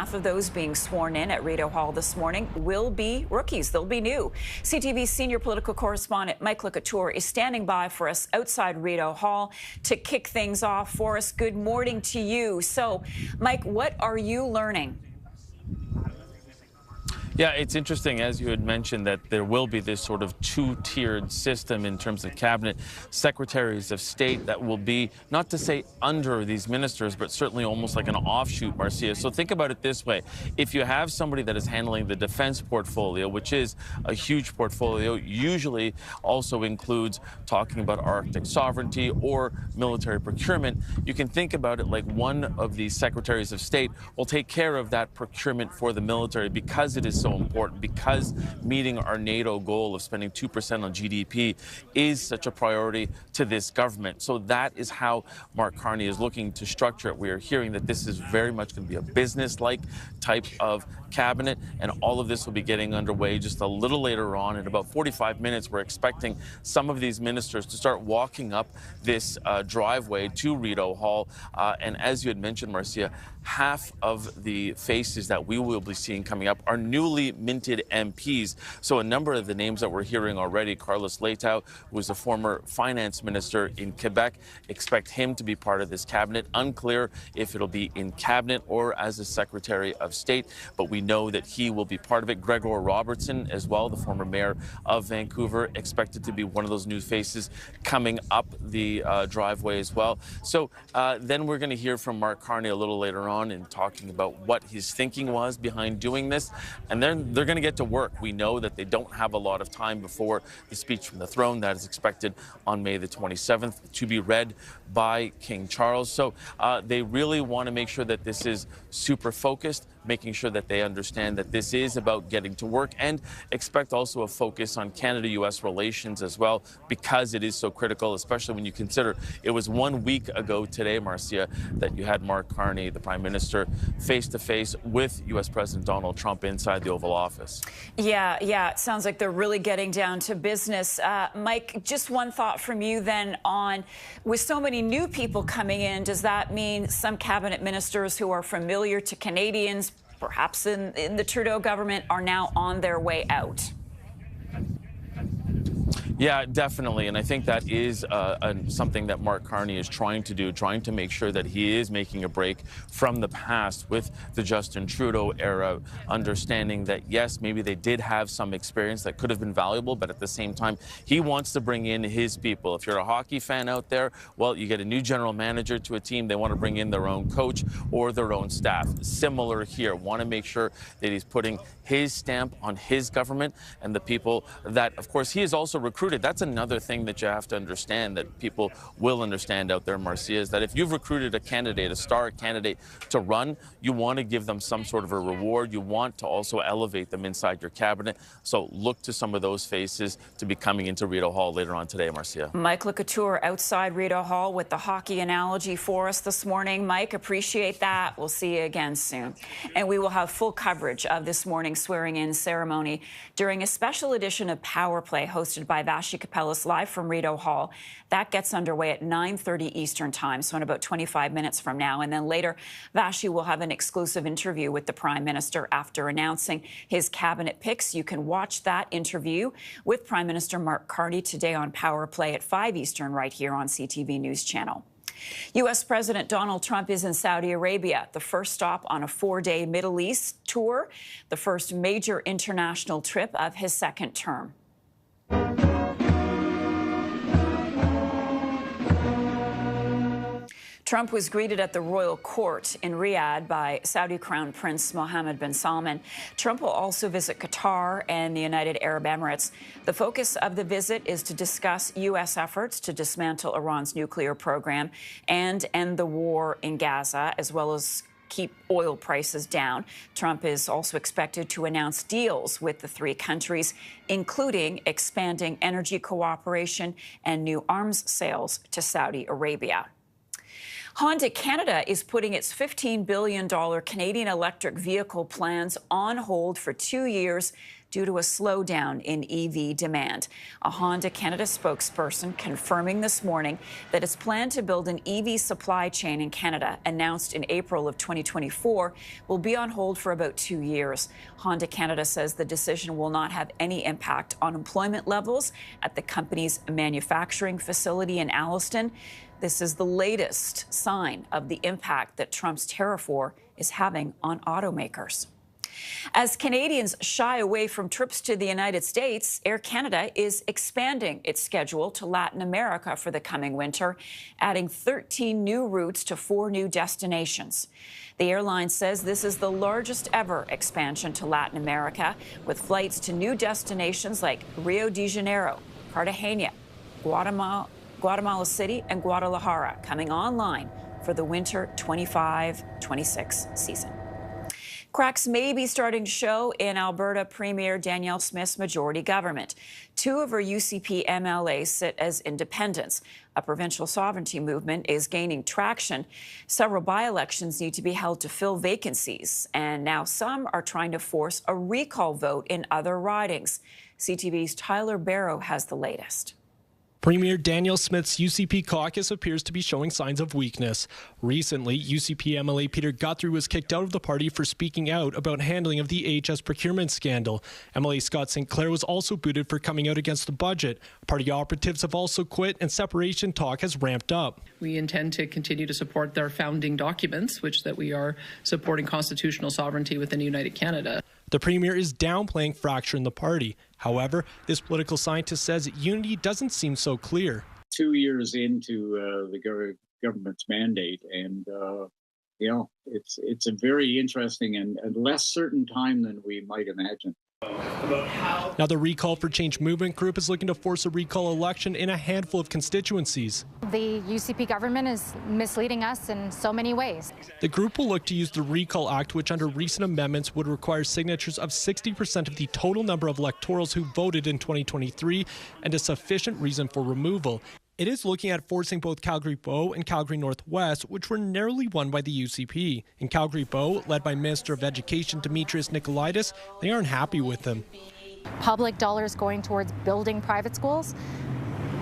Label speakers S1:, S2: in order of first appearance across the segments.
S1: Half of those being sworn in at Rideau Hall this morning will be rookies. They'll be new. CTV senior political correspondent Mike LeCouture is standing by for us outside Rideau Hall to kick things off for us. Good morning to you. So, Mike, what are you learning?
S2: Yeah, it's interesting, as you had mentioned, that there will be this sort of two-tiered system in terms of cabinet secretaries of state that will be, not to say under these ministers, but certainly almost like an offshoot, Marcia. So think about it this way. If you have somebody that is handling the defense portfolio, which is a huge portfolio, usually also includes talking about Arctic sovereignty or military procurement, you can think about it like one of these secretaries of state will take care of that procurement for the military because it is so important, because meeting our NATO goal of spending 2% on GDP is such a priority to this government. So that is how Mark Carney is looking to structure it. We are hearing that this is very much going to be a business-like type of cabinet, and all of this will be getting underway just a little later on. In about 45 minutes, we're expecting some of these ministers to start walking up this driveway to Rideau Hall. And as you had mentioned, Marcia, half of the faces that we will be seeing coming up are newly minted MPs. So a number of the names that we're hearing already, Carlos Leitao, who was a former finance minister in Quebec, expect him to be part of this cabinet. Unclear if it'll be in cabinet or as a secretary of state, but we know that he will be part of it. Gregor Robertson as well, the former mayor of Vancouver, expected to be one of those new faces coming up the driveway as well. So then we're going to hear from Mark Carney a little later on and talking about what his thinking was behind doing this. And then they're going to get to work. We know that they don't have a lot of time before the speech from the throne that is expected on May the 27th to be read by King Charles. So they really want to make sure that this is super focused, making sure that they understand that this is about getting to work, and expect also a focus on Canada-U.S. relations as well, because it is so critical, especially when you consider it was 1 week ago today, Marcia, that you had Mark Carney, the Prime Minister, face-to-face with U.S. President Donald Trump inside the Oval Office.
S1: Yeah, it sounds like they're really getting down to business. Mike, just one thought from you then on, with so many new people coming in, does that mean some cabinet ministers who are familiar to Canadians, perhaps in the Trudeau government, are now on their way out?
S2: Yeah, definitely. And I think that is something that Mark Carney is trying to do, trying to make sure that he is making a break from the past with the Justin Trudeau era, understanding that, yes, maybe they did have some experience that could have been valuable, but at the same time, he wants to bring in his people. If you're a hockey fan out there, well, you get a new general manager to a team, they want to bring in their own coach or their own staff. Similar here, want to make sure that he's putting his stamp on his government and the people that, of course, he has also recruited. That's another thing that you have to understand, that people will understand out there, Marcia, is that if you've recruited a candidate, a star candidate to run, you want to give them some sort of a reward. You want to also elevate them inside your cabinet. So look to some of those faces to be coming into Rideau Hall later on today, Marcia.
S1: Mike LeCouture outside Rideau Hall with the hockey analogy for us this morning. Mike, appreciate that. We'll see you again soon. And we will have full coverage of this morning's swearing-in ceremony during a special edition of Power Play hosted by Vassy Kapelos live from Rideau Hall. That gets underway at 9:30 Eastern Time, so in about 25 minutes from now. And then later, Vassy will have an exclusive interview with the Prime Minister after announcing his cabinet picks. You can watch that interview with Prime Minister Mark Carney today on Power Play at 5 Eastern right here on CTV News Channel. U.S. President Donald Trump is in Saudi Arabia, the first stop on a 4-day Middle East tour, the first major international trip of his second term. Trump was greeted at the royal court in Riyadh by Saudi Crown Prince Mohammed bin Salman. Trump will also visit Qatar and the United Arab Emirates. The focus of the visit is to discuss U.S. efforts to dismantle Iran's nuclear program and end the war in Gaza, as well as keep oil prices down. Trump is also expected to announce deals with the three countries, including expanding energy cooperation and new arms sales to Saudi Arabia. Honda Canada is putting its $15 billion Canadian electric vehicle plans on hold for 2 years due to a slowdown in EV demand. A Honda Canada spokesperson confirming this morning that its plan to build an EV supply chain in Canada, announced in April of 2024, will be on hold for about 2 years. Honda Canada says the decision will not have any impact on employment levels at the company's manufacturing facility in Alliston. This is the latest sign of the impact that Trump's tariff war is having on automakers. As Canadians shy away from trips to the United States, Air Canada is expanding its schedule to Latin America for the coming winter, adding 13 new routes to 4 new destinations. The airline says this is the largest ever expansion to Latin America, with flights to new destinations like Rio de Janeiro, Cartagena, Guatemala City, and Guadalajara coming online for the winter 25-26 season. Cracks may be starting to show in Alberta Premier Danielle Smith's majority government. 2 of her UCP MLAs sit as independents. A provincial sovereignty movement is gaining traction. Several by-elections need to be held to fill vacancies, and now some are trying to force a recall vote in other ridings. CTV's Tyler Barrow has the latest.
S3: Premier Danielle Smith's UCP caucus appears to be showing signs of weakness. Recently, UCP MLA Peter Guthrie was kicked out of the party for speaking out about handling of the AHS procurement scandal. MLA Scott St. Clair was also booted for coming out against the budget. Party operatives have also quit, and separation talk has ramped up.
S4: We intend to continue to support their founding documents, which that we are supporting constitutional sovereignty within United Canada.
S3: The Premier is downplaying fracture in the party. However, this political scientist says unity doesn't seem so clear.
S5: 2 years into the government's mandate, and it's a very interesting and less certain time than we might imagine.
S3: Now, the Recall for Change movement group is looking to force a recall election in a handful of constituencies.
S6: The UCP government is misleading us in so many ways.
S3: The group will look to use the Recall Act, which under recent amendments would require signatures of 60% of the total number of electorals who voted in 2023 and a sufficient reason for removal. It is looking at forcing both Calgary-Bow and Calgary Northwest, which were narrowly won by the UCP. In Calgary-Bow, led by Minister of Education Demetrius Nicolaitis, they aren't happy with him.
S6: Public dollars going towards building private schools,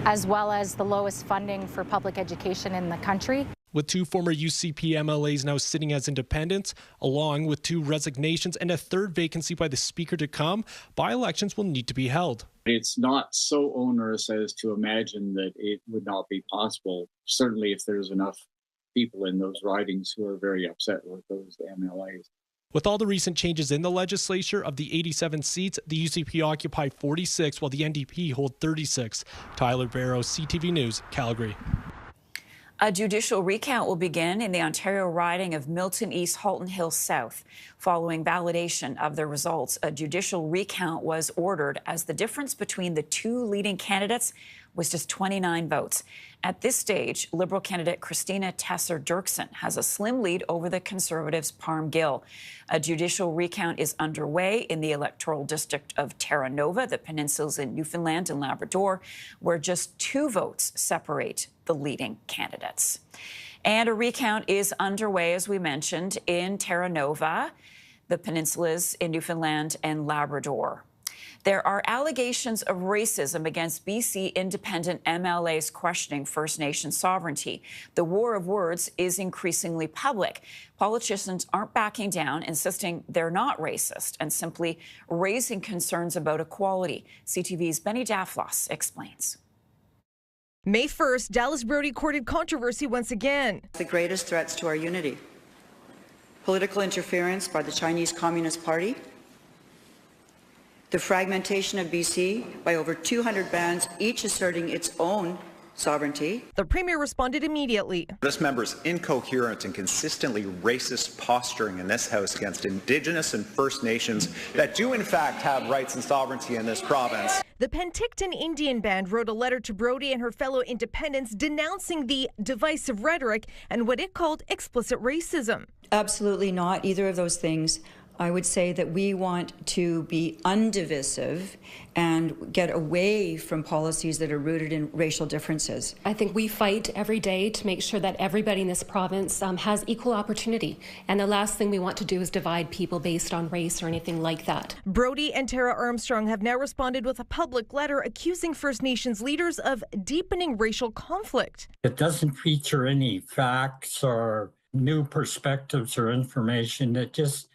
S6: as well as the lowest funding for public education in the country.
S3: With 2 former UCP MLAs now sitting as independents, along with 2 resignations and a 3rd vacancy by the Speaker to come, by-elections will need to be held.
S5: It's not so onerous as to imagine that it would not be possible, certainly if there's enough people in those ridings who are very upset with those MLAs.
S3: With all the recent changes in the legislature, of the 87 seats, the UCP occupy 46, while the NDP hold 36. Tyler Barrow, CTV News, Calgary.
S1: A judicial recount will begin in the Ontario riding of Milton East Halton Hill South. Following validation of the results, a judicial recount was ordered as the difference between the 2 leading candidates was just 29 votes. At this stage, Liberal candidate Christina Tesser-Dirksen has a slim lead over the Conservatives' Parm Gill. A judicial recount is underway in the electoral district of Terra Nova, the peninsulas in Newfoundland and Labrador, where just 2 votes separate the leading candidates. And a recount is underway, as we mentioned, in Terra Nova, the peninsulas in Newfoundland and Labrador. There are allegations of racism against BC independent MLAs questioning First Nation sovereignty. The war of words is increasingly public. Politicians aren't backing down, insisting they're not racist and simply raising concerns about equality. CTV's Benny Daflos explains.
S7: May 1st, Dallas Brody courted controversy once again.
S8: The greatest threats to our unity: political interference by the Chinese Communist Party, the fragmentation of BC by over 200 bands, each asserting its own sovereignty.
S7: The Premier responded immediately.
S9: This member's incoherent and consistently racist posturing in this House against Indigenous and First Nations that do in fact have rights and sovereignty in this province.
S7: The Penticton Indian Band wrote a letter to Brody and her fellow independents denouncing the divisive rhetoric and what it called explicit racism.
S8: Absolutely not. Either of those things I would say that we want to be undivisive and get away from policies that are rooted in racial differences.
S10: I think we fight every day to make sure that everybody in this province has equal opportunity. And the last thing we want to do is divide people based on race or anything like that.
S7: Brodie and Tara Armstrong have now responded with a public letter accusing First Nations leaders of deepening racial conflict.
S11: It doesn't feature any facts or new perspectives or information. It just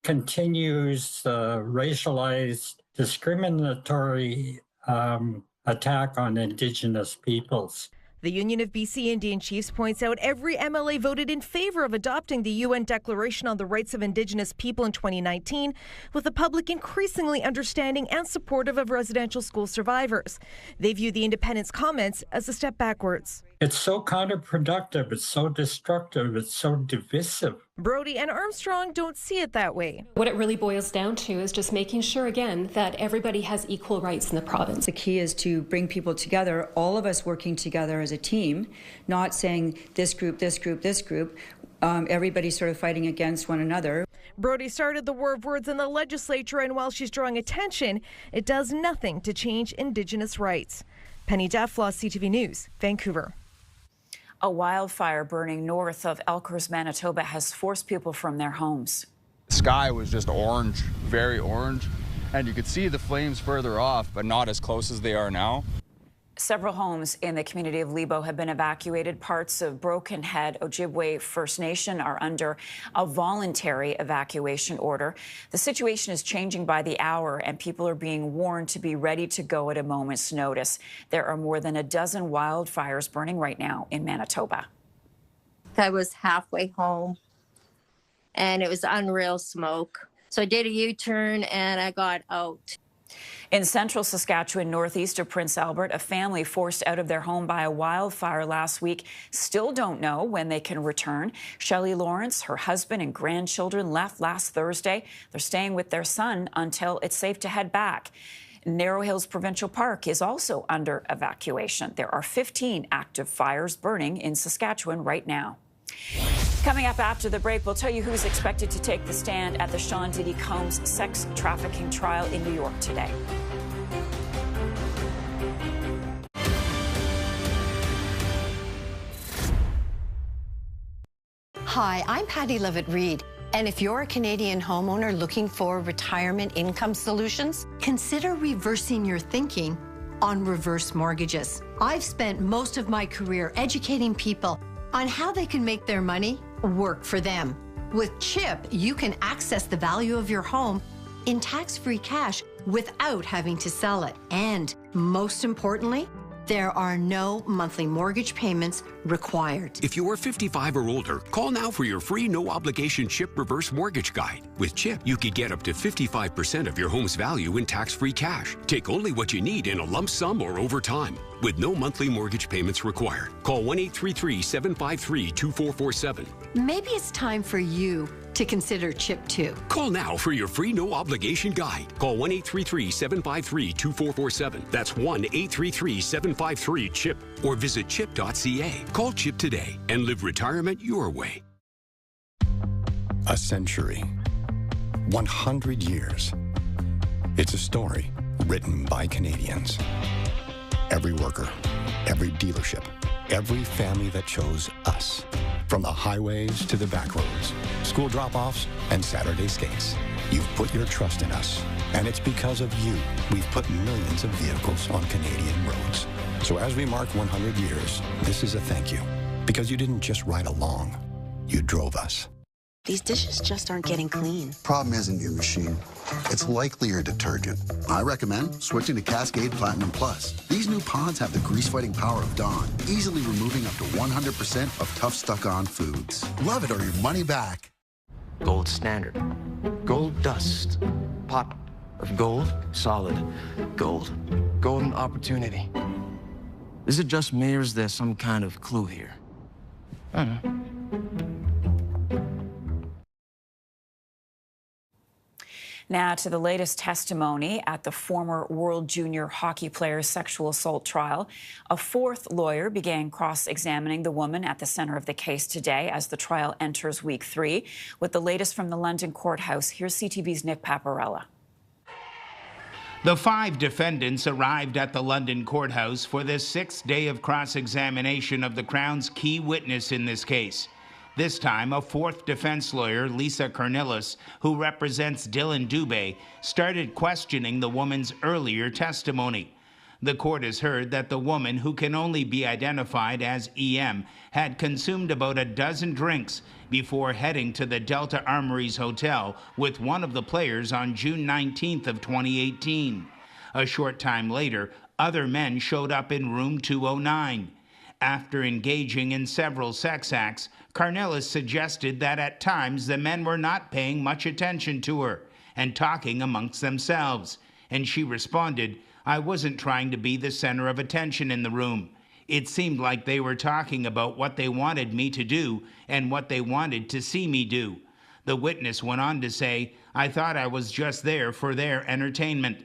S11: continues the racialized, discriminatory attack on Indigenous peoples.
S7: The Union of BC Indian Chiefs points out every MLA voted in favor of adopting the UN Declaration on the Rights of Indigenous People in 2019, with the public increasingly understanding and supportive of residential school survivors. They view the independents' comments as a step backwards.
S11: It's so counterproductive, it's so destructive, it's so divisive.
S7: Brodie and Armstrong don't see it that way.
S10: What it really boils down to is just making sure, again, that everybody has equal rights in the province.
S8: The key is to bring people together, all of us working together as a team, not saying this group, this group, this group. Everybody sort of fighting against one another.
S7: Brodie started the war of words in the legislature, and while she's drawing attention, it does nothing to change Indigenous rights. Penny Dufflaw, CTV News, Vancouver.
S1: A wildfire burning north of Elkhurst, Manitoba has forced people from their homes.
S12: The sky was just orange, very orange, and you could see the flames further off, but not as close as they are now.
S1: Several homes in the community of Lebo have been evacuated. Parts of Broken Head Ojibwe First Nation are under a voluntary evacuation order. The situation is changing by the hour, and people are being warned to be ready to go at a moment's notice. There are more than a dozen wildfires burning right now in Manitoba.
S13: I was halfway home, and it was unreal smoke. So I did a U-turn, and I got out.
S1: In central Saskatchewan, northeast of Prince Albert, a family forced out of their home by a wildfire last week still don't know when they can return. Shelley Lawrence, her husband and grandchildren left last Thursday. They're staying with their son until it's safe to head back. Narrow Hills Provincial Park is also under evacuation. There are 15 active fires burning in Saskatchewan right now. Coming up after the break, we'll tell you who's expected to take the stand at the Sean Diddy Combs sex trafficking trial in New York today.
S14: Hi, I'm Patty Levitt-Reed. And if you're a Canadian homeowner looking for retirement income solutions, consider reversing your thinking on reverse mortgages. I've spent most of my career educating people on how they can make their money work for them. With CHIP, you can access the value of your home in tax-free cash without having to sell it. And most importantly, there are no monthly mortgage payments required.
S15: If you're 55 or older, call now for your free no-obligation CHIP reverse mortgage guide. With CHIP, you could get up to 55% of your home's value in tax-free cash. Take only what you need in a lump sum or over time, with no monthly mortgage payments required. Call 1-833-753-2447.
S14: Maybe it's time for you to consider CHIP too.
S15: Call now for your free no-obligation guide. Call 1-833-753-2447. That's 1-833-753-CHIP. Or visit chip.ca. Call CHIP today and live retirement your way.
S16: A century. 100 years. It's a story written by Canadians. Every worker, every dealership, every family that chose us. From the highways to the back roads, school drop-offs and Saturday skates. You've put your trust in us, and it's because of you we've put millions of vehicles on Canadian roads. So as we mark 100 years, this is a thank you, because you didn't just ride along, you drove us.
S17: These dishes just aren't getting clean.
S18: Problem isn't your machine. It's likely your detergent. I recommend switching to Cascade Platinum Plus. These new pods have the grease-fighting power of Dawn, easily removing up to 100% of tough stuck-on foods. Love it or your money back.
S19: Gold standard. Gold dust. Pot of gold. Solid gold. Golden opportunity. Is it just me or is there some kind of clue here? I don't know.
S1: Now to the latest testimony at the former World Junior hockey player's sexual assault trial. A fourth lawyer began cross-examining the woman at the center of the case today as the trial enters week 3. With the latest from the London courthouse, here's CTV's Nick Paparella.
S20: The 5 defendants arrived at the London courthouse for the 6th day of cross-examination of the Crown's key witness in this case. This time, a 4th defense lawyer, Lisa Kapelos, who represents Dylan Dubé, started questioning the woman's earlier testimony. The court has heard that the woman, who can only be identified as EM, had consumed about a dozen drinks before heading to the Delta Armories Hotel with one of the players on June 19th of 2018. A short time later, other men showed up in room 209. After engaging in several sex acts, Kapelos suggested that at times the men were not paying much attention to her and talking amongst themselves. And she responded, "I wasn't trying to be the center of attention in the room. It seemed like they were talking about what they wanted me to do and what they wanted to see me do." The witness went on to say, "I thought I was just there for their entertainment."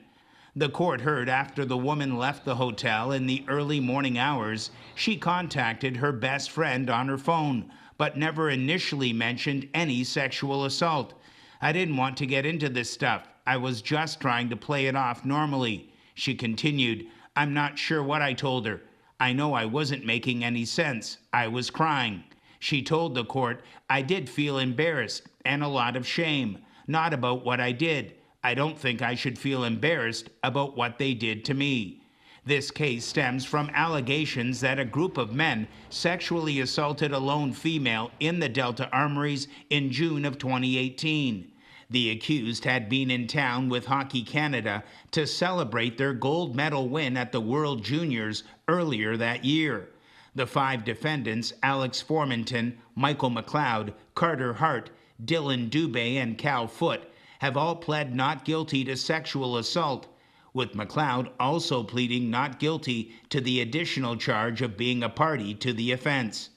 S20: The court heard after the woman left the hotel in the early morning hours, she contacted her best friend on her phone, but never initially mentioned any sexual assault. "I didn't want to get into this stuff. I was just trying to play it off normally." She continued, "I'm not sure what I told her. I know I wasn't making any sense. I was crying." She told the court, "I did feel embarrassed and a lot of shame, not about what I did. I don't think I should feel embarrassed about what they did to me." This case stems from allegations that a group of men sexually assaulted a lone female in the Delta Armories in June of 2018. The accused had been in town with Hockey Canada to celebrate their gold medal win at the World Juniors earlier that year. The 5 defendants, Alex Formanton, Michael McLeod, Carter Hart, Dylan Dubé, and Cal Foote, have all pled not guilty to sexual assault, with McLeod also pleading not guilty to the additional charge of being a party to the offense.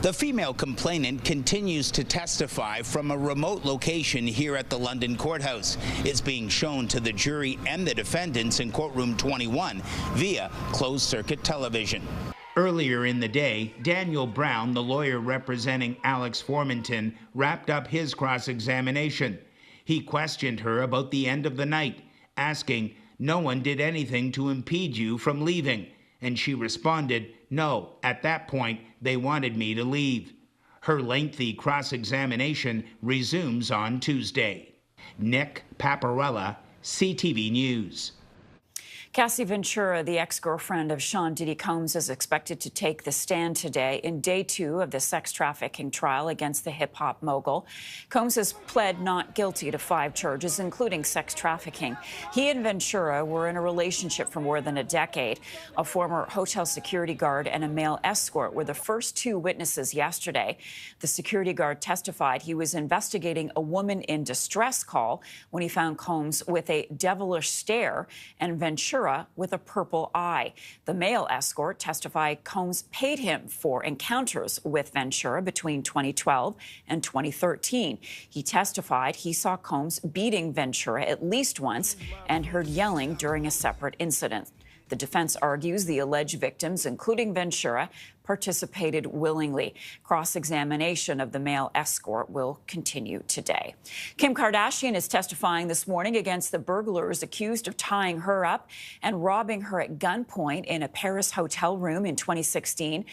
S20: The female complainant continues to testify from a remote location here at the London courthouse. It's being shown to the jury and the defendants in courtroom 21 via closed-circuit television. Earlier in the day, Daniel Brown, the lawyer representing Alex Formanton, wrapped up his cross-examination. He questioned her about the end of the night, asking, "No one did anything to impede you from leaving?" And she responded, "No, at that point, they wanted me to leave." Her lengthy cross-examination resumes on Tuesday. Nick Paparella, CTV News.
S1: Cassie Ventura, the ex-girlfriend of Sean Diddy Combs, is expected to take the stand today in day 2 of the sex trafficking trial against the hip-hop mogul. Combs has pled not guilty to 5 charges, including sex trafficking. He and Ventura were in a relationship for more than a decade. A former hotel security guard and a male escort were the first 2 witnesses yesterday. The security guard testified he was investigating a woman in distress call when he found Combs with a devilish stare and Ventura with a purple eye. The male escort testified Combs paid him for encounters with Ventura between 2012 and 2013. He testified he saw Combs beating Ventura at least once and heard yelling during a separate incident. The defense argues the alleged victims, including Ventura, participated willingly. Cross-examination of the male escort will continue today. Kim Kardashian is testifying this morning against the burglars accused of tying her up and robbing her at gunpoint in a Paris hotel room in 2016.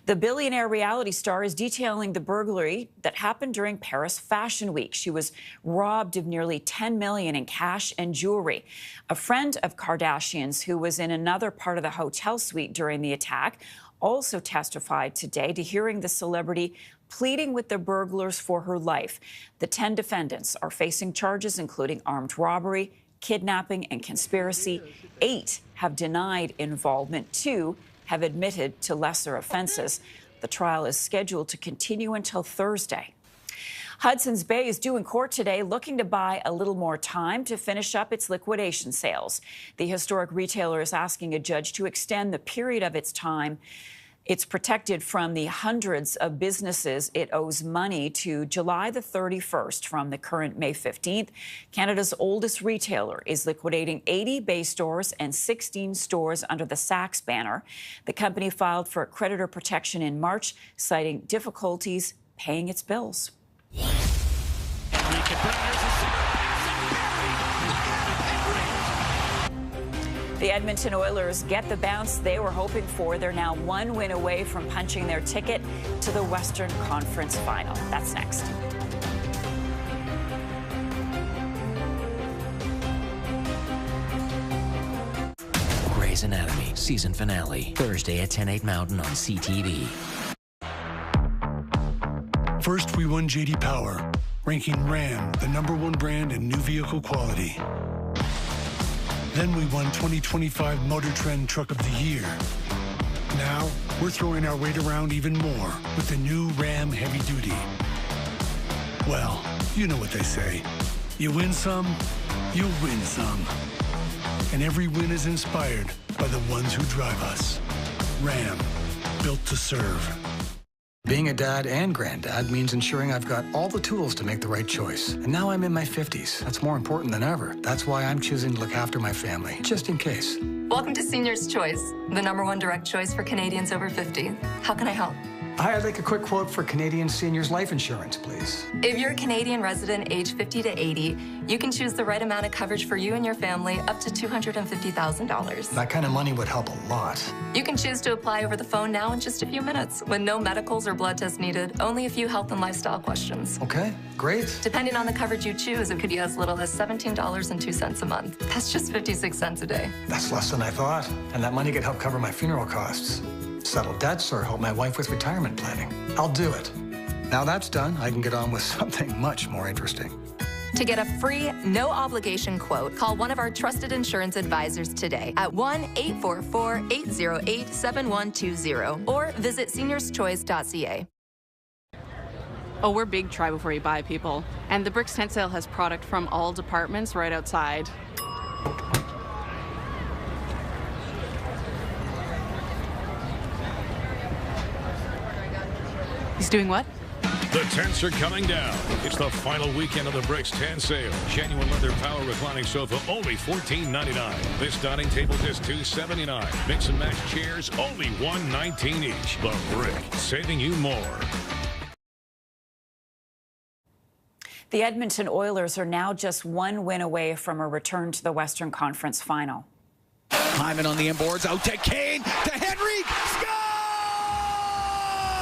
S1: The billionaire reality star is detailing the burglary that happened during Paris Fashion Week. She was robbed of nearly $10 million in cash and jewelry. A friend of Kardashian's, who was in another part of the hotel suite during the attack, also testified today to hearing the celebrity pleading with the burglars for her life. The 10 defendants are facing charges including armed robbery, kidnapping, and conspiracy. 8 have denied involvement. 2 have admitted to lesser offenses. The trial is scheduled to continue until Thursday. Hudson's Bay is due in court today, looking to buy a little more time to finish up its liquidation sales. The historic retailer is asking a judge to extend the period of its time It's protected from the hundreds of businesses it owes money to. July the 31st from the current May 15th, Canada's oldest retailer is liquidating 80 Bay stores and 16 stores under the Saks banner. The company filed for creditor protection in March, citing difficulties paying its bills. The Edmonton Oilers get the bounce they were hoping for. They're now one win away from punching their ticket to the Western Conference Final. That's next.
S21: Grey's Anatomy season finale, Thursday at 10/8 Mountain on CTV.
S22: First, we won J.D. Power, ranking Ram the #1 brand in new vehicle quality. Then we won 2025 Motor Trend Truck of the Year. Now, we're throwing our weight around even more with the new Ram Heavy Duty. Well, you know what they say. You win some, you win some. And every win is inspired by the ones who drive us. Ram, built to serve.
S23: Being a dad and granddad means ensuring I've got all the tools to make the right choice. And now I'm in my 50s. That's more important than ever. That's why I'm choosing to look after my family, just in case.
S24: Welcome to Senior's Choice, the #1 direct choice for Canadians over 50. How can I help?
S23: Hi, I'd like a quick quote for Canadian seniors life insurance, please.
S24: If you're a Canadian resident aged 50 to 80, you can choose the right amount of coverage for you and your family up to $250,000.
S23: That kind of money would help a lot.
S24: You can choose to apply over the phone now in just a few minutes with no medicals or blood tests needed, only a few health and lifestyle questions.
S23: Okay, great.
S24: Depending on the coverage you choose, it could be as little as $17.02 a month. That's just 56 cents a day.
S23: That's less than I thought. And that money could help cover my funeral costs, settle debts, or help my wife with retirement planning. I'll do it. Now that's done, I can get on with something much more interesting.
S24: To get a free, no-obligation quote, call one of our trusted insurance advisors today at 1-844-808-7120 or visit seniorschoice.ca.
S25: Oh, we're big try before you buy, people. And the Bricks tent sale has product from all departments right outside. He's doing what?
S26: The tents are coming down. It's the final weekend of the Bricks tent sale. Genuine leather power reclining sofa, only $14.99. This dining table just $2.79. Mix and match chairs, only $1.19 each. The Brick, saving you more.
S1: The Edmonton Oilers are now just one win away from a return to the Western Conference Final.
S27: Hyman on the inboards, out to Kane, to Henry, score!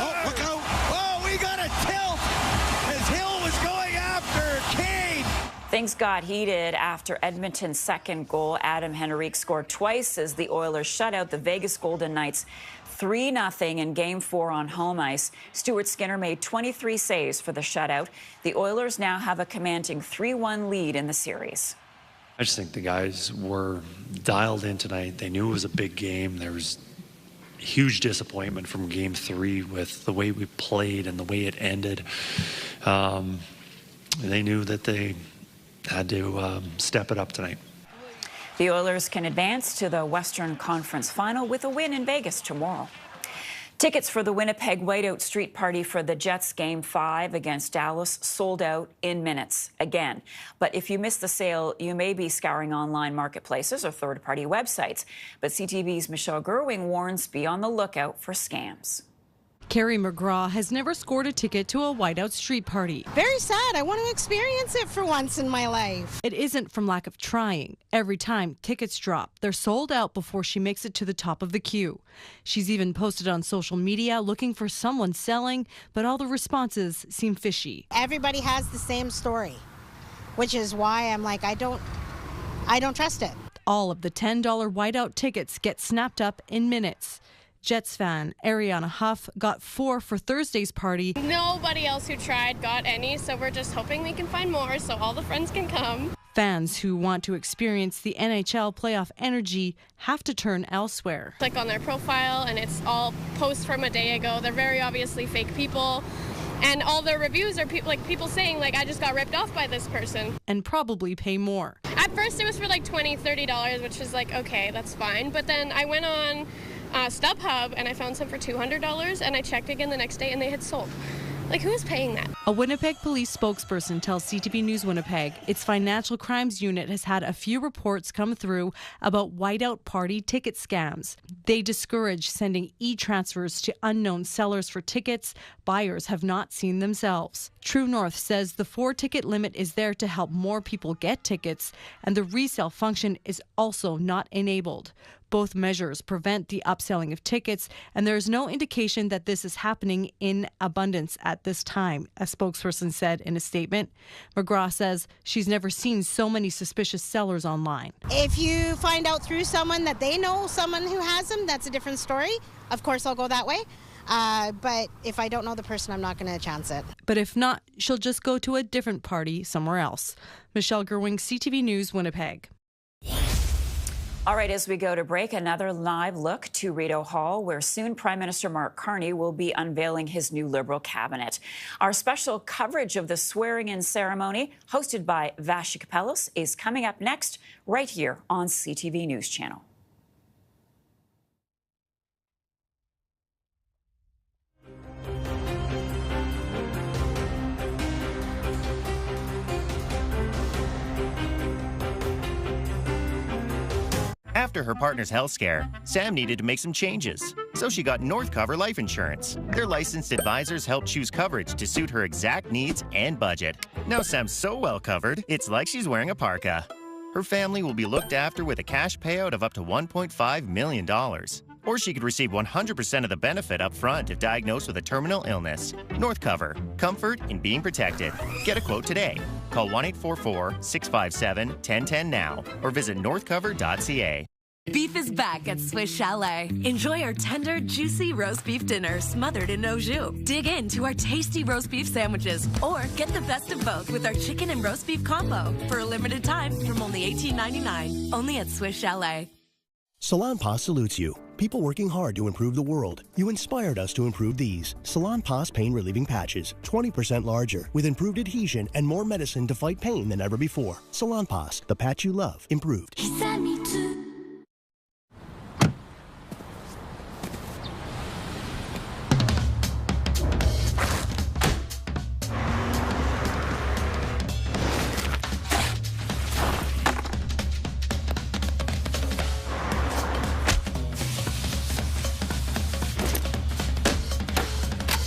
S27: Oh, look out! Oh, we got a tilt as Hill was going after Kane.
S1: Things got heated after Edmonton's second goal. Adam Henrique scored twice as the Oilers shut out the Vegas Golden Knights 3-0 in Game 4 on home ice. Stuart Skinner made 23 saves for the shutout. The Oilers now have a commanding 3-1 lead in the series.
S28: I just think the guys were dialed in tonight. They knew it was a big game. There was huge disappointment from Game 3 with the way we played and the way it ended. They knew that they had to step it up tonight.
S1: The Oilers can advance to the Western Conference Final with a win in Vegas tomorrow. Tickets for the Winnipeg Whiteout Street Party for the Jets Game 5 against Dallas sold out in minutes again. But if you missed the sale, you may be scouring online marketplaces or third-party websites. But CTV's Michelle Gerwing warns, be on the lookout for scams.
S29: Carrie McGraw has never scored a ticket to a Whiteout Street Party.
S30: Very sad. I want to experience it for once in my life.
S29: It isn't from lack of trying. Every time tickets drop, they're sold out before she makes it to the top of the queue. She's even posted on social media looking for someone selling, but all the responses seem fishy.
S30: Everybody has the same story, which is why I'm like, I don't trust it.
S29: All of the $10 Whiteout tickets get snapped up in minutes. Jets fan Ariana Huff got 4 for Thursday's party.
S31: Nobody else who tried got any, so we're just hoping we can find more so all the friends can come.
S29: Fans who want to experience the NHL playoff energy have to turn elsewhere.
S31: Click on their profile and it's all posts from a day ago. They're very obviously fake people. And all their reviews are people saying, I just got ripped off by this person.
S29: And probably pay more.
S31: At first it was for $20, $30, which is okay, that's fine. But then I went on StubHub, and I found some for $200, and I checked again the next day, and they had sold. Like, who is paying that?
S29: A Winnipeg police spokesperson tells CTV News Winnipeg its financial crimes unit has had a few reports come through about whiteout party ticket scams. They discourage sending e-transfers to unknown sellers for tickets buyers have not seen themselves. True North says the 4-ticket limit is there to help more people get tickets, and the resale function is also not enabled. Both measures prevent the upselling of tickets, and there is no indication that this is happening in abundance at this time, a spokesperson said in a statement. McGraw says she's never seen so many suspicious sellers online.
S30: If you find out through someone that they know someone who has them, that's a different story. Of course, I'll go that way. But if I don't know the person, I'm not going to chance it.
S29: But if not, she'll just go to a different party somewhere else. Michelle Gerwing, CTV News, Winnipeg.
S1: All right, as we go to break, another live look to Rideau Hall, where soon Prime Minister Carney will be unveiling his new Liberal cabinet. Our special coverage of the swearing-in ceremony, hosted by Vassy Kapelos, is coming up next, right here on CTV News Channel.
S2: After her partner's health scare, Sam needed to make some changes, so she got Northcover Life Insurance. Their licensed advisors helped choose coverage to suit her exact needs and budget. Now Sam's so well covered, it's like she's wearing a parka. Her family will be looked after with a cash payout of up to $1.5 million. Or she could receive 100% of the benefit up front if diagnosed with a terminal illness. Northcover. Comfort in being protected. Get a quote today. Call 1-844-657-1010 now or visit northcover.ca.
S3: Beef is back at Swiss Chalet. Enjoy our tender, juicy roast beef dinner smothered in au jus. Dig into our tasty roast beef sandwiches or get the best of both with our chicken and roast beef combo for a limited time from only $18.99. Only at Swiss Chalet.
S4: Salonpas salutes you. People working hard to improve the world. You inspired us to improve these. Salonpas pain relieving patches, 20% larger, with improved adhesion and more medicine to fight pain than ever before. Salonpas, the patch you love, improved.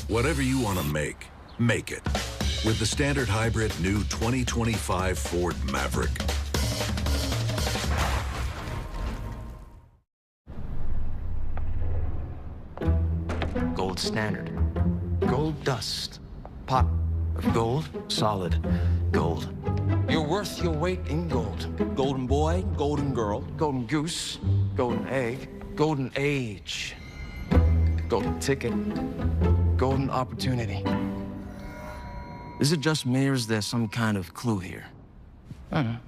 S5: Whatever you want to make it. With the standard hybrid new 2025 Ford Maverick.
S19: Gold standard. Gold dust. Pot of gold. Solid gold. You're worth your weight in gold. Golden boy, golden girl, golden goose, golden egg, golden age, golden ticket, golden opportunity. Is it just me or is there some kind of clue here? I don't know.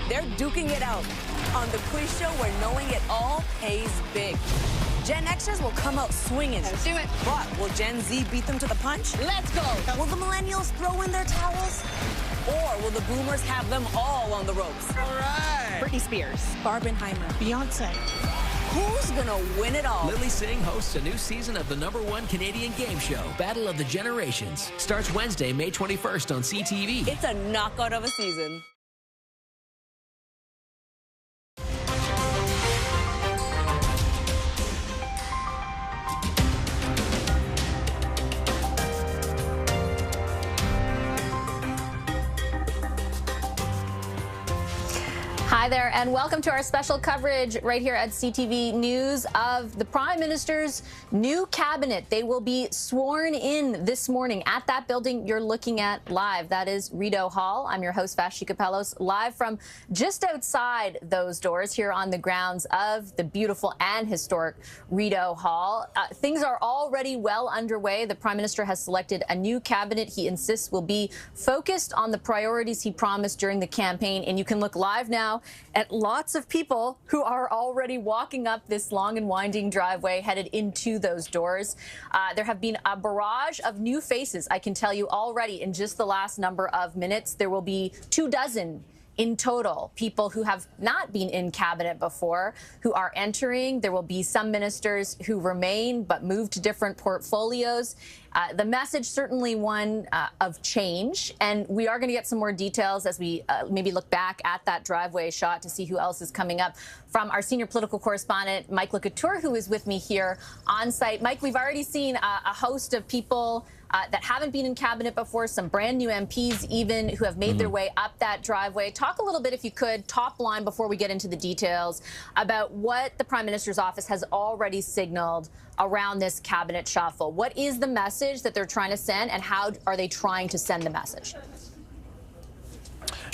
S6: They're duking it out on the quiz show where knowing it all pays big. Gen Xers will come out swinging. Let's do it. But will Gen Z beat them to the punch? Let's go. Will the millennials throw in their towels? Or will the boomers have them all on the ropes? All right. Britney Spears, Barbenheimer,
S30: Beyonce.
S6: Who's gonna win it all?
S21: Lily Singh hosts a new season of the #1 Canadian game show, Battle of the Generations. Starts Wednesday, May 21st on CTV.
S6: It's a knockout of a season.
S7: Hi there, and welcome to our special coverage right here at CTV News of the Prime Minister's new cabinet. They will be sworn in this morning at that building you're looking at live. That is Rideau Hall. I'm your host, Vassy Kapelos, live from just outside those doors here on the grounds of the beautiful and historic Rideau Hall. Things are already well underway. The Prime Minister has selected a new cabinet he insists will be focused on the priorities he promised during the campaign. And you can look live now at lots of people who are already walking up this long and winding driveway headed into those doors. There have been a barrage of new faces, I can tell you already in just the last number of minutes. There will be 24 in total, people who have not been in cabinet before who are entering. There will be some ministers who remain but move to different portfolios. The message certainly one of change, and we are going to get some more details as we maybe look back at that driveway shot to see who else is coming up from our senior political correspondent, Mike LeCouture, who is with me here on site. Mike, we've already seen a host of people that haven't been in cabinet before, some brand new MPs even who have made their way up that driveway. Talk a little bit, if you could, top line before we get into the details, about what the Prime Minister's office has already signaled around this cabinet shuffle. What is the message that they're trying to send, and how are they trying to send the message?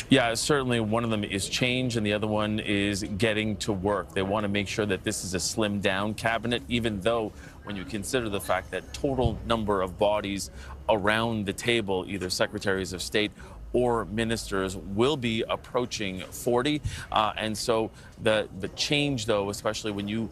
S8: Yeah, certainly one of them is change, and the other one is getting to work. They want to make sure that this is a slimmed down cabinet, even though when you consider the fact that total number of bodies around the table, either secretaries of state or ministers, will be approaching 40. And so the change, though, especially when you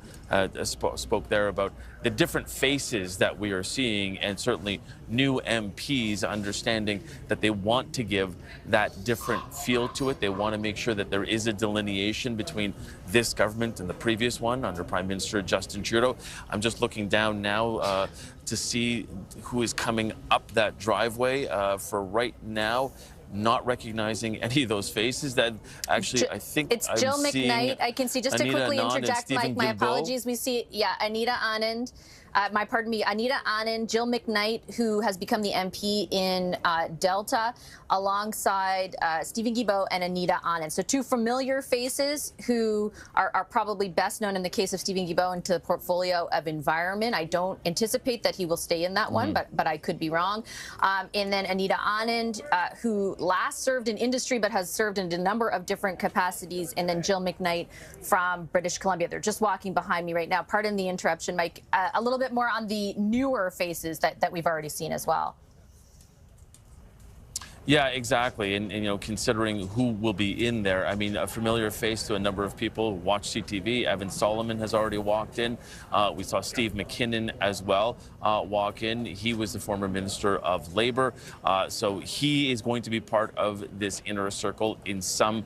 S8: spoke there about the different faces that we are seeing, and certainly new MPs understanding that they want to give that different feel to it. They want to make sure that there is a delineation between this government and the previous one under Prime Minister Justin Trudeau. I'm just looking down now to see who is coming up that driveway. For right now, not recognizing any of those faces. That actually, I think
S7: it's Jill McKnight. I can see, just to quickly interject, Mike, my apologies. We see, yeah, Anita Anand. Anita Anand, Jill McKnight, who has become the MP in Delta, alongside Stephen Guilbeault and Anita Anand. So two familiar faces who are probably best known in the case of Stephen Guilbeault into the portfolio of environment. I don't anticipate that he will stay in that one, but I could be wrong. And then Anita Anand, who last served in industry but has served in a number of different capacities. And then Jill McKnight from British Columbia. They're just walking behind me right now. Pardon the interruption, Mike. A little bit more on the newer faces that we've already seen as well.
S8: Yeah, exactly. And, you know, considering who will be in there, I mean, a familiar face to a number of people who watch CTV. Evan Solomon has already walked in. We saw Steve McKinnon as well walk in. He was the former Minister of Labour. So he is going to be part of this inner circle in some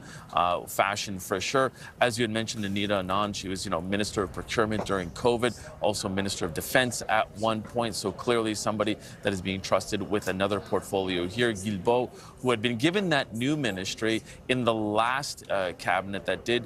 S8: fashion for sure. As you had mentioned, Anita Anand, she was, you know, Minister of Procurement during COVID, also Minister of Defence at one point. So clearly somebody that is being trusted with another portfolio here. Guilbeault, who had been given that new ministry in the last cabinet that did,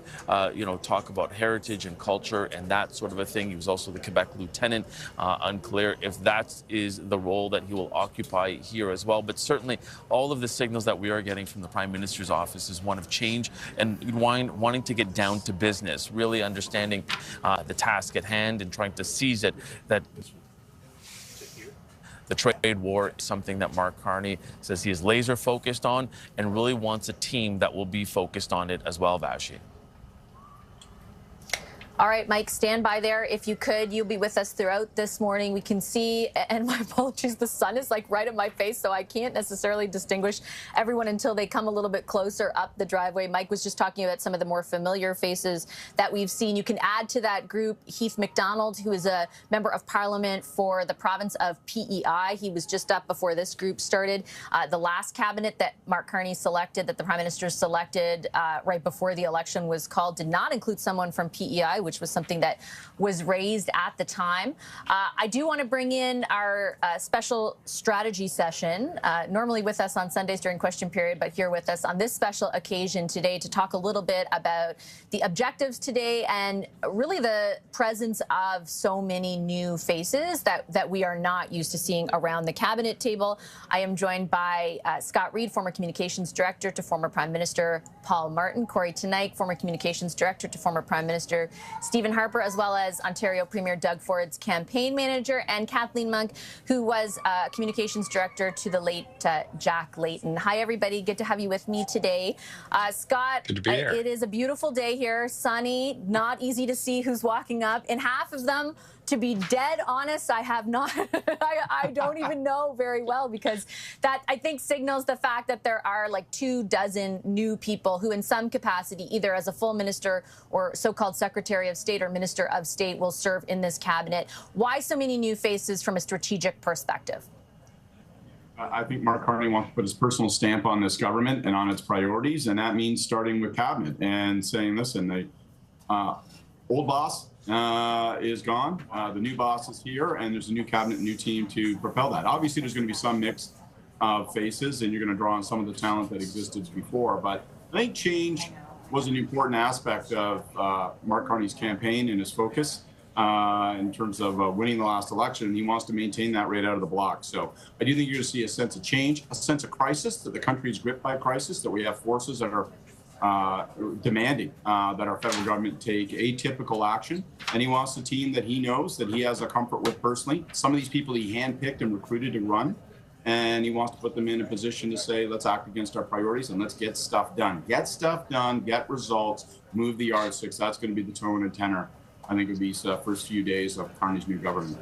S8: you know, talk about heritage and culture and that sort of a thing. He was also the Quebec lieutenant. Unclear if that is the role that he will occupy here as well. But certainly all of the signals that we are getting from the Prime Minister's office is one of change and wanting to get down to business, really understanding the task at hand and trying to seize it. That the trade war is something that Mark Carney says he is laser focused on and really wants a team that will be focused on it as well, Vassy.
S7: All right, Mike, stand by there. If you could, you'll be with us throughout this morning. We can see, and my apologies, the sun is like right at my face, so I can't necessarily distinguish everyone until they come a little bit closer up the driveway. Mike was just talking about some of the more familiar faces that we've seen. You can add to that group Heath MacDonald, who is a member of Parliament for the province of PEI. He was just up before this group started. The last cabinet that Mark Carney selected, that the Prime Minister selected right before the election was called, did not include someone from PEI, which was something that was raised at the time. I do want to bring in our special strategy session, normally with us on Sundays during question period, but here with us on this special occasion today to talk a little bit about the objectives today and really the presence of so many new faces that we are not used to seeing around the cabinet table. I am joined by Scott Reid, former communications director to former Prime Minister Paul Martin, Corey Teneycke, former communications director to former Prime Minister Stephen Harper, as well as Ontario Premier Doug Ford's campaign manager, and Kathleen Monk, who was communications director to the late Jack Layton. Hi, everybody. Good to have you with me today. Scott, good to be here. It is a beautiful day here, sunny, not easy to see who's walking up. In half of them, to be dead honest, I have not, I don't even know very well, because that, I think, signals the fact that there are like 24 new people who in some capacity, either as a full minister or so-called Secretary of State or Minister of State, will serve in this cabinet. Why so many new faces from a strategic perspective?
S9: I think Mark Carney wants to put his personal stamp on this government and on its priorities, and that means starting with cabinet and saying, listen, the old boss is gone, the new boss is here, and there's a new cabinet, new team to propel that. Obviously, there's going to be some mix of faces, and you're going to draw on some of the talent that existed before, but I think change was an important aspect of Mark Carney's campaign and his focus in terms of winning the last election, and he wants to maintain that right out of the block. So I do think you're going to see a sense of change, a sense of crisis, that the country is gripped by crisis, that we have forces that are demanding that our federal government take atypical action, and he wants a team that he knows, that he has a comfort with personally. Some of these people he handpicked and recruited to run, and he wants to put them in a position to say, let's act against our priorities and let's get stuff done. Get stuff done, get results, move the yardsticks. That's going to be the tone and tenor, I think, of these first few days of Carney's new government.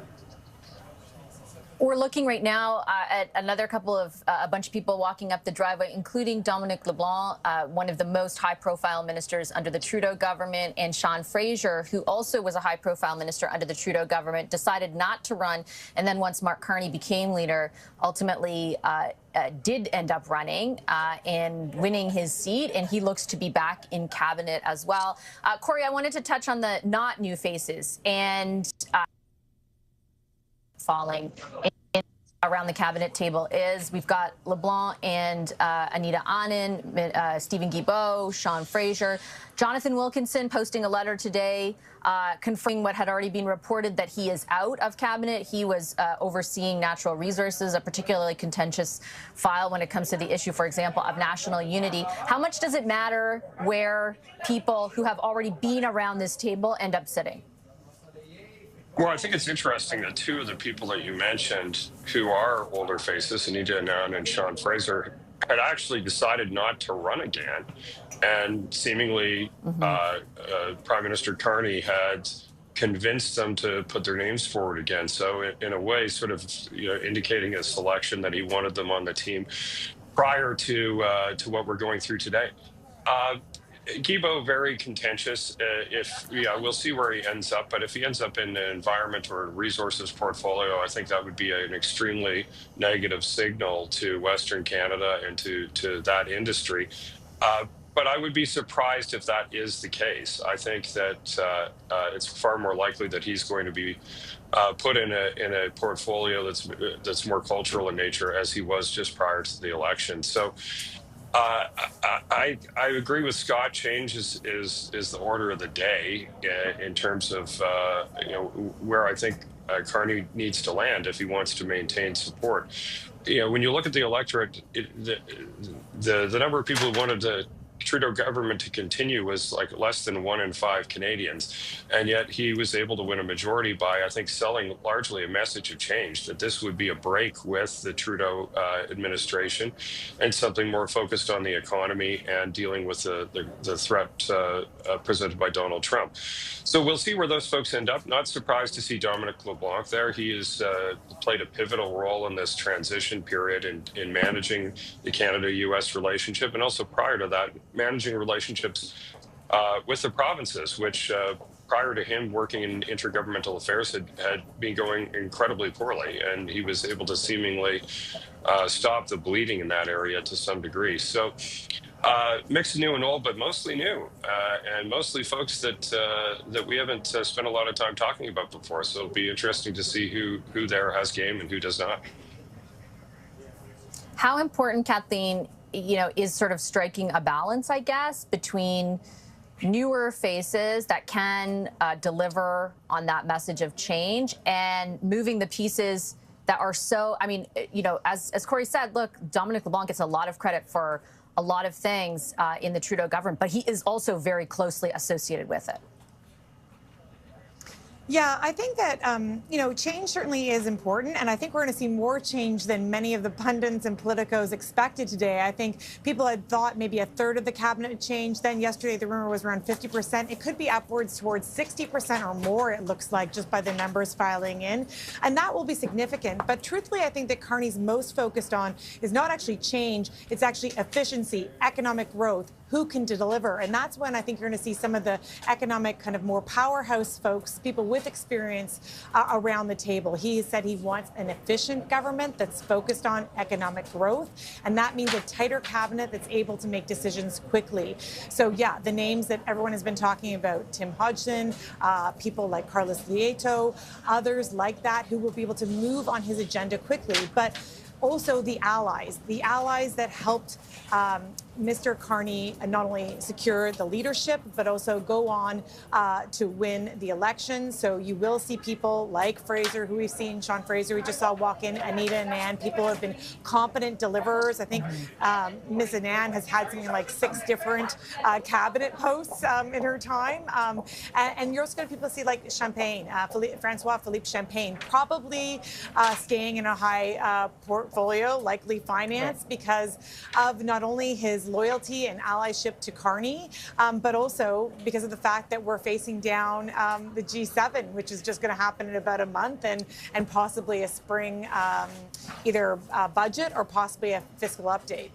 S7: We're looking right now at another couple of a bunch of people walking up the driveway, including Dominic LeBlanc, one of the most high-profile ministers under the Trudeau government, and Sean Fraser, who also was a high-profile minister under the Trudeau government, decided not to run. And then once Mark Carney became leader, ultimately did end up running and winning his seat, and he looks to be back in cabinet as well. Corey, I wanted to touch on the not new faces and falling around the cabinet table is we've got LeBlanc and Anita Anand, Stephen Guilbeault, Sean Fraser. Jonathan Wilkinson posting a letter today confirming what had already been reported, that he is out of cabinet. He was overseeing natural resources, a particularly contentious file when it comes to the issue, for example, of national unity. How much does it matter where people who have already been around this table end up sitting?
S10: Well, I think it's interesting that two of the people that you mentioned who are older faces, Anita Anand and Sean Fraser, had actually decided not to run again. And seemingly Prime Minister Carney had convinced them to put their names forward again. So in a way, sort of indicating a selection that he wanted them on the team prior to what we're going through today. Guilbeault, very contentious. We'll see where he ends up. But if he ends up in an environment or resources portfolio, I think that would be an extremely negative signal to Western Canada and to that industry. But I would be surprised if that is the case. I think that it's far more likely that he's going to be put in a portfolio that's more cultural in nature, as he was just prior to the election. So. I agree with Scott. Change is the order of the day in terms of where I think Carney needs to land if he wants to maintain support. When you look at the electorate, the number of people who wanted the Trudeau government to continue was like less than 1 in 5 Canadians, and yet he was able to win a majority by, I think, selling largely a message of change, that this would be a break with the Trudeau administration and something more focused on the economy and dealing with the threat presented by Donald Trump. So we'll see where those folks end up. Not surprised to see Dominic LeBlanc there. He has played a pivotal role in this transition period in managing the Canada-U.S. relationship, and also prior to that, managing relationships with the provinces, which prior to him working in intergovernmental affairs had been going incredibly poorly, and he was able to seemingly stop the bleeding in that area to some degree. So mix of new and old, but mostly new, and mostly folks that we haven't spent a lot of time talking about before. So it'll be interesting to see who there has game and who does not.
S7: How important, Kathleen, is sort of striking a balance, I guess, between newer faces that can deliver on that message of change and moving the pieces that are so, as Corey said, look, Dominic LeBlanc gets a lot of credit for a lot of things in the Trudeau government, but he is also very closely associated with it.
S11: Yeah, I think that, change certainly is important, and I think we're going to see more change than many of the pundits and politicos expected today. I think people had thought maybe a third of the cabinet would change. Then yesterday, the rumor was around 50%. It could be upwards towards 60% or more, it looks like, just by the numbers filing in. And that will be significant. But truthfully, I think that Carney's most focused on is not actually change. It's actually efficiency, economic growth, who can deliver. And that's when I think you're going to see some of the economic kind of more powerhouse folks, people with experience around the table. He said he wants an efficient government that's focused on economic growth, and that means a tighter cabinet that's able to make decisions quickly. So yeah, the names that everyone has been talking about, Tim Hodgson, people like Carlos Lieto, others like that who will be able to move on his agenda quickly, but also the allies that helped Mr. Carney not only secure the leadership, but also go on to win the election. So you will see people like Fraser, who we've seen, Sean Fraser, we just saw walk in, Anita Anand. People have been competent deliverers. I think Ms. Anand has had something like 6 different cabinet posts in her time. And you're also going to people see like Champagne, Francois Philippe Champagne, probably staying in a high portfolio, likely finance, because of not only his loyalty and allyship to Carney, but also because of the fact that we're facing down the G7, which is just going to happen in about a month, and possibly a spring either budget or possibly a fiscal update.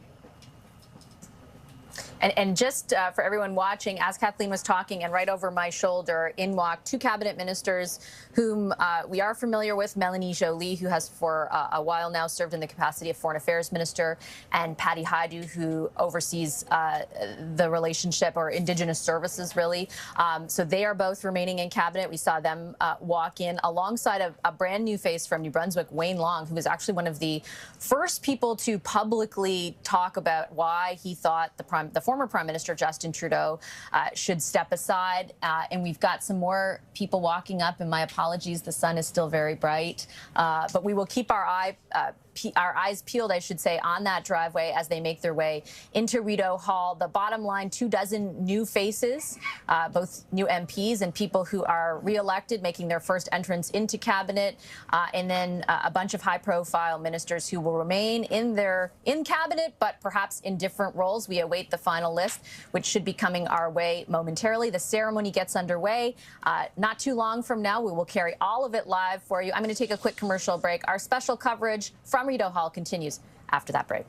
S7: And just for everyone watching, as Kathleen was talking, and right over my shoulder, in walked 2 cabinet ministers whom we are familiar with, Melanie Joly, who has for a while now served in the capacity of Foreign Affairs Minister, and Patty Hajdu, who oversees the relationship or Indigenous services, really. So they are both remaining in cabinet. We saw them walk in alongside a brand new face from New Brunswick, Wayne Long, who was actually one of the first people to publicly talk about why he thought the former Prime Minister Justin Trudeau should step aside. And we've got some more people walking up, and my apologies, the sun is still very bright. But we will keep our eyes peeled, I should say, on that driveway as they make their way into Rideau Hall. The bottom line, 24 new faces, both new MPs and people who are re-elected, making their first entrance into cabinet, and then a bunch of high-profile ministers who will remain in cabinet, but perhaps in different roles. We await the final list, which should be coming our way momentarily. The ceremony gets underway not too long from now. We will carry all of it live for you. I'm going to take a quick commercial break. Our special coverage from Rideau Hall continues after that break.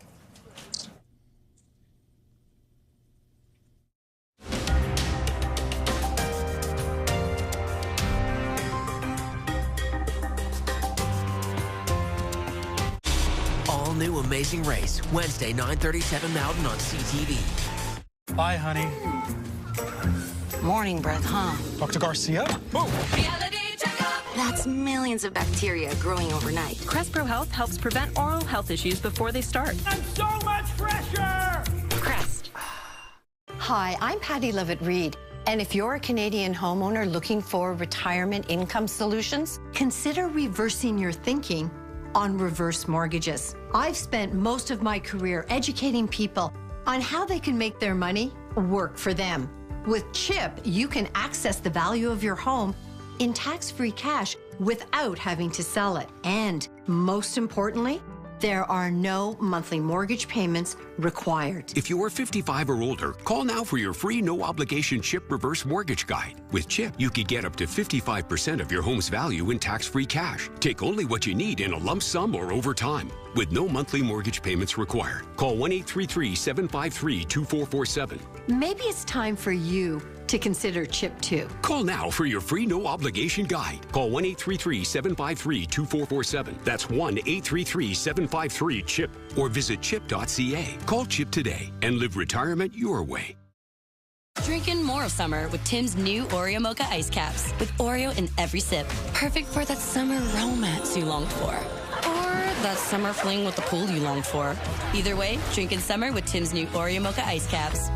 S21: All new Amazing Race, Wednesday, 9:37 Mountain on CTV.
S12: Bye, honey.
S13: Morning breath, huh?
S12: Dr. Garcia? Boom!
S13: That's millions of bacteria growing overnight.
S25: Crest Pro Health helps prevent oral health issues before they start.
S27: I'm so much fresher!
S13: Crest.
S14: Hi, I'm Patty Levitt-Reed. And if you're a Canadian homeowner looking for retirement income solutions, consider reversing your thinking on reverse mortgages. I've spent most of my career educating people on how they can make their money work for them. With CHIP, you can access the value of your home in tax-free cash without having to sell it. And most importantly, there are no monthly mortgage payments required.
S15: If you are 55 or older, call now for your free no-obligation CHIP reverse mortgage guide. With CHIP, you could get up to 55% of your home's value in tax-free cash. Take only what you need in a lump sum or over time, with no monthly mortgage payments required. Call 1-833-753-2447.
S14: Maybe it's time for you to consider CHIP too.
S15: Call now for your free no-obligation guide. Call 1-833-753-2447. That's 1-833-753-CHIP. Or visit chip.ca. Call CHIP today and live retirement your way.
S16: Drinking more of summer with Tim's new Oreo Mocha Ice Caps. With Oreo in every sip. Perfect for that summer romance you longed for. Or that summer fling with the pool you longed for. Either way, drink in summer with Tim's new Oreo Mocha Ice Caps.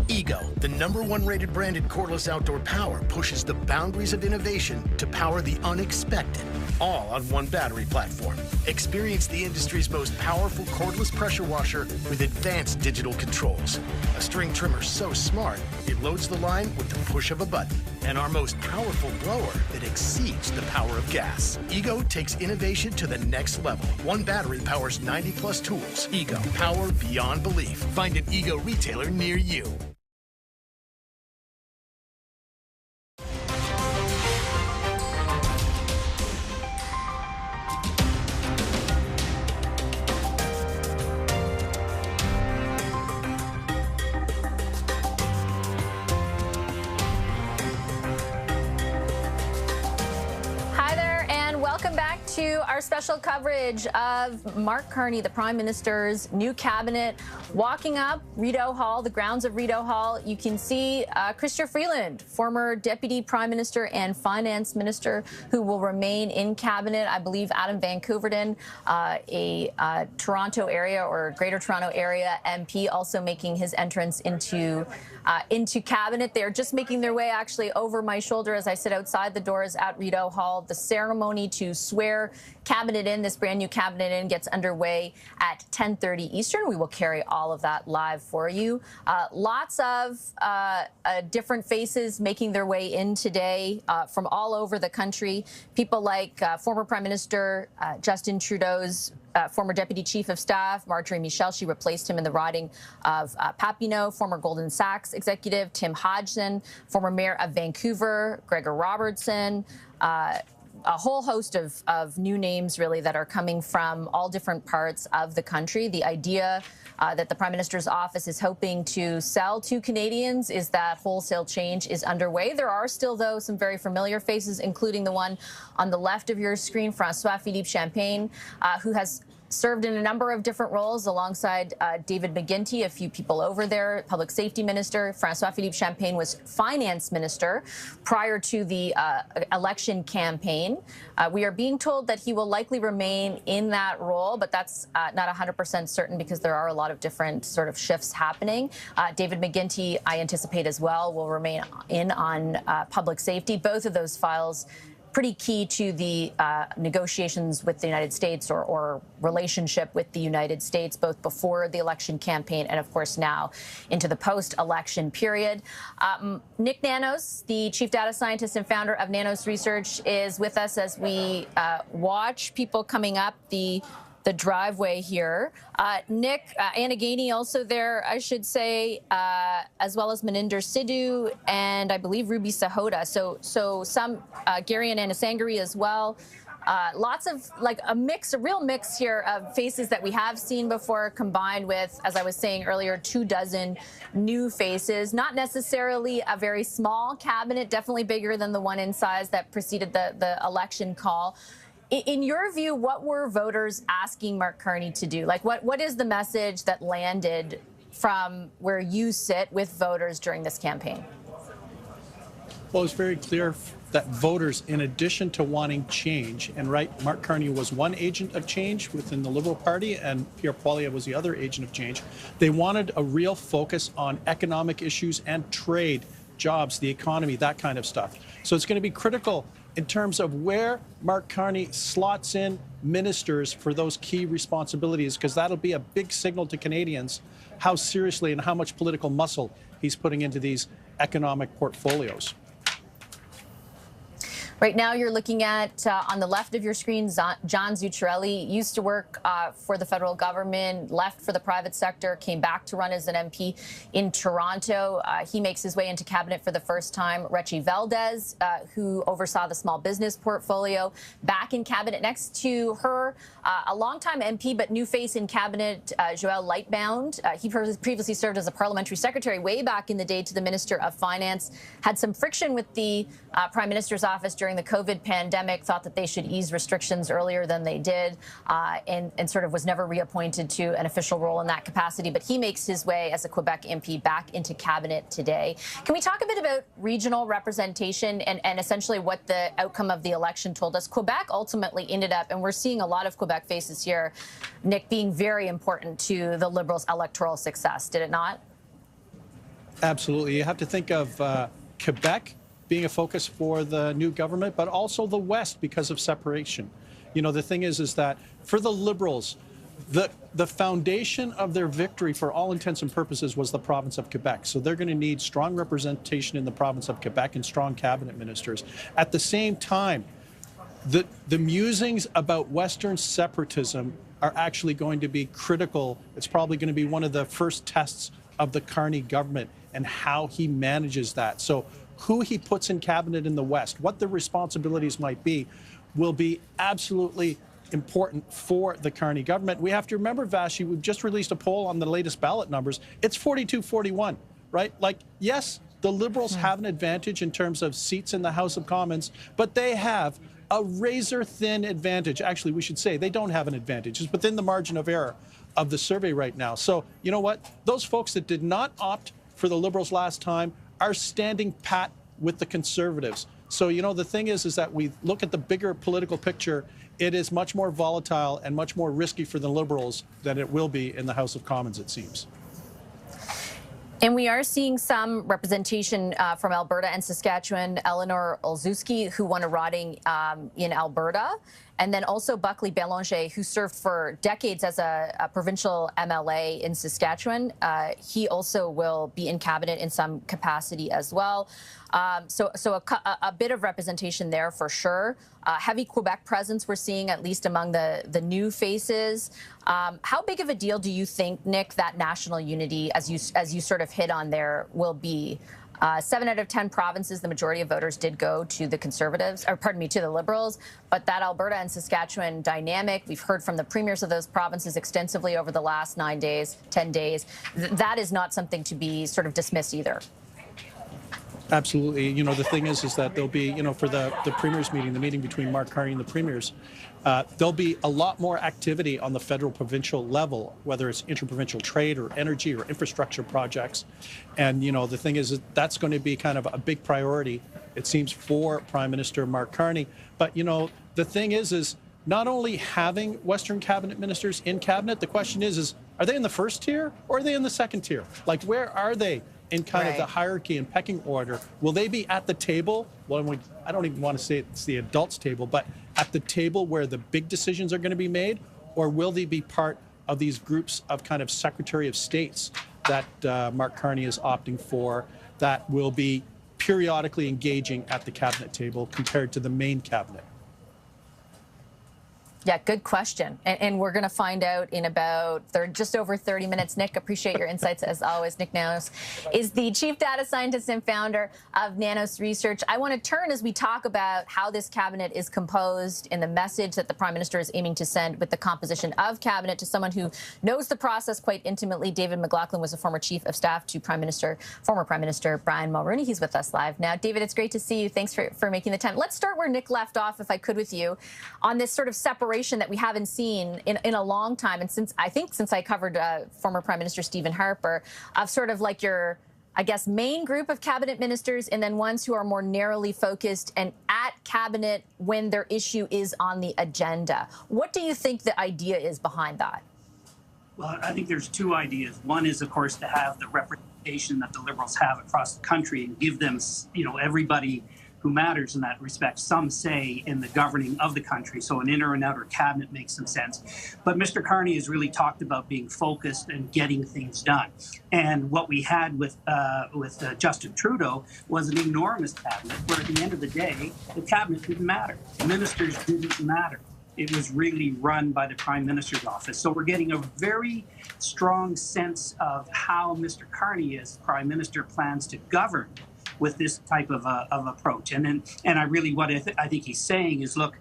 S4: Ego, the #1 rated branded cordless outdoor power, pushes the boundaries of innovation to power the unexpected, all on one battery platform. Experience the industry's most powerful cordless pressure washer with advanced digital controls. A string trimmer so smart, it loads the line with the push of a button. And our most powerful blower that exceeds the power of gas. Ego takes innovation to the next level. One battery powers 90+ tools. Ego, power beyond belief. Find an Ego retailer near you.
S7: to our special coverage of Mark Carney, the Prime Minister's new cabinet, walking up Rideau Hall, the grounds of Rideau Hall. You can see Chrystia Freeland, former Deputy Prime Minister and Finance Minister, who will remain in cabinet. I believe Adam Van Koeverden, a Toronto area or Greater Toronto Area MP, also making his entrance into cabinet. They're just making their way actually over my shoulder as I sit outside the doors at Rideau Hall. The ceremony to swear cabinet in, this brand new cabinet in, gets underway at 10:30 Eastern. We will carry all of that live for you. Lots of different faces making their way in today from all over the country. People like former Prime Minister Justin Trudeau's former Deputy Chief of Staff, Marjorie Michel. She replaced him in the riding of Papineau. Former Goldman Sachs executive Tim Hodgson, former Mayor of Vancouver, Gregor Robertson, a whole host of new names, really, that are coming from all different parts of the country. The idea that the Prime Minister's office is hoping to sell to Canadians is that wholesale change is underway. There are still, though, some very familiar faces, including the one on the left of your screen, François-Philippe Champagne, who has served in a number of different roles alongside David McGuinty, a few people over there, Public Safety Minister. François-Philippe Champagne was Finance Minister prior to the election campaign. We are being told that he will likely remain in that role, but that's not 100% certain because there are a lot of different sort of shifts happening. David McGuinty, I anticipate as well, will remain in on public safety. Both of those files pretty key to the negotiations with the United States or relationship with the United States, both before the election campaign and, of course, now into the post-election period. Nick Nanos, the chief data scientist and founder of Nanos Research, is with us as we watch people coming up the driveway here. Nick, Anna Gainey also there, I should say, as well as Maninder Sidhu and I believe Ruby Sahota. So some Gary and Anna Sangari as well. Lots of, like, a real mix here of faces that we have seen before, combined with, as I was saying earlier, 24 new faces. Not necessarily a very small cabinet, definitely bigger than the one in size that preceded the election call. In your view, what were voters asking Mark Carney to do? Like, what is the message that landed from where you sit with voters during this campaign?
S12: Well, it's very clear that voters, in addition to wanting change, and Mark Carney was one agent of change within the Liberal Party, and Pierre Poilievre was the other agent of change. They wanted a real focus on economic issues and trade, jobs, the economy, that kind of stuff. So it's going to be critical in terms of where Mark Carney slots in ministers for those key responsibilities, because that'll be a big signal to Canadians how seriously and how much political muscle he's putting into these economic portfolios.
S7: Right now, you're looking at, on the left of your screen, John Zuccarelli. Used to work for the federal government, left for the private sector, came back to run as an MP in Toronto. He makes his way into cabinet for the first time. Rechi Valdez, who oversaw the small business portfolio, back in cabinet next to her. A longtime MP, but new face in cabinet, Joël Lightbound. He previously served as a parliamentary secretary way back in the day to the Minister of Finance. Had some friction with the Prime Minister's office during the COVID pandemic, thought that they should ease restrictions earlier than they did, and sort of was never reappointed to an official role in that capacity. But he makes his way as a Quebec MP back into cabinet today. Can we talk a bit about regional representation and essentially what the outcome of the election told us? Quebec ultimately ended up, and we're seeing a lot of Quebec faces here, Nick, being very important to the Liberals' electoral success, did it not?
S12: Absolutely. You have to think of Quebec being a focus for the new government, but also the West because of separation. You know, the thing is that for the Liberals, the foundation of their victory for all intents and purposes was the province of Quebec. So they're going to need strong representation in the province of Quebec and strong cabinet ministers. At the same time, the musings about Western separatism are actually going to be critical. It's probably going to be one of the first tests of the Carney government and how he manages that. So who he puts in cabinet in the West, what the responsibilities might be, will be absolutely important for the Carney government. We have to remember, Vassy, we've just released a poll on the latest ballot numbers. It's 42-41, right? Like, yes, the Liberals have an advantage in terms of seats in the House of Commons, but they have a razor-thin advantage. Actually, we should say they don't have an advantage. It's within the margin of error of the survey right now. So, you know what? Those folks that did not opt for the Liberals last time are standing pat with the Conservatives. So, you know, the thing is that we look at the bigger political picture. It is much more volatile and much more risky for the Liberals than it will be in the House of Commons, it seems.
S7: And we are seeing some representation from Alberta and Saskatchewan. Eleanor Olszewski, who won a riding in Alberta, and then also Buckley Bélanger, who served for decades as a provincial MLA in Saskatchewan. He also will be in cabinet in some capacity as well. So a bit of representation there for sure. Heavy Quebec presence we're seeing, at least among the new faces. How big of a deal do you think, Nick, that national unity, as you sort of hit on there, will be? 7 out of 10 provinces, the majority of voters did go to the Conservatives, or pardon me, to the Liberals. But that Alberta and Saskatchewan dynamic, we've heard from the premiers of those provinces extensively over the last 9 days, 10 days. That is not something to be sort of dismissed either.
S12: Absolutely. You know, the thing is that there'll be, you know, for the premiers meeting, the meeting between Mark Carney and the premiers, there'll be a lot more activity on the federal provincial level, whether it's interprovincial trade or energy or infrastructure projects. And, you know, the thing is that that's going to be kind of a big priority, it seems, for Prime Minister Mark Carney. But, you know, the thing is not only having Western cabinet ministers in cabinet, the question is are they in the first tier or are they in the second tier? Like, where are they in kind of the hierarchy and pecking order? Will they be at the table? Well, I don't even want to say it's the adults' table, but at the table where the big decisions are going to be made? Or will they be part of these groups of kind of Secretary of States that Mark Carney is opting for, that will be periodically engaging at the cabinet table compared to the main cabinet?
S7: Yeah, good question. And we're going to find out in about just over 30 minutes. Nick, appreciate your insights as always. Nick Nanos is the chief data scientist and founder of Nanos Research. I want to turn as we talk about how this cabinet is composed and the message that the Prime Minister is aiming to send with the composition of cabinet to someone who knows the process quite intimately. David McLaughlin was a former chief of staff to former Prime Minister Brian Mulroney. He's with us live now. David, it's great to see you. Thanks for making the time. Let's start where Nick left off, if I could, with you on this sort of separation that we haven't seen in a long time, and since I covered former Prime Minister Stephen Harper, of sort of like your, I guess, main group of cabinet ministers and then ones who are more narrowly focused and at cabinet when their issue is on the agenda. What do you think the idea is behind that?
S1: Well, I think there's two ideas. One is, of course, to have the representation that the Liberals have across the country and give them, you know, everybody who matters in that respect some say in the governing of the country. So an inner and outer cabinet makes some sense. But Mr. Carney has really talked about being focused and getting things done. And what we had with Justin Trudeau was an enormous cabinet where at the end of the day, the cabinet didn't matter. Ministers didn't matter. It was really run by the Prime Minister's office. So we're getting a very strong sense of how Mr. Carney, as Prime Minister, plans to govern with this type of approach. And I really, what I think he's saying is, look,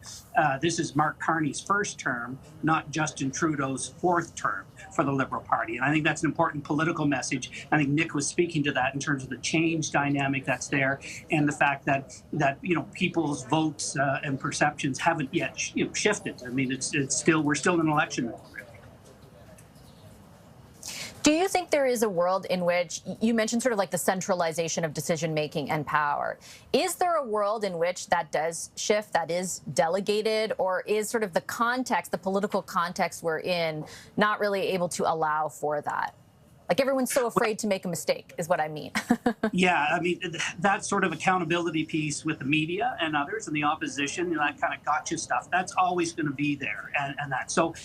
S1: this is Mark Carney's first term, not Justin Trudeau's fourth term for the Liberal Party. And I think that's an important political message. I think Nick was speaking to that in terms of the change dynamic that's there and the fact that you know, people's votes and perceptions haven't yet shifted. I mean, we're still in an election mode.
S7: Do you think there is a world in which, you mentioned sort of like the centralization of decision-making and power, is there a world in which that does shift, that is delegated, or is sort of the context, the political context we're in, not really able to allow for that? Like, everyone's so afraid to make a mistake, is what I mean.
S1: Yeah, I mean, that sort of accountability piece with the media and others and the opposition, you know, that kind of gotcha stuff, that's always going to be there. And that. So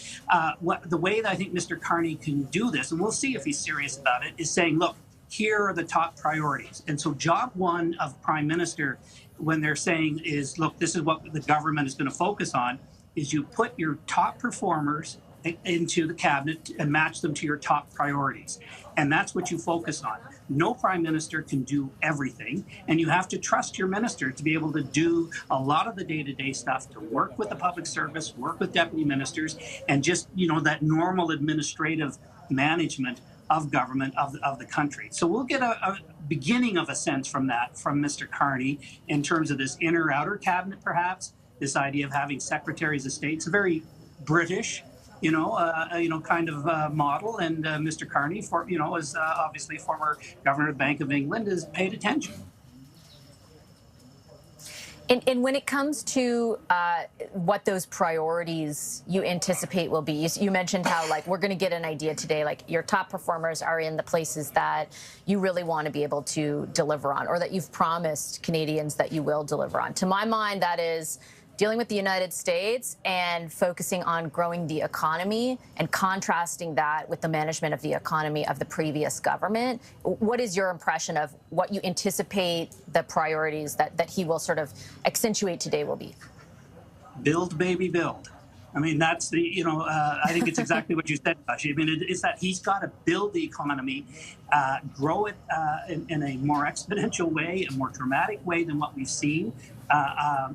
S1: the way that I think Mr. Carney can do this, and we'll see if he's serious about it, is saying, look, here are the top priorities. And so job one of Prime Minister, when they're saying is, look, this is what the government is going to focus on, is you put your top performers into the cabinet and match them to your top priorities. And that's what you focus on. No Prime Minister can do everything, and you have to trust your minister to be able to do a lot of the day-to-day stuff, to work with the public service, work with deputy ministers, and just, you know, that normal administrative management of government of the country. So we'll get a beginning of a sense from that from Mr. Carney in terms of this inner-outer cabinet, perhaps. this idea of having secretaries of state. It's a very British, kind of model. And Mr. Carney, is obviously former governor of the Bank of England, has paid attention.
S7: And when it comes to what those priorities you anticipate will be, you mentioned how, like, we're going to get an idea today, like your top performers are in the places that you really want to be able to deliver on, or that you've promised Canadians that you will deliver on. To my mind, that is dealing with the United States and focusing on growing the economy and contrasting that with the management of the economy of the previous government. What is your impression of what you anticipate the priorities that he will sort of accentuate today will be?
S1: Build, baby, build. I mean, that's the, I think it's exactly what you said, Josh. I mean, it's that he's got to build the economy, grow it in a more exponential way, a more dramatic way than what we've seen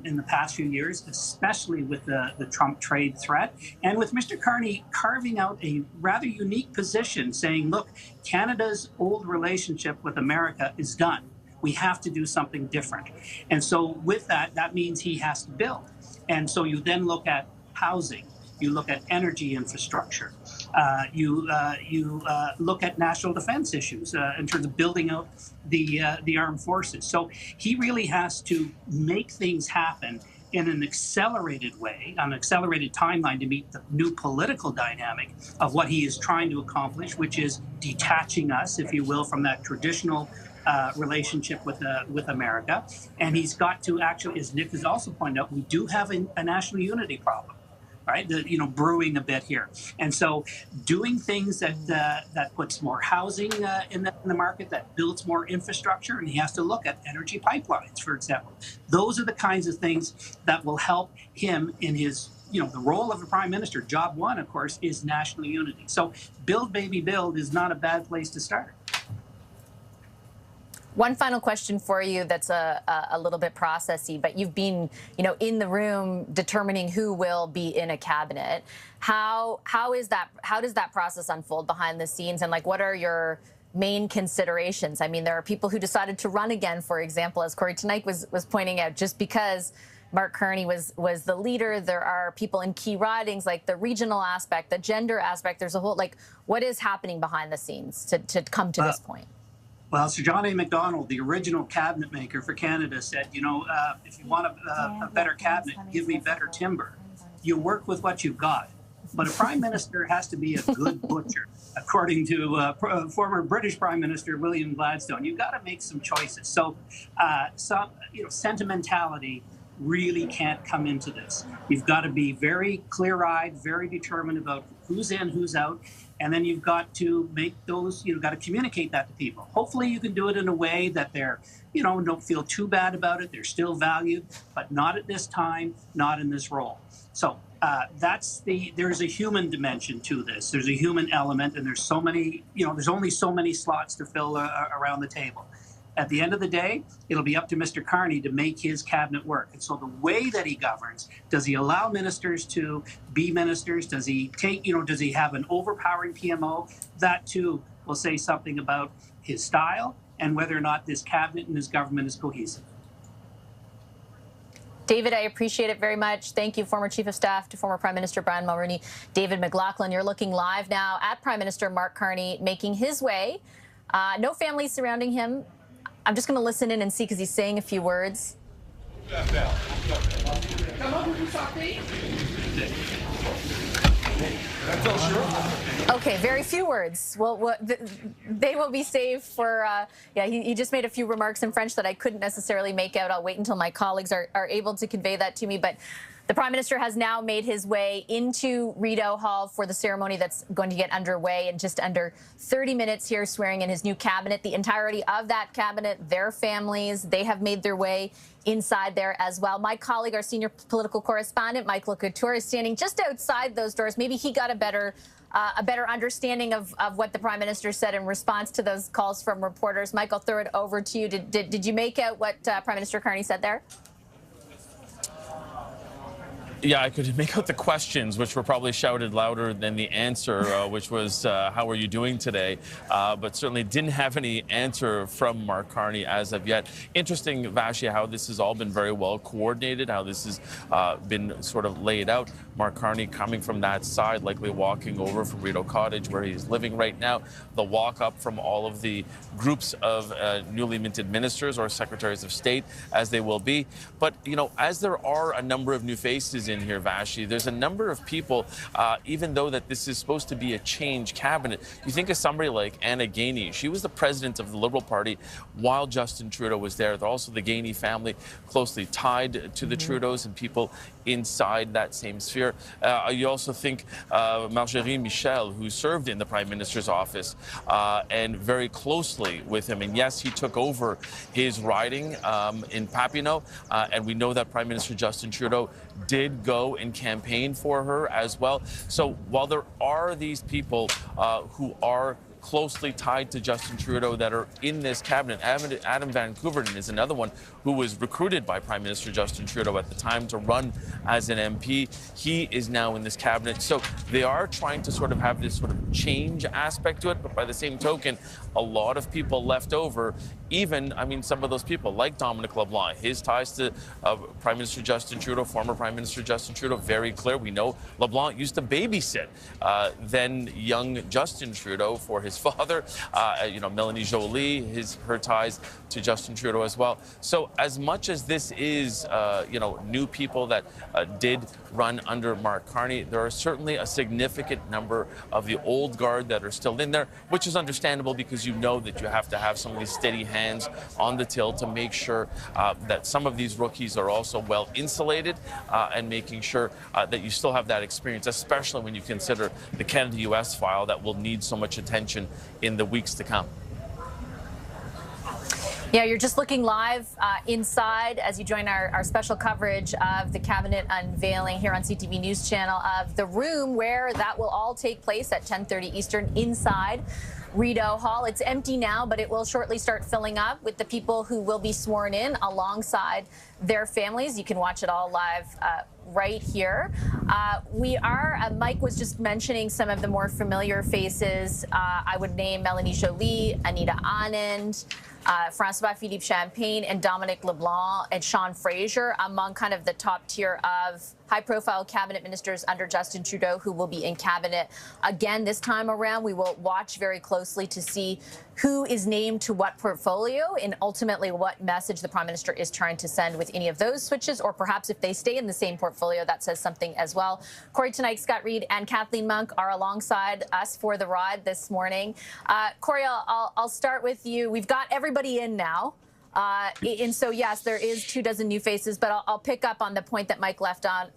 S1: in the past few years, especially with the Trump trade threat. And with Mr. Carney carving out a rather unique position, saying, look, Canada's old relationship with America is done. We have to do something different. And so with that, that means he has to build. And so you then look at housing, you look at energy infrastructure, you look at national defense issues in terms of building out the armed forces. So he really has to make things happen in an accelerated way, an accelerated timeline to meet the new political dynamic of what he is trying to accomplish, which is detaching us, if you will, from that traditional relationship with America. And he's got to actually, as Nick has also pointed out, we do have a national unity problem, right? Brewing a bit here. And so doing things that puts more housing in the market, that builds more infrastructure, and he has to look at energy pipelines, for example. Those are the kinds of things that will help him in his, the role of a prime minister. Job one, of course, is national unity. So build, baby, build is not a bad place to start.
S7: One final question for you that's a little bit processy, but you've been, in the room determining who will be in a cabinet. How does that process unfold behind the scenes, and what are your main considerations? I mean, there are people who decided to run again, for example, as Corey tonight was pointing out, just because Mark Carney was the leader. There are people in key ridings, like the regional aspect, the gender aspect. There's a whole, what is happening behind the scenes to come to this point?
S1: Well, Sir John A. Macdonald, the original cabinet maker for Canada, said, if you want a better cabinet, give me better timber. You work with what you've got. But a prime minister has to be a good butcher, according to former British Prime Minister William Gladstone. You've got to make some choices. So, sentimentality really can't come into this. You've got to be very clear-eyed, very determined about who's in, who's out. And then you've got to make those, you've got to communicate that to people. Hopefully you can do it in a way that they're, don't feel too bad about it. They're still valued, but not at this time, not in this role. So there's a human dimension to this. There's a human element, and there's so many, there's only so many slots to fill around the table. At the end of the day, it'll be up to Mr. Carney to make his cabinet work. And so the way that he governs, does he allow ministers to be ministers? Does he does he have an overpowering PMO? That too will say something about his style and whether or not this cabinet and his government is cohesive.
S7: David, I appreciate it very much. Thank you, former Chief of Staff to former Prime Minister Brian Mulroney. David McLaughlin, you're looking live now at Prime Minister Mark Carney making his way. No family surrounding him. I'm just going to listen in and see, because he's saying a few words. Okay, very few words. Well, they will be saved for, he just made a few remarks in French that I couldn't necessarily make out. I'll wait until my colleagues are able to convey that to me. But the Prime Minister has now made his way into Rideau Hall for the ceremony that's going to get underway in just under 30 minutes here, swearing in his new cabinet. The entirety of that cabinet, their families, they have made their way inside there as well. My colleague, our senior political correspondent, Michael Couture, is standing just outside those doors. Maybe he got a better understanding of what the Prime Minister said in response to those calls from reporters. Mike, I'll throw it over to you. Did you make out what Prime Minister Carney said there?
S8: Yeah, I could make out the questions, which were probably shouted louder than the answer, which was, how are you doing today? But certainly didn't have any answer from Mark Carney as of yet. Interesting, Vassy, how this has all been very well coordinated, how this has been sort of laid out. Mark Carney coming from that side, likely walking over from Rideau Cottage, where he's living right now. The walk up from all of the groups of newly minted ministers or secretaries of state, as they will be. But, you know, as there are a number of new faces in here, Vassy, there's a number of people, even though that this is supposed to be a change cabinet. You think of somebody like Anna Gainey. She was the president of the Liberal Party while Justin Trudeau was there. They're also the Gainey family, closely tied to the Trudeaus and people inside that same sphere. You also think Marjorie Michel, who served in the Prime Minister's office and very closely with him. And yes, he took over his riding in Papineau. And we know that Prime Minister Justin Trudeau did go and campaign for her as well. So while there are these people who are closely tied to Justin Trudeau that are in this cabinet, Adam Van Koeverden is another one who was recruited by Prime Minister Justin Trudeau at the time to run as an MP. He is now in this cabinet. So they are trying to sort of have this sort of change aspect to it. But by the same token, a lot of people left over, even, I mean, some of those people like Dominic LeBlanc, his ties to Prime Minister Justin Trudeau, former Prime Minister Justin Trudeau, very clear. We know LeBlanc used to babysit then young Justin Trudeau for his father. You know, Melanie Joly, her ties to Justin Trudeau as well. So as much as this is, you know, new people that did run under Mark Carney, there are certainly a significant number of the old guard that are still in there, which is understandable because you know that you have to have some of these steady hands on the till to make sure that some of these rookies are also well insulated and making sure that you still have that experience, especially when you consider the Canada-US file that will need so much attention in the weeks to come.
S7: Yeah, you're just looking live inside as you join our special coverage of the cabinet unveiling here on CTV News Channel of the room where that will all take place at 10:30 Eastern inside Rideau Hall. It's empty now, but it will shortly start filling up with the people who will be sworn in alongside their families. You can watch it all live right here. Mike was just mentioning some of the more familiar faces. I would name Melanie Joly, Anita Anand, François-Philippe Champagne, and Dominic LeBlanc and Sean Fraser among kind of the top tier of high-profile cabinet ministers under Justin Trudeau who will be in cabinet again this time around. We will watch very closely to see who is named to what portfolio and ultimately what message the Prime Minister is trying to send with any of those switches, or perhaps if they stay in the same portfolio, that says something as well. Corey tonight, Scott Reid and Kathleen Monk are alongside us for the ride this morning. Corey, I'll start with you. We've got everybody in now. And so, yes, there is 24 new faces, but I'll pick up on the point that Mike left on.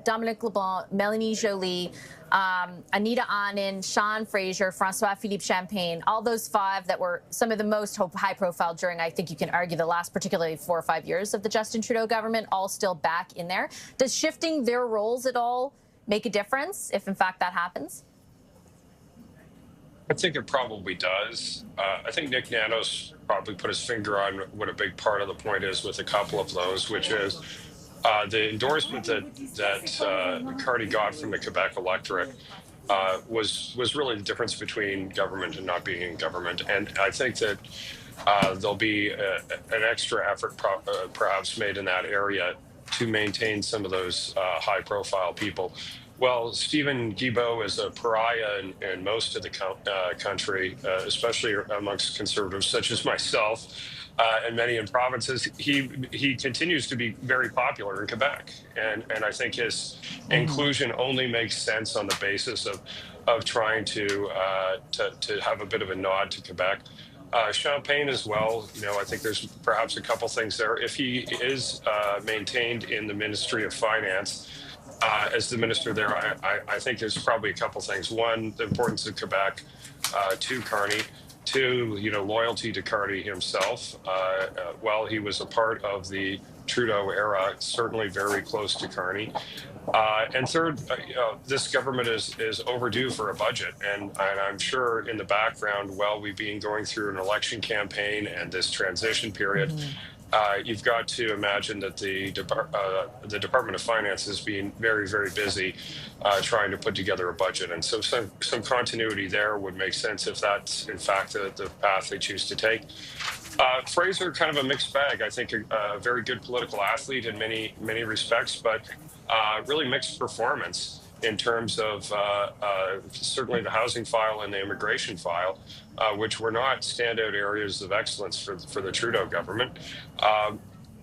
S7: Dominic LeBlanc, Melanie Joly, Anita Anand, Sean Fraser, François-Philippe Champagne, all those five that were some of the most high-profile during, I think you can argue, the last particularly 4 or 5 years of the Justin Trudeau government, all still back in there. Does shifting their roles at all make a difference, if in fact that happens?
S10: I think it probably does. I think Nick Nanos probably put his finger on what a big part of the point is with a couple of those, which is the endorsement that Carney got from the Quebec electorate was really the difference between government and not being in government. And I think that there'll be an extra effort perhaps made in that area to maintain some of those high-profile people. Well, Stephen Guilbeault is a pariah in most of the country, especially amongst conservatives such as myself and many in provinces. He continues to be very popular in Quebec, and I think his inclusion only makes sense on the basis of trying to have a bit of a nod to Quebec. Champagne as well, you know, I think there's perhaps a couple things there. If he is maintained in the Ministry of Finance, as the minister there, I think there's probably a couple things. One, the importance of Quebec to Carney. Two, you know, loyalty to Carney himself. While he was a part of the Trudeau era, certainly very close to Carney. And third, this government is overdue for a budget. And I'm sure in the background, while we've been going through an election campaign and this transition period, you've got to imagine that the Department of Finance is being very, very busy trying to put together a budget. And so some continuity there would make sense if that's, in fact, the path they choose to take. Fraser, kind of a mixed bag. I think a very good political athlete in many respects, but really mixed performance in terms of certainly the housing file and the immigration file, which were not standout areas of excellence for the Trudeau government.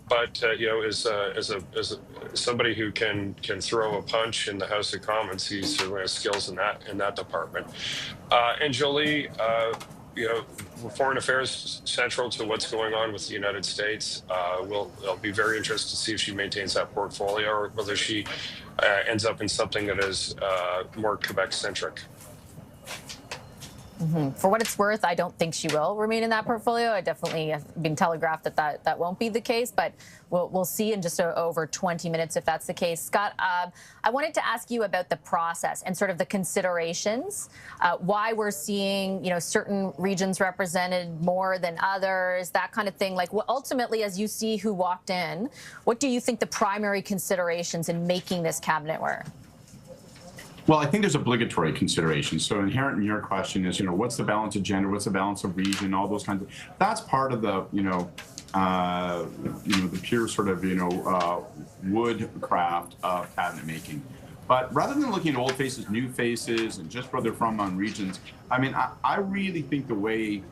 S10: But you know, as somebody who can throw a punch in the House of Commons, he certainly has skills in that department. And Jolie, you know, foreign affairs central to what's going on with the United States. I'll be very interested to see if she maintains that portfolio or whether she ends up in something that is more Quebec-centric.
S7: For what it's worth, I don't think she will remain in that portfolio. I definitely have been telegraphed that won't be the case, but we'll see in just over 20 minutes if that's the case. Scott, I wanted to ask you about the process and sort of the considerations, why we're seeing, you know, certain regions represented more than others, that kind of thing. Like, ultimately, as you see who walked in, what do you think the primary considerations in making this cabinet were?
S9: Well, I think there's obligatory considerations. So inherent in your question is, you know, what's the balance of gender, what's the balance of region, all those kinds of. That's part of the, the pure sort of, woodcraft of cabinet making. But rather than looking at old faces, new faces, and just where they're from on regions, I mean, I really think the way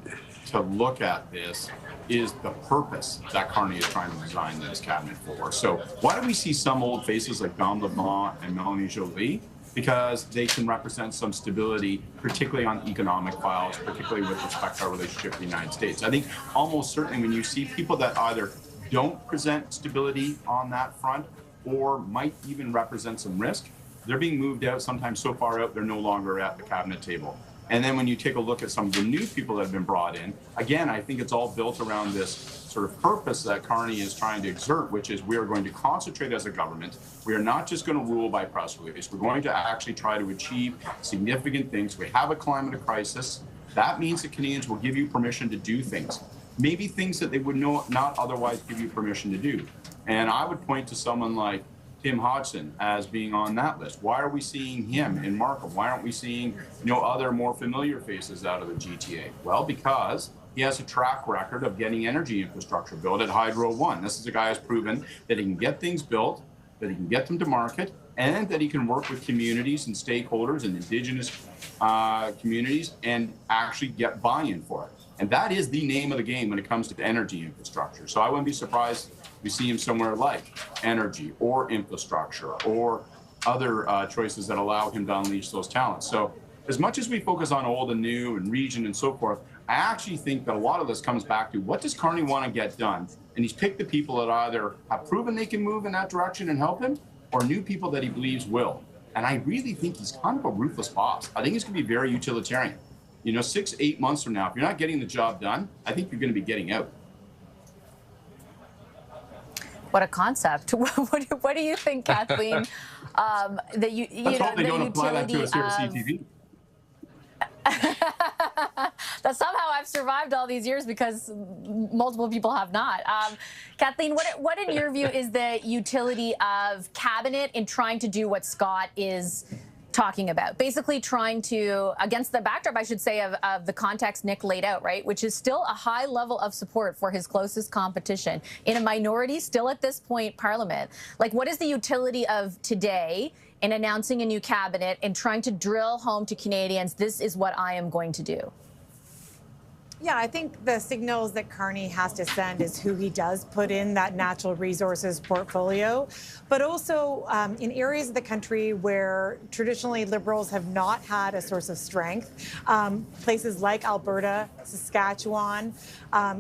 S9: to look at this is the purpose that Carney is trying to design this cabinet for. So why do we see some old faces like Dom LeBlanc and Melanie Joly? Because they can represent some stability, particularly on economic files, particularly with respect to our relationship with the United States. I think almost certainly when you see people that either don't present stability on that front or might even represent some risk, they're being moved out, sometimes so far out they're no longer at the cabinet table. And then when you take a look at some of the new people that have been brought in, again, I think it's all built around this sort of purpose that Carney is trying to exert, which is we are going to concentrate as a government. We are not just going to rule by press release. We're going to actually try to achieve significant things. We have a climate crisis. That means that Canadians will give you permission to do things, maybe things that they would not otherwise give you permission to do. And I would point to someone like Tim Hodgson as being on that list. Why are we seeing him in Markham? Why aren't we seeing, other more familiar faces out of the GTA? Well, because he has a track record of getting energy infrastructure built at Hydro One. This is a guy who's proven that he can get things built, that he can get them to market, and that he can work with communities and stakeholders and Indigenous communities and actually get buy-in for it. And that is the name of the game when it comes to energy infrastructure. So I wouldn't be surprised if we see him somewhere like energy or infrastructure or other choices that allow him to unleash those talents. So as much as we focus on old and new and region and so forth, I actually think that a lot of this comes back to what does Carney want to get done? And he's picked the people that either have proven they can move in that direction and help him, or new people that he believes will. And I really think he's kind of a ruthless boss. I think he's going to be very utilitarian. 6-8 months from now, if you're not getting the job done, I think you're going to be getting out.
S7: What a concept. What do you think, Kathleen? That
S9: Let's hope they don't apply that to us here at CTV.
S7: That somehow I've survived all these years because multiple people have not. Kathleen, what in your view is the utility of cabinet in trying to do what Scott is talking about, basically trying to, against the backdrop, I should say, of the context Nick laid out, right, which is still a high level of support for his closest competition in a minority, still at this point, Parliament. Like, what is the utility of today in announcing a new cabinet and trying to drill home to Canadians, this is what I am going to do?
S11: Yeah, I think the signals that Carney has to send is who he does put in that natural resources portfolio, but also in areas of the country where traditionally Liberals have not had a source of strength, places like Alberta, Saskatchewan,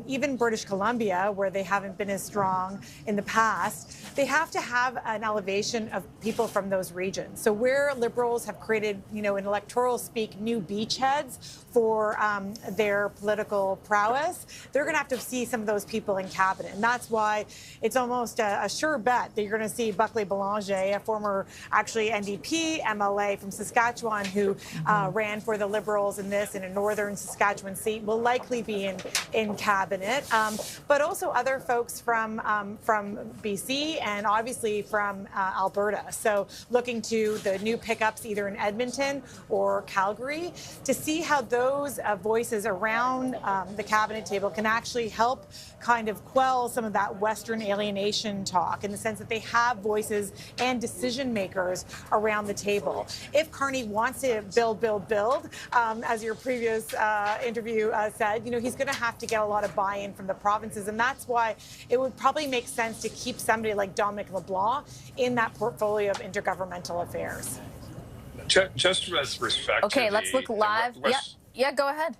S11: even British Columbia, where they haven't been as strong in the past, they have to have an elevation of people from those regions. So where Liberals have created, in electoral speak, new beachheads for their political political prowess, they're going to have to see some of those people in cabinet. And that's why it's almost a sure bet that you're going to see Buckley Boulanger, a former actually NDP MLA from Saskatchewan who ran for the Liberals in a northern Saskatchewan seat, will likely be in cabinet. But also other folks from BC and obviously from Alberta. So looking to the new pickups either in Edmonton or Calgary to see how those voices around the cabinet table can actually help kind of quell some of that Western alienation talk in the sense that they have voices and decision makers around the table. If Carney wants to build, as your previous interview said, he's going to have to get a lot of buy-in from the provinces, and that's why it would probably make sense to keep somebody like Dominic LeBlanc in that portfolio of intergovernmental affairs.
S10: Just with respect
S7: okay,
S10: to
S7: let's look live. Yeah, go ahead.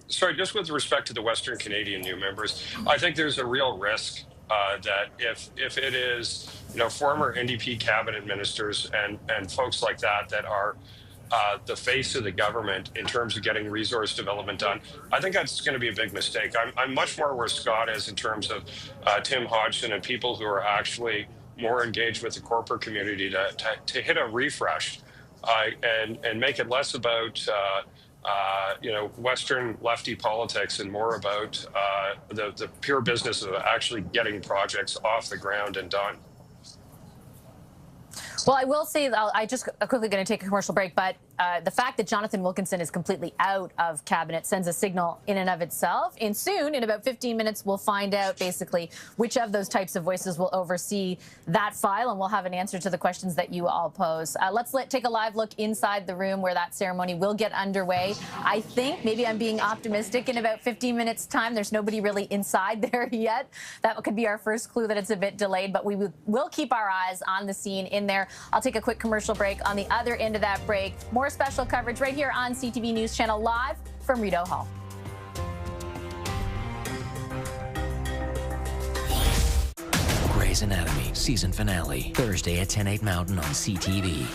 S10: Sorry, just with respect to the Western Canadian new members, I think there's a real risk that if it is, former NDP cabinet ministers and folks like that are the face of the government in terms of getting resource development done, I think that's going to be a big mistake. I'm much more where Scott is in terms of Tim Hodgson and people who are actually more engaged with the corporate community to hit a refresh and make it less about Western lefty politics and more about the pure business of actually getting projects off the ground and done.
S7: Well, I will say, I just quickly going to take a commercial break, but the fact that Jonathan Wilkinson is completely out of cabinet sends a signal in and of itself. And soon, in about 15 minutes, we'll find out basically which of those types of voices will oversee that file, and we'll have an answer to the questions that you all pose. Let's take a live look inside the room where that ceremony will get underway. I think, maybe I'm being optimistic, in about 15 minutes' time, there's nobody really inside there yet. That could be our first clue that it's a bit delayed, but we will keep our eyes on the scene in there. I'll take a quick commercial break. On the other end of that break, more special coverage right here on CTV News Channel live from Rideau Hall.
S21: Grey's Anatomy season finale, Thursday at 10/8 Mountain on CTV.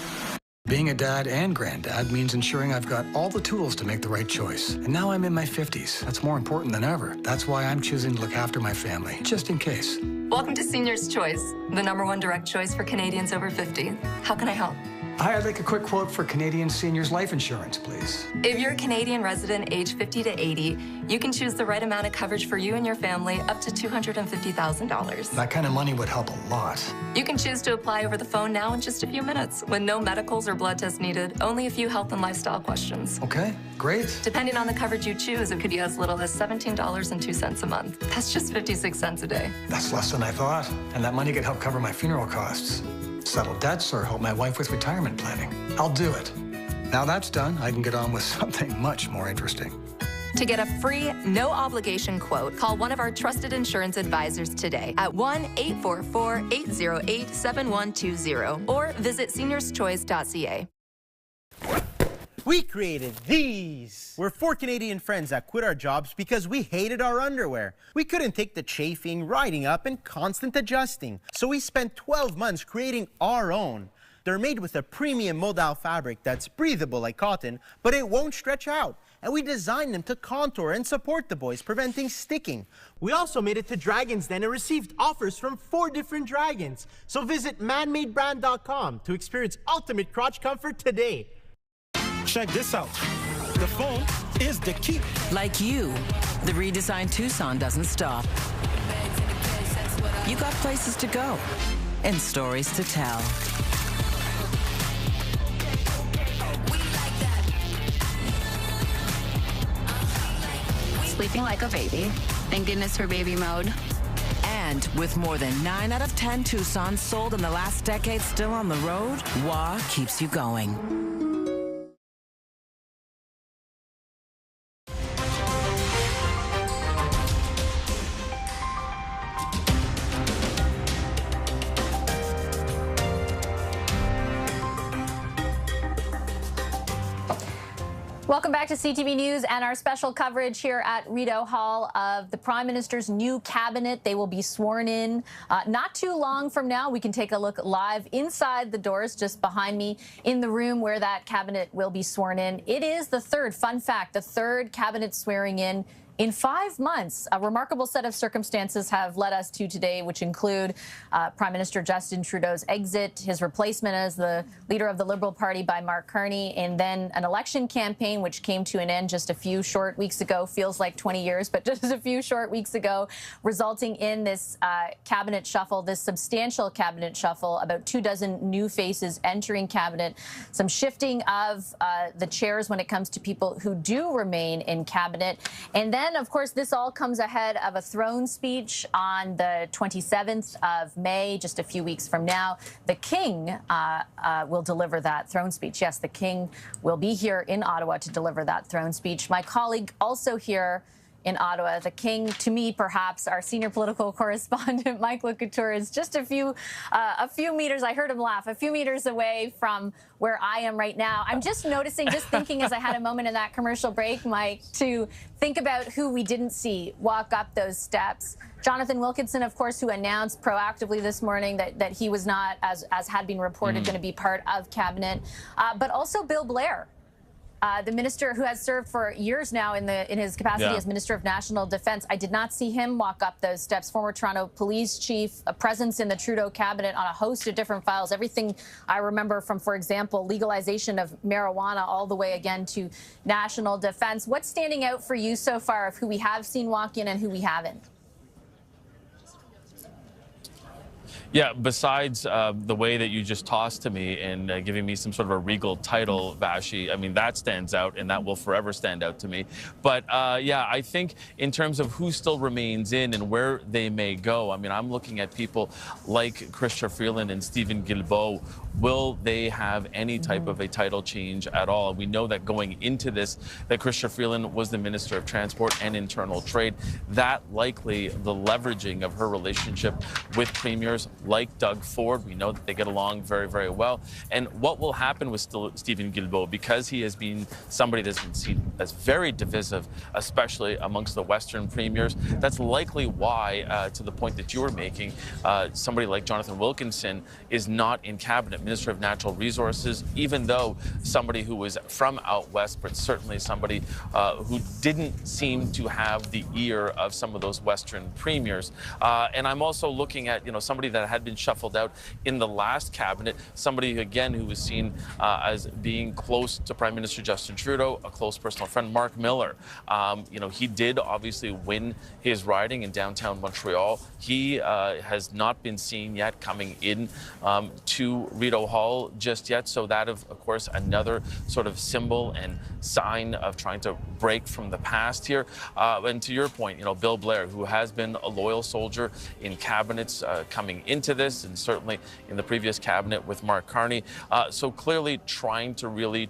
S2: Being a dad and granddad means ensuring I've got all the tools to make the right choice. And now I'm in my 50s. That's more important than ever. That's why I'm choosing to look after my family, just in case.
S17: Welcome to Senior's Choice, the #1 direct choice for Canadians over 50. How can I help?
S2: Hi, I'd like a quick quote for Canadian seniors life insurance, please.
S17: If you're a Canadian resident age 50 to 80, you can choose the right amount of coverage for you and your family up to $250,000.
S2: That kind of money would help a lot.
S17: You can choose to apply over the phone now in just a few minutes with no medicals or blood tests needed, only a few health and lifestyle questions.
S2: Okay, great.
S17: Depending on the coverage you choose, it could be as little as $17.02 a month. That's just 56 cents a day.
S2: That's less than I thought. And that money could help cover my funeral costs, settle debts, or help my wife with retirement planning. I'll do it. Now that's done, I can get on with something much more interesting.
S17: To get a free, no-obligation quote, call one of our trusted insurance advisors today at 1-844-808-7120 or visit seniorschoice.ca.
S18: We created these. We're 4 Canadian friends that quit our jobs because we hated our underwear. We couldn't take the chafing, riding up, and constant adjusting. So we spent 12 months creating our own. They're made with a premium modal fabric that's breathable like cotton, but it won't stretch out. And we designed them to contour and support the boys, preventing sticking. We also made it to Dragon's Den and received offers from 4 different dragons. So visit manmadebrand.com to experience ultimate crotch comfort today.
S20: Check this out. The phone is the key.
S22: Like you, the redesigned Tucson doesn't stop. You got places to go and stories to tell.
S23: Sleeping like a baby. Thank goodness for baby mode.
S22: And with more than 9 out of 10 Tucsons sold in the last decade still on the road, WA keeps you going.
S7: Welcome back to CTV News and our special coverage here at Rideau Hall of the Prime Minister's new cabinet. They will be sworn in not too long from now. We can take a look live inside the doors just behind me in the room where that cabinet will be sworn in. It is the third, fun fact, the third cabinet swearing in in 5 months. A remarkable set of circumstances have led us to today, which include Prime Minister Justin Trudeau's exit, his replacement as the leader of the Liberal Party by Mark Carney, and then an election campaign which came to an end just a few short weeks ago. Feels like 20 years, but just a few short weeks ago, resulting in this cabinet shuffle, this substantial cabinet shuffle, about 24 new faces entering cabinet, some shifting of the chairs when it comes to people who do remain in cabinet. And then, of course, this all comes ahead of a throne speech on the 27th of May, just a few weeks from now. The King will deliver that throne speech. Yes, the King will be here in Ottawa to deliver that throne speech. My colleague also here in Ottawa, the King, to me, perhaps, our senior political correspondent, Mike Couture, is just a few meters, I heard him laugh, a few meters away from where I am right now. I'm just noticing, just thinking as I had a moment in that commercial break, Mike, to think about who we didn't see walk up those steps. Jonathan Wilkinson, of course, who announced proactively this morning that he was not, as had been reported, going to be part of cabinet, but also Bill Blair. The minister who has served for years now in his capacity as Minister of National Defence. I did not see him walk up those steps. Former Toronto police chief, a presence in the Trudeau cabinet on a host of different files. Everything I remember from, for example, legalization of marijuana all the way again to national defence. What's standing out for you so far of who we have seen walk in and who we haven't?
S8: Yeah, besides the way that you just tossed to me and giving me some sort of a regal title, Vassy, I mean, that stands out and that will forever stand out to me. But yeah, I think in terms of who still remains in and where they may go, I mean, I'm looking at people like Chrystia Freeland and Stephen Guilbeault. Will they have any type of a title change at all? We know that going into this, that Chrystia Freeland was the Minister of Transport and Internal Trade. That likely the leveraging of her relationship with premiers like Doug Ford. We know that they get along very, very well. And what will happen with Stephen Guilbeault, because he has been somebody that's been seen as very divisive, especially amongst the Western premiers, that's likely why, to the point that you were making, somebody like Jonathan Wilkinson is not in cabinet. Minister of Natural Resources, even though somebody who was from out west, but certainly somebody who didn't seem to have the ear of some of those Western premiers. And I'm also looking at, somebody that had been shuffled out in the last cabinet, somebody, again, who was seen as being close to Prime Minister Justin Trudeau, a close personal friend, Mark Miller. He did obviously win his riding in downtown Montreal. He has not been seen yet coming in to Rideau Hall just yet. So that, of course, another sort of symbol and sign of trying to break from the past here. And to your point, Bill Blair, who has been a loyal soldier in cabinets coming into this, and certainly in the previous cabinet with Mark Carney. So clearly trying to really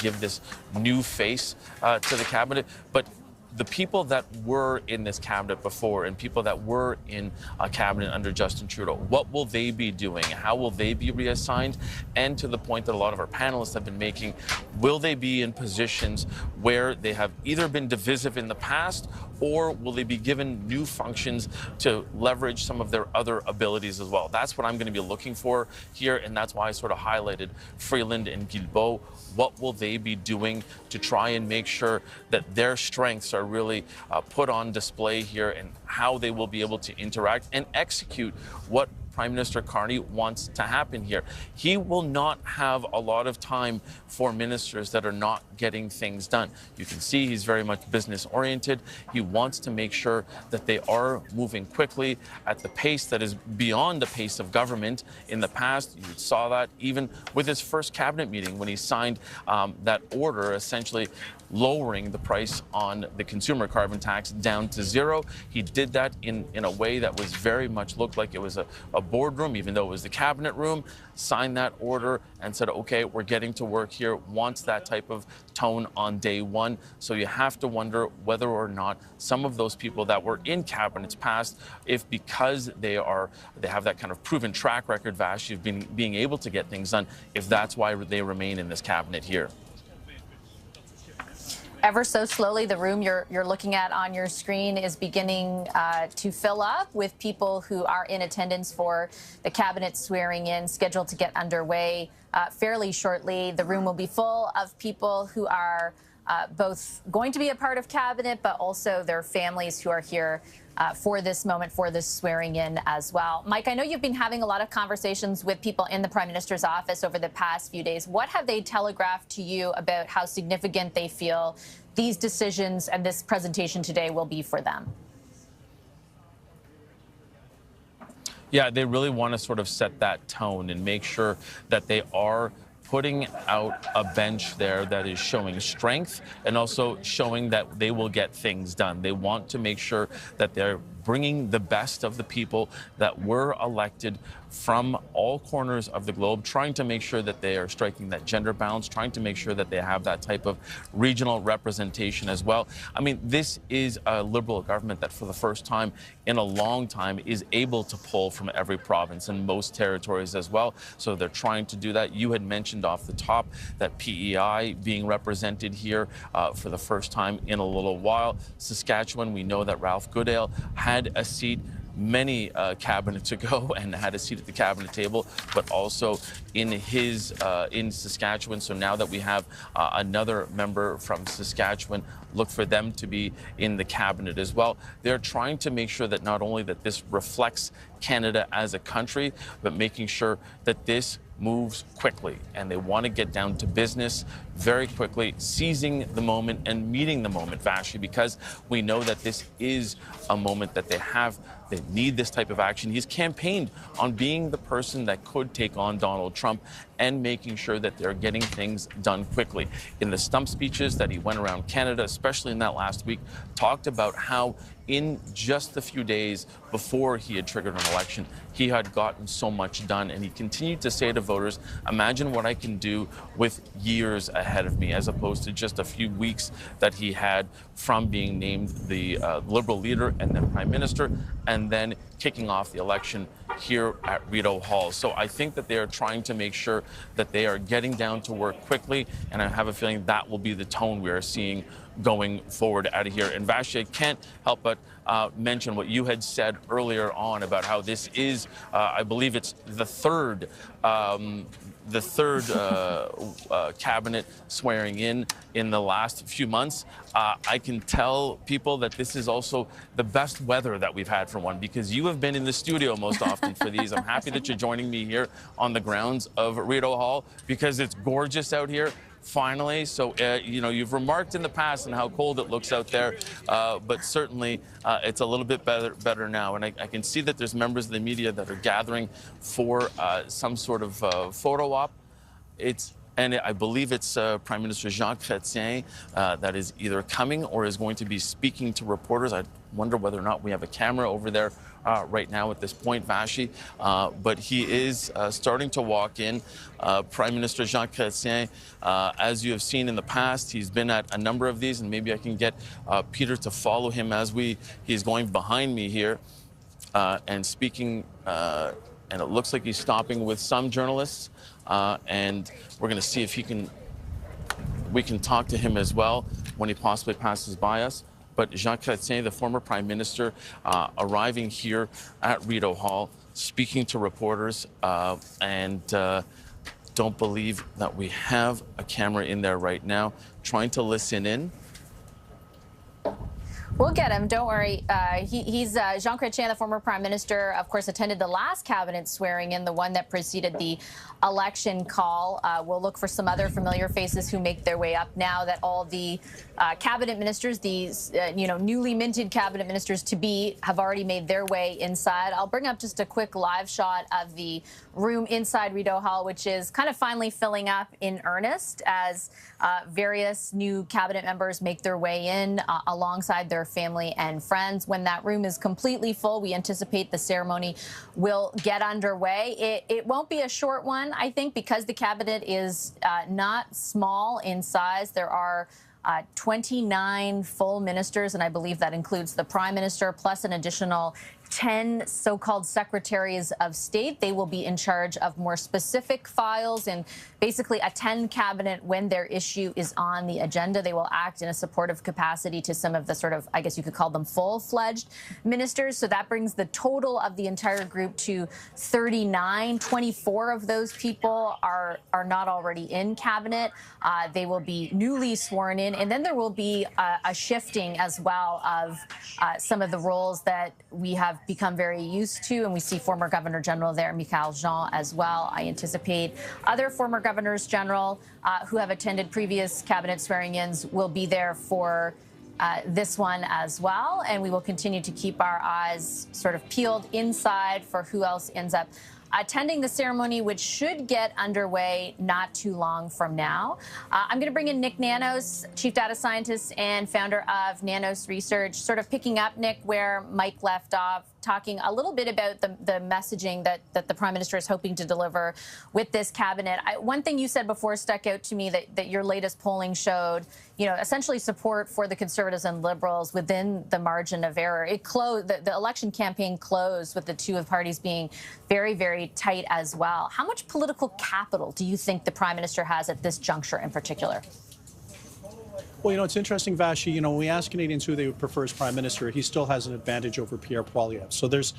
S8: give this new face to the cabinet. But the people that were in this cabinet before and people that were in a cabinet under Justin Trudeau, what will they be doing? How will they be reassigned? And to the point that a lot of our panelists have been making, will they be in positions where they have either been divisive in the past, or will they be given new functions to leverage some of their other abilities as well? That's what I'm going to be looking for here, and that's why I sort of highlighted Freeland and Guilbeault. What will they be doing to try and make sure that their strengths are really put on display here, and how they will be able to interact and execute what Prime Minister Carney wants to happen here. He will not have a lot of time for ministers that are not getting things done. You can see he's very much business oriented. He wants to make sure that they are moving quickly at the pace that is beyond the pace of government. In the past, you saw that even with his first cabinet meeting when he signed that order, essentially lowering the price on the consumer carbon tax down to zero. He did that in a way that was very much looked like it was a boardroom, even though it was the cabinet room, signed that order and said, okay, we're getting to work here, wants that type of tone on day one. So you have to wonder whether or not some of those people that were in cabinets past, if because they have that kind of proven track record, Vassy, of being able to get things done, if that's why they remain in this cabinet here.
S7: Ever so slowly, the room you're looking at on your screen is beginning to fill up with people who are in attendance for the cabinet swearing in, scheduled to get underway fairly shortly. The room will be full of people who are both going to be a part of cabinet, but also their families who are here for this moment, for this swearing in as well. Mike, I know you've been having a lot of conversations with people in the Prime Minister's office over the past few days. What have they telegraphed to you about how significant they feel these decisions and this presentation today will be for them?
S8: Yeah, they really want to sort of set that tone and make sure that they are putting out a bench there that is showing strength and also showing that they will get things done. They want to make sure that they're bringing the best of the people that were elected from all corners of the globe, trying to make sure that they are striking that gender balance, trying to make sure that they have that type of regional representation as well. I mean, this is a Liberal government that for the first time in a long time is able to pull from every province and most territories as well. So they're trying to do that. You had mentioned off the top that PEI being represented here for the first time in a little while. Saskatchewan, we know that Ralph Goodale had a seat many cabinets ago and had a seat at the cabinet table, but also in Saskatchewan. So now that we have another member from Saskatchewan, look for them to be in the cabinet as well. They're trying to make sure that not only that this reflects Canada as a country, but making sure that this moves quickly, and they want to get down to business very quickly, seizing the moment and meeting the moment, Vassy, because we know that this is a moment that they need this type of action. He's campaigned on being the person that could take on Donald Trump and making sure that they're getting things done quickly. In the stump speeches that he went around Canada, especially in that last week, talked about how in just the few days before he had triggered an election, he had gotten so much done. And he continued to say to voters, imagine what I can do with years ahead of me, as opposed to just a few weeks that he had from being named the Liberal leader and then Prime Minister, and then kicking off the election here at Rideau Hall. So I think that they are trying to make sure that they are getting down to work quickly, and I have a feeling that will be the tone we are seeing going forward out of here. And Vassy, I can't help but mention what you had said earlier on about how this is, I believe it's the third cabinet swearing in the last few months. I can tell people that this is also the best weather that we've had for one, because you have been in the studio most often for these. I'm happy that you're joining me here on the grounds of Rideau Hall because it's gorgeous out here. Finally, so you know, you've remarked in the past on how cold it looks out there, but certainly it's a little bit better now. And I can see that there's members of the media that are gathering for some sort of photo op. And I believe it's Prime Minister Jean Chrétien that is either coming or is going to be speaking to reporters. I wonder whether or not we have a camera over there right now at this point, Vassy. But he is starting to walk in. Prime Minister Jean Chrétien, as you have seen in the past, he's been at a number of these, and maybe I can get Peter to follow him as he's going behind me here and speaking. And it looks like he's stopping with some journalists. And we're going to see if we can talk to him as well when he possibly passes by us. But Jean Chrétien, the former Prime Minister, arriving here at Rideau Hall, speaking to reporters, and don't believe that we have a camera in there right now, trying to listen in.
S7: We'll get him. Don't worry. He's Jean Chrétien, the former Prime Minister, of course, attended the last cabinet swearing in, the one that preceded the election call. We'll look for some other familiar faces who make their way up now that all the cabinet ministers, these newly minted cabinet ministers to be, have already made their way inside. I'll bring up just a quick live shot of the room inside Rideau Hall, which is kind of finally filling up in earnest as various new cabinet members make their way in alongside their family and friends. When that room is completely full, we anticipate the ceremony will get underway. It won't be a short one, I think, because the cabinet is not small in size. There are 29 full ministers, and I believe that includes the Prime Minister plus an additional 10 so-called secretaries of state. They will be in charge of more specific files and basically attend cabinet when their issue is on the agenda. They will act in a supportive capacity to some of the sort of, I guess you could call them full-fledged ministers. So that brings the total of the entire group to 39. 24 of those people are not already in cabinet. They will be newly sworn in. And then there will be a shifting as well of some of the roles that we have become very used to, and we see former Governor General there, Michaël Jean, as well. I anticipate other former Governors General who have attended previous cabinet swearing-ins will be there for this one as well, and we will continue to keep our eyes sort of peeled inside for who else ends up attending the ceremony, which should get underway not too long from now. I'm going to bring in Nick Nanos, Chief Data Scientist and founder of Nanos Research, sort of picking up, Nick, where Mike left off, talking a little bit about the messaging that the Prime Minister is hoping to deliver with this cabinet. One thing you said before stuck out to me that your latest polling showed, you know, essentially support for the Conservatives and Liberals within the margin of error. It closed, the election campaign closed with the two of parties being very, very tight as well. How much political capital do you think the Prime Minister has at this juncture in particular?
S12: Well, you know, it's interesting, Vassy, you know, when we ask Canadians who they would prefer as Prime Minister, he still has an advantage over Pierre Poilievre. So there's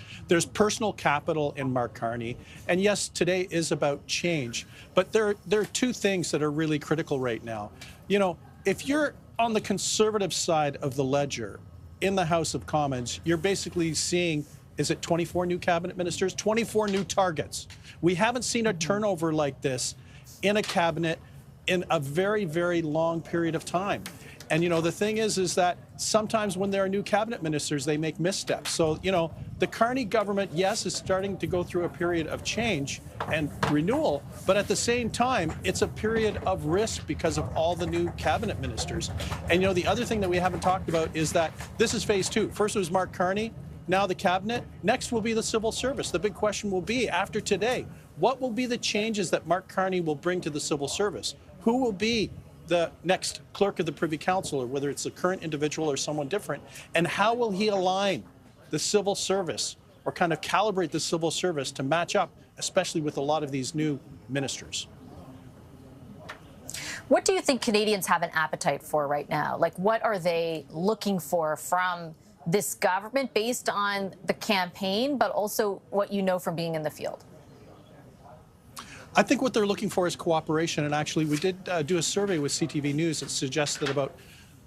S12: personal capital in Mark Carney. And yes, today is about change. But there are two things that are really critical right now. You know, if you're on the Conservative side of the ledger in the House of Commons, you're basically seeing, is it 24 new cabinet ministers? 24 new targets. We haven't seen a turnover like this in a cabinet in a very, very long period of time. And, you know, the thing is that sometimes when there are new cabinet ministers, they make missteps. So, you know, the Carney government, yes, is starting to go through a period of change and renewal, but at the same time, it's a period of risk because of all the new cabinet ministers. And, you know, the other thing that we haven't talked about is that this is phase two. First was Mark Carney, now the cabinet. Next will be the civil service. The big question will be, after today, what will be the changes that Mark Carney will bring to the civil service? Who will be the next clerk of the Privy Council, or whether it's the current individual or someone different? And how will he align the civil service or kind of calibrate the civil service to match up, especially with a lot of these new ministers?
S7: What do you think Canadians have an appetite for right now? Like, what are they looking for from this government based on the campaign, but also what you know from being in the field?
S12: I think what they're looking for is cooperation. And actually, we did do a survey with CTV News that suggests that about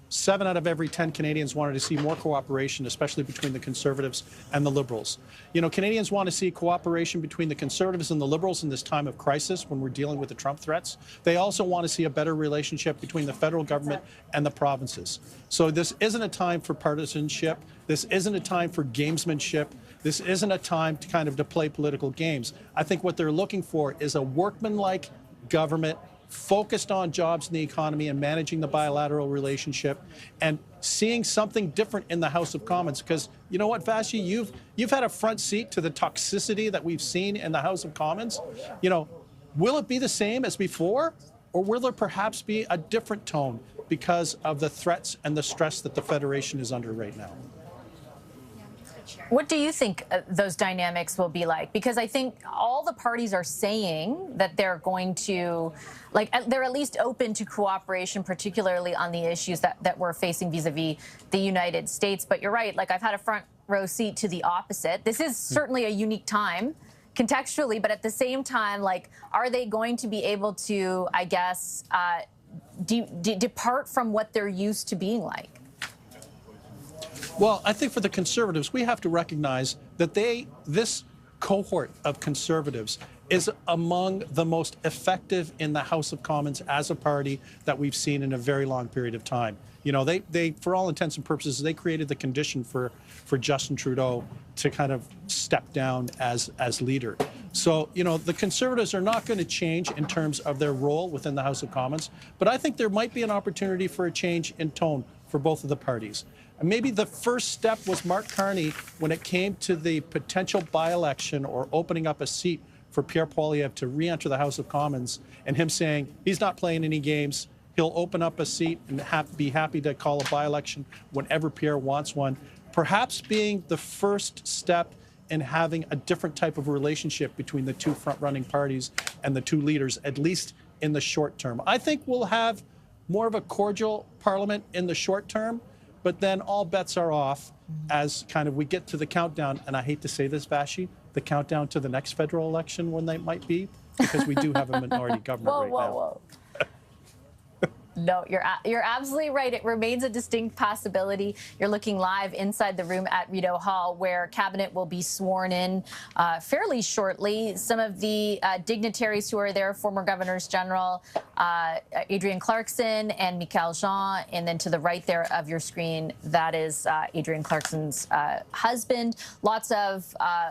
S12: 7 out of every 10 Canadians wanted to see more cooperation, especially between the Conservatives and the Liberals. You know, Canadians want to see cooperation between the Conservatives and the Liberals in this time of crisis when we're dealing with the Trump threats. They also want to see a better relationship between the federal government and the provinces. So this isn't a time for partisanship. This isn't a time for gamesmanship. This isn't a time to kind of to play political games. I think what they're looking for is a workmanlike government focused on jobs in the economy and managing the bilateral relationship and seeing something different in the House of Commons. Because you know what, Vassy, you've had a front seat to the toxicity that we've seen in the House of Commons. You know, will it be the same as before, or will there perhaps be a different tone because of the threats and the stress that the Federation is under right now?
S7: What do you think those dynamics will be like? Because I think all the parties are saying that they're going to, like, they're at least open to cooperation, particularly on the issues that we're facing vis-a-vis the United States. But you're right, like, I've had a front row seat to the opposite. This is certainly a unique time contextually, but at the same time, like, are they going to be able to, I guess, depart from what they're used to being like?
S12: Well, I think for the Conservatives, we have to recognize that this cohort of Conservatives is among the most effective in the House of Commons as a party that we've seen in a very long period of time. You know, they for all intents and purposes, they created the condition for Justin Trudeau to kind of step down as leader. So, you know, the Conservatives are not going to change in terms of their role within the House of Commons, but I think there might be an opportunity for a change in tone for both of the parties. And maybe the first step was Mark Carney when it came to the potential by-election or opening up a seat for Pierre Poilievre to re-enter the House of Commons, and him saying he's not playing any games. He'll open up a seat and be happy to call a by-election whenever Pierre wants one. perhaps being the first step in having a different type of relationship between the two front-running parties and the two leaders, at least in the short term. I think we'll have more of a cordial parliament in the short term, but then all bets are off as kind of we get to the countdown, and I hate to say this, Vassy, the countdown to the next federal election when they might be, because we do have a minority government right now.
S7: Whoa. No, you're absolutely right. It remains a distinct possibility. You're looking live inside the room at Rideau Hall, where cabinet will be sworn in fairly shortly. Some of the dignitaries who are there, former governors general Adrienne Clarkson and Michaëlle Jean, and then to the right there of your screen, that is Adrienne Clarkson's husband. Lots of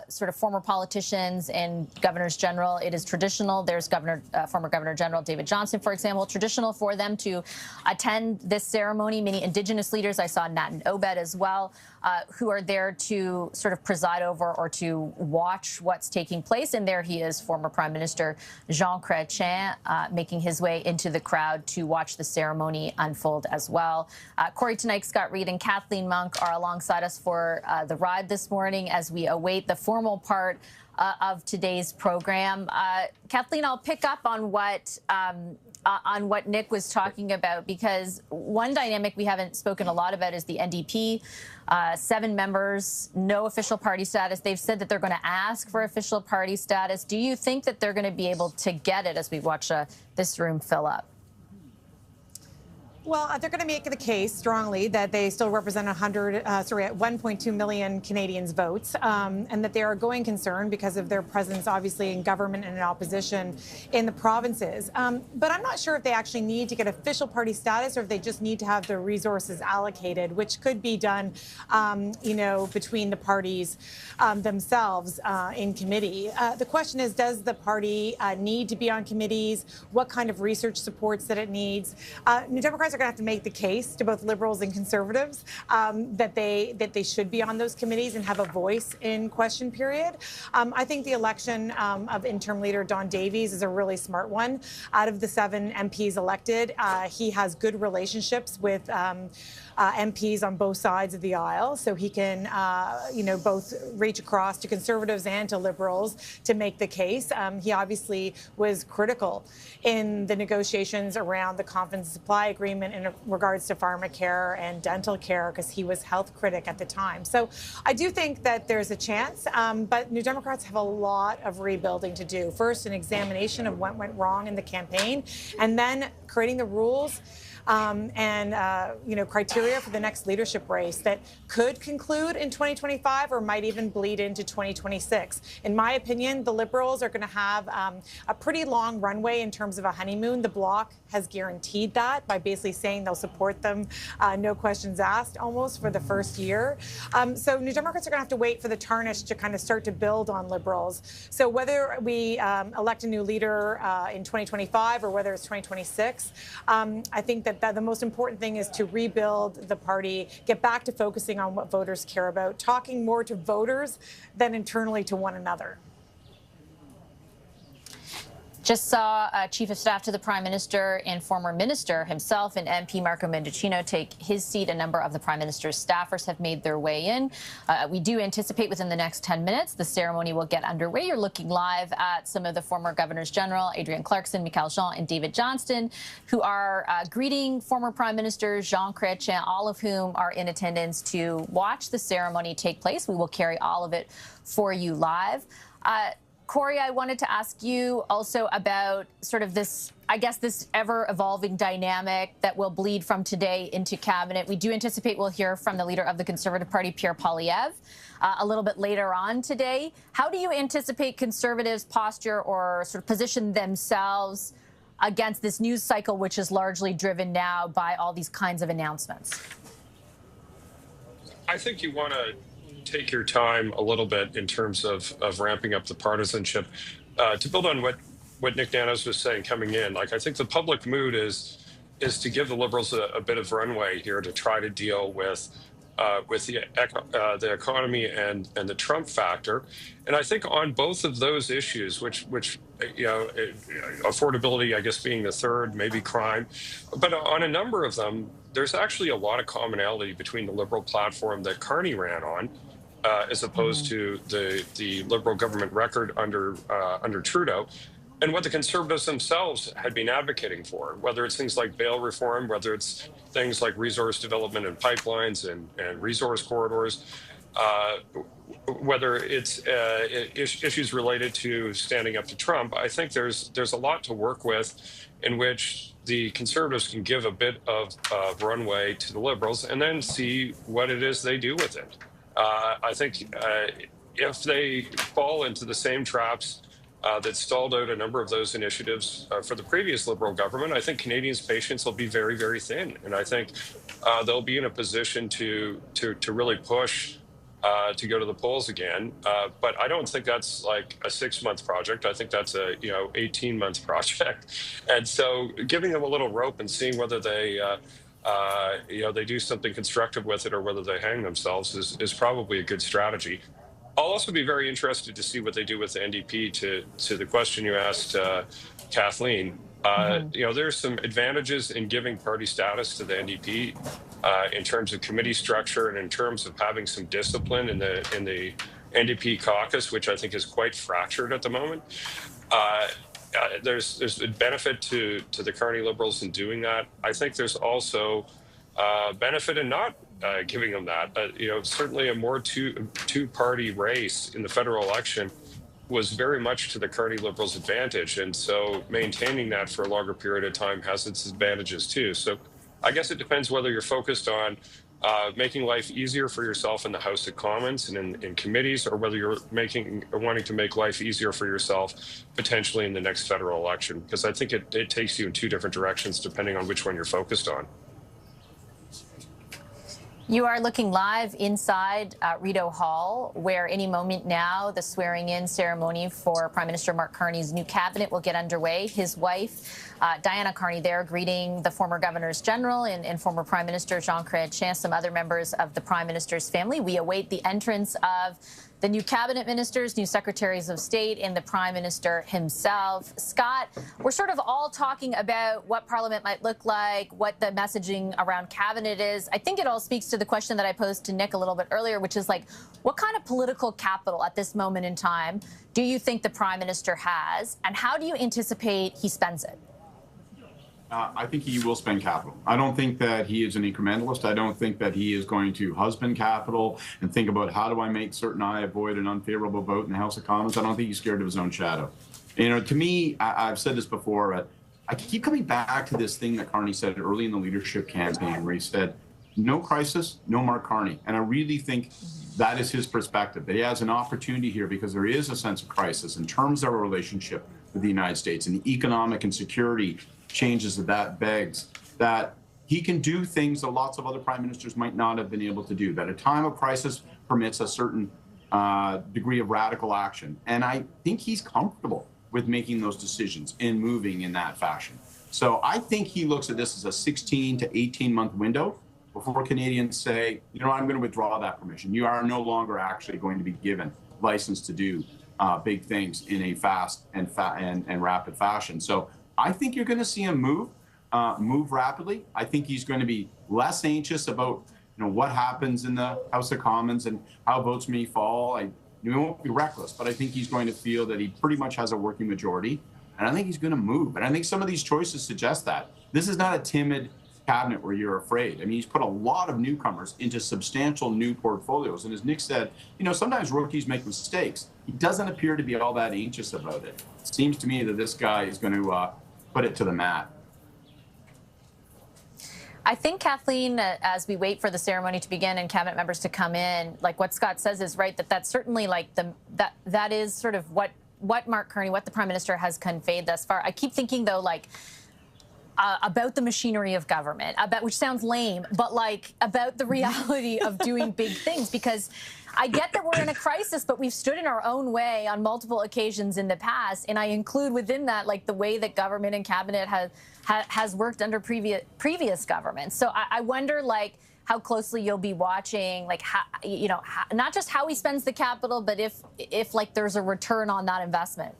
S7: sort of former politicians and governors general. It is traditional. There's former Governor General David Johnston, for example. Traditional for them to attend this ceremony. Many Indigenous leaders, I saw Nat and Obed as well, who are there to sort of preside over or to watch what's taking place. And there he is, former Prime Minister Jean Chrétien, making his way into the crowd to watch the ceremony unfold as well. Corey Tenike, Scott Reed, and Kathleen Monk are alongside us for the ride this morning as we await the formal part of today's program. Kathleen, I'll pick up on what Nick was talking about, because one dynamic we haven't spoken a lot about is the NDP. 7 members, no official party status. They've said that they're going to ask for official party status. Do you think that they're going to be able to get it as we watch this room fill up?
S11: Well, they're going to make the case strongly that they still represent 1.2 million Canadians' votes, and that they are a going concern because of their presence, obviously, in government and in opposition in the provinces. But I'm not sure if they actually need to get official party status or if they just need to have the resources allocated, which could be done, between the parties themselves in committee. The question is, does the party need to be on committees? What kind of research supports that it needs? New Democrats are going to have to make the case to both Liberals and Conservatives that they should be on those committees and have a voice in question period. I think the election of interim leader Don Davies is a really smart one. Out of the 7 MPs elected, he has good relationships with MPs on both sides of the aisle, so he can, both reach across to Conservatives and to Liberals to make the case. He obviously was critical in the negotiations around the confidence supply agreement in regards to pharmacare and dental care, because he was health critic at the time. So I do think that there's a chance, but New Democrats have a lot of rebuilding to do. First, an examination of what went wrong in the campaign, and then creating the rules and criteria for the next leadership race that could conclude in 2025 or might even bleed into 2026. In my opinion, the Liberals are going to have a pretty long runway in terms of a honeymoon. The Bloc has guaranteed that by basically saying they'll support them, no questions asked, almost for the first year. So New Democrats are going to have to wait for the tarnish to kind of start to build on Liberals. So whether we elect a new leader in 2025 or whether it's 2026, I think that the most important thing is to rebuild the party, get back to focusing on what voters care about, talking more to voters than internally to one another.
S7: Just saw Chief of Staff to the Prime Minister and former Minister himself and MP Marco Mendicino take his seat. A number of the Prime Minister's staffers have made their way in. We do anticipate within the next 10 minutes the ceremony will get underway. You're looking live at some of the former Governors General, Adrienne Clarkson, Michaëlle Jean, and David Johnston, who are greeting former Prime Minister Jean Chrétien, all of whom are in attendance to watch the ceremony take place. We will carry all of it for you live. Corey, I wanted to ask you also about sort of this, I guess, this ever-evolving dynamic that will bleed from today into cabinet. We do anticipate we'll hear from the leader of the Conservative Party, Pierre Poilievre, a little bit later on today. How do you anticipate Conservatives' posture or sort of position themselves against this news cycle, which is largely driven now by all these kinds of announcements?
S10: I think you want to take your time a little bit in terms of ramping up the partisanship. To build on what Nick Nanos was saying coming in, like, I think the public mood is to give the Liberals a bit of runway here to try to deal with the economy and the Trump factor. And I think on both of those issues, which affordability, I guess, being the third, maybe crime, but on a number of them, there's actually a lot of commonality between the Liberal platform that Carney ran on, as opposed to the Liberal government record under Trudeau, and what the Conservatives themselves had been advocating for, whether it's things like bail reform, whether it's things like resource development and pipelines and resource corridors, whether it's issues related to standing up to Trump. I think there's a lot to work with in which the Conservatives can give a bit of runway to the Liberals and then see what it is they do with it. I think if they fall into the same traps that stalled out a number of those initiatives for the previous Liberal government, I think Canadians' patience will be very, very thin. And I think they'll be in a position to really push to go to the polls again. But I don't think that's like a 6-month project. I think that's a 18-month project. And so giving them a little rope and seeing whether they they do something constructive with it or whether they hang themselves is probably a good strategy. I'll also be very interested to see what they do with the NDP. To the question you asked, Kathleen, there's some advantages in giving party status to the NDP in terms of committee structure and in terms of having some discipline in the NDP caucus, which I think is quite fractured at the moment. There's a benefit to the Carney Liberals in doing that. I think there's also benefit in not giving them that. Certainly a more two-party race in the federal election was very much to the Carney Liberals' advantage. And so maintaining that for a longer period of time has its advantages too. So I guess it depends whether you're focused on making life easier for yourself in the House of Commons and in committees, or whether you're wanting to make life easier for yourself potentially in the next federal election, because I think it takes you in two different directions depending on which one you're focused on.
S7: You are looking live inside Rideau Hall, where any moment now the swearing-in ceremony for Prime Minister Mark Carney's new cabinet will get underway. His wife, Diana Carney, there greeting the former Governors General and former Prime Minister Jean Chrétien, some other members of the Prime Minister's family. We await the entrance of the new cabinet ministers, new secretaries of state, and the Prime Minister himself. Scott, we're sort of all talking about what Parliament might look like, what the messaging around cabinet is. I think it all speaks to the question that I posed to Nick a little bit earlier, which is like, what kind of political capital at this moment in time do you think the Prime Minister has, and how do you anticipate he spends it?
S9: I think he will spend capital. I don't think that he is an incrementalist. I don't think that he is going to husband capital and think about how do I make certain I avoid an unfavorable vote in the House of Commons. I don't think he's scared of his own shadow. To me, I've said this before, but I keep coming back to this thing that Carney said early in the leadership campaign, where he said, no crisis, no Mark Carney. And I really think that is his perspective, that he has an opportunity here because there is a sense of crisis in terms of our relationship with the United States and the economic and security changes that begs, that he can do things that lots of other prime ministers might not have been able to do, that a time of crisis permits a certain degree of radical action. And I think he's comfortable with making those decisions and moving in that fashion. So I think he looks at this as a 16 to 18-month window before Canadians say, I'm going to withdraw that permission. You are no longer actually going to be given license to do big things in a fast and rapid fashion. So I think you're going to see him move rapidly. I think he's going to be less anxious about what happens in the House of Commons and how votes may fall. He won't be reckless, but I think he's going to feel that he pretty much has a working majority, and I think he's going to move. And I think some of these choices suggest that. This is not a timid cabinet where you're afraid. I mean, he's put a lot of newcomers into substantial new portfolios. And as Nick said, sometimes rookies make mistakes. He doesn't appear to be all that anxious about it. It seems to me that this guy is going to put it to the mat.
S7: I think, Kathleen, as we wait for the ceremony to begin and cabinet members to come in, like what Scott says is right, that's certainly like that is sort of what Mark Carney, what the Prime Minister has conveyed thus far. I keep thinking, though, like, about the machinery of government, which sounds lame, but like about the reality of doing big things, because I get that we're in a crisis, but we've stood in our own way on multiple occasions in the past, and I include within that like the way that government and cabinet has worked under previous governments. So I wonder like how closely you'll be watching, like how, not just how he spends the capital, but if like there's a return on that investment.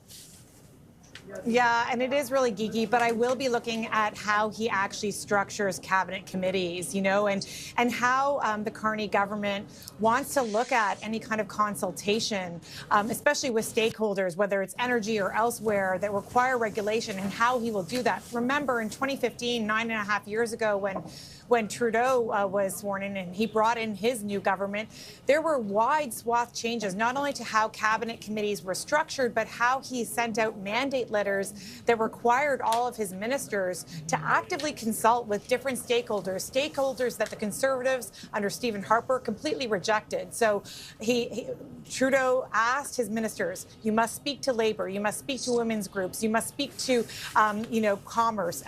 S11: Yeah, and it is really geeky, but I will be looking at how he actually structures cabinet committees, you know, and how the Carney government wants to look at any kind of consultation, especially with stakeholders, whether it's energy or elsewhere, that require regulation, and how he will do that. Remember, in 2015, 9.5 years ago, when Trudeau was sworn in and he brought in his new government, there were wide swath changes, not only to how cabinet committees were structured, but how he sent out mandate letters that required all of his ministers to actively consult with different stakeholders that the Conservatives under Stephen Harper completely rejected. So Trudeau asked his ministers, you must speak to Labour, you must speak to women's groups, you must speak to, commerce,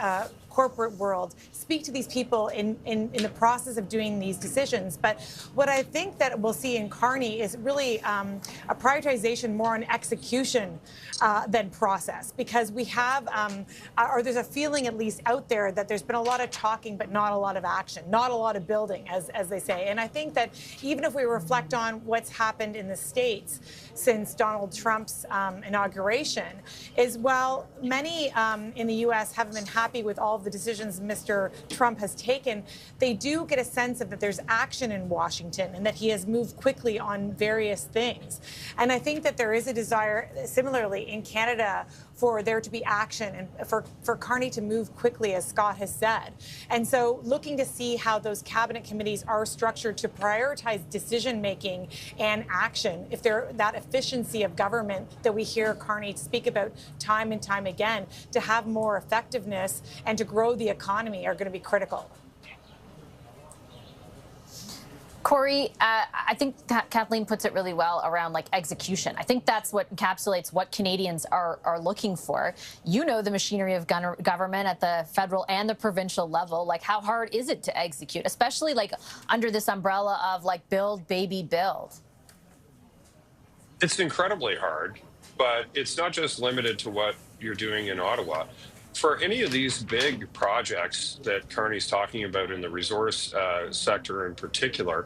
S11: corporate world, speak to these people in the process of doing these decisions. But what I think that we'll see in Carney is really a prioritization more on execution than process, because we have, or there's a feeling at least out there that there's been a lot of talking but not a lot of action, not a lot of building, as they say. And I think that even if we reflect on what's happened in the States since Donald Trump's inauguration, is while many in the U.S. haven't been happy with all of the decisions Mr. Trump has taken, they do get a sense of that there's action in Washington and that he has moved quickly on various things. And I think that there is a desire, similarly in Canada, for there to be action and for Carney to move quickly, as Scott has said. And so looking to see how those cabinet committees are structured to prioritize decision-making and action, if they're that efficiency of government that we hear Carney speak about time and time again, to have more effectiveness and to grow the economy, are going to be critical.
S7: Corey, I think Kathleen puts it really well around execution. I think that's what encapsulates what Canadians are looking for. You know the machinery of government at the federal and the provincial level. How hard is it to execute, especially under this umbrella of build, baby, build?
S10: It's incredibly hard, but it's not just limited to what you're doing in Ottawa. For any of these big projects that Carney's talking about in the resource sector in particular,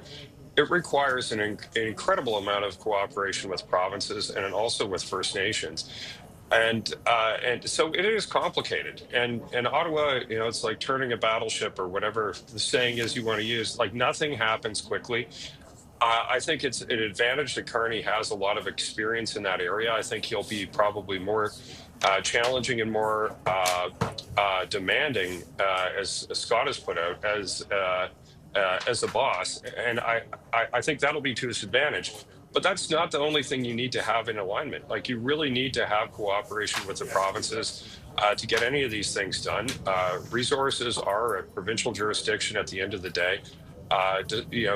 S10: it requires an incredible amount of cooperation with provinces and also with First Nations. And so it is complicated. And Ottawa, it's like turning a battleship, or whatever the saying is you want to use. Nothing happens quickly. I think it's an advantage that Carney has a lot of experience in that area. I think he'll be probably more challenging and more demanding, as Scott has put out, as a boss. And I think that'll be to his advantage. But that's not the only thing you need to have in alignment. You really need to have cooperation with the provinces to get any of these things done. Resources are a provincial jurisdiction at the end of the day.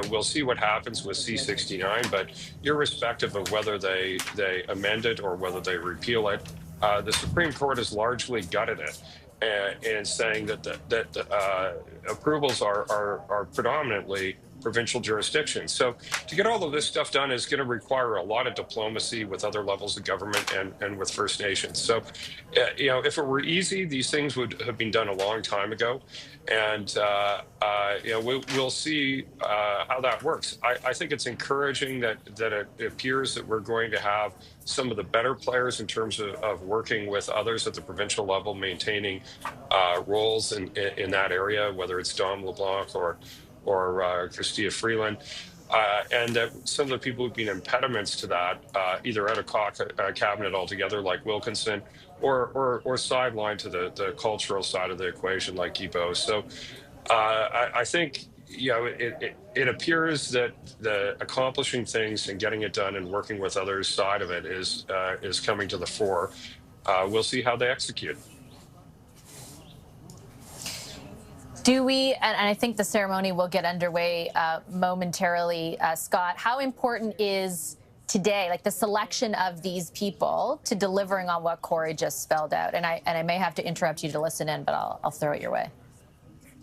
S10: We'll see what happens with C-69, but irrespective of whether they amend it or whether they repeal it, the Supreme Court has largely gutted it, and saying that approvals are predominantly provincial jurisdictions. So to get all of this stuff done is going to require a lot of diplomacy with other levels of government and with First Nations. So, if it were easy, these things would have been done a long time ago. And, we'll see how that works. I think it's encouraging that it appears that we're going to have some of the better players in terms of working with others at the provincial level, maintaining roles in that area, whether it's Dom LeBlanc or Chrystia Freeland, and that some of the people who've been impediments to that, either out of cabinet altogether, like Wilkinson, or sidelined to the cultural side of the equation, like Kapelos. So I think it appears that the accomplishing things and getting it done and working with others side of it is coming to the fore. We'll see how they execute.
S7: Do we, and I think the ceremony will get underway momentarily, Scott, how important is today, the selection of these people to delivering on what Corey just spelled out? And I may have to interrupt you to listen in, but I'll throw it your way.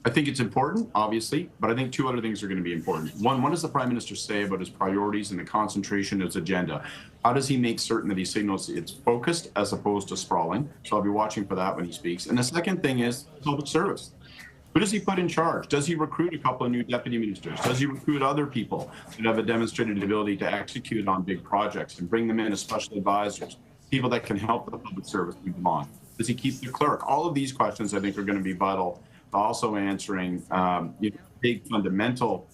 S9: I think it's important, obviously, but I think two other things are going to be important. One, what does the Prime Minister say about his priorities and the concentration of his agenda? How does he make certain that he signals it's focused as opposed to sprawling? So I'll be watching for that when he speaks. And the second thing is public service. Who does he put in charge? Does he recruit a couple of new deputy ministers? Does he recruit other people that have a demonstrated ability to execute on big projects and bring them in as special advisors, people that can help the public service move them on? Does he keep the clerk? All of these questions, I think, are going to be vital to also answering big fundamental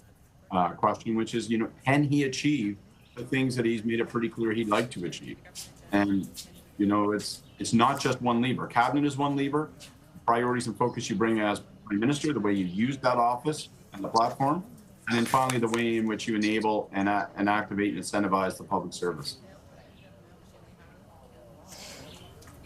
S9: question, which is, can he achieve the things that he's made it pretty clear he'd like to achieve? And, it's not just one lever. Cabinet is one lever. Priorities and focus you bring as Prime Minister, the way you use that office and the platform, and then finally the way in which you enable and activate and incentivize the public service.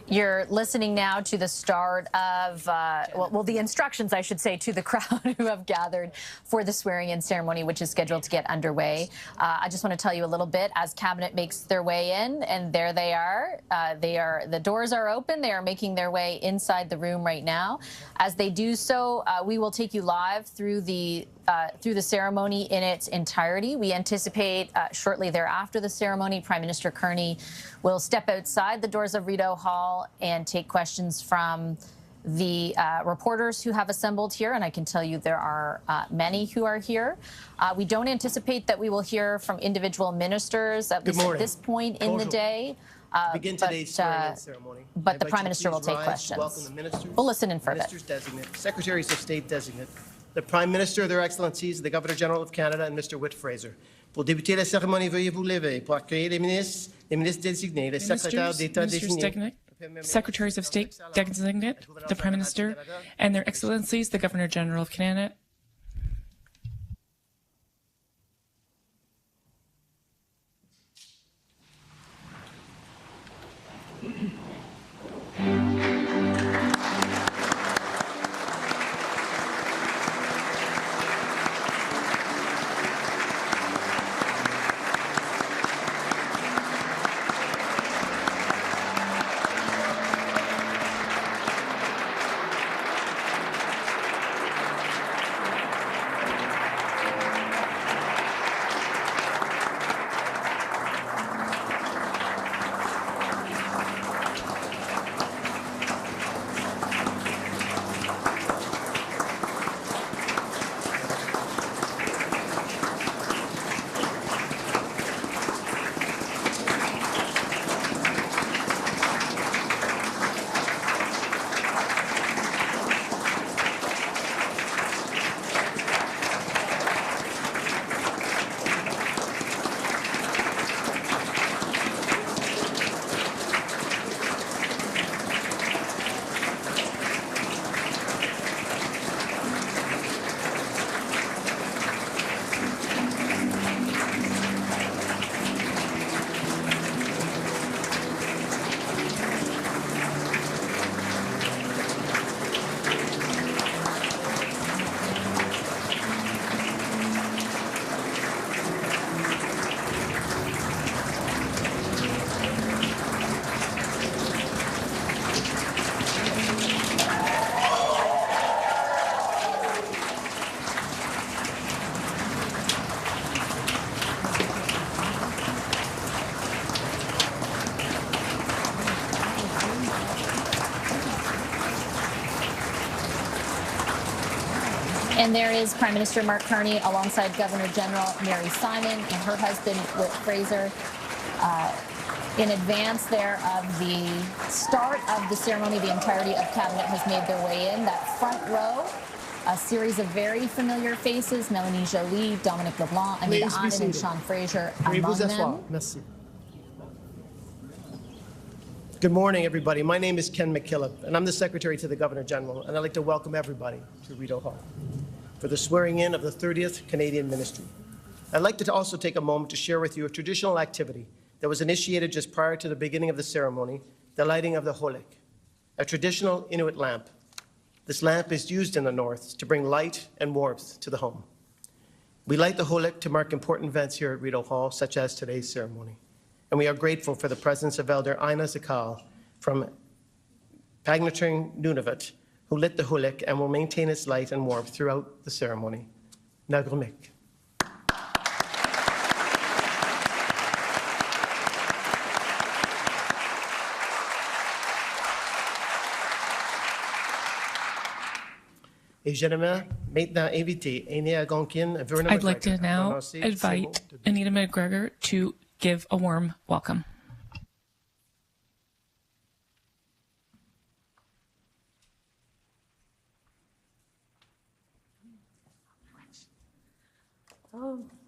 S7: You're listening now to the start of, the instructions, I should say, to the crowd who have gathered for the swearing-in ceremony, which is scheduled to get underway. I just want to tell you a little bit as Cabinet makes their way in, and there they are. The doors are open. They are making their way inside the room right now. As they do so, we will take you live through the ceremony in its entirety. We anticipate shortly thereafter the ceremony, Prime Minister Carney will step outside the doors of Rideau Hall and take questions from the reporters who have assembled here, and I can tell you there are many who are here. We don't anticipate that we will hear from individual ministers, at least at this point in the day.
S3: Begin today's swearing-in ceremony.
S7: But the Prime Minister will take questions.
S3: Welcome the ministers,
S7: we'll listen in for a bit.
S3: Ministers designate, Secretaries of State designate, the Prime Minister, Their Excellencies, the Governor General of Canada, and Mr. Whit Fraser. Pour débuter la cérémonie, veuillez vous lever pour accueillir les ministres désignés, les secrétaires d'État désignés,
S5: Secretaries of State designate, the Prime Minister, and Their Excellencies, the Governor General of Canada.
S7: And there is Prime Minister Mark Carney alongside Governor General Mary Simon and her husband, Whit Fraser. In advance there of the start of the ceremony, the entirety of Cabinet has made their way in. That front row, a series of very familiar faces, Mélanie Joly, Dominic LeBlanc, Anita Anand, and Sean Fraser among them.
S3: Merci. Good morning, everybody. My name is Ken McKillop, and I'm the Secretary to the Governor General, and I'd like to welcome everybody to Rideau Hall for the swearing-in of the 30th Canadian Ministry. I'd like to also take a moment to share with you a traditional activity that was initiated just prior to the beginning of the ceremony, the lighting of the holik, a traditional Inuit lamp. This lamp is used in the North to bring light and warmth to the home. We light the holik to mark important events here at Rideau Hall, such as today's ceremony. And we are grateful for the presence of Elder Ina Zakal from Pagnatring Nunavut, who lit the holik and will maintain its light and warmth throughout the ceremony. Nagrumik.
S5: I'd like to now invite Anita McGregor to give a warm welcome.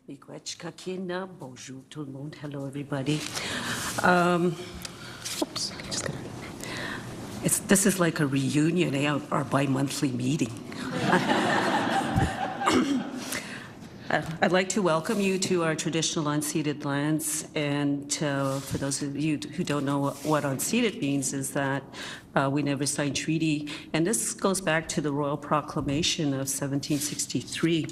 S6: Bonjour tout le monde. Hello, everybody. Oops, just gonna. This is like a reunion, our bi-monthly meeting. I'd like to welcome you to our traditional unceded lands. And for those of you who don't know what unceded means, is that we never signed treaty. And this goes back to the Royal Proclamation of 1763.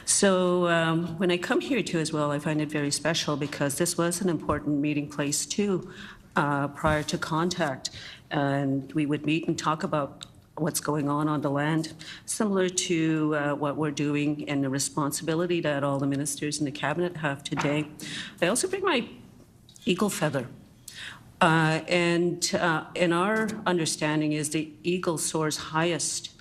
S6: So when I come here too as well, I find it very special because this was an important meeting place too prior to contact. And we would meet and talk about what's going on the land, similar to what we're doing and the responsibility that all the ministers in the cabinet have today. I also bring my eagle feather. And our understanding is the eagle soars highest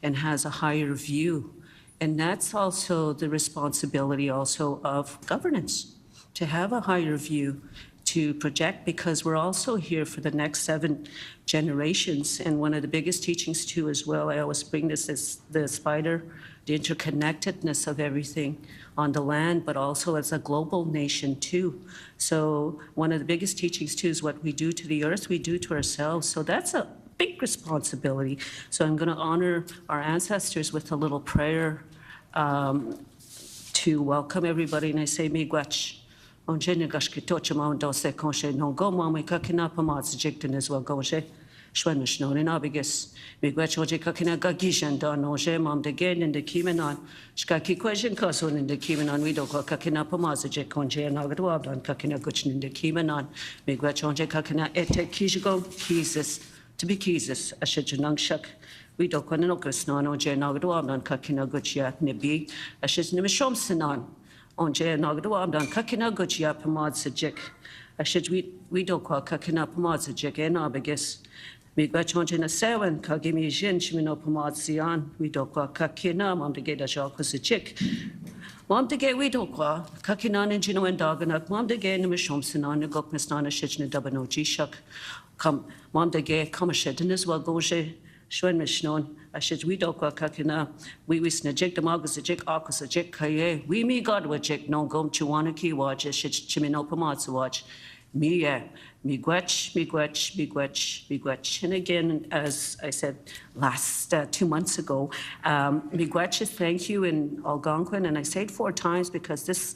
S6: and has a higher view. And that's also the responsibility also of governance, to have a higher view, to project, because we're also here for the next 7 generations. And one of the biggest teachings too as well, I always bring this, is the spider, the interconnectedness of everything on the land, but also as a global nation too. So one of the biggest teachings too is what we do to the earth, we do to ourselves. So that's a big responsibility. So I'm going to honor our ancestors with a little prayer to welcome everybody. And I say, Miigwech. On Jenny Tochama Dose Conche no go mamma kakina pamats jictin as well goje. Schwemish no in abigus. Miguechoje kakina gagishan don oje mam de gain in the Kimenon. Skaki question cousin in the Kimenon. We don't kakina pamats jik conche and agatuab don kakina guchin in the Kimenon. Miguechoje kakina ete kishigo kises. To be kises, a shijunang shak. We don't want to know Gusnon or Jen agatuab don kakina guchia nibi. A shiz nimishom sinon. On Jay Nagdawab done Kakina Guchia Pamad Sajik. I should we don't call Kakina Pamad Sajik and Abigus. Migwachon a seven, Kagimi Jin, Shimino Pamad Sian, we don't call Kakina, Mom to get a shock was a chick. Mom to get we don't call Kakinan and Gino and Doganak, Mom to get in the Mishomson on the Gokmisnana Shitchen Dabano G Shuck. Come, Mom to get come a shit in as well goje. Shwen Mishnon, I should we don't call Kakina, we snajik the Magus a jik, Akus a jik, Kaye, we me God with jik, no gum Chiwanaki watch, a shit Chimino Pamatsu watch. Me, me gwetch. And again, as I said last 2 months ago, me gwetch is thank you in Algonquin, and I say it 4 times because this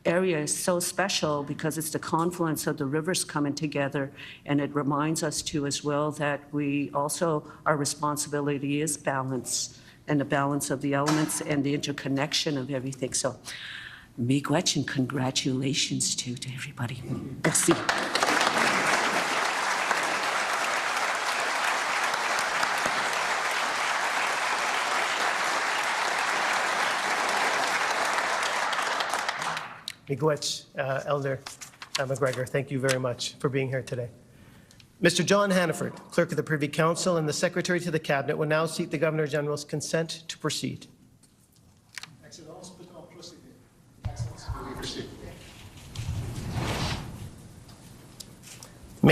S6: area is so special because it's the confluence of the rivers coming together, and it reminds us too as well that we also, our responsibility is balance, and the balance of the elements and the interconnection of everything. So miigwech and congratulations to everybody. Merci.
S3: Miigwech, Elder McGregor, thank you very much for being here today. Mr. John Hannaford, Clerk of the Privy Council and the Secretary to the Cabinet, will now seek the Governor-General's consent to proceed. Now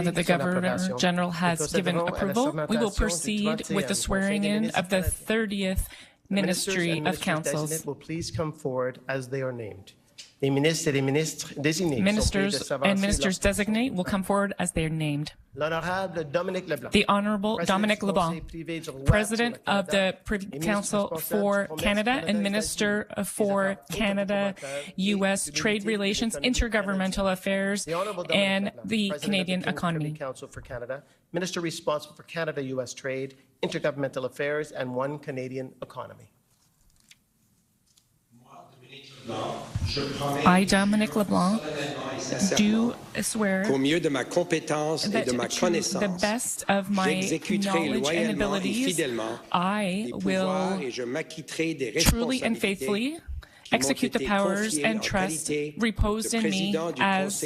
S3: that
S5: the Governor-General has given approval, we will proceed with the swearing-in of the 30th Ministry of Councils.
S3: Will please come forward as they are named. Ministers
S5: and ministers designate will come forward as they are named. The Honorable Dominic LeBlanc, President of the Privy Council for Canada and Minister for Canada-U.S. Trade Relations, Intergovernmental Affairs, and the Canadian Economy.
S3: Council for Canada, Minister responsible for Canada-U.S. Trade, Intergovernmental Affairs, and One Canadian Economy.
S5: I, Dominic LeBlanc, do swear that to the best of my knowledge and abilities, I will truly and faithfully execute the powers and trust reposed in me as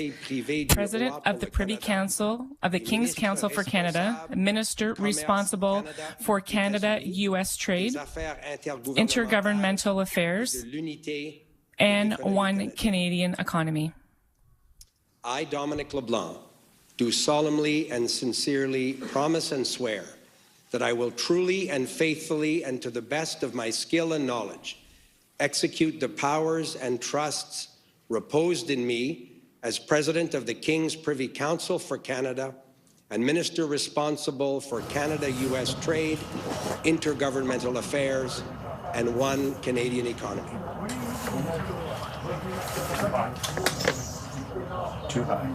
S5: President of the Privy Council of the King's Council for Canada, Minister responsible for Canada-U.S. Trade, Intergovernmental Affairs, and One Canadian Economy.
S13: I, Dominic LeBlanc, do solemnly and sincerely promise and swear that I will truly and faithfully and to the best of my skill and knowledge execute the powers and trusts reposed in me as President of the King's Privy Council for Canada and Minister responsible for Canada-US trade, intergovernmental affairs, and one Canadian economy.
S9: Too high.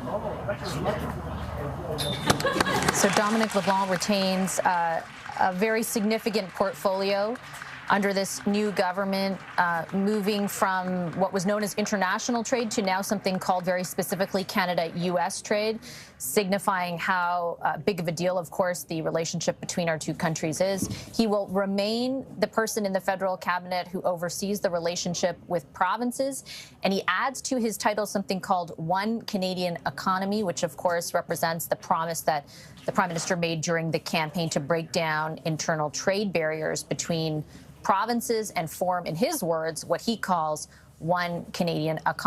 S7: So Dominic LeBlanc retains a very significant portfolio under this new government, moving from what was known as international trade to now something called very specifically Canada-US trade, signifying how big of a deal, of course, the relationship between our two countries is. He will remain the person in the federal cabinet who oversees the relationship with provinces, and he adds to his title something called One Canadian Economy, which, of course, represents the promise that the Prime Minister made during the campaign to break down internal trade barriers between provinces and form, in his words, what he calls one Canadian economy.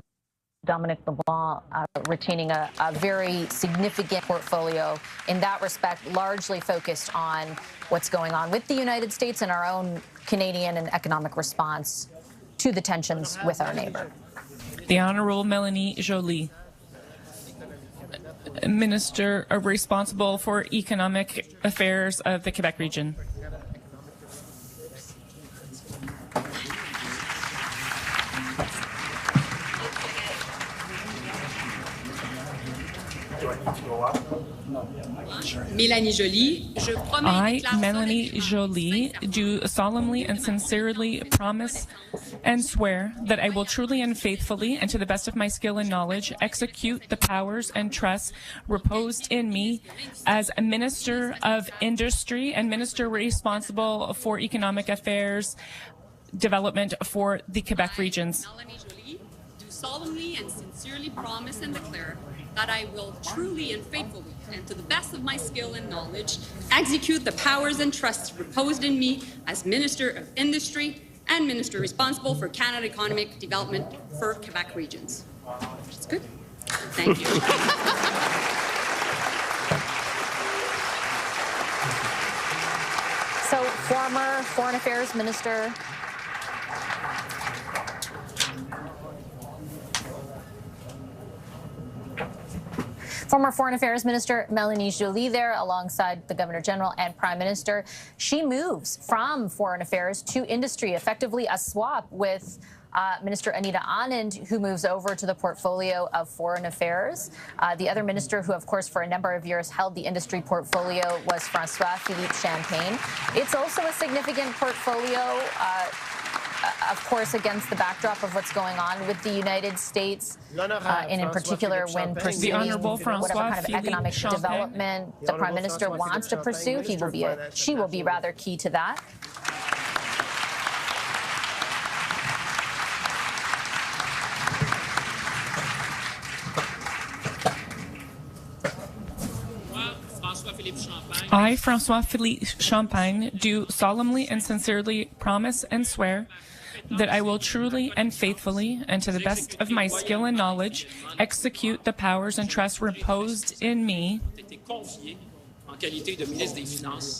S7: Dominic LeBlanc retaining a very significant portfolio in that respect, largely focused on what's going on with the United States and our own Canadian and economic response to the tensions with our neighbor.
S5: The Honourable Melanie Joly, Minister responsible for Economic Affairs of the Quebec region. I, Melanie Joly, do solemnly and sincerely promise and swear that I will truly and faithfully, and to the best of my skill and knowledge, execute the powers and trusts reposed in me as a Minister of Industry and Minister responsible for Economic Affairs Development for the Quebec regions.
S14: Melanie Joly, do solemnly and sincerely promise and declare that I will truly and faithfully, and to the best of my skill and knowledge, execute the powers and trusts reposed in me as Minister of Industry and Minister responsible for Canada Economic Development for Quebec regions. That's good. Thank you.
S7: So, former Foreign Affairs Minister Former Foreign Affairs Minister Melanie Joly there alongside the Governor General and Prime Minister. She moves from Foreign Affairs to Industry, effectively a swap with Minister Anita Anand, who moves over to the portfolio of Foreign Affairs. The other minister who, of course, for a number of years held the industry portfolio was François-Philippe Champagne. It's also a significant portfolio, of course, against the backdrop of what's going on with the United States, and in particular when pursuing whatever kind of economic development the Prime Minister wants to pursue. She will be rather key to that.
S5: I, François-Philippe Champagne, do solemnly and sincerely promise and swear that I will truly and faithfully, and to the best of my skill and knowledge, execute the powers and trusts reposed in me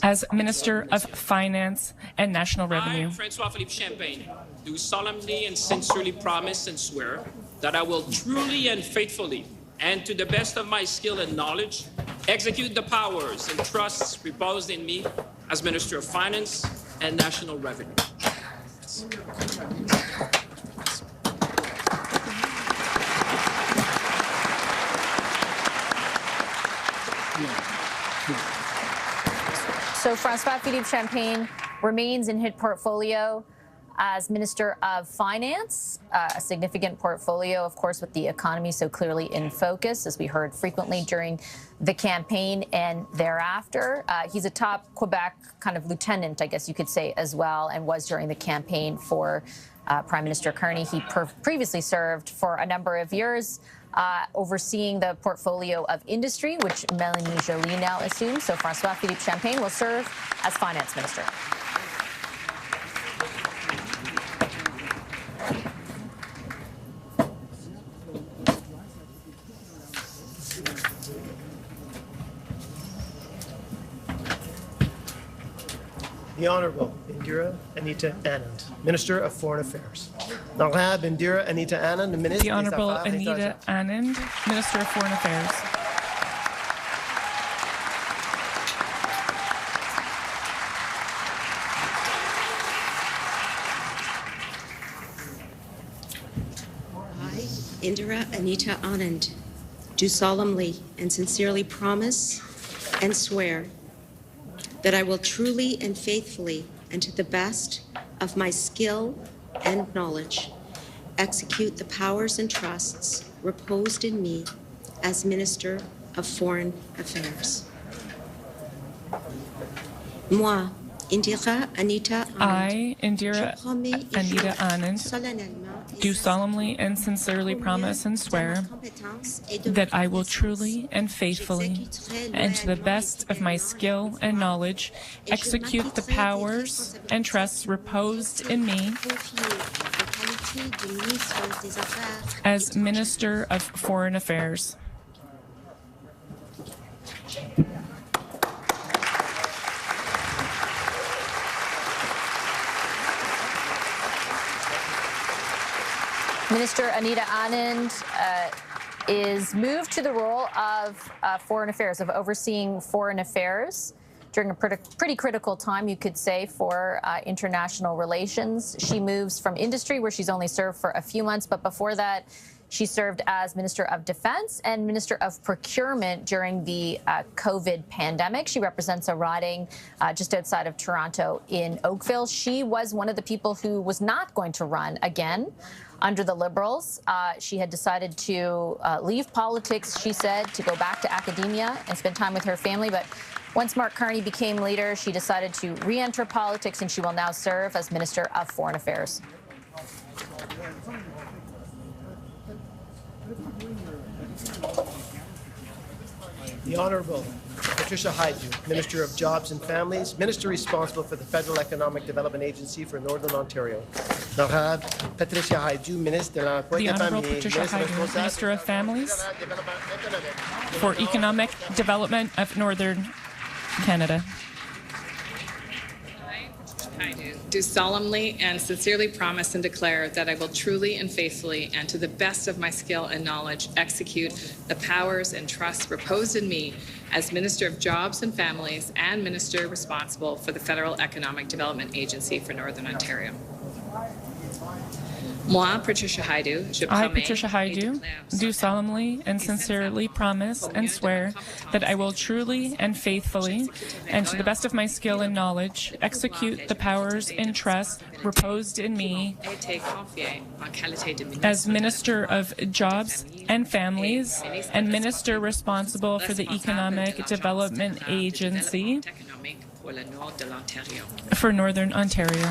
S5: as Minister of Finance and National Revenue.
S15: I, François-Philippe Champagne, do solemnly and sincerely promise and swear that I will truly and faithfully, and to the best of my skill and knowledge, execute the powers and trusts reposed in me as Minister of Finance and National Revenue.
S7: So François-Philippe Champagne remains in his portfolio as Minister of Finance, a significant portfolio, of course, with the economy so clearly in focus, as we heard frequently during the campaign and thereafter. He's a top Quebec kind of lieutenant, I guess you could say, as well, and was during the campaign for Prime Minister Carney. He previously served for a number of years overseeing the portfolio of industry, which Melanie Joly now assumes. So François-Philippe Champagne will serve as Finance Minister.
S3: The Honourable Indira Anita Anand, Minister of Foreign Affairs. Honorable Indira Anita Anand, Minister
S5: The Honorable Anita Anand, Minister of Foreign Affairs.
S4: I, Indira Anita Anand, do solemnly and sincerely promise and swear that I will truly and faithfully and to the best of my skill and knowledge execute the powers and trusts reposed in me as Minister of Foreign Affairs. Moi, Indira Anita Anand,
S5: I, Indira Anita Anand, do solemnly and sincerely promise and swear that I will truly and faithfully, and to the best of my skill and knowledge, execute the powers and trusts reposed in me as Minister of Foreign Affairs.
S7: Minister Anita Anand is moved to the role of Foreign Affairs, of overseeing foreign affairs during a pretty critical time, you could say, for international relations. She moves from industry, where she's only served for a few months, but before that, she served as Minister of Defense and Minister of Procurement during the COVID pandemic. She represents a riding just outside of Toronto in Oakville. She was one of the people who was not going to run again under the Liberals. She had decided to leave politics, she said, to go back to academia and spend time with her family. But once Mark Carney became leader, she decided to re-enter politics, and she will now serve as Minister of Foreign Affairs.
S3: The Honorable Patricia Hajdu, Minister of Jobs and Families, Minister responsible for the Federal Economic Development Agency for Northern Ontario. Honorable Patricia Hajdu, Ministre de l'Emploi
S5: The
S3: et des
S5: Honorable
S3: Familles,
S5: Patricia Hajdu, Minister of Families for Economic Development of Northern Canada.
S16: I do solemnly and sincerely promise and declare that I will truly and faithfully and to the best of my skill and knowledge execute the powers and trusts reposed in me as Minister of Jobs and Families and Minister responsible for the Federal Economic Development Agency for Northern Ontario. Moi, Patricia Hajdu,
S5: I, Patricia Hajdu, do solemnly and sincerely promise and swear that I will truly and faithfully, and to the best of my skill and knowledge, execute the powers and trusts reposed in me as Minister of Jobs and Families and Minister responsible for the Economic Development Agency for Northern Ontario.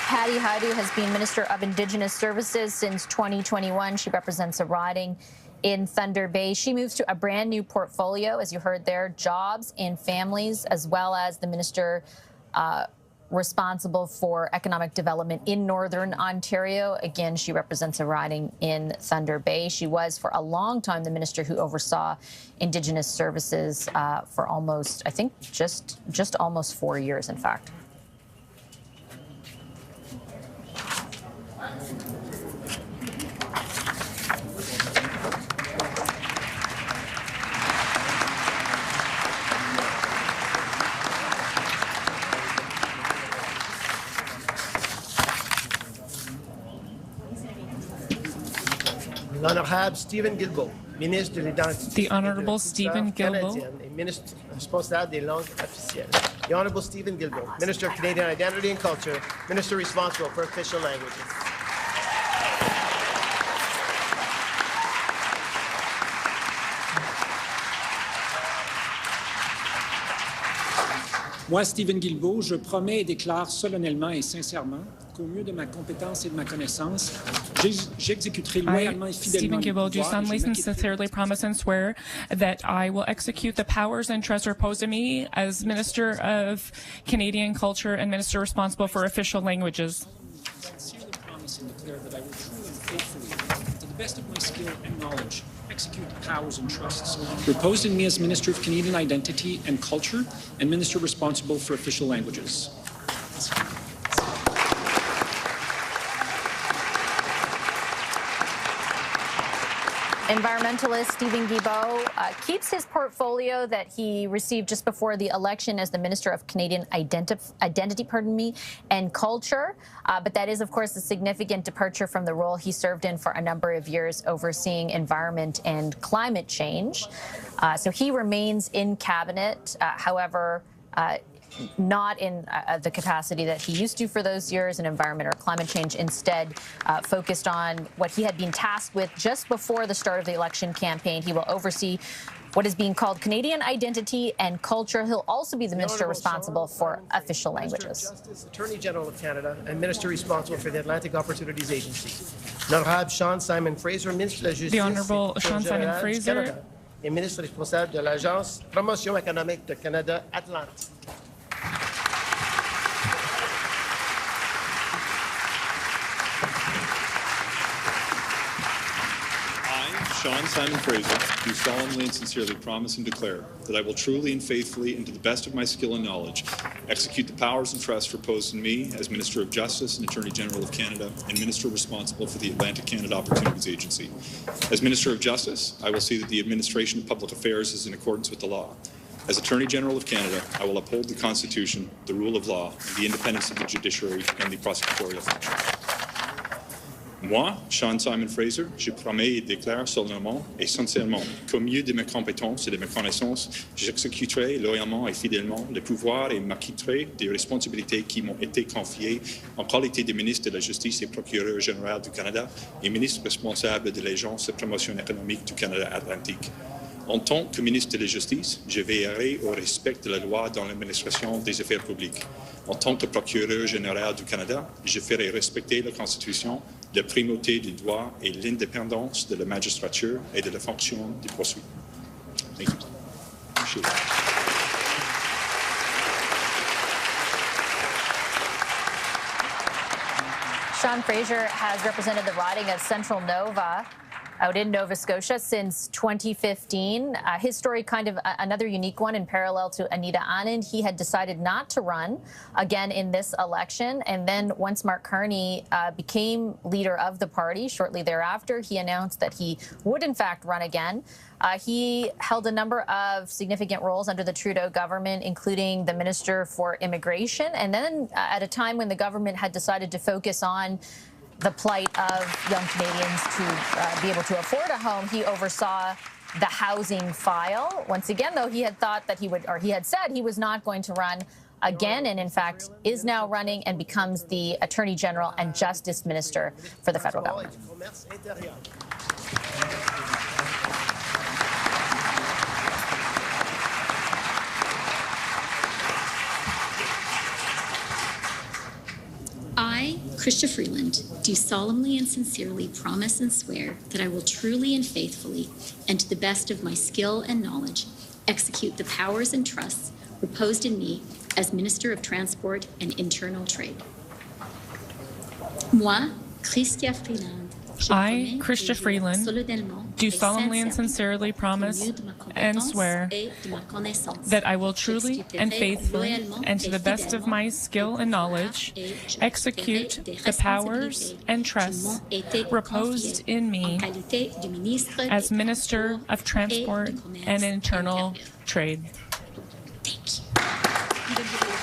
S7: Patty Hajdu has been Minister of Indigenous Services since 2021. She represents a riding in Thunder Bay. She moves to a brand new portfolio, as you heard there, jobs and families, as well as the minister responsible for economic development in Northern Ontario. Again, she represents a riding in Thunder Bay. She was, for a long time, the minister who oversaw Indigenous services for almost, I think, just almost 4 years, in fact.
S3: L'Honorable Stephen Guilbeault, Ministre de l'Identité.
S5: The Honorable Stephen Guilbeault.
S3: Ministre responsable des langues officielles. The Honorable Stephen Guilbeault, Minister of Canadian Identity and Culture, Minister responsible for official languages.
S19: Moi, Stephen Guilbeault, je promets et déclare solennellement et sincèrement qu'au mieux de ma compétence et de ma connaissance, j'exécuterai loyalement et fidèlement
S5: Stephen Guilbeault, do solemnly and sincerely promise and swear that I will execute the powers and trusts reposed in me as Minister of Canadian Culture and Minister responsible for official languages.
S19: I sincerely promise and declare that I will truly and faithfully, to the best of my skill and knowledge, execute the powers and trusts reposed in me as Minister of Canadian Identity and Culture and Minister responsible for official languages.
S7: Environmentalist Stephen Guilbeault keeps his portfolio that he received just before the election as the Minister of Canadian Identity, and Culture. But that is, of course, a significant departure from the role he served in for a number of years overseeing environment and climate change. So he remains in cabinet, however, not in the capacity that he used to for those years in environment or climate change, instead focused on what he had been tasked with just before the start of the election campaign. He will oversee what is being called Canadian Identity and Culture. He'll also be the minister responsible for official languages.
S3: Justice, Attorney General of Canada, and Minister responsible for the Atlantic Opportunities Agency. L'honorable Sean Simon Fraser, Ministre de la Justice.
S5: The Honorable Sean Simon Fraser.
S3: Et ministre responsable de l'Agence Promotion économique de Canada Atlantique.
S1: Sean Simon Fraser, do solemnly and sincerely promise and declare that I will truly and faithfully and to the best of my skill and knowledge execute the powers and trusts reposed in me as Minister of Justice and Attorney General of Canada and Minister responsible for the Atlantic Canada Opportunities Agency. As Minister of Justice, I will see that the administration of public affairs is in accordance with the law. As Attorney General of Canada, I will uphold the Constitution, the rule of law, and the independence of the judiciary and the prosecutorial function. Moi, Sean Simon Fraser, je promets et déclare solennellement et sincèrement qu'au mieux de mes compétences et de mes connaissances, j'exécuterai loyalement et fidèlement le pouvoir et m'acquitterai des responsabilités qui m'ont été confiées en qualité de ministre de la Justice et procureur général du Canada et ministre responsable de l'Agence de promotion économique du Canada Atlantique. En tant que ministre de la Justice, je veillerai au respect de la loi dans l'administration des affaires publiques. En tant que procureur général du Canada, je ferai respecter la Constitution, la primauté du droit et l'indépendance de la magistrature et de la fonction des poursuites. Thank you. Appreciate it.
S7: Sean Fraser has represented the riding of Central Nova out in Nova Scotia since 2015. His story kind of another unique one in parallel to Anita Anand. He had decided not to run again in this election. And then once Mark Carney became leader of the party, shortly thereafter, he announced that he would in fact run again. He held a number of significant roles under the Trudeau government, including the Minister for Immigration. And then at a time when the government had decided to focus on the plight of young Canadians to be able to afford a home, he oversaw the housing file. Once again, though, he had thought that he would, or he had said he was not going to run again, and in fact is now running and becomes the Attorney General and Justice Minister for the federal government.
S2: I, Chrystia Freeland, do solemnly and sincerely promise and swear that I will truly and faithfully, and to the best of my skill and knowledge, execute the powers and trusts reposed in me as Minister of Transport and Internal Trade. Moi, Chrystia Freeland,
S5: I, Chrystia Freeland, do solemnly and sincerely promise and swear that I will truly and faithfully, and to the best of my skill and knowledge, execute the powers and trusts reposed in me as Minister of Transport and Internal Trade.
S2: Thank you.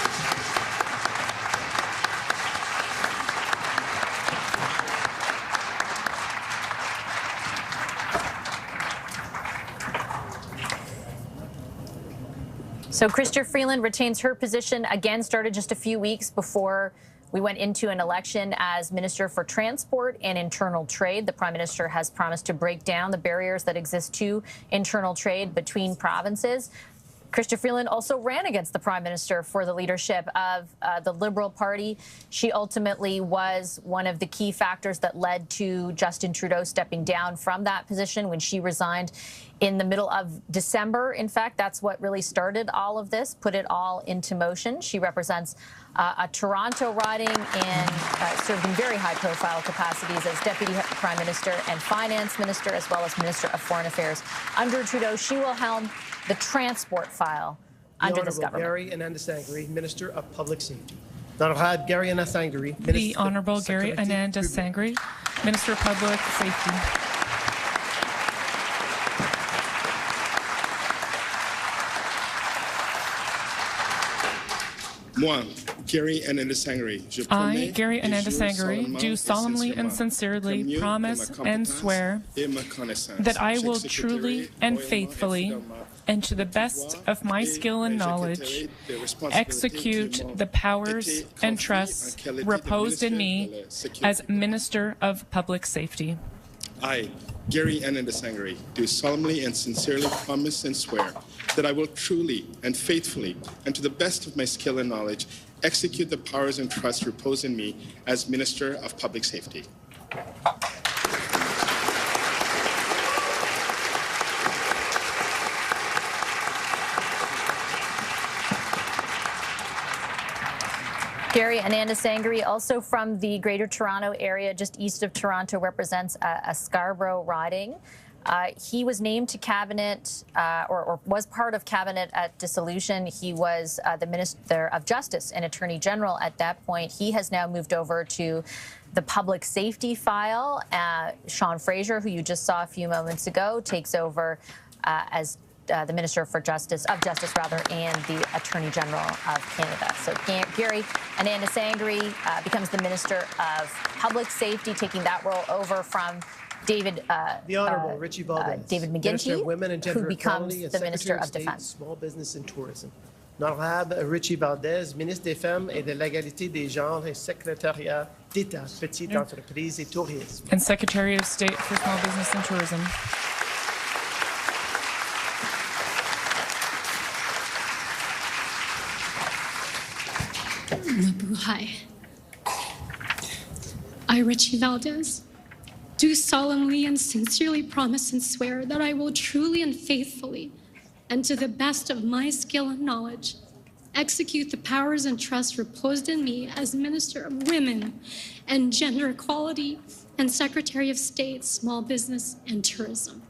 S7: So Chrystia Freeland retains her position, again, started just a few weeks before we went into an election as Minister for Transport and Internal Trade. The Prime Minister has promised to break down the barriers that exist to internal trade between provinces. Chrystia Freeland also ran against the Prime Minister for the leadership of the Liberal Party. She ultimately was one of the key factors that led to Justin Trudeau stepping down from that position when she resigned in the middle of December. In fact, that's what really started all of this, put it all into motion. She represents a Toronto riding and served in very high-profile capacities as Deputy Prime Minister and Finance Minister, as well as Minister of Foreign Affairs. Under Trudeau, she will helm the transport file under this government.
S3: Gary Ananda-Sangari, Minister of Public Safety. Honorable Gary Ananda-Sangari,
S5: The Honourable Gary Ananda-Sangari, Minister of Public Safety.
S17: Moi, Gary Ananda-Sangari,
S5: I, Gary Ananda-Sangari, do solemnly and sincerely promise and swear that I will truly and faithfully, and to the best of my skill and knowledge, execute the powers and trusts reposed in me as Minister of Public Safety.
S17: I, Gary Ananda-Sangari, do solemnly and sincerely promise and swear that I will truly and faithfully, and to the best of my skill and knowledge, execute the powers and trusts reposed in me as Minister of Public Safety.
S7: Gary Ananda-Sangari, also from the Greater Toronto area, just east of Toronto, represents a Scarborough riding. He was named to cabinet, or was part of cabinet at dissolution. He was the Minister of Justice and Attorney General at that point. He has now moved over to the public safety file. Sean Fraser, who you just saw a few moments ago, takes over as the Minister for Justice, and the Attorney General of Canada. So Gary Ananda-Sangari becomes the Minister of Public Safety, taking that role over from David
S3: the Honourable Richie Valdez,
S7: David
S3: Minister of Women and
S7: McGuinty,
S3: Gender
S7: who becomes
S3: Equality and
S7: the Minister
S3: Secretary
S7: of
S3: State,
S7: Defense.
S3: Small Business and Tourism. Honorable Richie Valdez, Ministre des Femmes et de l'Égalité des Genres et Secrétariat d'État, Petites Entreprises et Tourisme.
S5: And Secretary of State for Small Business and Tourism.
S18: Hi. I, Richie Valdez, do solemnly and sincerely promise and swear that I will truly and faithfully, and to the best of my skill and knowledge, execute the powers and trusts reposed in me as Minister of Women and Gender Equality and Secretary of State, Small Business and Tourism.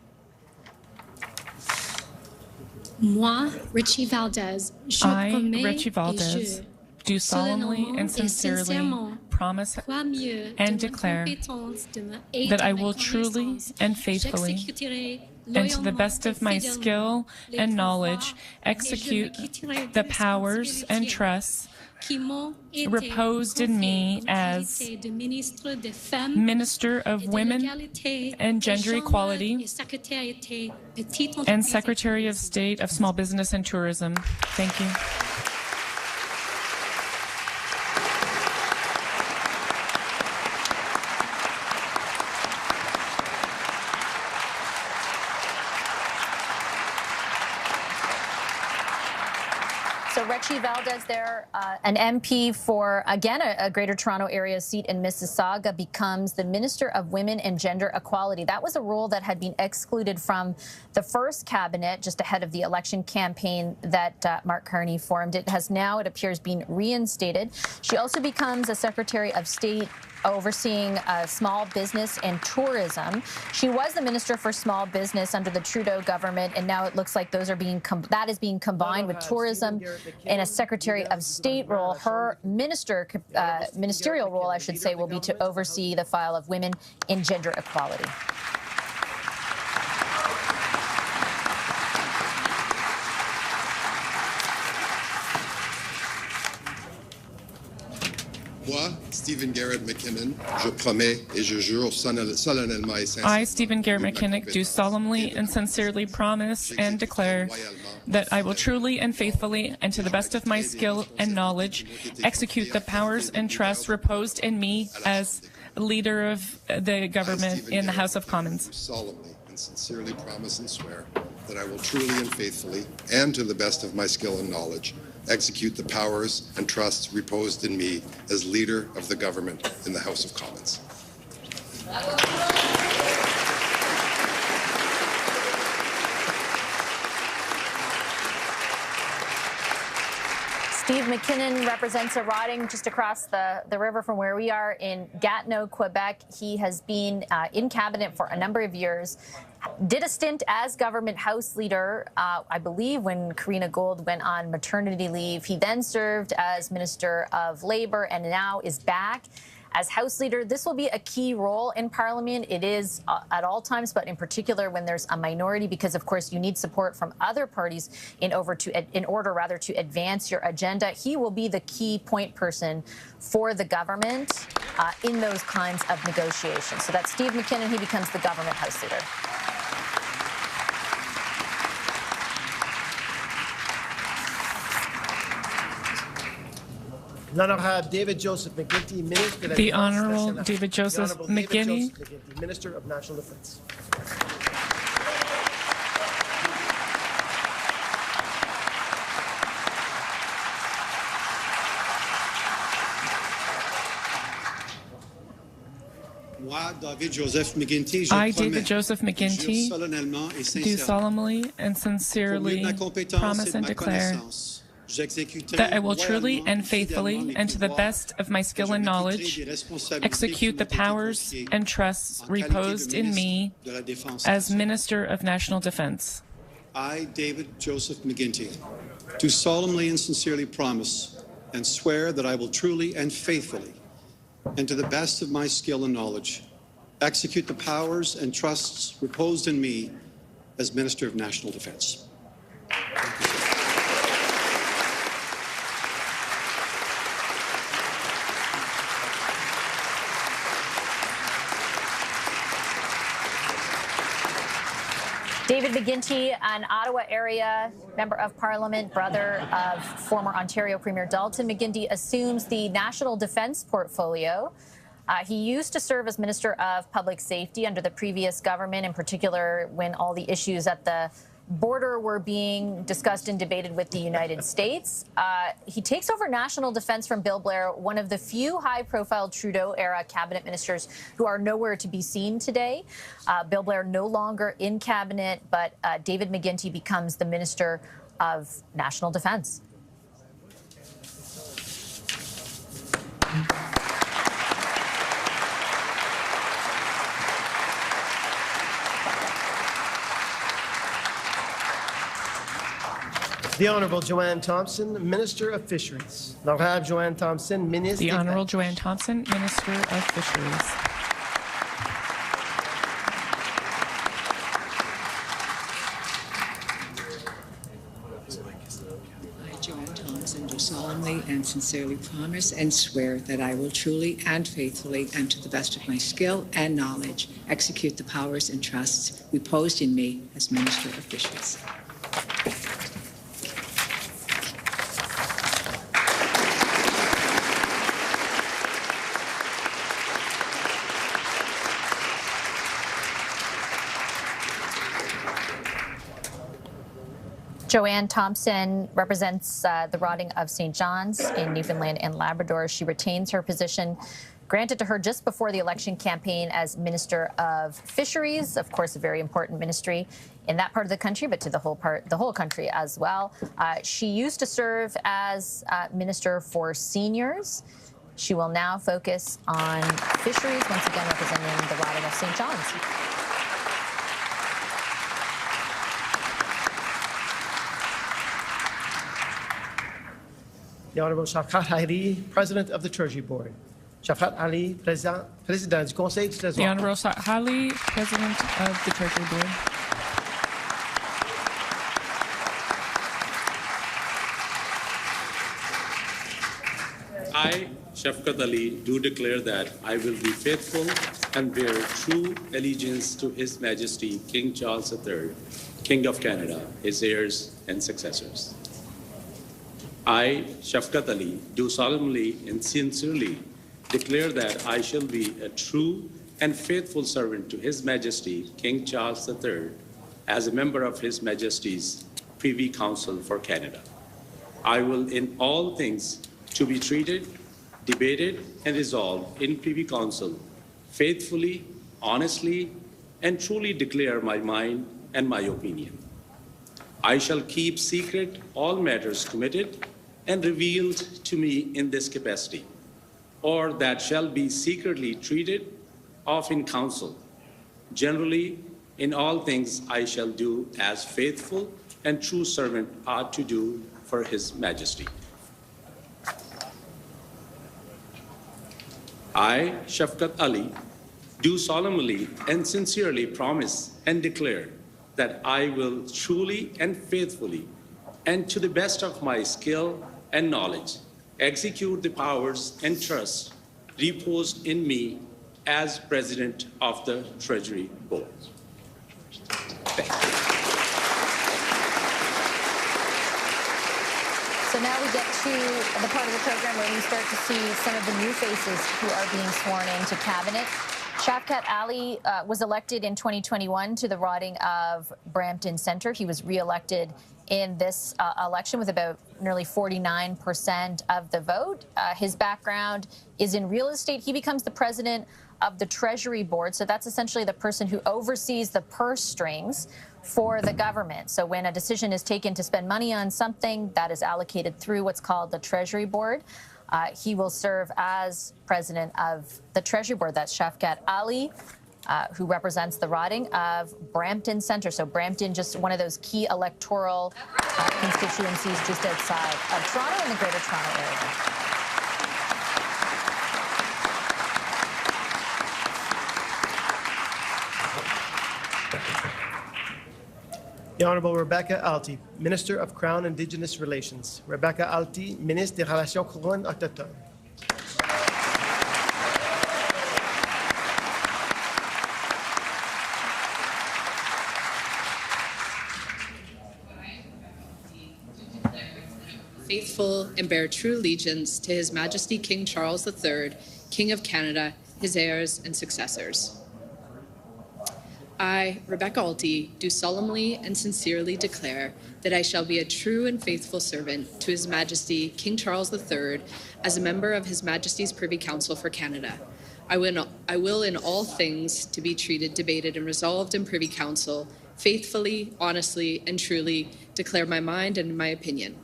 S18: Moi, Richie Valdez, je promets
S5: Richie Valdez, do solemnly and sincerely promise and declare that I will truly and faithfully, and to the best of my skill and knowledge, execute the powers and trusts reposed in me as Minister of Women and Gender Equality and Secretary of State of Small Business and Tourism. Thank you.
S7: So Richie Valdez there, an MP for, again, a Greater Toronto Area seat in Mississauga, becomes the Minister of Women and Gender Equality. That was a role that had been excluded from the first cabinet just ahead of the election campaign that Mark Carney formed. It has now, it appears, been reinstated. She also becomes a Secretary of State overseeing small business and tourism. She was the Minister for Small Business under the Trudeau government, and now it looks like those are being that is being combined with tourism in a Secretary of State role. Her ministerial role, I should say, will be to oversee the file of women in gender equality.
S21: Moi, Stephen Garrett McKinnon, je promets et je jure solennellement et sincèrement.
S5: I, Stephen Garrett McKinnon, do solemnly and sincerely promise and declare that I will truly and faithfully, and to the best of my skill and knowledge, execute the powers and trusts reposed in me as leader of the government in the House of Commons.
S21: Solemnly and sincerely promise and swear that I will truly and faithfully, and to the best of my skill and knowledge, execute the powers and trusts reposed in me as leader of the government in the House of Commons.
S7: Steve McKinnon represents a riding just across the river from where we are in Gatineau, Quebec. He has been in cabinet for a number of years, did a stint as government House Leader, I believe, when Karina Gould went on maternity leave. He then served as Minister of Labour and now is back as House Leader. This will be a key role in Parliament. It is at all times, but in particular when there's a minority, because of course you need support from other parties in order to advance your agenda. He will be the key point person for the government in those kinds of negotiations. So that's Steve McKinnon. He becomes the government House Leader.
S3: David Joseph McGuinty, Minister of
S5: The Honourable David Joseph McGuinty,
S3: Minister of National Defence.
S20: I, David Joseph McGuinty,
S5: do solemnly and sincerely promise and declare that I will truly and faithfully, and to the best of my skill and knowledge, execute the powers and trusts reposed in me as Minister of National Defence.
S20: I, David Joseph McGuinty, do solemnly and sincerely promise and swear that I will truly and faithfully, and to the best of my skill and knowledge, execute the powers and trusts reposed in me as Minister of National Defence.
S7: David McGuinty, an Ottawa area member of Parliament, brother of former Ontario Premier Dalton McGuinty, assumes the national defence portfolio. He used to serve as Minister of Public Safety under the previous government, in particular when all the issues at the border were being discussed and debated with the United States. He takes over national defence from Bill Blair, one of the few high-profile Trudeau-era cabinet ministers who are nowhere to be seen today. Bill Blair no longer in cabinet, but David McGuinty becomes the Minister of National Defence.
S3: The Honourable Joanne Thompson, Minister of Fisheries. L'Honorable Joanne Thompson, Ministre.
S5: The Honourable Joanne Thompson, Minister of Fisheries.
S22: I, Joanne Thompson, do solemnly and sincerely promise and swear that I will truly and faithfully, and to the best of my skill and knowledge, execute the powers and trusts reposed in me as Minister of Fisheries.
S7: Joanne Thompson represents the riding of St. John's in Newfoundland and Labrador. She retains her position granted to her just before the election campaign as Minister of Fisheries, of course, a very important ministry in that part of the country, but to the whole country as well. She used to serve as Minister for Seniors. She will now focus on fisheries, once again representing the riding of St. John's.
S3: The Honourable Shafkat Ali, President of the Treasury Board. Shafkat Ali, Président du Conseil du Trésor.
S5: The Honourable Shafkat Ali, President of the Treasury Board.
S23: I, Shafkat Ali, do declare that I will be faithful and bear true allegiance to His Majesty King Charles III, King of Canada, his heirs and successors. I, Shafkat Ali, do solemnly and sincerely declare that I shall be a true and faithful servant to His Majesty King Charles III as a member of His Majesty's Privy Council for Canada. I will in all things to be treated, debated, and resolved in Privy Council faithfully, honestly, and truly declare my mind and my opinion. I shall keep secret all matters committed and revealed to me in this capacity, or that shall be secretly treated of in council. Generally, in all things I shall do as faithful and true servant ought to do for His Majesty. I, Shafkat Ali, do solemnly and sincerely promise and declare that I will truly and faithfully, and to the best of my skill and knowledge, execute the powers and trusts reposed in me as President of the Treasury Board. Thank you.
S7: So now we get to the part of the program where we start to see some of the new faces who are being sworn into cabinet. Shafkat Ali was elected in 2021 to the riding of Brampton Centre. He was re-elected in this election with about nearly 49% of the vote. His background is in real estate. He becomes the president of the Treasury Board. So that's essentially the person who oversees the purse strings for the government. So when a decision is taken to spend money on something, that is allocated through what's called the Treasury Board. He will serve as president of the Treasury Board. That's Shafkat Ali, who represents the riding of Brampton Centre. So Brampton, just one of those key electoral constituencies just outside of Toronto in the Greater Toronto area.
S3: The Honourable Rebecca Alty, Minister of Crown Indigenous Relations. Rebecca Alty, Ministre des Relations Couronnes Autochtones.
S8: Faithful and bear true allegiance to His Majesty King Charles III, King of Canada, his heirs and successors. I, Rebecca Alty, do solemnly and sincerely declare that I shall be a true and faithful servant to His Majesty King Charles III as a member of His Majesty's Privy Council for Canada. I will in all things to be treated, debated, and resolved in Privy Council faithfully, honestly, and truly declare my mind and my opinion.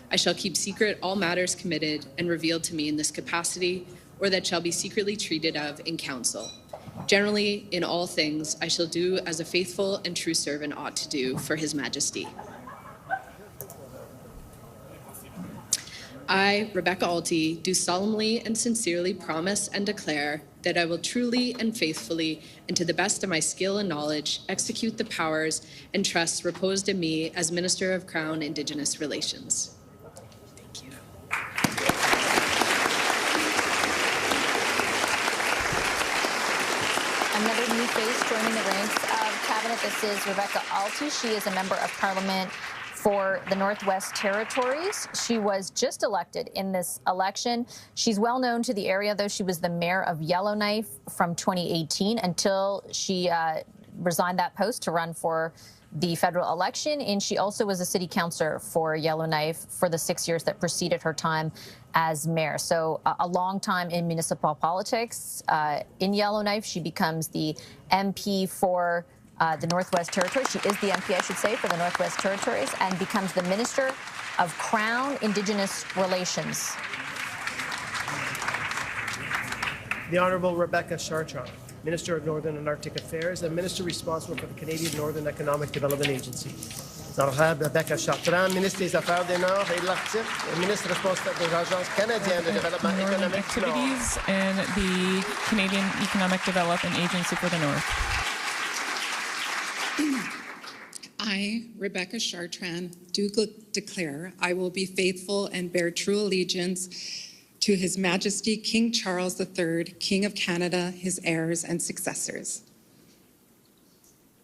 S8: I shall keep secret all matters committed and revealed to me in this capacity, or that shall be secretly treated of in council. Generally, in all things, I shall do as a faithful and true servant ought to do for His Majesty. I, Rebecca Alty, do solemnly and sincerely promise and declare that I will truly and faithfully, and to the best of my skill and knowledge, execute the powers and trusts reposed in me as Minister of Crown Indigenous Relations. Thank you.
S7: Another new face joining the ranks of cabinet. This is Rebecca Alty. She is a member of Parliament for the Northwest Territories. She was just elected in this election. She's well known to the area, though. She was the mayor of Yellowknife from 2018 until she resigned that post to run for the federal election. And she also was a city councillor for Yellowknife for the 6 years that preceded her time as mayor. So a long time in municipal politics. In Yellowknife, she becomes the MP for the Northwest Territories. She is the MP, I should say, for the Northwest Territories, and becomes the Minister of Crown Indigenous Relations.
S3: The Honourable Rebecca Chartrand, Minister of Northern and Arctic Affairs and Minister responsible for the Canadian Northern Economic Development Agency. Honorable Rebecca Chartrand, Ministre des Affaires du Nord et de l'Arctique, et Ministre responsable de l'Agence canadienne de développement économique.
S5: Activities in the Canadian Economic Development Agency for the North.
S11: I, Rebecca Chartrand, do declare I will be faithful and bear true allegiance to His Majesty King Charles III, King of Canada, his heirs and successors.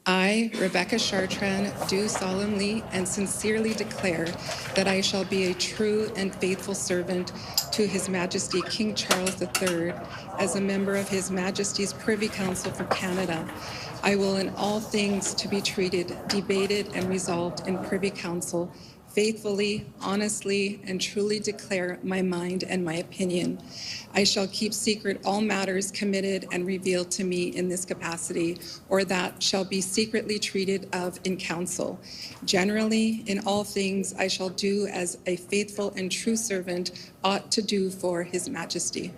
S11: I, Rebecca Chartrand, do solemnly and sincerely declare that I shall be a true and faithful servant to His Majesty King Charles III as a member of His Majesty's Privy Council for Canada. I will in all things to be treated, debated, and resolved in Privy Council faithfully, honestly, and truly declare my mind and my opinion. I shall keep secret all matters committed and revealed to me in this capacity, or that shall be secretly treated of in council. Generally, in all things, I shall do as a faithful and true servant ought to do for His Majesty.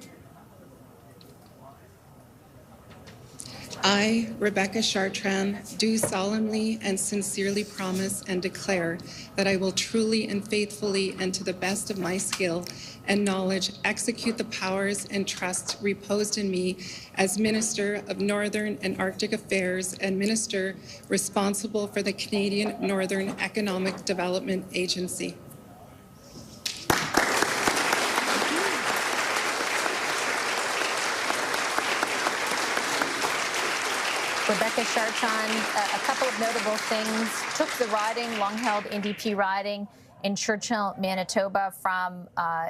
S11: I, Rebecca Chartrand, do solemnly and sincerely promise and declare that I will truly and faithfully and to the best of my skill and knowledge execute the powers and trusts reposed in me as Minister of Northern and Arctic Affairs and Minister responsible for the Canadian Northern Economic Development Agency.
S7: Rebecca Chartrand, a couple of notable things, took the riding, long-held NDP riding in Churchill, Manitoba from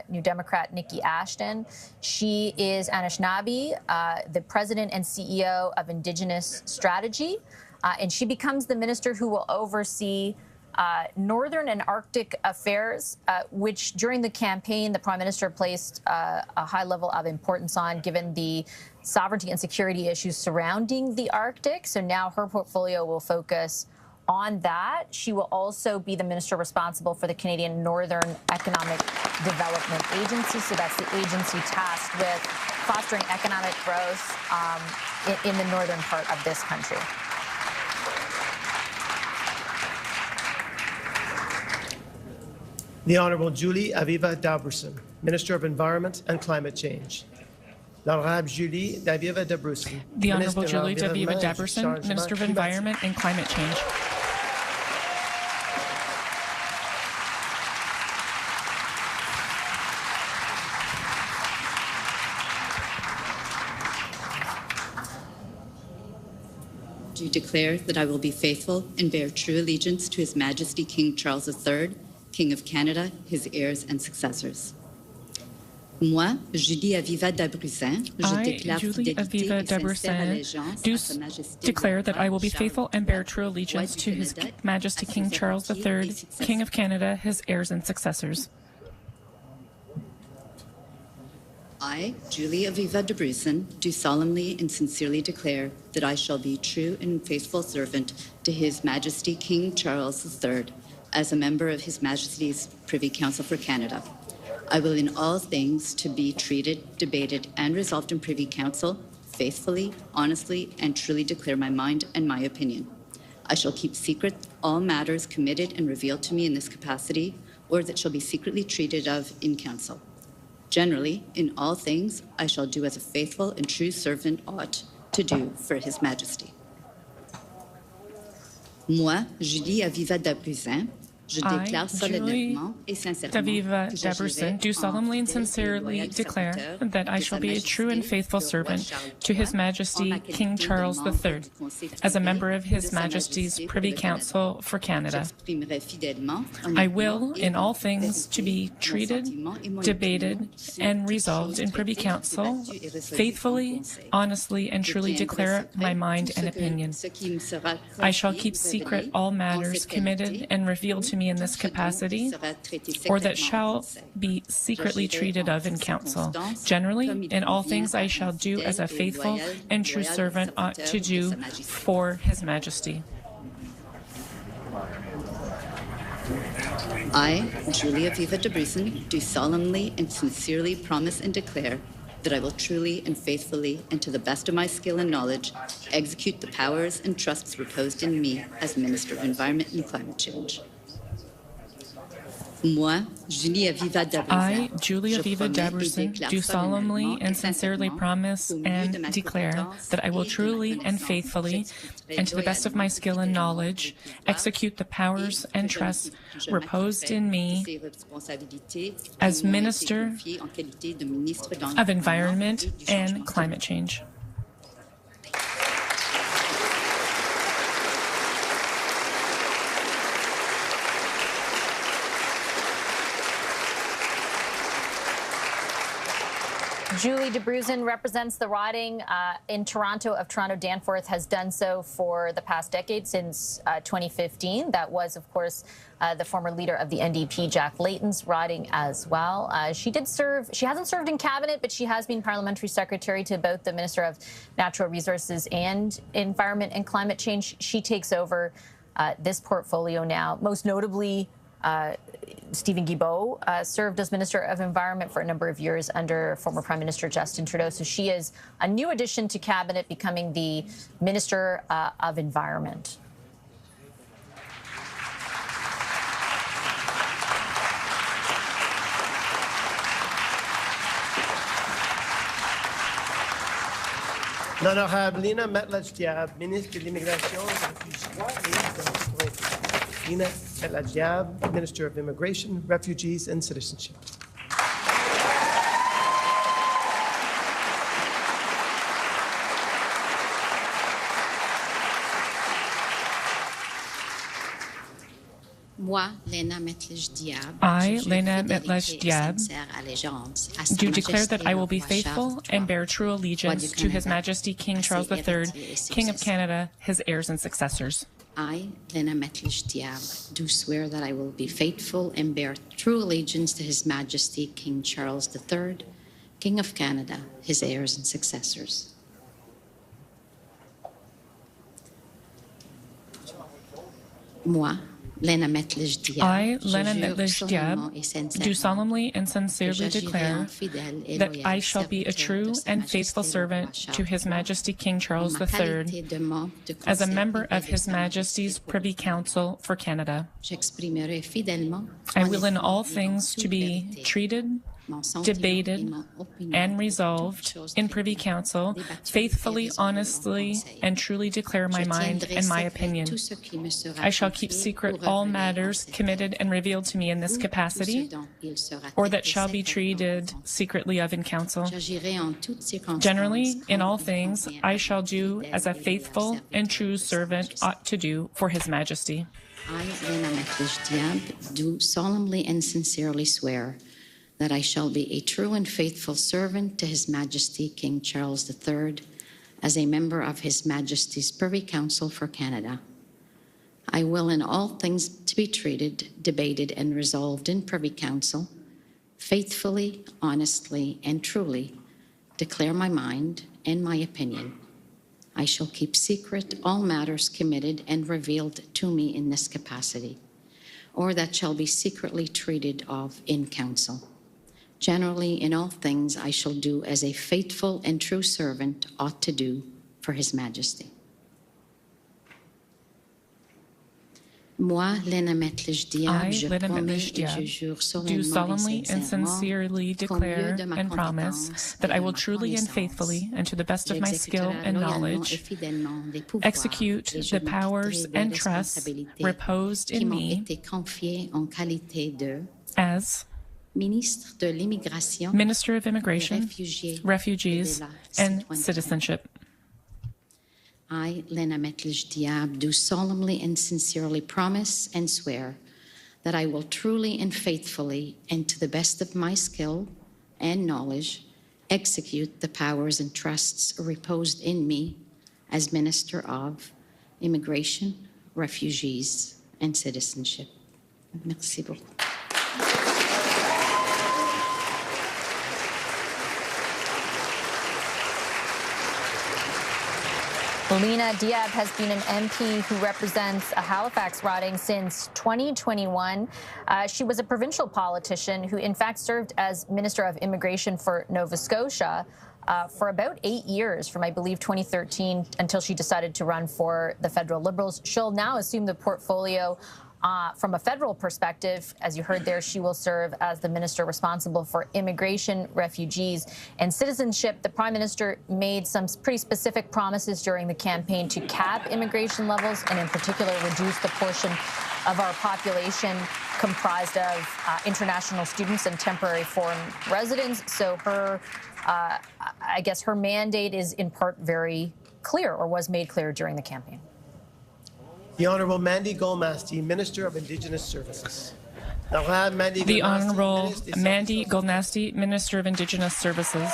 S7: New Democrat Nikki Ashton. She is Anishinaabe, the president and CEO of Indigenous Strategy, and she becomes the minister who will oversee Northern and Arctic affairs, which during the campaign, the Prime Minister placed a high level of importance on, given the sovereignty and security issues surrounding the Arctic. So now her portfolio will focus on that. She will also be the minister responsible for the Canadian Northern Economic Development Agency. So that's the agency tasked with fostering economic growth in the northern part of this country.
S3: The Honourable Julie Aviva Dabrusin, Minister of Environment and Climate Change. L'Honourable Julie Aviva Dabrusin.
S5: The Honourable Julie Aviva Dabrusin, Minister of Environment and Climate Change.
S6: Do declare that I will be faithful and bear true allegiance to His Majesty King Charles III, King of Canada, his heirs and successors. Moi, Julie Aviva Dabrusin,
S5: Julie Aviva Dabrusin, do declare that I will be faithful and bear true allegiance to His Majesty King Charles III, King of Canada, his heirs and successors.
S6: I, Julie Aviva Dabrusin, do solemnly and sincerely declare that I shall be true and faithful servant to His Majesty King Charles III, as a member of His Majesty's Privy Council for Canada. I will in all things to be treated, debated, and resolved in Privy Council faithfully, honestly, and truly declare my mind and my opinion. I shall keep secret all matters committed and revealed to me in this capacity, or that shall be secretly treated of in Council. Generally, in all things, I shall do as a faithful and true servant ought to do for His Majesty. Moi, Julie Aviva Dabrusin,
S5: I, Julie Aviva Dabrusin, do solemnly and sincerely declare that I shall be a true and faithful servant to His Majesty King Charles III, as a member of His Majesty's Privy Council for Canada. I will, in all things, to be treated, debated, and resolved in Privy Council, faithfully, honestly, and truly declare my mind and opinion. I shall keep secret all matters committed and revealed to me in this capacity, or that shall be secretly treated of in Council. Generally, in all things I shall do as a faithful and true servant ought to do for His Majesty.
S6: I, Julie Aviva Dabrusin, do solemnly and sincerely promise and declare that I will truly and faithfully, and to the best of my skill and knowledge, execute the powers and trusts reposed in me as Minister of Environment and Climate Change. I, Julie Aviva
S5: Dabrusin, do solemnly and sincerely promise and declare that I will truly and faithfully, and to the best of my skill and knowledge, execute the powers and trusts reposed in me as Minister of Environment and Climate Change.
S7: Julie DeBruzen represents the riding in Toronto of Toronto Danforth, has done so for the past decade, since 2015. That was, of course, the former leader of the NDP, Jack Layton's riding as well. She hasn't served in cabinet, but she has been parliamentary secretary to both the Minister of Natural Resources and Environment and Climate Change. She takes over this portfolio now. Most notably, Stephen Guilbeault served as Minister of Environment for a number of years under former Prime Minister Justin Trudeau. So she is a new addition to cabinet, becoming the Minister of Environment.
S3: L'honorable Lina Metlach-Diab, Ministre de l'Immigration, Lina Metlach-Diab, Minister of Immigration, Refugees and Citizenship.
S10: I, Lina Metlach-Diab,
S5: do declare that I will be faithful and bear true allegiance to His Majesty King Charles III, King of Canada, his heirs and successors.
S10: I, Lina Metlach-Diab, do swear that I will be faithful and bear true allegiance to His Majesty King Charles III, King of Canada, his heirs and successors. Moi, Lina Metlach-Diab,
S5: do solemnly and sincerely declare that I shall be a true and faithful servant to His Majesty King Charles III as a member of His Majesty's Privy Council for Canada. I will in all things to be treated, debated, and resolved in Privy Council, faithfully, honestly, and truly declare my mind and my opinion. I shall keep secret all matters committed and revealed to me in this capacity, or that shall be treated secretly of in Council. Generally, in all things, I shall do as a faithful and true servant ought to do for His Majesty.
S10: I, Lina Metlach-Diab, do solemnly and sincerely swear that I shall be a true and faithful servant to His Majesty King Charles III as a member of His Majesty's Privy Council for Canada. I will in all things to be treated, debated, and resolved in Privy Council, faithfully, honestly, and truly declare my mind and my opinion. I shall keep secret all matters committed and revealed to me in this capacity, or that shall be secretly treated of in Council. Generally, in all things, I shall do as a faithful and true servant ought to do for His Majesty.
S5: I, Lina Metlach-Diab, do solemnly and sincerely declare and promise that I will truly and faithfully, and to the best of my skill and knowledge, execute the powers and trusts reposed in me as Minister of Immigration, Refugees, and Citizenship.
S10: I, Lina Metlach-Diab, do solemnly and sincerely promise and swear that I will truly and faithfully, and to the best of my skill and knowledge, execute the powers and trusts reposed in me as Minister of Immigration, Refugees, and Citizenship. Merci beaucoup.
S7: Lina Diab has been an MP who represents a Halifax riding since 2021. She was a provincial politician who, in fact, served as Minister of Immigration for Nova Scotia for about 8 years, from, I believe, 2013 until she decided to run for the federal Liberals. She'll now assume the portfolio from a federal perspective. As you heard there, she will serve as the minister responsible for immigration, refugees, and citizenship. The Prime Minister made some pretty specific promises during the campaign to cap immigration levels and in particular reduce the portion of our population comprised of international students and temporary foreign residents. So her, I guess her mandate is in part very clear, or was made clear during the campaign.
S3: The Honourable Mandy Golmasti, Minister of Indigenous Services.
S5: The Honourable Mandy Golnasty, Minister of Indigenous Services.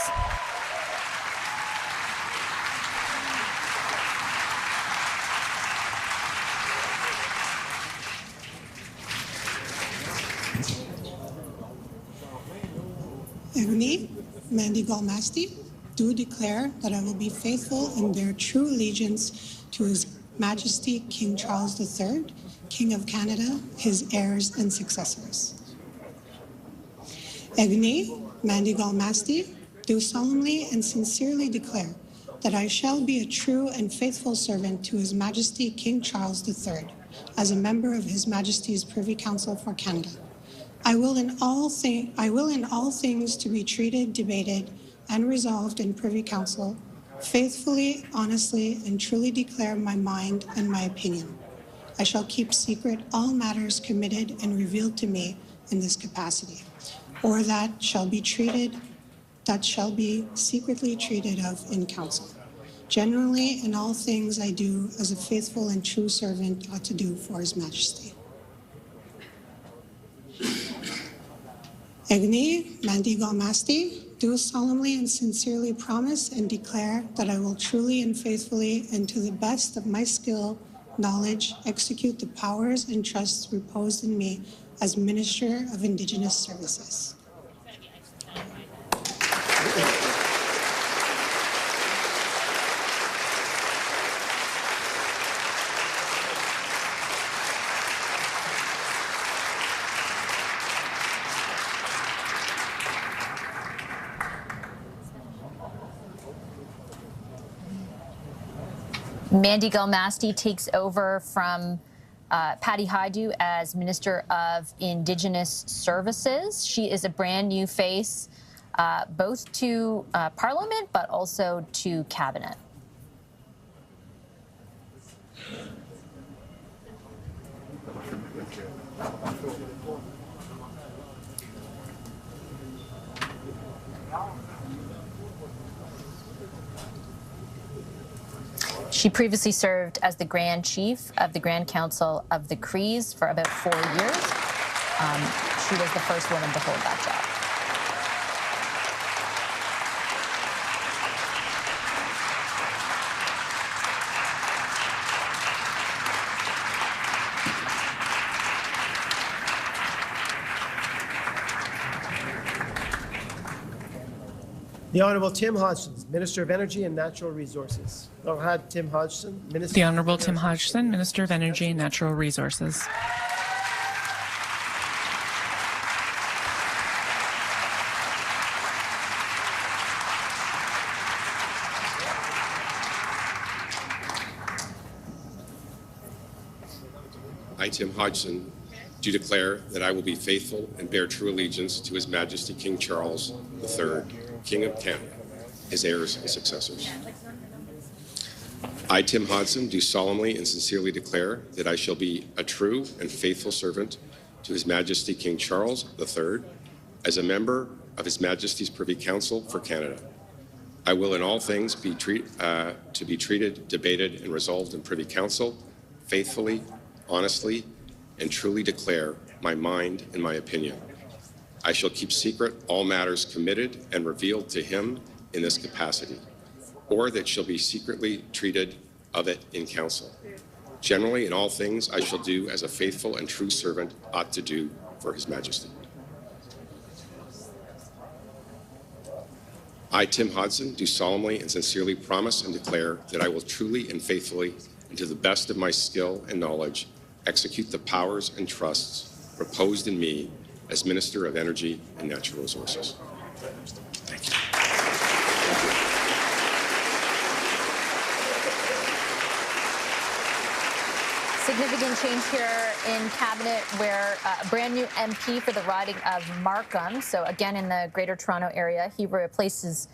S9: Agni, Mandy Golnasty, do declare that I will be faithful and bear true allegiance to His Majesty King Charles III, King of Canada, his heirs and successors. Agni, Mandy Golnasty, do solemnly and sincerely declare that I shall be a true and faithful servant to His Majesty King Charles III, as a member of His Majesty's Privy Council for Canada. I will in all things to be treated, debated, and resolved in Privy Council, faithfully, honestly, and truly declare my mind and my opinion. I shall keep secret all matters committed and revealed to me in this capacity, or that shall be secretly treated of in council. Generally, in all things I do as a faithful and true servant ought to do for His Majesty. Agni, Mandy Golnasty, do solemnly and sincerely promise and declare that I will truly and faithfully and to the best of my skill, knowledge, execute the powers and trusts reposed in me as Minister of Indigenous Services.
S7: Mandy Golnasty takes over from Patty Hajdu as Minister of Indigenous Services. She is a brand new face, both to Parliament, but also to Cabinet. She previously served as the Grand Chief of the Grand Council of the Crees for about 4 years. She was the first woman to hold that job.
S3: The Honourable Tim Hodgson, Minister of Energy and Natural Resources. Tim Hodgson, Minister.
S5: The Honourable Tim Hodgson, Minister of Energy and Natural Resources.
S12: I, Tim Hodgson, do declare that I will be faithful and bear true allegiance to His Majesty King Charles III, King of Canada, his heirs and successors. I, Tim Hodgson, do solemnly and sincerely declare that I shall be a true and faithful servant to His Majesty King Charles III as a member of His Majesty's Privy Council for Canada. I will in all things be treated, debated, and resolved in Privy Council, faithfully, honestly, and truly declare my mind and my opinion. I shall keep secret all matters committed and revealed to him in this capacity, or that shall be secretly treated of it in council. Generally, in all things, I shall do as a faithful and true servant ought to do for His Majesty. I, Tim Hodgson, do solemnly and sincerely promise and declare that I will truly and faithfully, and to the best of my skill and knowledge, execute the powers and trusts reposed in me as Minister of Energy and Natural Resources. Thank you.
S7: Significant change here in Cabinet, where a brand new MP for the riding of Markham, so again in the Greater Toronto Area, he replaces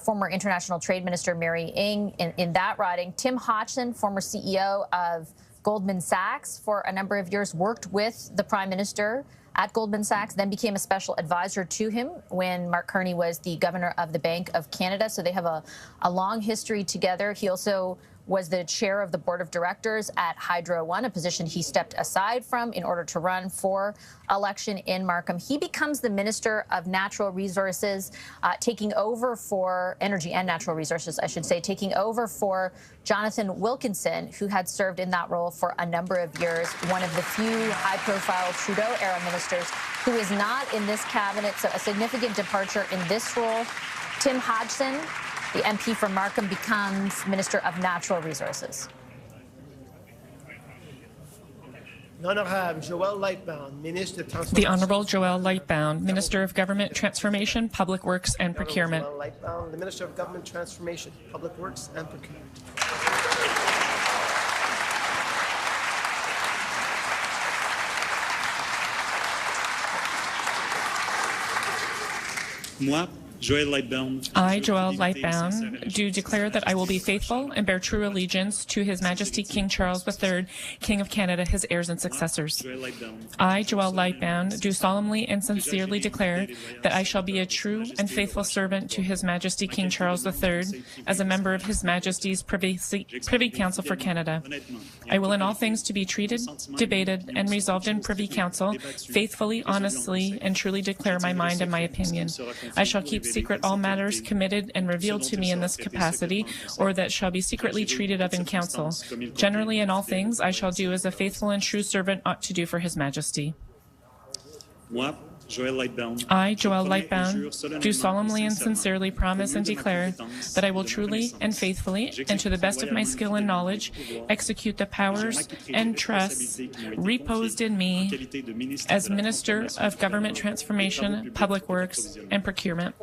S7: former International Trade Minister Mary Ng in that riding. Tim Hodgson, former CEO of Goldman Sachs for a number of years, worked with the Prime Minister at Goldman Sachs, then became a special advisor to him when Mark Carney was the Governor of the Bank of Canada. So they have a long history together. He also was the chair of the board of directors at Hydro One, a position he stepped aside from in order to run for election in Markham. He becomes the Minister of Natural Resources, taking over for Energy and Natural Resources, I should say, taking over for Jonathan Wilkinson, who had served in that role for a number of years, one of the few high-profile Trudeau-era ministers who is not in this cabinet, so a significant departure in this role. Tim Hodgson, the MP from Markham, becomes Minister of Natural Resources.
S3: The Honorable
S5: Joël Lightbound, Minister of Government Transformation, Public Works and Procurement.
S3: The Minister of Government Transformation, Public Works and Procurement.
S5: I, Joël Lightbound, do declare that I will be faithful and bear true allegiance to His Majesty King Charles III, King of Canada, his heirs and successors. I, Joël Lightbound, do solemnly and sincerely declare that I shall be a true and faithful servant to His Majesty King Charles III as a member of His Majesty's Privy Council for Canada. I will in all things to be treated, debated, and resolved in Privy Council faithfully, honestly, and truly declare my mind and my opinion. I shall keep secret all matters committed and revealed to me in this capacity, or that shall be secretly treated of in council. Generally, in all things, I shall do as a faithful and true servant ought to do for His Majesty. I, Joël Lightbound, do solemnly and sincerely promise and declare that I will truly and faithfully, and to the best of my skill and knowledge, execute the powers and trusts reposed in me as Minister of Government Transformation, Public Works and Procurement.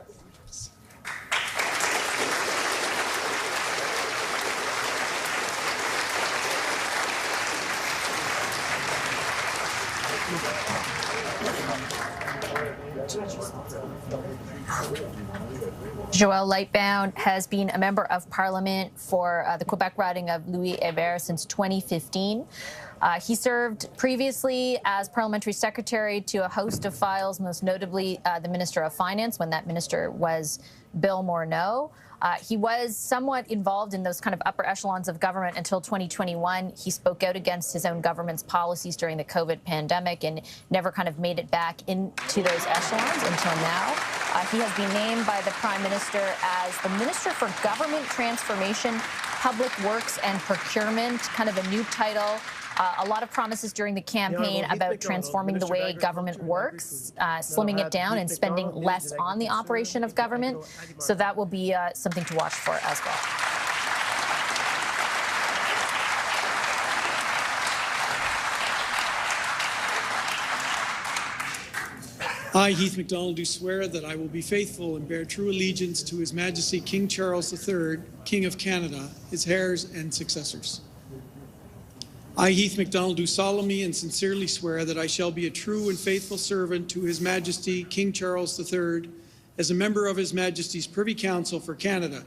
S7: Joël Lightbound has been a member of Parliament for the Quebec riding of Louis Hébert since 2015. He served previously as parliamentary secretary to a host of files, most notably the Minister of Finance, when that minister was Bill Morneau. He was somewhat involved in those kind of upper echelons of government until 2021. He spoke out against his own government's policies during the COVID pandemic and never kind of made it back into those echelons until now. He has been named by the Prime Minister as the Minister for Government Transformation, Public Works and Procurement, kind of a new title. A lot of promises during the campaign about transforming the way government works, slimming it down and spending less on the operation of government. So that will be something to watch for as well.
S13: I, Heath MacDonald, do swear that I will be faithful and bear true allegiance to His Majesty King Charles III, King of Canada, his heirs and successors. I, Heath MacDonald, do solemnly and sincerely swear that I shall be a true and faithful servant to His Majesty King Charles III as a member of His Majesty's Privy Council for Canada.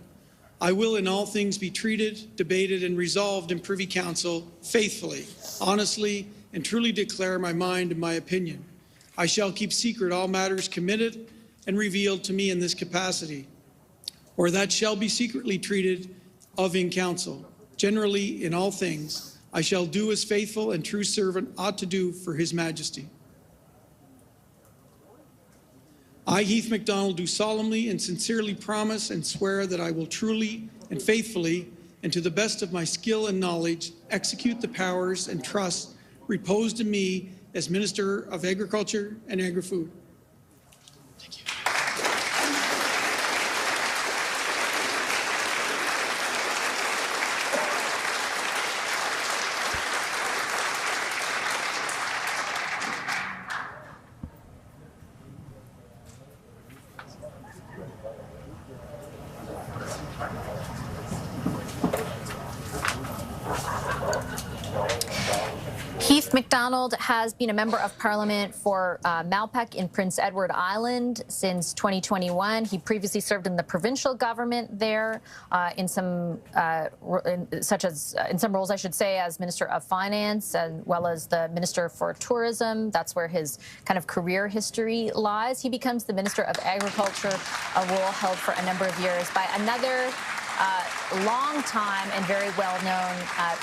S13: I will in all things be treated, debated, and resolved in Privy Council faithfully, honestly, and truly declare my mind and my opinion. I shall keep secret all matters committed and revealed to me in this capacity, or that shall be secretly treated of in council. Generally, in all things, I shall do as faithful and true servant ought to do for His Majesty. I, Heath MacDonald, do solemnly and sincerely promise and swear that I will truly and faithfully, and to the best of my skill and knowledge, execute the powers and trusts reposed in me as Minister of Agriculture and Agri-Food. Thank you.
S7: Heath MacDonald has been a member of Parliament for Malpeque in Prince Edward Island since 2021. He previously served in the provincial government there in some roles, I should say, as Minister of Finance as well as the Minister for Tourism. That's where his kind of career history lies. He becomes the Minister of Agriculture, a role held for a number of years by another Long-time and very well-known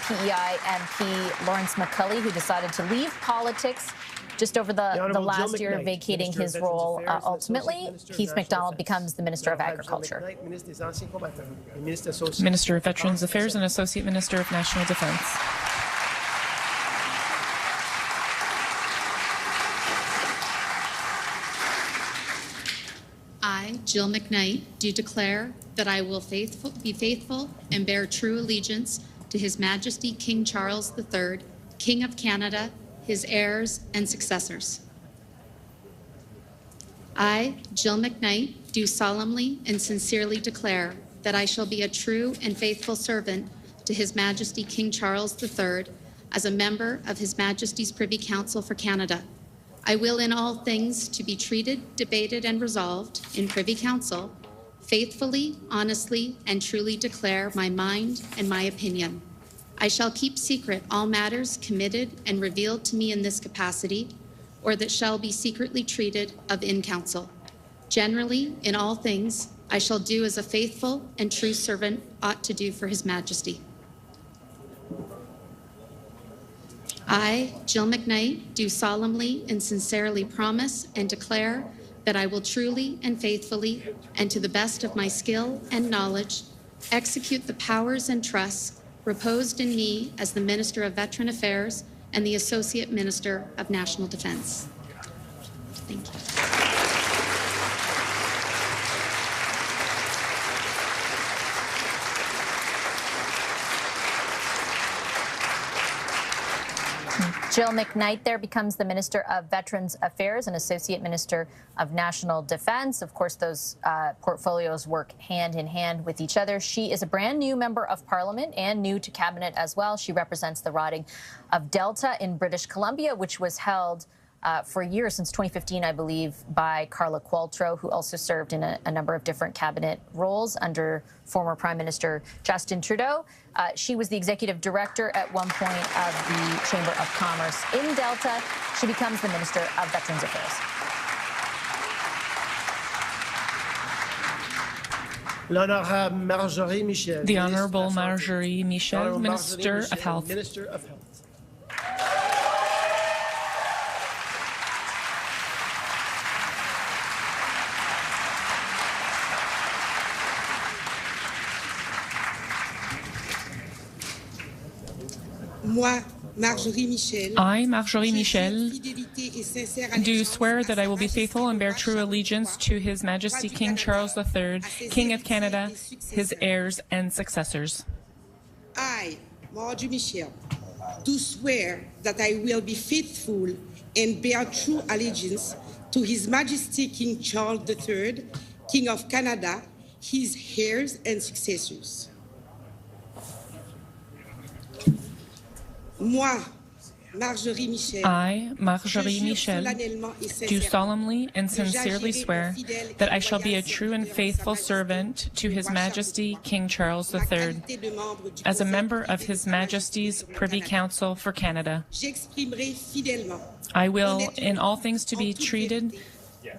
S7: PEI MP Lawrence McCulley, who decided to leave politics just over the last year, vacating his role. Ultimately, Heath MacDonald becomes the Minister of Agriculture.
S5: Minister of Veterans Affairs and Associate Minister of National Defense.
S4: I, Jill McKnight, do declare that I will be faithful and bear true allegiance to His Majesty King Charles III, King of Canada, his heirs and successors. I, Jill McKnight, do solemnly and sincerely declare that I shall be a true and faithful servant to His Majesty King Charles III as a member of His Majesty's Privy Council for Canada. I will in all things to be treated, debated, and resolved in Privy Council faithfully, honestly, and truly declare my mind and my opinion. I shall keep secret all matters committed and revealed to me in this capacity, or that shall be secretly treated of in council. Generally, in all things, I shall do as a faithful and true servant ought to do for His Majesty. I, Jill McKnight, do solemnly and sincerely promise and declare that I will truly and faithfully, and to the best of my skill and knowledge, execute the powers and trusts reposed in me as the Minister of Veteran Affairs and the Associate Minister of National Defense. Thank you.
S7: Jill McKnight there becomes the Minister of Veterans Affairs and Associate Minister of National Defense. Of course, those portfolios work hand in hand with each other. She is a brand new member of Parliament and new to Cabinet as well. She represents the riding of Delta in British Columbia, which was held for years, since 2015, I believe, by Carla Qualtrough, who also served in a number of different cabinet roles under former Prime Minister Justin Trudeau. She was the executive director at one point of the Chamber of Commerce in Delta. She becomes the Minister of Veterans Affairs.
S5: The Honourable Marjorie Michel, Minister of Health.
S3: Minister of Health.
S5: I, Marjorie Michel, do swear that I will be faithful and bear true allegiance to His Majesty King Charles III, King of Canada, his heirs and successors.
S14: I, Marjorie Michel, do swear that I will be faithful and bear true allegiance to His Majesty King Charles III, King of Canada, his heirs and successors.
S5: I, Marjorie Michel, do solemnly and sincerely swear that I shall be a true and faithful servant to His Majesty King Charles III, as a member of His Majesty's Privy Council for Canada. I will, in all things to be treated,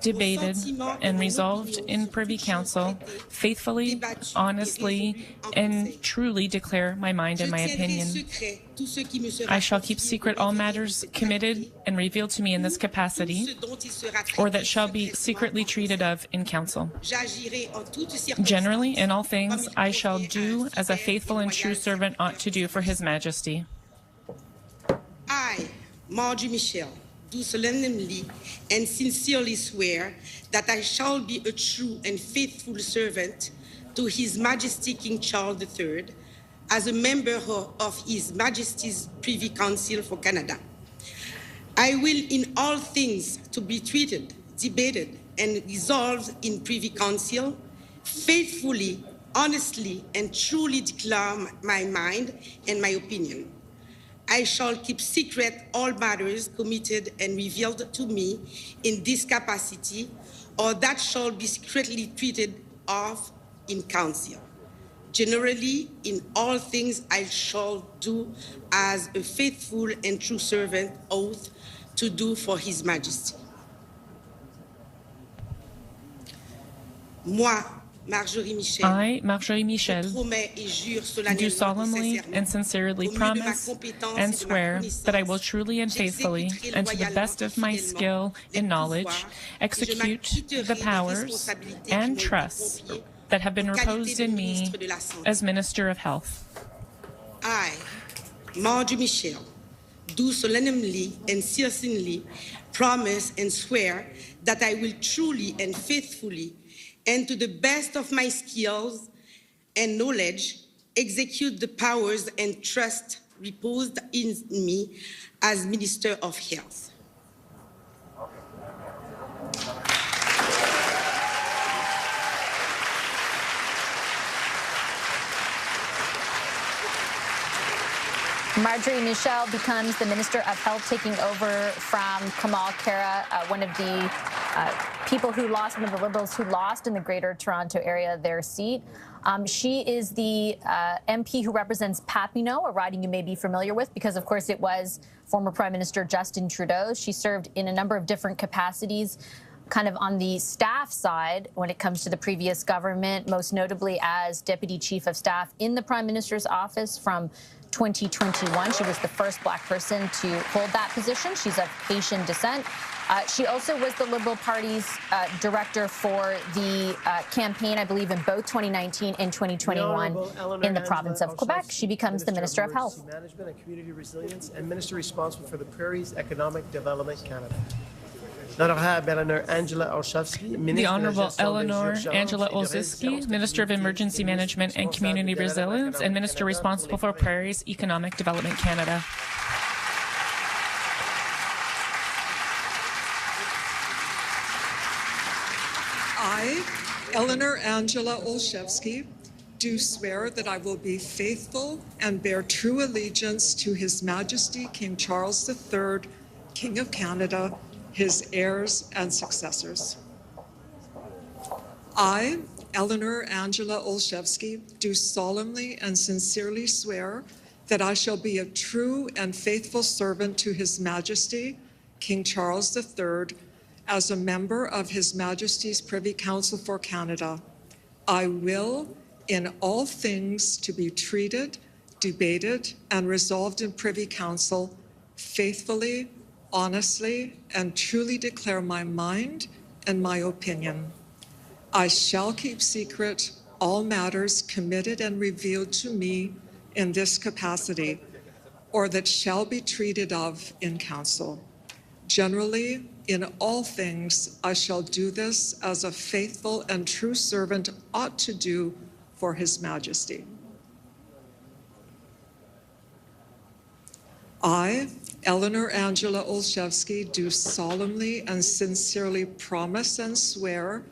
S5: debated, and resolved in Privy Council, faithfully, honestly, and truly declare my mind and my opinion. I shall keep secret all matters committed and revealed to me in this capacity, or that shall be secretly treated of in Council. Generally, in all things, I shall do as a faithful and true servant ought to do for His Majesty.
S14: I, Marjorie Michel, do solemnly and sincerely swear that I shall be a true and faithful servant to His Majesty King Charles III as a member of His Majesty's Privy Council for Canada. I will in all things to be treated, debated, and resolved in Privy Council, faithfully, honestly, and truly declare my mind and my opinion. I shall keep secret all matters committed and revealed to me in this capacity, or that shall be secretly treated of in council. Generally, in all things I shall do as a faithful and true servant oath to do for His Majesty. Moi,
S5: I, Marjorie Michel, do solemnly and sincerely promise and swear that I will truly and faithfully, and to the best of my skill and knowledge, execute the powers and trusts that have been reposed in me as Minister of Health.
S14: I, Marjorie Michel, do solemnly and sincerely promise and swear that I will truly and faithfully, and to the best of my skills and knowledge, execute the powers and trust reposed in me as Minister of Health.
S7: Marjorie Michel becomes the Minister of Health, taking over from Kamal Khera, one of the people who lost, one of the Liberals who lost in the Greater Toronto Area their seat. She is the MP who represents Papineau, a riding you may be familiar with because, of course, it was former Prime Minister Justin Trudeau. She served in a number of different capacities, kind of on the staff side when it comes to the previous government, most notably as Deputy Chief of Staff in the Prime Minister's office from 2021. She was the first Black person to hold that position. She's of Haitian descent. She also was the Liberal Party's director for the campaign, I believe, in both 2019 and 2021 in the province of Quebec. She becomes the Minister of Health.
S3: Management and Community Resilience and Minister responsible for the Prairies Economic Development Canada. The
S5: Honourable Eleanor Angela Olszewski, Minister of Emergency Management and Community Resilience, and Minister responsible for Prairies Economic Development Canada.
S15: I, Eleanor Angela Olszewski, do swear that I will be faithful and bear true allegiance to His Majesty King Charles III, King of Canada, his heirs and successors. I, Eleanor Angela Olszewski, do solemnly and sincerely swear that I shall be a true and faithful servant to His Majesty, King Charles III, as a member of His Majesty's Privy Council for Canada. I will, in all things to be treated, debated, and resolved in Privy Council, faithfully, honestly, and truly declare my mind and my opinion. I shall keep secret all matters committed and revealed to me in this capacity, or that shall be treated of in council. Generally, in all things, I shall do this as a faithful and true servant ought to do for His Majesty. I, Eleanor Angela Olszewski, do solemnly and sincerely promise and swear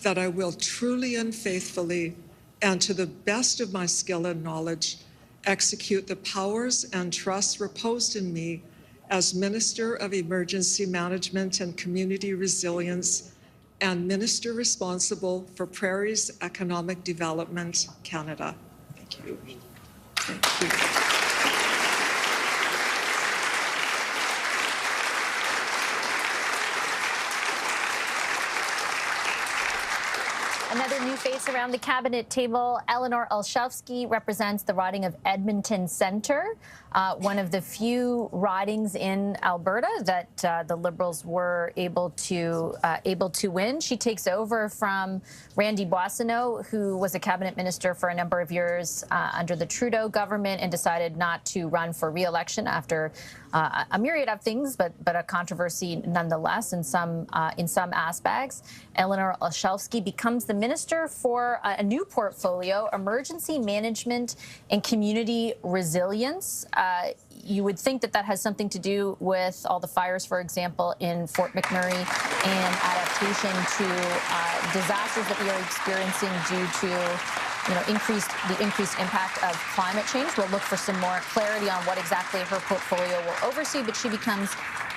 S15: that I will truly and faithfully, and to the best of my skill and knowledge, execute the powers and trusts reposed in me as Minister of Emergency Management and Community Resilience and Minister responsible for Prairies Economic Development, Canada. Thank you. Thank you.
S7: Another new face around the cabinet table, Eleanor Olszewski, represents the riding of Edmonton Centre, one of the few ridings in Alberta that the Liberals were able to win. She takes over from Randy Boissonnault, who was a cabinet minister for a number of years under the Trudeau government and decided not to run for re-election after a myriad of things, but a controversy nonetheless in some aspects. Eleanor Olszewski becomes the minister for a new portfolio, emergency management and community resilience. You would think that has something to do with all the fires, for example, in Fort McMurray and adaptation to disasters that we are experiencing due to the increased impact of climate change. We'll look for some more clarity on what exactly her portfolio will oversee, but she becomes,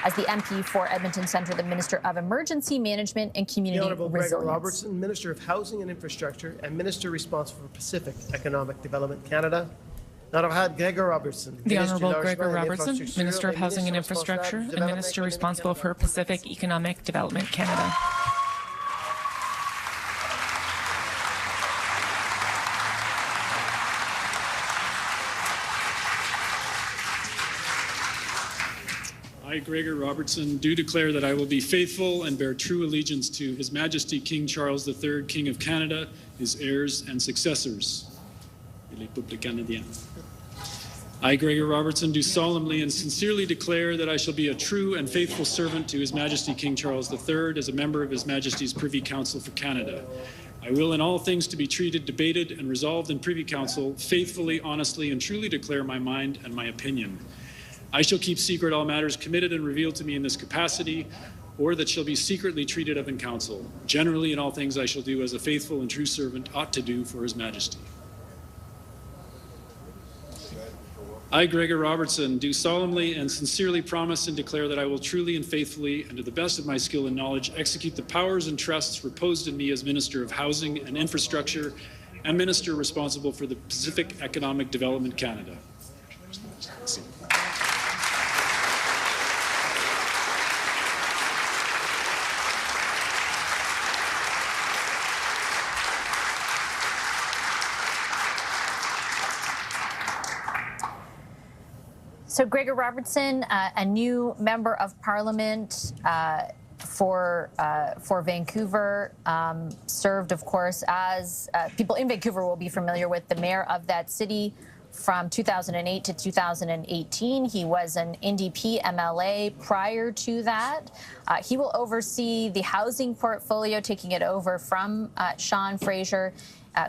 S7: as the MP for Edmonton Centre, the Minister of Emergency Management and Community
S3: Honourable
S7: Resilience.
S3: Gregor Robertson, Minister of Housing and Infrastructure and Minister responsible for Pacific Economic Development, Canada. The
S5: Honourable Gregor Robertson, Minister of Housing and Infrastructure and Minister responsible for Pacific Economic Development, Canada.
S13: I, Gregor Robertson, do declare that I will be faithful and bear true allegiance to His Majesty King Charles III, King of Canada, his heirs and successors. Et les peuples canadiens. I, Gregor Robertson, do solemnly and sincerely declare that I shall be a true and faithful servant to His Majesty King Charles III as a member of His Majesty's Privy Council for Canada. I will in all things to be treated, debated, and resolved in Privy Council faithfully, honestly, and truly declare my mind and my opinion. I shall keep secret all matters committed and revealed to me in this capacity, or that shall be secretly treated of in council. Generally, in all things I shall do as a faithful and true servant ought to do for His Majesty. I, Gregor Robertson, do solemnly and sincerely promise and declare that I will truly and faithfully, and to the best of my skill and knowledge, execute the powers and trusts reposed in me as Minister of Housing and Infrastructure and Minister responsible for the Pacific Economic Development Canada.
S7: So Gregor Robertson, a new member of Parliament for Vancouver, served, of course, as people in Vancouver will be familiar with, the mayor of that city from 2008 to 2018. He was an NDP MLA prior to that. He will oversee the housing portfolio, taking it over from Sean Fraser,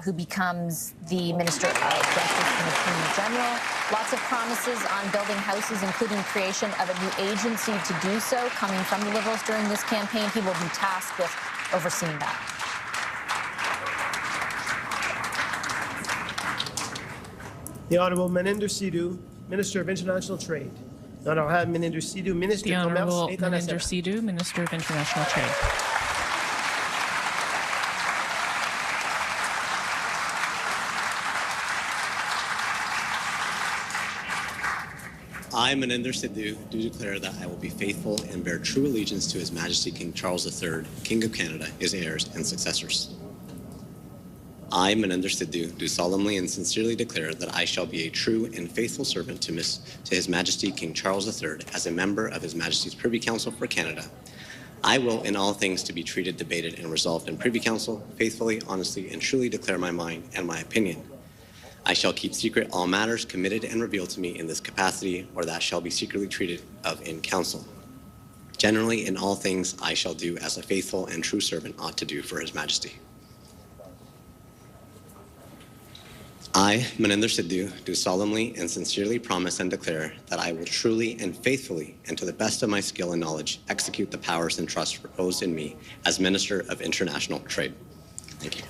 S7: who becomes the Minister of Justice and Attorney General. Lots of promises on building houses, including creation of a new agency to do so, coming from the Liberals during this campaign. He will be tasked with overseeing that.
S3: The Honourable Meninder Sidhu, Minister of International Trade. The Honourable Meninder Sidhu, Minister of Commerce.
S5: The Honourable Meninder Sidhu, Minister of International Trade.
S1: I, Meninder Sidhu, do declare that I will be faithful and bear true allegiance to His Majesty King Charles III, King of Canada, his heirs and successors. I, Meninder Sidhu, do solemnly and sincerely declare that I shall be a true and faithful servant to His Majesty King Charles III as a member of His Majesty's Privy Council for Canada. I will in all things to be treated, debated, and resolved in Privy Council faithfully, honestly, and truly declare my mind and my opinion. I shall keep secret all matters committed and revealed to me in this capacity, or that shall be secretly treated of in council. Generally, in all things, I shall do as a faithful and true servant ought to do for His Majesty. I, Meninder Sidhu, do solemnly and sincerely promise and declare that I will truly and faithfully, and to the best of my skill and knowledge, execute the powers and trusts reposed in me as Minister of International Trade. Thank you.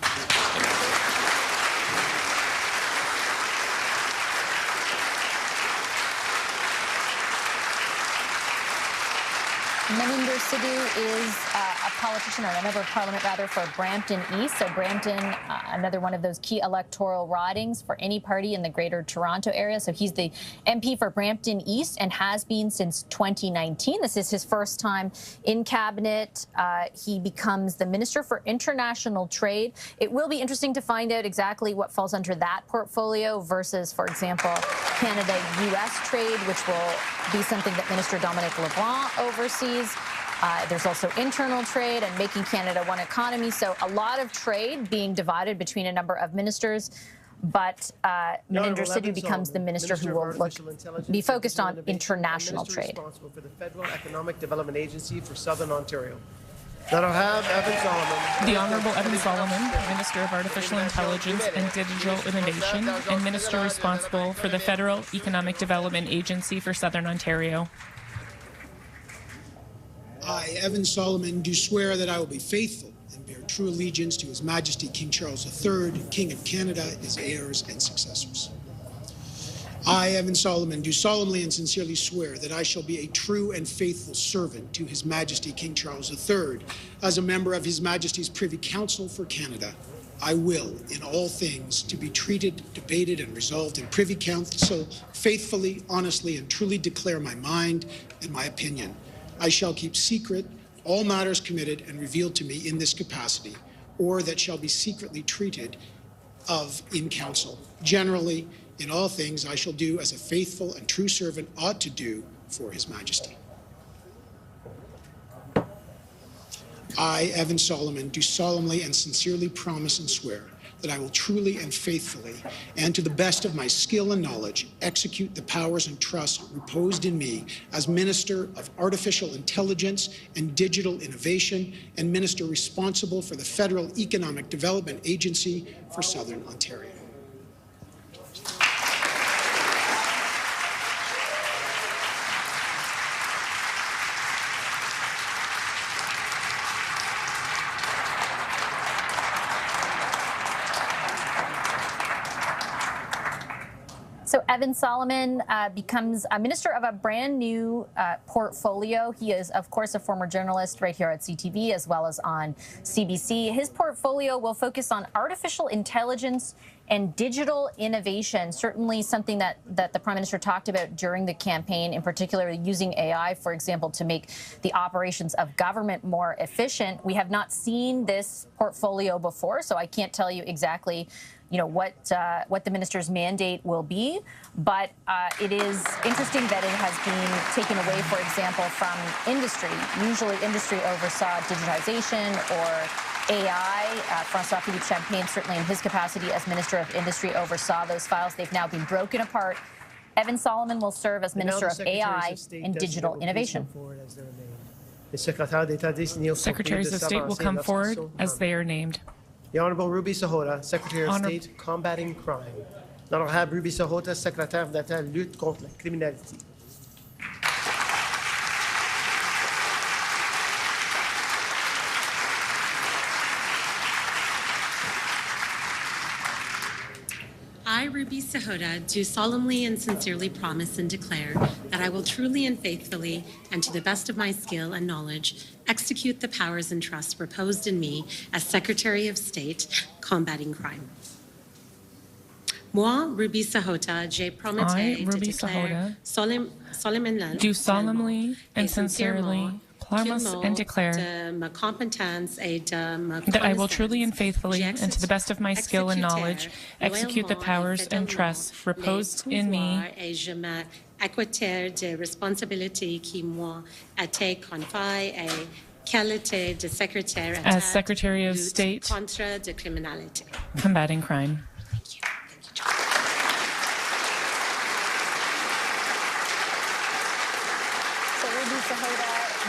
S7: Meninder Sidhu is a politician, or a member of Parliament, rather, for Brampton East. So Brampton, another one of those key electoral ridings for any party in the Greater Toronto area. So he's the MP for Brampton East and has been since 2019. This is his first time in cabinet. He becomes the Minister for International Trade. It will be interesting to find out exactly what falls under that portfolio versus, for example, Canada-U.S. trade, which will be something that Minister Dominic LeBlanc oversees. There's also internal trade and making Canada one economy. So a lot of trade being divided between a number of ministers. But Meninder Sidhu becomes the minister who will be focused on international trade.
S3: Responsible for the Federal Economic Development Agency for Southern Ontario. That I'll have Evan Solomon.
S5: The Honourable Evan Solomon, Minister of Artificial Intelligence and Digital Innovation, and Minister responsible for the Federal Economic Development Agency for Southern Ontario.
S16: I, Evan Solomon, do swear that I will be faithful and bear true allegiance to His Majesty King Charles III, King of Canada, his heirs and successors. I, Evan Solomon, do solemnly and sincerely swear that I shall be a true and faithful servant to His Majesty King Charles III as a member of His Majesty's Privy Council for Canada. I will, in all things, to be treated, debated, and resolved in Privy Council faithfully, honestly, and truly declare my mind and my opinion. I shall keep secret all matters committed and revealed to me in this capacity, or that shall be secretly treated of in council. Generally, in all things, I shall do as a faithful and true servant ought to do for His Majesty. I, Evan Solomon, do solemnly and sincerely promise and swear that I will truly and faithfully, and to the best of my skill and knowledge, execute the powers and trusts reposed in me as Minister of Artificial Intelligence and Digital Innovation and Minister responsible for the Federal Economic Development Agency for Southern Ontario.
S7: So Evan Solomon becomes a minister of a brand new portfolio. He is, of course, a former journalist right here at CTV as well as on CBC. His portfolio will focus on artificial intelligence and digital innovation, certainly something that the Prime Minister talked about during the campaign, in particular using AI, for example, to make the operations of government more efficient. We have not seen this portfolio before, so I can't tell you exactly what the minister's mandate will be, but it is interesting that it has been taken away, for example, from industry. Usually industry oversaw digitization or AI. François-Philippe Champagne, certainly in his capacity as Minister of Industry, oversaw those files. They've now been broken apart. Evan Solomon will serve as Minister of AI and Digital Innovation.
S5: Secretaries of State will come forward as they are named.
S3: The Honourable Ruby Sahota, Secretary of State, Combating Crime. L'Honourable Ruby Sahota, Secrétaire d'État, Lutte contre la criminalité.
S2: I, Ruby Sahota, do solemnly and sincerely promise and declare that I will truly and faithfully, and to the best of my skill and knowledge, execute the powers and trusts reposed in me as Secretary of State, combating crime. Moi, Ruby Sahota, j'ai prometté de déclarer solemnement
S5: do solemnly and sincerely promise and declare that I will truly and faithfully, and to the best of my skill and knowledge, execute the powers and trusts reposed in me
S2: de responsabilité qui moi a été confiée et qualité de secrétaire
S5: as Secretary of State,
S2: contre de criminalité.
S5: Combating crime.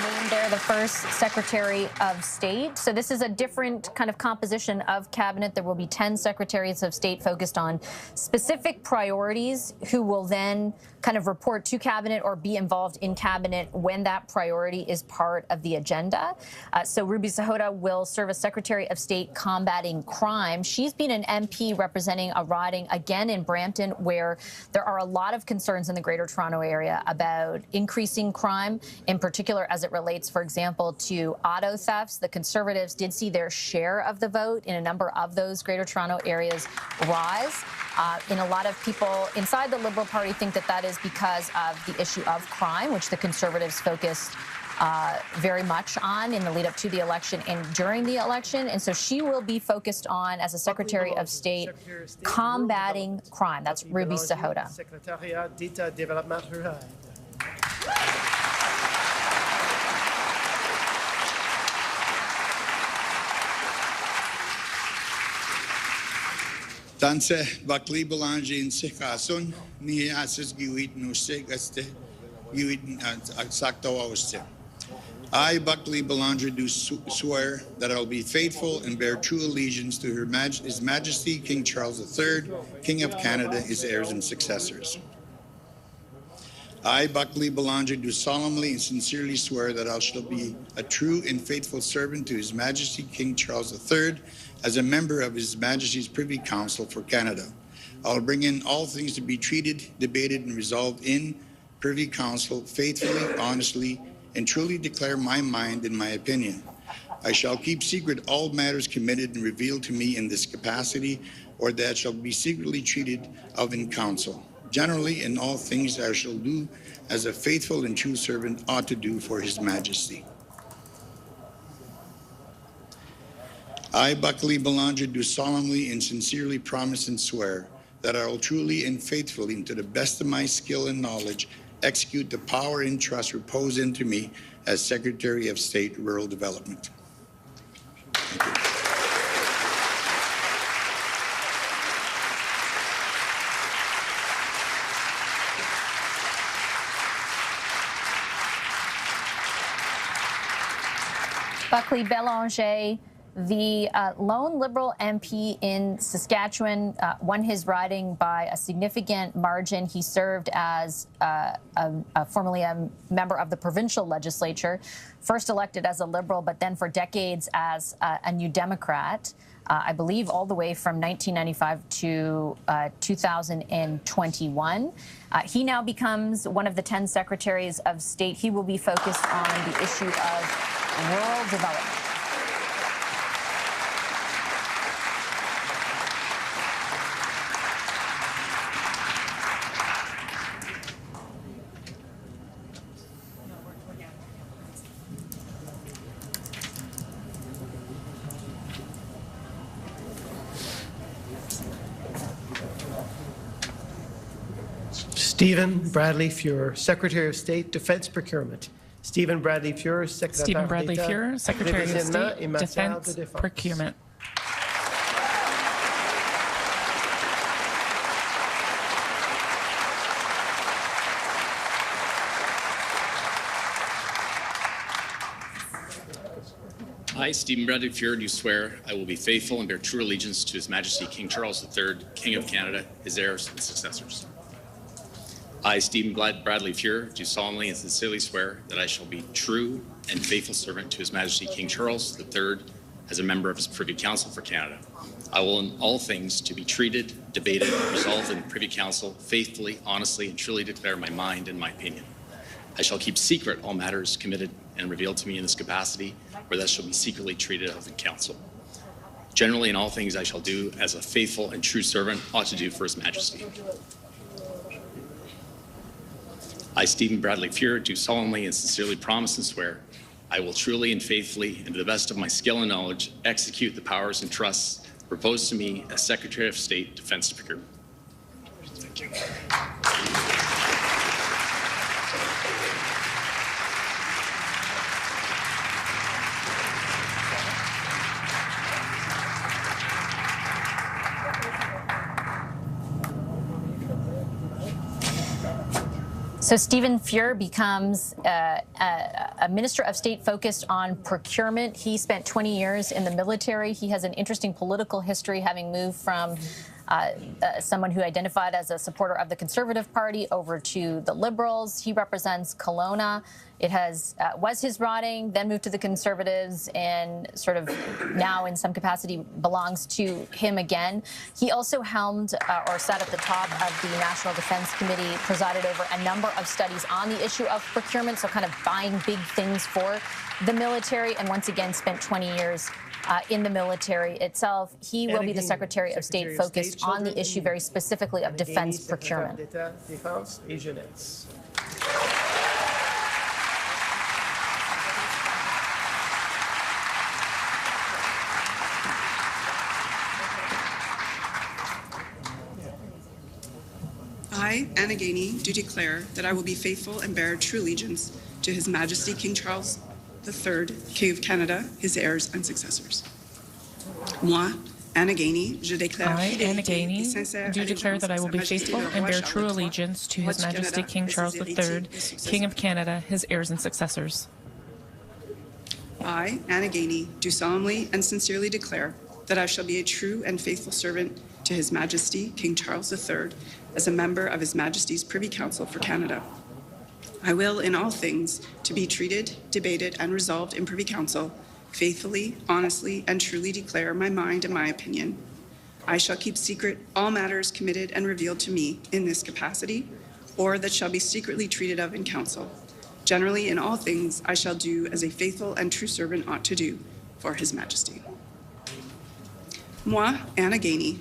S7: Named there the first Secretary of State. So this is a different kind of composition of cabinet. There will be 10 Secretaries of State focused on specific priorities who will then kind of report to cabinet or be involved in cabinet when that priority is part of the agenda. So Ruby Sahota will serve as Secretary of State combating crime. She's been an MP representing a riding again in Brampton where there are a lot of concerns in the Greater Toronto Area about increasing crime, in particular as it relates, for example, to auto thefts. The Conservatives did see their share of the vote in a number of those Greater Toronto areas rise. And a lot of people inside the Liberal Party think that that is because of the issue of crime, which the Conservatives focused very much on in the lead up to the election and during the election. And so she will be focused on, as a Secretary of State, combating crime. That's Ruby Sahota.
S3: Secrétariat d'État Développement Rural.
S17: Tanse bakli belanje in sekasun ni ases giwit no segaste giwit sakta waste. I, Buckley Belanger, do swear that I will be faithful and bear true allegiance to His Majesty King Charles III, King of Canada, his heirs and successors. I, Buckley Belanger, do solemnly and sincerely swear that I shall be a true and faithful servant to His Majesty King Charles III as a member of His Majesty's Privy Council for Canada. I will bring in all things to be treated, debated, and resolved in Privy Council faithfully, honestly, and truly declare my mind and my opinion. I shall keep secret all matters committed and revealed to me in this capacity, or that shall be secretly treated of in council. Generally, in all things I shall do as a faithful and true servant ought to do for His Majesty. I, Buckley Belanger, do solemnly and sincerely promise and swear that I will truly and faithfully, and to the best of my skill and knowledge, execute the power and trust reposed into me as Secretary of State, Rural Development.
S7: Buckley Belanger, the lone Liberal MP in Saskatchewan, won his riding by a significant margin. He served as formerly a member of the provincial legislature, first elected as a Liberal, but then for decades as a New Democrat, I believe all the way from 1995 to 2021. He now becomes one of the 10 secretaries of state. He will be focused on the issue of rural development.
S3: Stephen Bradley Furr, Secretary of State, Defense Procurement. Stephen Bradley Furr, Secretary
S5: of State, Defense Procurement.
S18: I, Stephen Bradley Furr, do swear I will be faithful and bear true allegiance to His Majesty King Charles III, King of Canada, his heirs and successors. I, Stephen Bradley Furr, do solemnly and sincerely swear that I shall be true and faithful servant to His Majesty King Charles III as a member of his Privy Council for Canada. I will in all things to be treated, debated, and resolved in Privy Council faithfully, honestly, and truly declare my mind and my opinion. I shall keep secret all matters committed and revealed to me in this capacity, where that shall be secretly treated of in Council. Generally, in all things I shall do as a faithful and true servant ought to do for His Majesty. I, Stephen Bradley Furr, do solemnly and sincerely promise and swear I will truly and faithfully, and to the best of my skill and knowledge, execute the powers and trusts proposed to me as Secretary of State, Defense Procurement. Thank you.
S7: So Stephen Furr becomes a Minister of State focused on procurement. He spent 20 years in the military. He has an interesting political history, having moved from someone who identified as a supporter of the Conservative Party over to the Liberals. He represents Kelowna. It was his riding, then moved to the Conservatives, and sort of now in some capacity belongs to him again. He also helmed or sat at the top of the National Defense Committee, presided over a number of studies on the issue of procurement, so kind of buying big things for the military, and once again spent 20 years in the military itself. He will be the Secretary of State focused on the issue very specifically of defense procurement.
S19: I, Anna Gainey, do declare that I will be faithful and bear true allegiance to His Majesty King Charles III, King of Canada, his heirs and successors. Moi, Anna Gainey, je déclare
S5: do declare that I will be faithful and bear true allegiance to His Majesty King Charles III, King of Canada, his heirs and successors.
S19: I, Anna Gainey, do solemnly and sincerely declare that I shall be a true and faithful servant to His Majesty King Charles III as a member of His Majesty's Privy Council for Canada. I will, in all things, to be treated, debated, and resolved in Privy Council, faithfully, honestly, and truly declare my mind and my opinion. I shall keep secret all matters committed and revealed to me in this capacity, or that shall be secretly treated of in Council. Generally, in all things, I shall do as a faithful and true servant ought to do for His Majesty. Moi, Anna Gainey,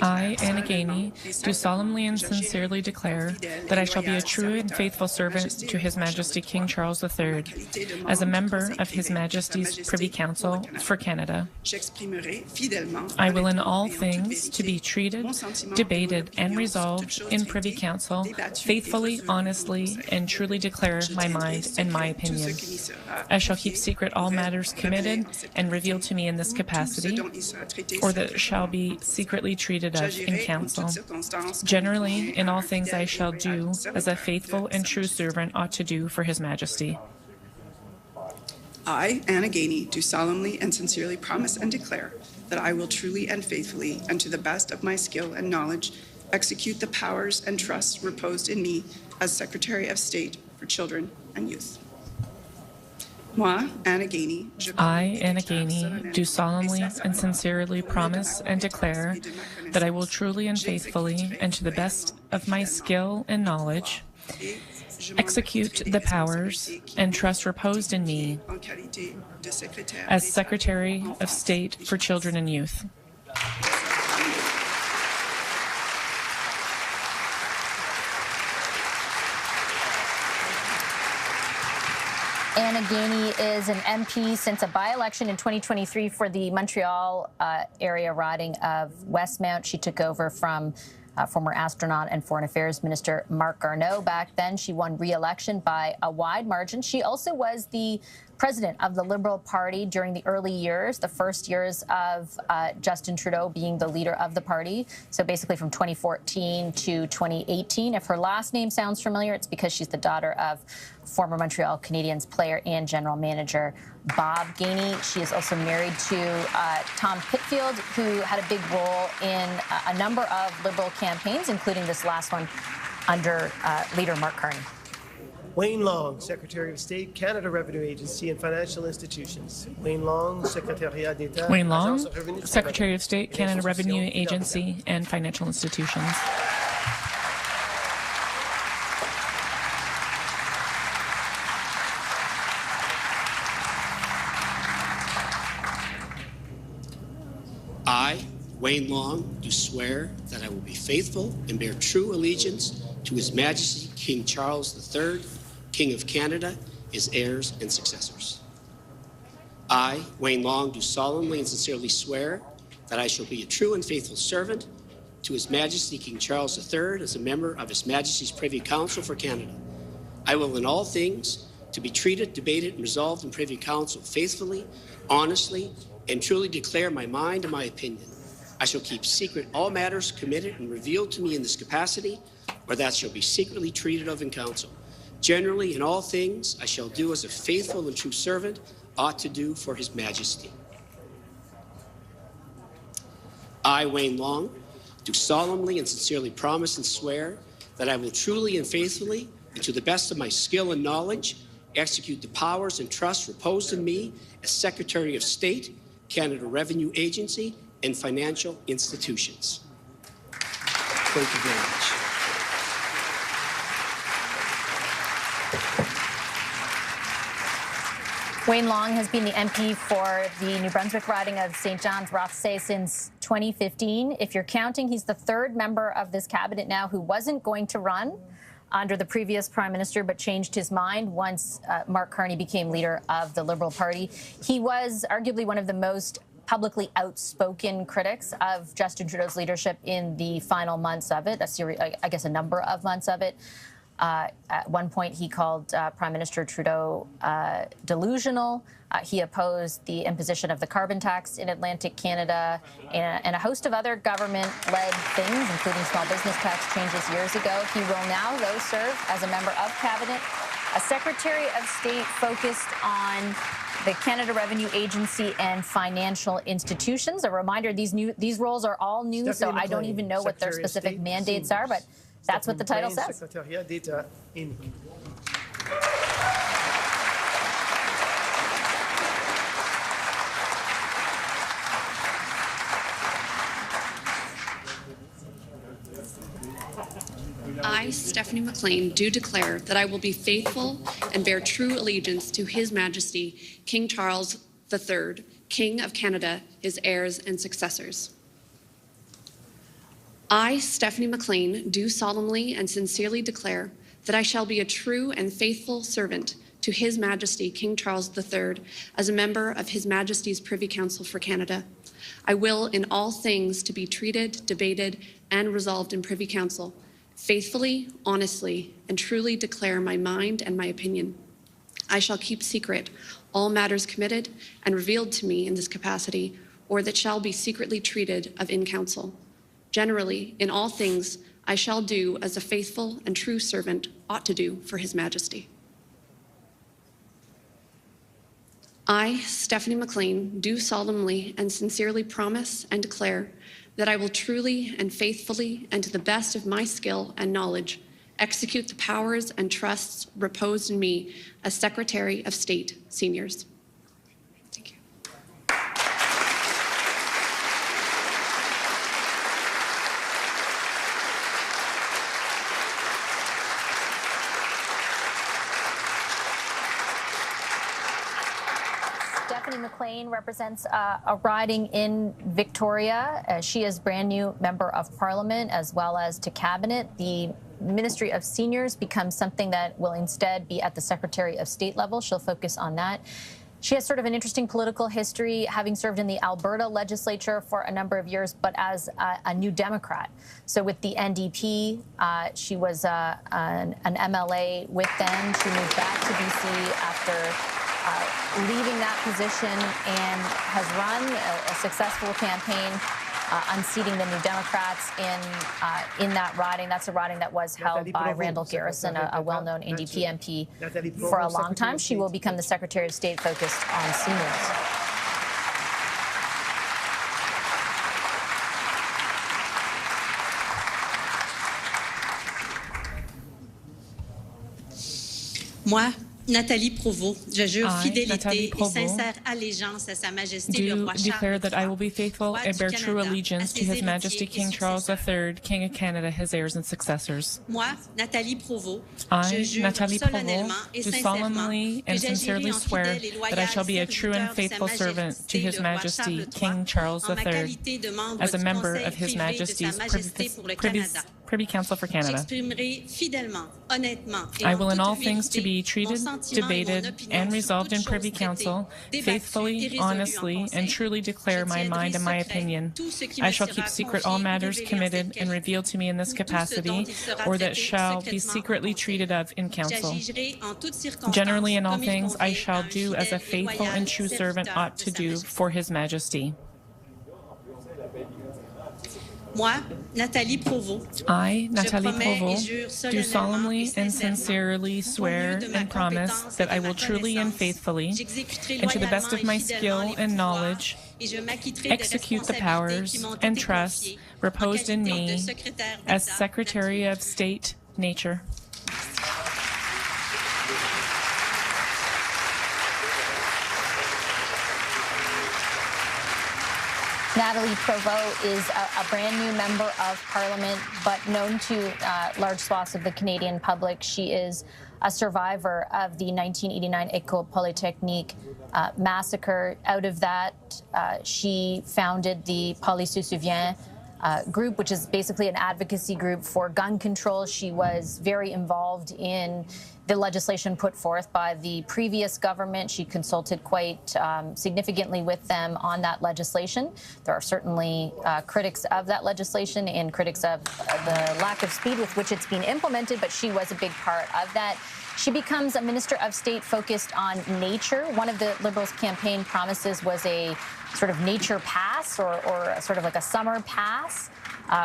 S5: I, Anna Gainey, do solemnly and sincerely declare that I shall be a true and faithful servant to His Majesty King Charles III, as a member of His Majesty's Privy Council for Canada. I will in all things to be treated, debated, and resolved in Privy Council faithfully, honestly, and truly declare my mind and my opinion. I shall keep secret all matters committed and revealed to me in this capacity, or that shall be secretly treated of in council. Generally, in all things I shall do as a faithful and true servant ought to do for His Majesty.
S19: I, Anna Gainey, do solemnly and sincerely promise and declare that I will truly and faithfully, and to the best of my skill and knowledge, execute the powers and trusts reposed in me as Secretary of State for Children and Youth. Moi, Anna Gainey,
S5: I, Anna Gainey, do solemnly and sincerely promise and declare that I will truly and faithfully, and to the best of my skill and knowledge, execute the powers and trusts reposed in me as Secretary of State for Children and Youth.
S7: Anna Gainey is an MP since a by-election in 2023 for the Montreal area riding of Westmount. She took over from former astronaut and Foreign Affairs Minister Marc Garneau. Back then, she won re-election by a wide margin. She also was the president of the Liberal Party during the early years, the first years of Justin Trudeau being the leader of the party. So basically from 2014 to 2018. If her last name sounds familiar, it's because she's the daughter of former Montreal Canadiens player and general manager Bob Gainey. She is also married to Tom Pitfield, who had a big role in a number of Liberal campaigns, including this last one under leader Mark Carney.
S3: Wayne Long, Secretary of State, Canada Revenue Agency and Financial Institutions. Wayne Long, Secretariat d'État.
S5: Wayne Long, Secretary of State, Canada Revenue Agency and Financial Institutions.
S20: I, Wayne Long, do swear that I will be faithful and bear true allegiance to His Majesty King Charles III, King of Canada, his heirs and successors. I, Wayne Long, do solemnly and sincerely swear that I shall be a true and faithful servant to His Majesty King Charles III as a member of His Majesty's Privy Council for Canada. I will in all things to be treated, debated, and resolved in Privy Council faithfully, honestly, and truly declare my mind and my opinion. I shall keep secret all matters committed and revealed to me in this capacity, or that shall be secretly treated of in council. Generally, in all things, I shall do as a faithful and true servant ought to do for His Majesty. I, Wayne Long, do solemnly and sincerely promise and swear that I will truly and faithfully, and to the best of my skill and knowledge, execute the powers and trusts reposed in me as Secretary of State, Canada Revenue Agency, and financial institutions. Thank you very much.
S7: Wayne Long has been the MP for the New Brunswick riding of St. John's Rothesay since 2015. If you're counting, he's the third member of this cabinet now who wasn't going to run under the previous Prime Minister, but changed his mind once Mark Carney became leader of the Liberal Party. He was arguably one of the most publicly outspoken critics of Justin Trudeau's leadership in the final months of it, a number of months of it. At one point, he called Prime Minister Trudeau delusional. He opposed the imposition of the carbon tax in Atlantic Canada and a host of other government-led things, including small business tax changes years ago. He will now, though, serve as a member of Cabinet, a Secretary of State focused on the Canada Revenue Agency and financial institutions. A reminder, these roles are all new, so I don't even know what their specific mandates are, but that's what the title says.
S3: Secretariat d'État in.
S21: I, Stephanie McLean, do declare that I will be faithful and bear true allegiance to His Majesty King Charles III, King of Canada, his heirs and successors. I, Stephanie McLean, do solemnly and sincerely declare that I shall be a true and faithful servant to His Majesty King Charles III as a member of His Majesty's Privy Council for Canada. I will, in all things to be treated, debated, and resolved in Privy Council, faithfully, honestly, and truly declare my mind and my opinion. I shall keep secret all matters committed and revealed to me in this capacity, or that shall be secretly treated of in council. Generally, in all things, I shall do as a faithful and true servant ought to do for His Majesty. I, Stephanie McLean, do solemnly and sincerely promise and declare that I will truly and faithfully and to the best of my skill and knowledge execute the powers and trusts reposed in me as Secretary of State, Seniors. Thank you.
S7: Stephanie McLean represents a riding in Victoria. She is brand new member of Parliament as well as to Cabinet. The Ministry of Seniors becomes something that will instead be at the Secretary of State level. She'll focus on that. She has sort of an interesting political history, having served in the Alberta legislature for a number of years, but as a New Democrat. So with the NDP, she was an MLA with them. She moved back to BC after leaving that position and has run a successful campaign unseating the New Democrats in that riding. That's a riding that was held by Randall Garrison, a well-known NDP MP, for a long time. She will become the Secretary of State focused on seniors.
S2: Moi, Nathalie Provost, je jure fidélité et sincère allégeance à Sa Majesté le Roi Charles
S5: declare that I will be faithful and bear true allegiance to His Majesty King Charles III, King of Canada, his heirs and successors.
S2: Moi, Nathalie Provost,
S5: I, Nathalie Provost, do solemnly and sincerely swear that I shall be a true and faithful servant to His Majesty King Charles III as a member of His Majesty's Privy Council for Canada. I will in all things to be treated, debated, and resolved in Privy Council, faithfully, honestly, and truly declare my mind and my opinion. I shall keep secret all matters committed and revealed to me in this capacity, or that shall be secretly treated of in Council. Generally, in all things, I shall do as a faithful and true servant ought to do for His Majesty.
S2: Moi, Nathalie Provost,
S5: I, Nathalie Provost, do solemnly and sincerely swear and promise that I will truly and faithfully, and to the best of my skill and knowledge, execute the powers and trusts reposed in me as Secretary of State, Nature.
S7: Nathalie Provost is a brand new member of Parliament, but known to large swaths of the Canadian public. She is a survivor of the 1989 École Polytechnique massacre. Out of that, she founded the Poly se souvient group, which is basically an advocacy group for gun control. She was very involved in the legislation put forth by the previous government. She consulted quite significantly with them on that legislation. There are certainly critics of that legislation and critics of the lack of speed with which it's being implemented, but she was a big part of that. She becomes a Minister of State focused on nature. One of the Liberals' campaign promises was a sort of nature pass or sort of like a summer pass,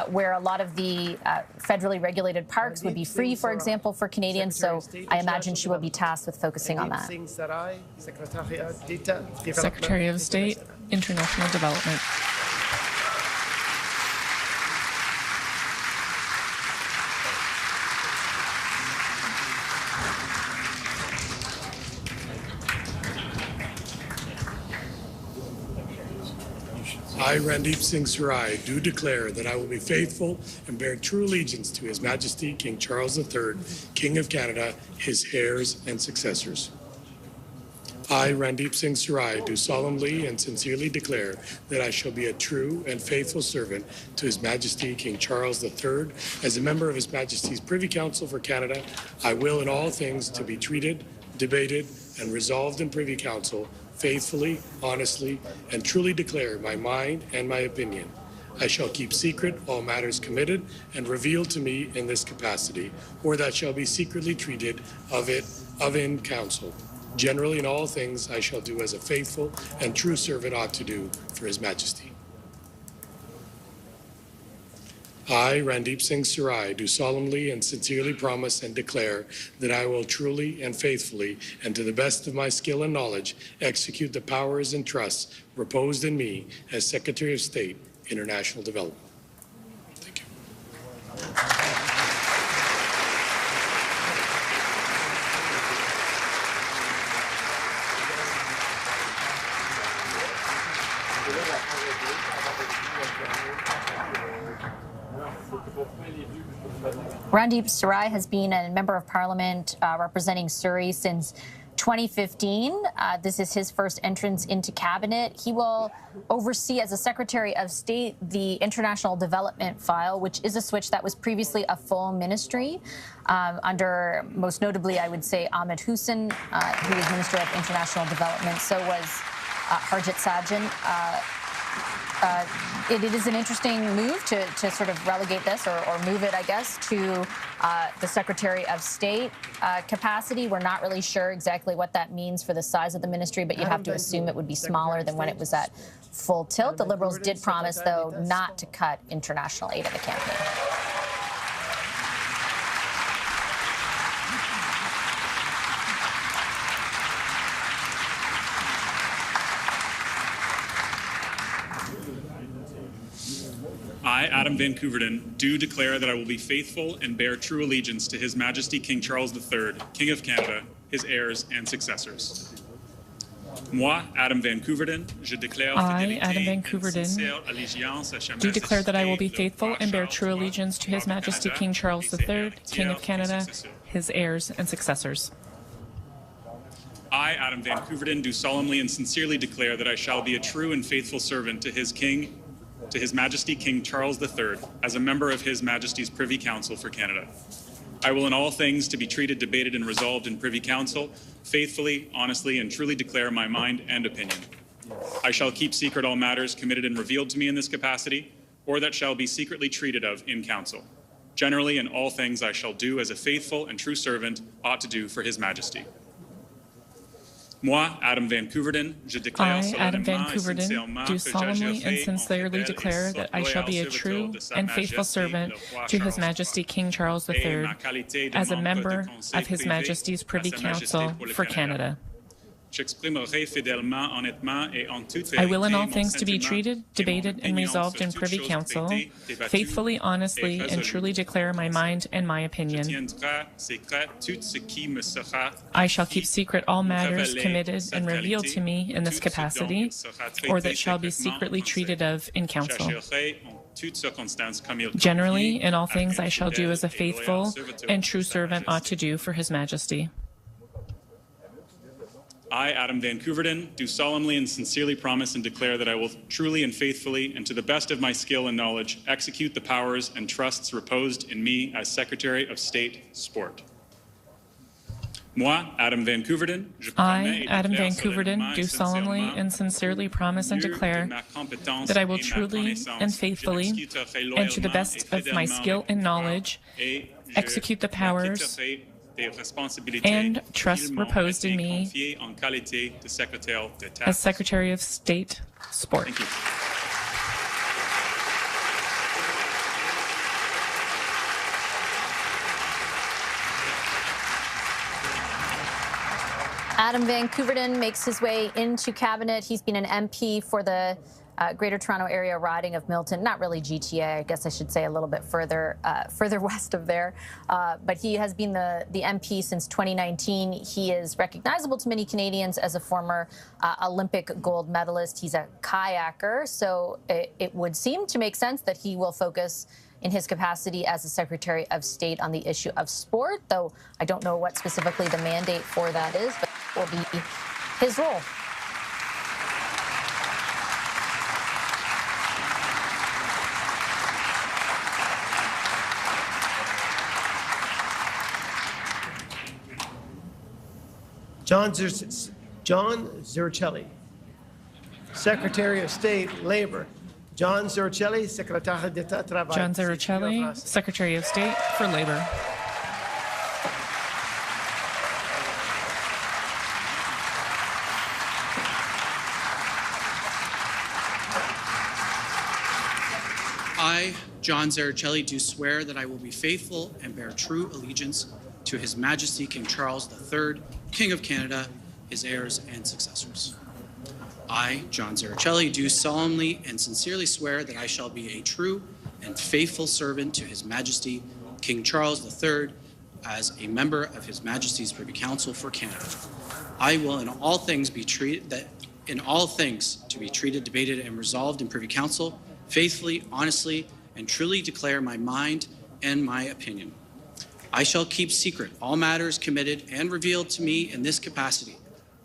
S7: where a lot of the federally regulated parks would be free, for example, for Canadians. So I imagine she will be tasked with focusing on that.
S5: Secretary of State, International Development.
S8: I, Randeep Singh Sarai, do declare that I will be faithful and bear true allegiance to His Majesty King Charles III, King of Canada, his heirs and successors. I, Randeep Singh Sarai, do solemnly and sincerely declare that I shall be a true and faithful servant to His Majesty King Charles III. As a member of His Majesty's Privy Council for Canada, I will in all things to be treated, debated, and resolved in Privy Council faithfully, honestly, and truly declare my mind and my opinion. I shall keep secret all matters committed and revealed to me in this capacity, or that shall be secretly treated of in council. Generally, in all things, I shall do as a faithful and true servant ought to do for His Majesty. I, Randeep Singh Sarai, do solemnly and sincerely promise and declare that I will truly and faithfully, and to the best of my skill and knowledge, execute the powers and trusts reposed in me as Secretary of State, International Development. Thank you.
S7: Randeep Sarai has been a member of Parliament representing Surrey since 2015. This is his first entrance into cabinet. He will oversee as a Secretary of State the international development file, which is a switch that was previously a full ministry under, most notably, I would say, Ahmed Hussein, who was Minister of International Development. So was Harjit Sajjan. It is an interesting move to sort of relegate this or move it, I guess, to the Secretary of State capacity. We're not really sure exactly what that means for the size of the ministry, but you'd have to assume it would be smaller than when it was at full tilt. The Liberals did promise, though, not to cut international aid in the campaign.
S11: I, Adam Van Couverden, do declare that I will be faithful and bear true allegiance to His Majesty King Charles III, King of Canada, his heirs and successors. Moi, Adam Van Couverden, je déclare
S5: I, Adam Van Couverden, do declare that I will be faithful and bear true allegiance to His Majesty King Charles III, King of Canada, his heirs and successors.
S11: I, Adam Van Couverden, do solemnly and sincerely declare that I shall be a true and faithful servant to His Majesty King Charles III, as a member of His Majesty's Privy Council for Canada. I will in all things to be treated, debated, and resolved in Privy Council, faithfully, honestly, and truly declare my mind and opinion. I shall keep secret all matters committed and revealed to me in this capacity, or that shall be secretly treated of in Council. Generally, in all things I shall do as a faithful and true servant ought to do for His Majesty. Moi, Adam Van Couverden, je déclare
S5: I, Adam Van Couverden, do solemnly and sincerely declare that I shall be a true and faithful servant to His Majesty King Charles III as a member of His Majesty's Privy Council for Canada. I will in all things to be treated, debated, and resolved in Privy Council, faithfully, honestly, and truly declare my mind and my opinion. I shall keep secret all matters committed and revealed to me in this capacity, or that shall be secretly treated of in Council. Generally, in all things I shall do as a faithful and true servant ought to do for His Majesty.
S11: I, Adam Van Couverden, do solemnly and sincerely promise and declare that I will truly and faithfully, and to the best of my skill and knowledge, execute the powers and trusts reposed in me as Secretary of State, Sport. Moi, Adam Van Couverden,
S5: I, Adam Van Couverden, do solemnly and sincerely promise and declare that I will truly and faithfully, and to the best of my skill and knowledge, execute the powers and trust reposed in me as Secretary of State, Sport.
S11: Thank you.
S7: Adam Van Couverden makes his way into cabinet. He's been an MP for the Greater Toronto Area riding of Milton, not really GTA, I guess I should say a little bit further west of there. But he has been the MP since 2019. He is recognizable to many Canadians as a former Olympic gold medalist. He's a kayaker, so it would seem to make sense that he will focus in his capacity as the Secretary of State on the issue of sport, though I don't know what specifically the mandate for that is, but it will be his role.
S3: John Zurcelli, Secretary of State, Labor. John Zurcelli, Secrétaire d'État, Travail.
S5: John Zurcelli, Secretary of State for Labor.
S6: I, John Zurcelli, do swear that I will be faithful and bear true allegiance to His Majesty King Charles III, King of Canada, his heirs and successors. I, John Zurcelli, do solemnly and sincerely swear that I shall be a true and faithful servant to His Majesty King Charles III as a member of His Majesty's Privy Council for Canada. I will in all things to be treated, debated, and resolved in Privy Council, faithfully, honestly, and truly declare my mind and my opinion. I shall keep secret all matters committed and revealed to me in this capacity,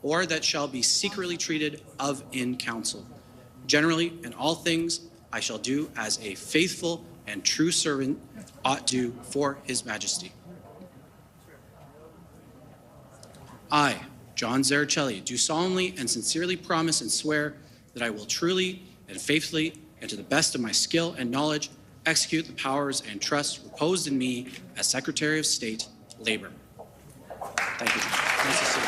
S6: or that shall be secretly treated of in council. Generally, in all things, I shall do as a faithful and true servant ought do for His Majesty. I, John Zurcelli, do solemnly and sincerely promise and swear that I will truly and faithfully, and to the best of my skill and knowledge, execute the powers and trusts reposed in me as Secretary of State, Labor. Thank you. Nice to see you.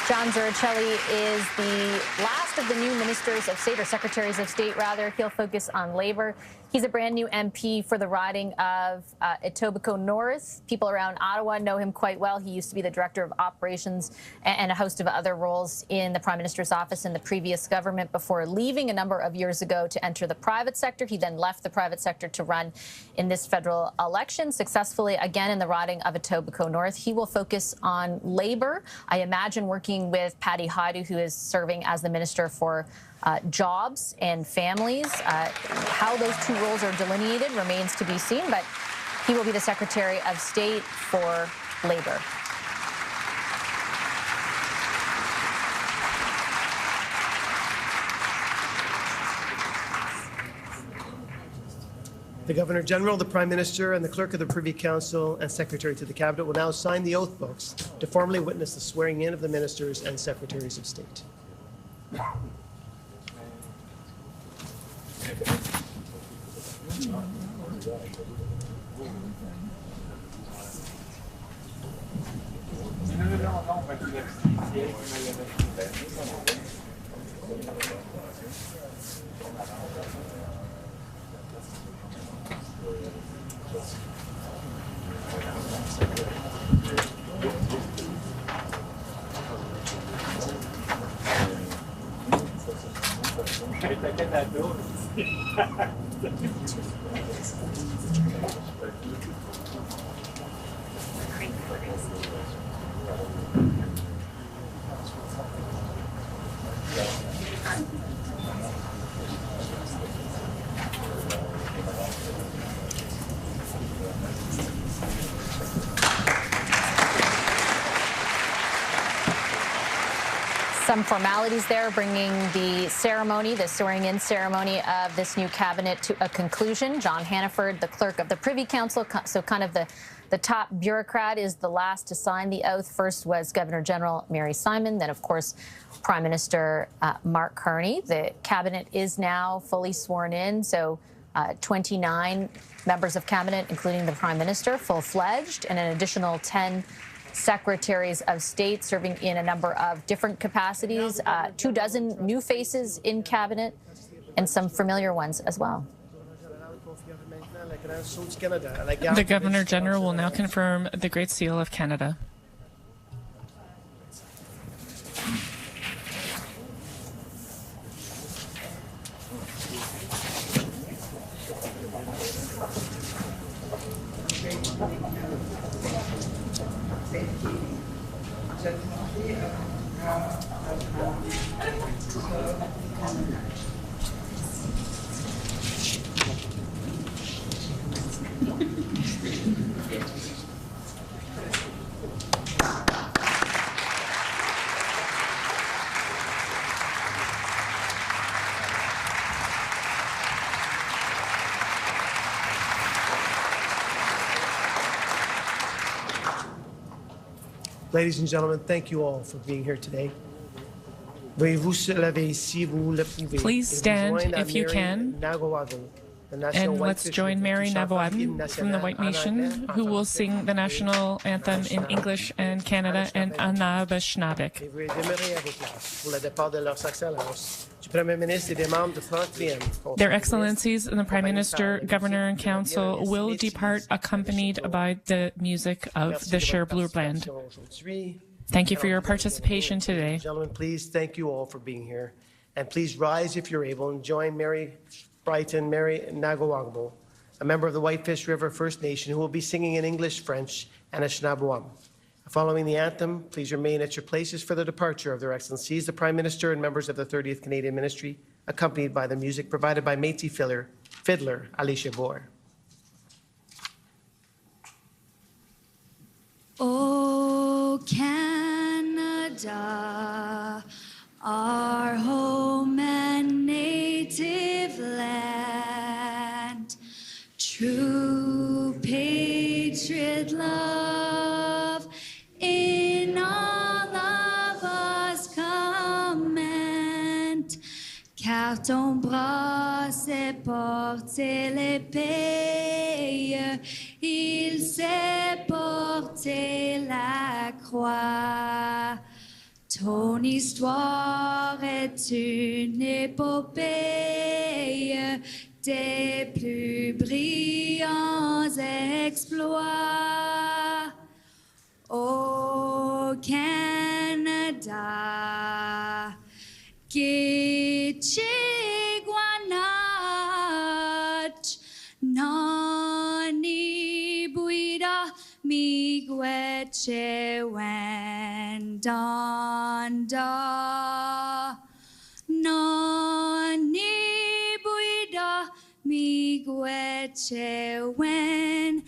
S7: John Zurcelli is the last of the new ministers of state, or secretaries of state, rather. He'll focus on labor. He's a brand new MP for the riding of Etobicoke North. People around Ottawa know him quite well. He used to be the director of operations and a host of other roles in the Prime Minister's office in the previous government before leaving a number of years ago to enter the private sector. He then left the private sector to run in this federal election successfully, again in the riding of Etobicoke North. He will focus on labor. I imagine working with Patty Hajdu, who is serving as the Minister for Jobs and Families. How those two roles are delineated remains to be seen, but he will be the Secretary of State for Labor.
S3: The Governor General, the Prime Minister, and the Clerk of the Privy Council and Secretary to the Cabinet will now sign the oath books to formally witness the swearing in of the ministers and secretaries of state.
S7: Some formalities there, bringing the ceremony, the swearing-in ceremony of this new cabinet to a conclusion. John Hannaford, the clerk of the Privy Council, so kind of the top bureaucrat, is the last to sign the oath. First was Governor General Mary Simon, then, of course, Prime Minister Mark Carney. The cabinet is now fully sworn in, so 29 members of cabinet, including the Prime Minister, full-fledged, and an additional 10 secretaries of state serving in a number of different capacities, 24 new faces in cabinet, and some familiar ones as well.
S5: The Governor General will now confirm the Great Seal of Canada.
S3: Ladies and gentlemen, thank you all for being here today. Please
S5: stand if you can, and let's join Mary Navawaden from the White Nation, who will sing the national anthem in English and Canada, and Anabashnabek. Their Excellencies and the Prime Minister, Governor, and Council will depart accompanied by the music of the Cher Blue Band. Thank you for your participation today.
S3: Gentlemen, please, thank you all for being here. And please rise if you're able and join Mary Nagawagbo, a member of the Whitefish River First Nation, who will be singing in English, French, and Anishinaabe. Following the anthem, please remain at your places for the departure of Their Excellencies, the Prime Minister and members of the 30th Canadian Ministry, accompanied by the music provided by Métis fiddler Alicia Boer.
S10: Oh, Canada, our home and native land, true patriot love in all of us command, car ton bras sait porter l'épée, il sait porter la croix. Ton histoire est une épopée des plus brillants exploits. Ô Canada, Kitchiguanach, Nani Buida, Migweche Wendanda, Nani Buida, Migweche Wendanda.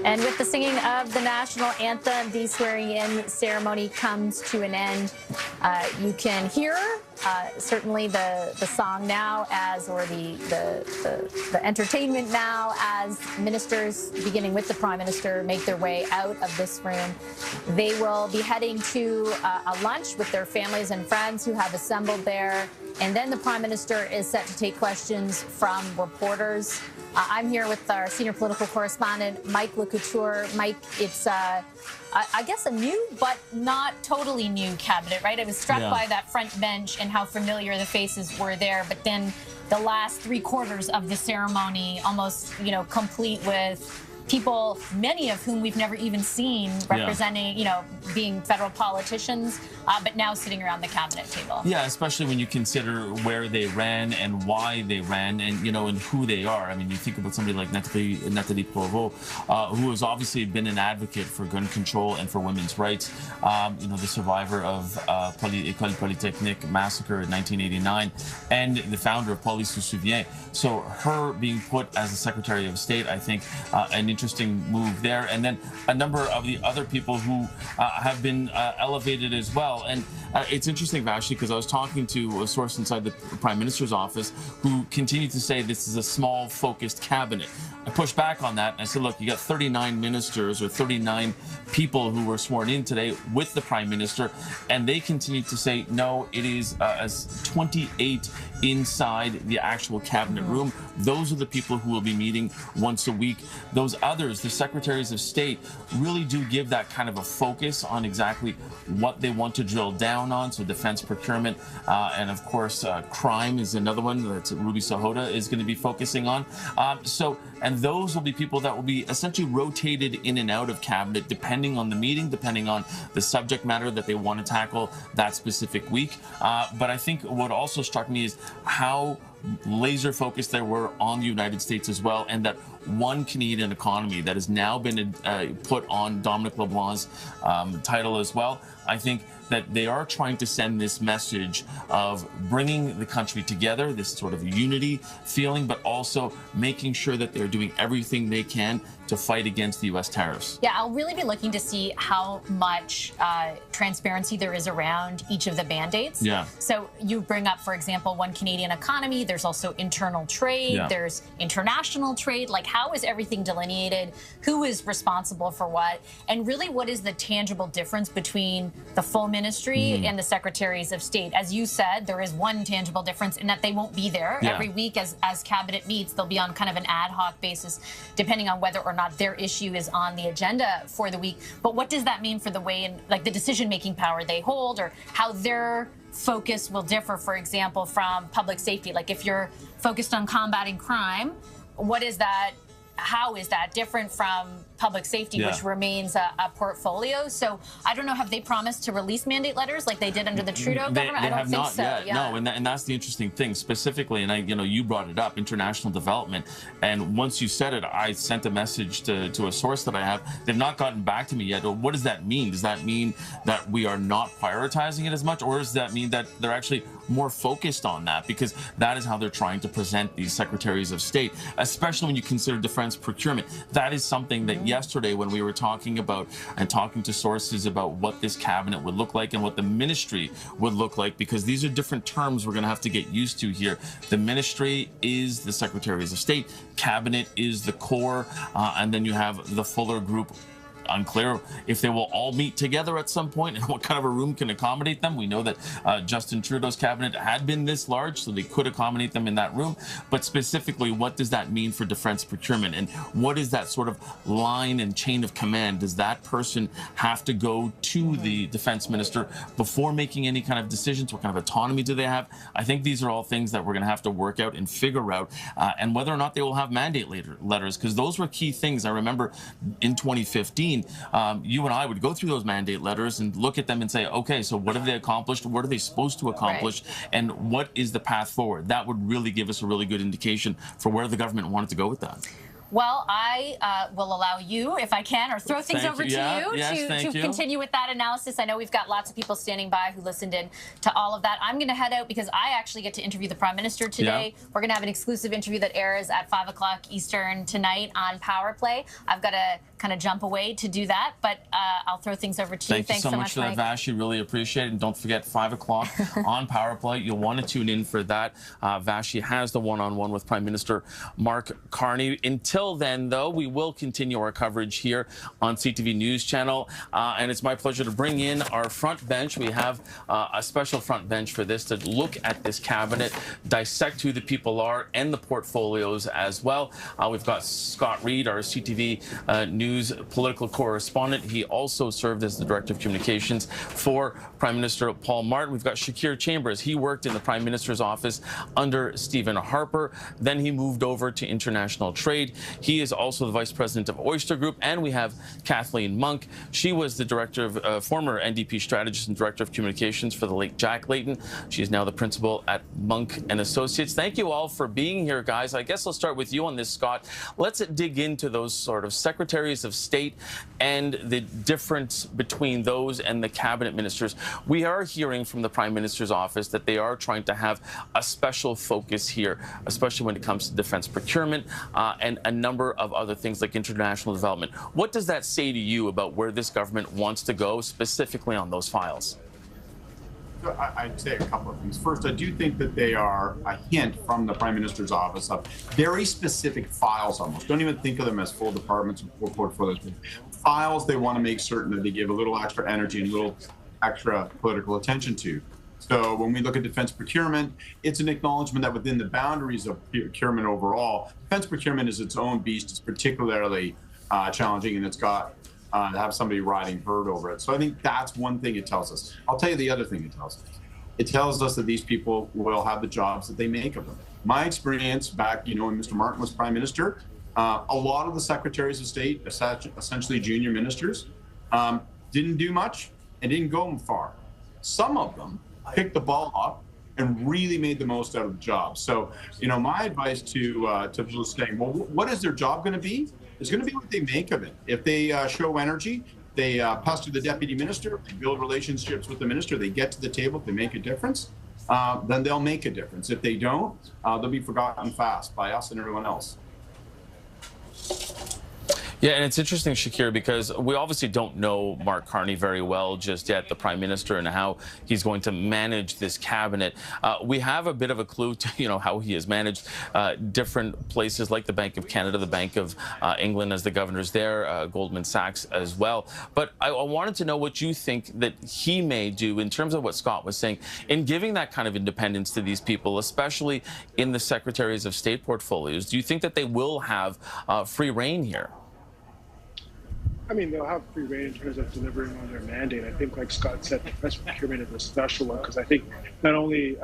S7: And with the singing of the national anthem, the swearing-in ceremony comes to an end. You can hear certainly the song now or the entertainment now as ministers, beginning with the Prime Minister, make their way out of this room. They will be heading to a lunch with their families and friends who have assembled there. And then the Prime Minister is set to take questions from reporters. I'm here with our senior political correspondent, Mike LeCouture. Mike, it's, I guess, a new but not totally new cabinet, right? I was struck by that front bench and how familiar the faces were there, but then the last 3/4 of the ceremony almost, complete with people, many of whom we've never even seen representing, being federal politicians, but now sitting around the cabinet table.
S22: Yeah, especially when you consider where they ran and why they ran and, and who they are. I mean, you think about somebody like Nathalie Provost, who has obviously been an advocate for gun control and for women's rights, the survivor of École Polytechnique massacre in 1989, and the founder of Police se souvient. So her being put as the Secretary of State, I think, an interesting move there. And then a number of the other people who have been elevated as well. And it's interesting, Vassy, because I was talking to a source inside the Prime Minister's office who continued to say this is a small, focused cabinet. I pushed back on that and I said, look, you got 39 ministers or 39 people who were sworn in today with the Prime Minister, and they continue to say, no, it is 28 inside the actual cabinet room. Those are the people who will be meeting once a week. Those others, the secretaries of state, really do give that kind of a focus on exactly what they want to drill down on. So defense procurement, and of course, crime is another one that Ruby Sahota is going to be focusing on. And those will be people that will be essentially rotated in and out of cabinet, depending on the meeting, depending on the subject matter that they want to tackle that specific week. But I think what also struck me is how laser focused they were on the United States as well, and that one Canadian economy that has now been put on Dominic LeBlanc's title as well. I think that they are trying to send this message of bringing the country together, this sort of unity feeling, but also making sure that they're doing everything they can to fight against the U.S. tariffs.
S9: Yeah, I'll really be looking to see how much transparency there is around each of the mandates.
S22: Yeah.
S9: So you bring up, for example, one Canadian economy. There's also internal trade.
S22: Yeah.
S9: There's international trade. Like, how is everything delineated? Who is responsible for what? And really, what is the tangible difference between the full ministry and the secretaries of state? As you said, there is one tangible difference in that they won't be there every week as cabinet meets. They'll be on kind of an ad hoc basis, depending on whether or not their issue is on the agenda for the week. But what does that mean for the way in, like, the decision-making power they hold, or how their focus will differ, for example, from public safety? Like, if you're focused on combating crime, what is that? How is that different from public safety, which remains a portfolio? So I don't know, have they promised to release mandate letters like they did under the Trudeau government?
S22: They
S9: I don't
S22: have
S9: think
S22: not
S9: so.
S22: yet.
S9: Yeah.
S22: No, and that's the interesting thing specifically. And you brought it up, international development. And once you said it, I sent a message to a source that I have. They've not gotten back to me yet. What does that mean? Does that mean that we are not prioritizing it as much, or does that mean that they're actually more focused on that? Because that is how they're trying to present these secretaries of state, especially when you consider defense procurement. That is something that yesterday, when we were talking about and talking to sources about what this cabinet would look like and what the ministry would look like, because these are different terms we're going to have to get used to here. The ministry is the secretaries of state, cabinet is the core, and then you have the fuller group. Unclear if they will all meet together at some point and what kind of a room can accommodate them. We know that Justin Trudeau's cabinet had been this large, so they could accommodate them in that room. But specifically, what does that mean for defense procurement? And what is that sort of line and chain of command? Does that person have to go to the defense minister before making any kind of decisions? What kind of autonomy do they have? I think these are all things that we're going to have to work out and figure out, and whether or not they will have mandate letters, because those were key things. I remember in 2015, you and I would go through those mandate letters and look at them and say, okay, so what have they accomplished? What are they supposed to accomplish? Right. And what is the path forward? That would really give us a really good indication for where the government wanted to go with that.
S9: Well, I will allow you, if I can, or throw things over to you to continue with that analysis. I know we've got lots of people standing by who listened in to all of that. I'm going to head out because I actually get to interview the Prime Minister today. Yeah. We're going to have an exclusive interview that airs at 5 o'clock Eastern tonight on Power Play. I've got to kind of jump away to do that, but I'll throw things over to you.
S22: Thanks so much for that, Vassy. Really appreciate it. And don't forget, 5 o'clock on Power Play. You'll want to tune in for that. Vassy has the one-on-one with Prime Minister Mark Carney. Until then, though, we will continue our coverage here on CTV News Channel. And it's my pleasure to bring in our front bench. We have a special front bench for this to look at this cabinet, dissect who the people are and the portfolios as well. We've got Scott Reed, our CTV News political correspondent. He also served as the Director of Communications for Prime Minister Paul Martin. We've got Shakir Chambers. He worked in the Prime Minister's office under Stephen Harper. Then he moved over to international trade. He is also the Vice President of Oyster Group. And we have Kathleen Monk. She was the Director of former NDP strategist and Director of Communications for the late Jack Layton. She is now the Principal at Monk and Associates. Thank you all for being here, guys. I guess I'll start with you on this, Scott. Let's dig into those sort of secretaries of state and the difference between those and the cabinet ministers. We are hearing from the Prime Minister's office that they are trying to have a special focus here, especially when it comes to defense procurement and a number of other things like international development. What does that say to you about where this government wants to go specifically on those files?
S12: So I'd say a couple of things. First, I do think that they are a hint from the Prime Minister's office of very specific files almost. Don't even think of them as full departments or portfolios. Files they want to make certain that they give a little extra energy and a little extra political attention to. So when we look at defense procurement, it's an acknowledgement that within the boundaries of procurement overall, defense procurement is its own beast. It's particularly challenging, and it's got to have somebody riding herd over it. So I think that's one thing it tells us. I'll tell you the other thing it tells us. It tells us that these people will have the jobs that they make of them. My experience back, when Mr. Martin was Prime Minister, a lot of the secretaries of state, essentially junior ministers, didn't do much and didn't go far. Some of them picked the ball up and really made the most out of the job. So, you know, my advice to those saying, well, what is their job going to be? It's going to be what they make of it. If they show energy, they pester the deputy minister, they build relationships with the minister, they get to the table, they make a difference, then they'll make a difference. If they don't, they'll be forgotten fast by us and everyone else.
S22: Yeah, and it's interesting, Shakir, because we obviously don't know Mark Carney very well just yet, the Prime Minister, and how he's going to manage this cabinet. We have a bit of a clue to, you know, how he has managed different places like the Bank of Canada, the Bank of England as the governors there, Goldman Sachs as well. But I wanted to know what you think that he may do in terms of what Scott was saying in giving that kind of independence to these people, especially in the Secretaries of State portfolios. Do you think that they will have free rein here?
S4: I mean, they'll have free rein in terms of delivering on their mandate. I think, like Scott said, defense procurement is a special one because I think not only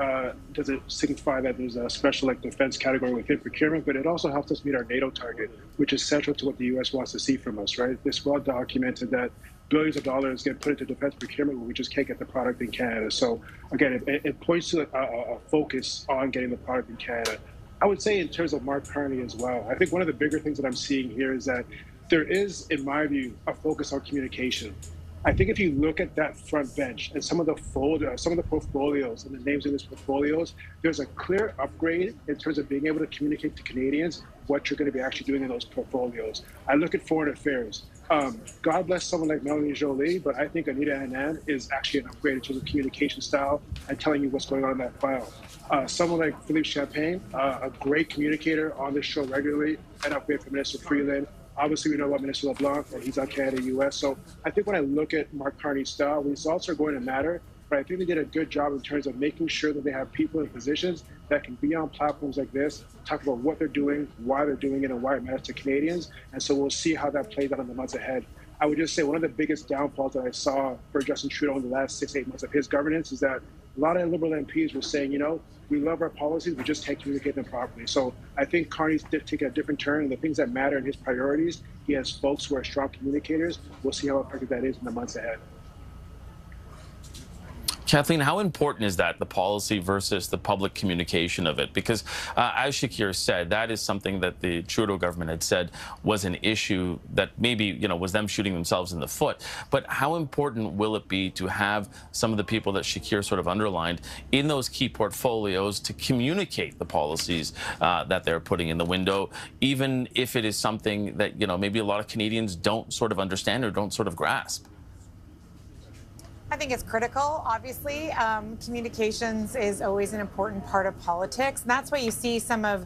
S4: does it signify that there's a special like defense category within procurement, but it also helps us meet our NATO target, which is central to what the U.S. wants to see from us, right? It's well documented that billions of dollars get put into defense procurement when we just can't get the product in Canada. So, again, it points to a focus on getting the product in Canada. I would say in terms of Mark Carney as well, I think one of the bigger things that I'm seeing here is that there is, in my view, a focus on communication. I think if you look at that front bench and some of the portfolios and the names in these portfolios, there's a clear upgrade in terms of being able to communicate to Canadians what you're going to be actually doing in those portfolios. I look at foreign affairs. God bless someone like Melanie Joly, but I think Anita Anand is actually an upgrade in terms of communication style and telling you what's going on in that file. Someone like Philippe Champagne, a great communicator on this show regularly, an upgrade from Minister Freeland. Obviously, we know about Minister LeBlanc, and he's on Canada-US. So I think when I look at Mark Carney's style, results are going to matter. But I think they did a good job in terms of making sure that they have people in positions that can be on platforms like this, talk about what they're doing, why they're doing it, and why it matters to Canadians. And so we'll see how that plays out in the months ahead. I would just say one of the biggest downfalls that I saw for Justin Trudeau in the last 6-8 months of his governance is that a lot of Liberal MPs were saying, you know, we love our policies, we just can't communicate them properly. So I think Carney's taking a different turn, and the things that matter in his priorities, he has folks who are strong communicators. We'll see how effective that is in the months ahead.
S22: Kathleen, how important is that, the policy versus the public communication of it? Because as Shakir said, that is something that the Trudeau government had said was an issue that maybe, you know, was them shooting themselves in the foot. But how important will it be to have some of the people that Shakir sort of underlined in those key portfolios to communicate the policies that they're putting in the window, even if it is something that, you know, maybe a lot of Canadians don't sort of understand or don't sort of grasp?
S14: I think it's critical, obviously. Communications is always an important part of politics. And that's why you see some of,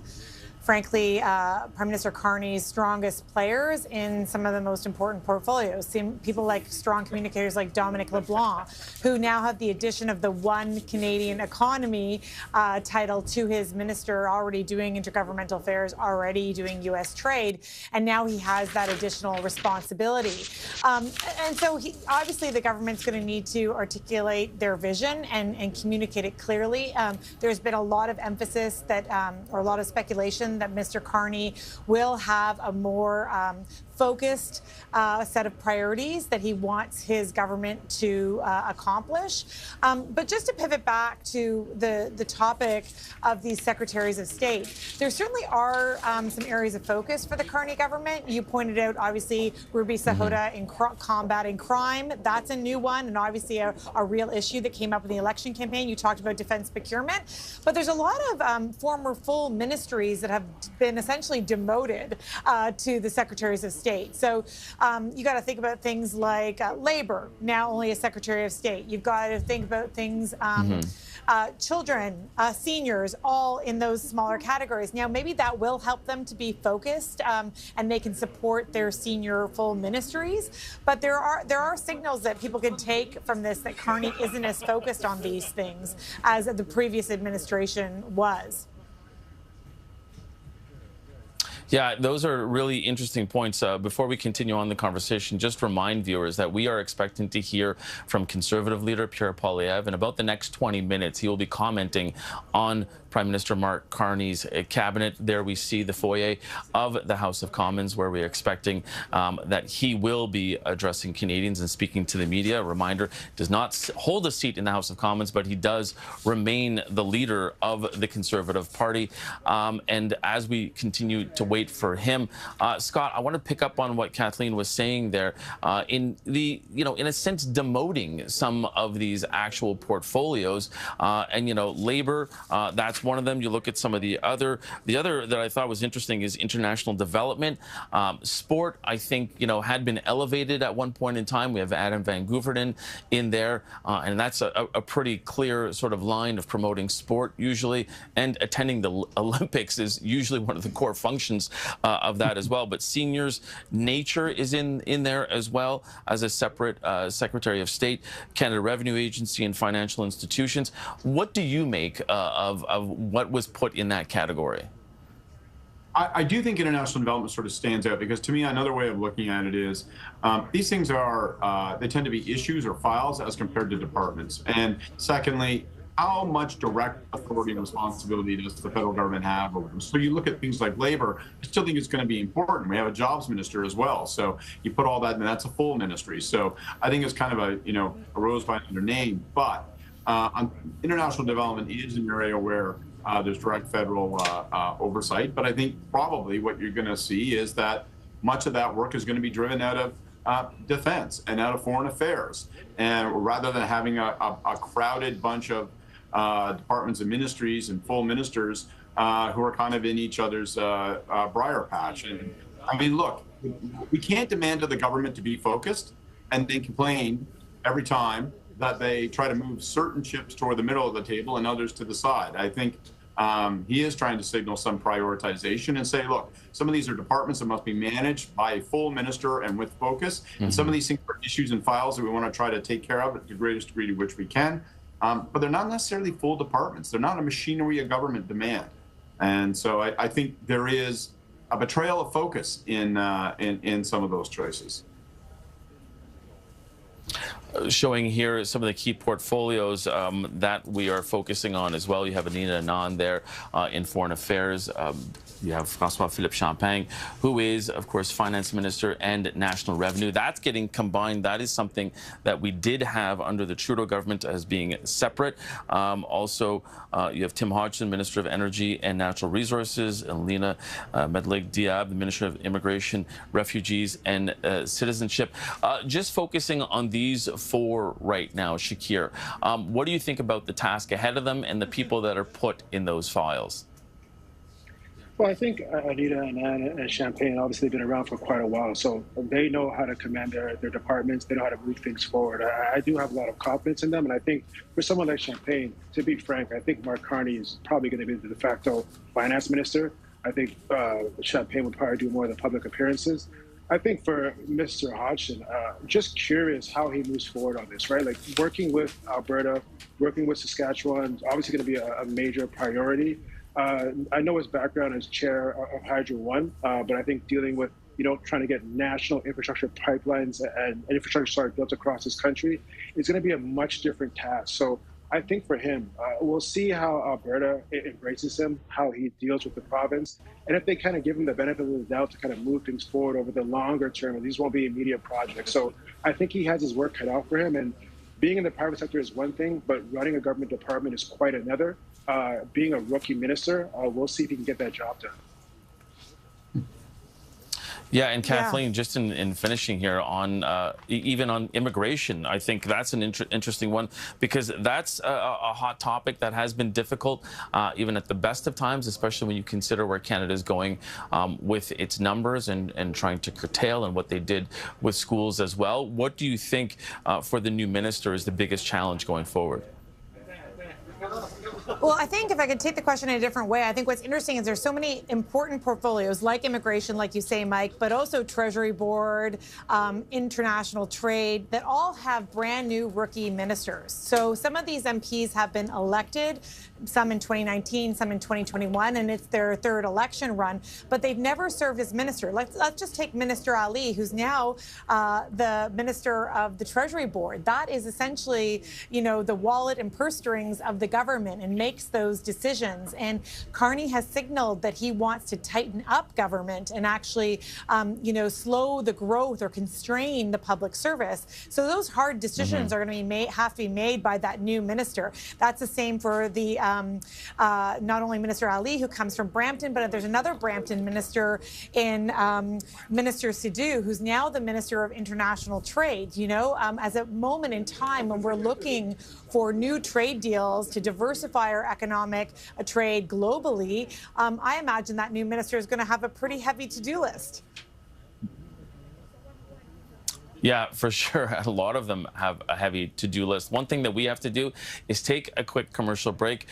S14: frankly, Prime Minister Carney's strongest players in some of the most important portfolios. See people like strong communicators like Dominic LeBlanc, who now have the addition of the One Canadian Economy title to his minister, already doing intergovernmental affairs, already doing U.S. trade, and now he has that additional responsibility. And so obviously the government's going to need to articulate their vision and communicate it clearly. There's been a lot of emphasis that, or a lot of speculation that Mr. Carney will have a more focused set of priorities that he wants his government to accomplish. But just to pivot back to the topic of these secretaries of state, there certainly are some areas of focus for the Carney government. You pointed out, obviously, Ruby Sahota in combating crime. That's a new one, and obviously a real issue that came up in the election campaign. You talked about defense procurement, but there's a lot of former full ministries that have been essentially demoted to the secretaries of state. So you got to think about things like labor, now only a secretary of state. You've got to think about things, children, seniors, all in those smaller categories. Now, maybe that will help them to be focused and they can support their senior full ministries. But there are signals that people can take from this that Carney isn't as focused on these things as the previous administration was.
S22: Yeah, those are really interesting points. Before we continue on the conversation, just remind viewers that we are expecting to hear from Conservative leader Pierre Poilievre in about the next 20 minutes. He will be commenting on Prime Minister Mark Carney's cabinet. There we see the foyer of the House of Commons, where we're expecting that he will be addressing Canadians and speaking to the media. A reminder, does not hold a seat in the House of Commons, but he does remain the leader of the Conservative Party. And as we continue to wait for him, Scott, I want to pick up on what Kathleen was saying there, in a sense, demoting some of these actual portfolios. And, labor, that's one of them. You look at some of the other that I thought was interesting is international development. Sport, I think, had been elevated at one point in time. We have Adam Van Gouverdin in there, and that's a pretty clear sort of line of promoting sport usually, and attending the Olympics is usually one of the core functions of that as well. But seniors, nature is in there as well as a separate Secretary of State, Canada Revenue Agency, and financial institutions. What do you make of what was put in that category?
S12: I do think international development sort of stands out, because to me, another way of looking at it is these things are, they tend to be issues or files as compared to departments. And secondly, how much direct authority and responsibility does the federal government have over them? So you look at things like labor, I still think it's going to be important. We have a jobs minister as well. So you put all that, and that's a full ministry. So I think it's kind of a rose by another name. But on international development is an area where there's direct federal oversight. But I think probably what you're going to see is that much of that work is going to be driven out of defense and out of foreign affairs. And rather than having a crowded bunch of departments and ministries and full ministers who are kind of in each other's briar patch. And I mean, look, we can't demand of the government to be focused and then complain every time that they try to move certain chips toward the middle of the table and others to the side. I think he is trying to signal some prioritization and say, look, some of these are departments that must be managed by a full minister and with focus. And some of these things are issues and files that we want to try to take care of at the greatest degree to which we can. But they're not necessarily full departments. They're not a machinery of government demand. And so I think there is a betrayal of focus in some of those choices.
S22: Showing here some of the key portfolios that we are focusing on as well. You have Anina Anand there in Foreign Affairs. You have François-Philippe Champagne, who is, of course, Finance Minister and National Revenue. That's getting combined. That is something that we did have under the Trudeau government as being separate. Also, you have Tim Hodgson, Minister of Energy and Natural Resources, and Lena Medlig-Diab, the Minister of Immigration, Refugees and Citizenship. Just focusing on these four right now, Shakir, what do you think about the task ahead of them and the people that are put in those files?
S4: Well, I think Anita and Champagne obviously been around for quite a while, so they know how to command their departments. They know how to move things forward. I do have a lot of confidence in them, and I think for someone like Champagne, to be frank, I think Mark Carney is probably going to be the de facto finance minister. I think Champagne would probably do more of the public appearances. I think for Mr. Hodgson, just curious how he moves forward on this, right? Like working with Alberta, working with Saskatchewan is obviously going to be a major priority. I know his background as chair of Hydro One, but I think dealing with, trying to get national infrastructure pipelines and infrastructure built across this country is going to be a much different task. So I think for him, we'll see how Alberta embraces him, how he deals with the province, and if they kind of give him the benefit of the doubt to kind of move things forward over the longer term. These won't be immediate projects. So I think he has his work cut out for him. And being in the private sector is one thing, but running a government department is quite another. Being a rookie minister, we'll see if he can get that job done.
S22: Yeah, and Kathleen, just in finishing here on even on immigration, I think that's an interesting one, because that's a hot topic that has been difficult, even at the best of times, especially when you consider where Canada is going with its numbers and trying to curtail, and what they did with schools as well. What do you think for the new minister is the biggest challenge going forward?
S14: Well, I think if I could take the question in a different way, I think what's interesting is there's so many important portfolios like immigration, like you say, Mike, but also Treasury Board, international trade, that all have brand new rookie ministers. So some of these MPs have been elected, some in 2019, some in 2021, and it's their third election run, but they've never served as minister. Let's just take Minister Ali, who's now the Minister of the Treasury Board. That is essentially, the wallet and purse strings of the government. And makes those decisions. And Carney has signaled that he wants to tighten up government and actually, slow the growth or constrain the public service. So those hard decisions are going to have to be made by that new minister. That's the same for the not only Minister Ali, who comes from Brampton, but there's another Brampton minister in Minister Sidhu, who's now the Minister of International Trade. As a moment in time when we're looking for new trade deals to diversify our economic trade globally, I imagine that new minister is going to have a pretty heavy to-do list.
S22: Yeah, for sure. A lot of them have a heavy to-do list. One thing that we have to do is take a quick commercial break.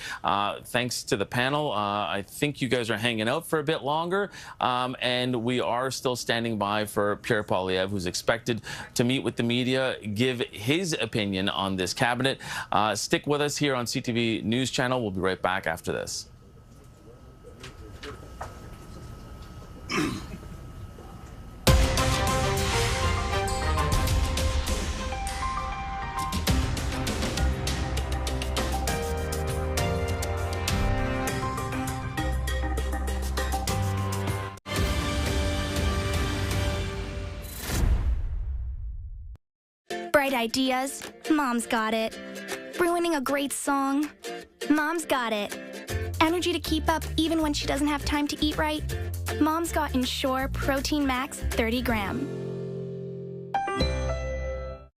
S22: Thanks to the panel. I think you guys are hanging out for a bit longer. And we are still standing by for Pierre Poilievre, who's expected to meet with the media, give his opinion on this cabinet. Stick with us here on CTV News Channel. We'll be right back after this.
S13: Bright ideas, Mom's got it. Ruining a great song, Mom's got it. Energy to keep up even when she doesn't have time to eat right, Mom's got Ensure Protein Max 30 gram.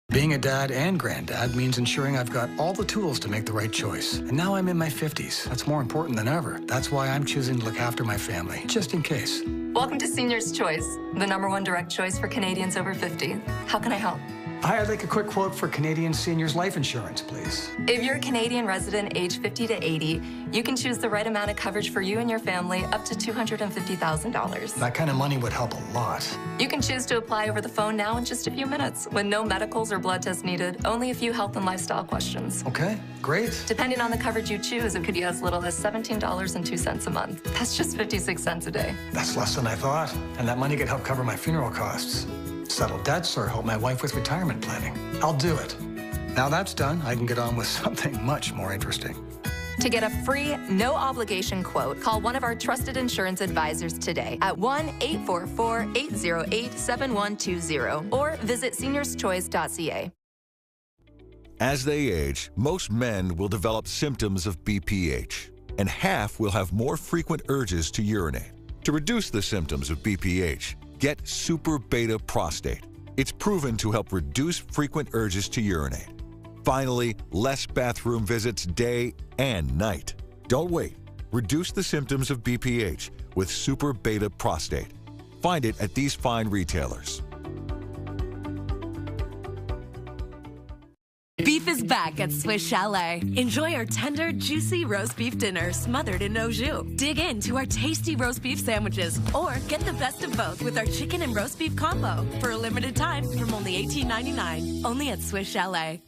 S15: Being a dad and granddad means ensuring I've got all the tools to make the right choice. And now I'm in my 50s. That's more important than ever. That's why I'm choosing to look after my family, just in case.
S23: Welcome to Senior's Choice, the #1 direct choice for Canadians over 50. How can I help?
S15: Hi, I'd like a quick quote for Canadian seniors life insurance, please.
S23: If you're a Canadian resident aged 50 to 80, you can choose the right amount of coverage for you and your family up to $250,000.
S15: That kind of money would help a lot.
S23: You can choose to apply over the phone now in just a few minutes with no medicals or blood tests needed, only a few health and lifestyle questions.
S15: Okay, great.
S23: Depending on the coverage you choose, it could be as little as $17.02 a month. That's just 56 cents a day.
S15: That's less than I thought. And that money could help cover my funeral costs, settle debts, or help my wife with retirement planning. I'll do it. Now that's done, I can get on with something much more interesting.
S23: To get a free, no-obligation quote, call one of our trusted insurance advisors today at 1-844-808-7120 or visit seniorschoice.ca.
S24: As they age, most men will develop symptoms of BPH, and half will have more frequent urges to urinate. To reduce the symptoms of BPH, get Super Beta Prostate. It's proven to help reduce frequent urges to urinate. Finally, less bathroom visits day and night. Don't wait. Reduce the symptoms of BPH with Super Beta Prostate. Find it at these fine retailers.
S25: Beef is back at Swiss Chalet. Enjoy our tender, juicy roast beef dinner smothered in au jus. Dig into our tasty roast beef sandwiches or get the best of both with our chicken and roast beef combo for a limited time from only $18.99. Only at Swiss Chalet.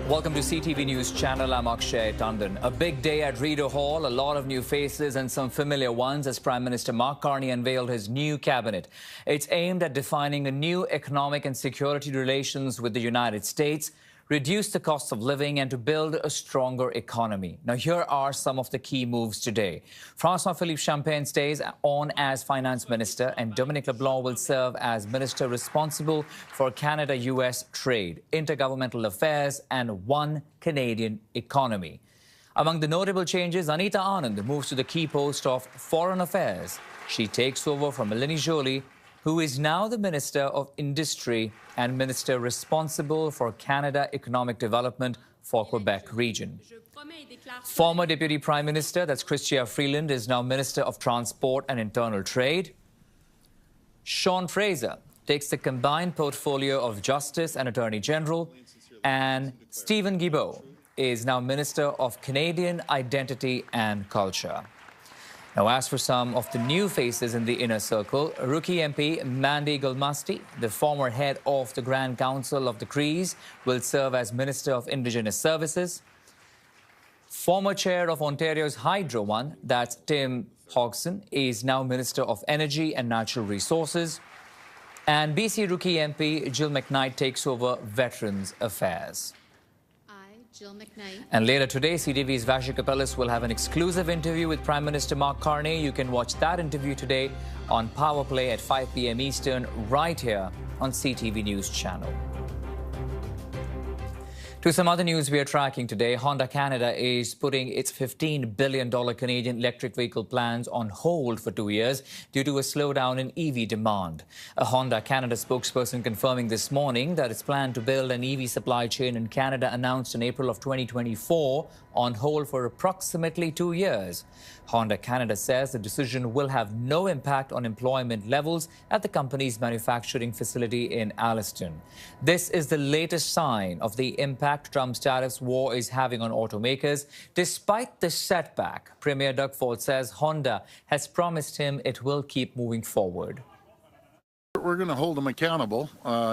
S26: Welcome to CTV News Channel. I'm Akshay Tandon. A big day at Rideau Hall, a lot of new faces and some familiar ones as Prime Minister Carney unveiled his new cabinet. It's aimed at defining a new economic and security relations with the United States, reduce the cost of living and to build a stronger economy. Now, here are some of the key moves today. François-Philippe Champagne stays on as Finance Minister and Dominic LeBlanc will serve as Minister responsible for Canada-US trade, intergovernmental affairs and one Canadian economy. Among the notable changes, Anita Anand moves to the key post of Foreign Affairs. She takes over from Melanie Joly, who is now the Minister of Industry and Minister responsible for Canada Economic Development for Quebec region. Former Deputy Prime Minister, that's Chrystia Freeland, is now Minister of Transport and Internal Trade. Sean Fraser takes the combined portfolio of Justice and Attorney General. And Stephen Guilbeault is now Minister of Canadian Identity and Culture. Now, as for some of the new faces in the inner circle, rookie MP Mandy Gulmasti, the former head of the Grand Council of the Crees, will serve as Minister of Indigenous Services. Former chair of Ontario's Hydro One, that's Tim Hodgson, is now Minister of Energy and Natural Resources. And BC rookie MP Jill McKnight takes over Veterans Affairs.
S21: Jill McKnight.
S26: And later today, CTV's Vassy Kapelos will have an exclusive interview with Prime Minister Carney. You can watch that interview today on Power Play at 5 p.m. Eastern, right here on CTV News Channel. To some other news we are tracking today, Honda Canada is putting its $15 billion Canadian electric vehicle plans on hold for 2 years due to a slowdown in EV demand. A Honda Canada spokesperson confirming this morning that its plan to build an EV supply chain in Canada announced in April of 2024 on hold for approximately 2 years. Honda Canada says the decision will have no impact on employment levels at the company's manufacturing facility in Alliston. This is the latest sign of the impact Trump's tariffs war is having on automakers. Despite this setback, Premier Doug Ford says Honda has promised him it will keep moving forward.
S1: We're going to hold them accountable,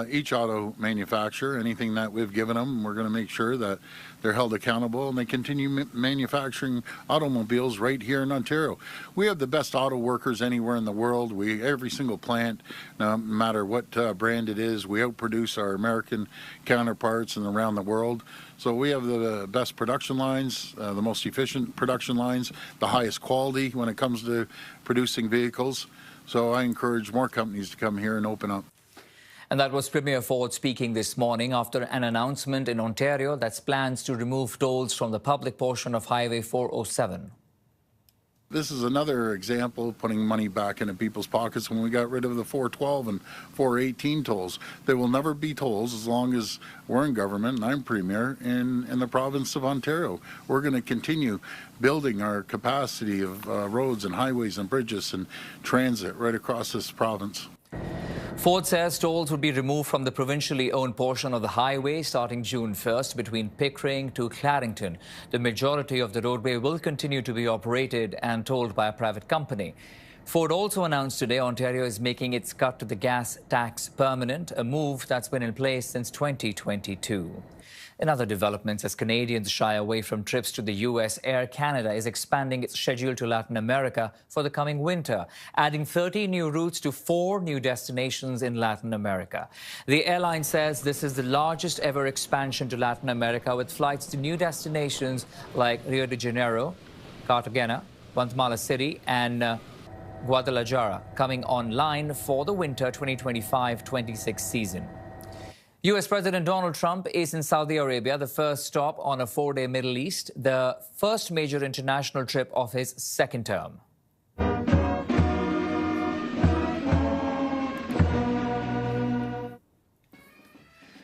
S1: each auto manufacturer, anything that we've given them, we're going to make sure that they're held accountable and they continue manufacturing automobiles right here in Ontario. We have the best auto workers anywhere in the world. Every single plant, no matter what brand it is, we outproduce our American counterparts and around the world. So we have the best production lines, the most efficient production lines, the highest quality when it comes to producing vehicles. So I encourage more companies to come here and open up.
S26: And that was Premier Ford speaking this morning after an announcement in Ontario that's plans to remove tolls from the public portion of Highway 407.
S1: This is another example of putting money back into people's pockets when we got rid of the 412 and 418 tolls. There will never be tolls as long as we're in government and I'm Premier in the province of Ontario. We're going to continue building our capacity of roads and highways and bridges and transit right across this province.
S26: Ford says tolls will be removed from the provincially owned portion of the highway starting June 1st between Pickering to Clarington. The majority of the roadway will continue to be operated and tolled by a private company. Ford also announced today Ontario is making its cut to the gas tax permanent, a move that's been in place since 2022. In other developments, as Canadians shy away from trips to the U.S., Air Canada is expanding its schedule to Latin America for the coming winter, adding 30 new routes to 4 new destinations in Latin America. The airline says this is the largest ever expansion to Latin America, with flights to new destinations like Rio de Janeiro, Cartagena, Guatemala City, and Guadalajara coming online for the winter 2025-26 season. U.S. President Donald Trump is in Saudi Arabia, the first stop on a 4-day Middle East, the first major international trip of his second term.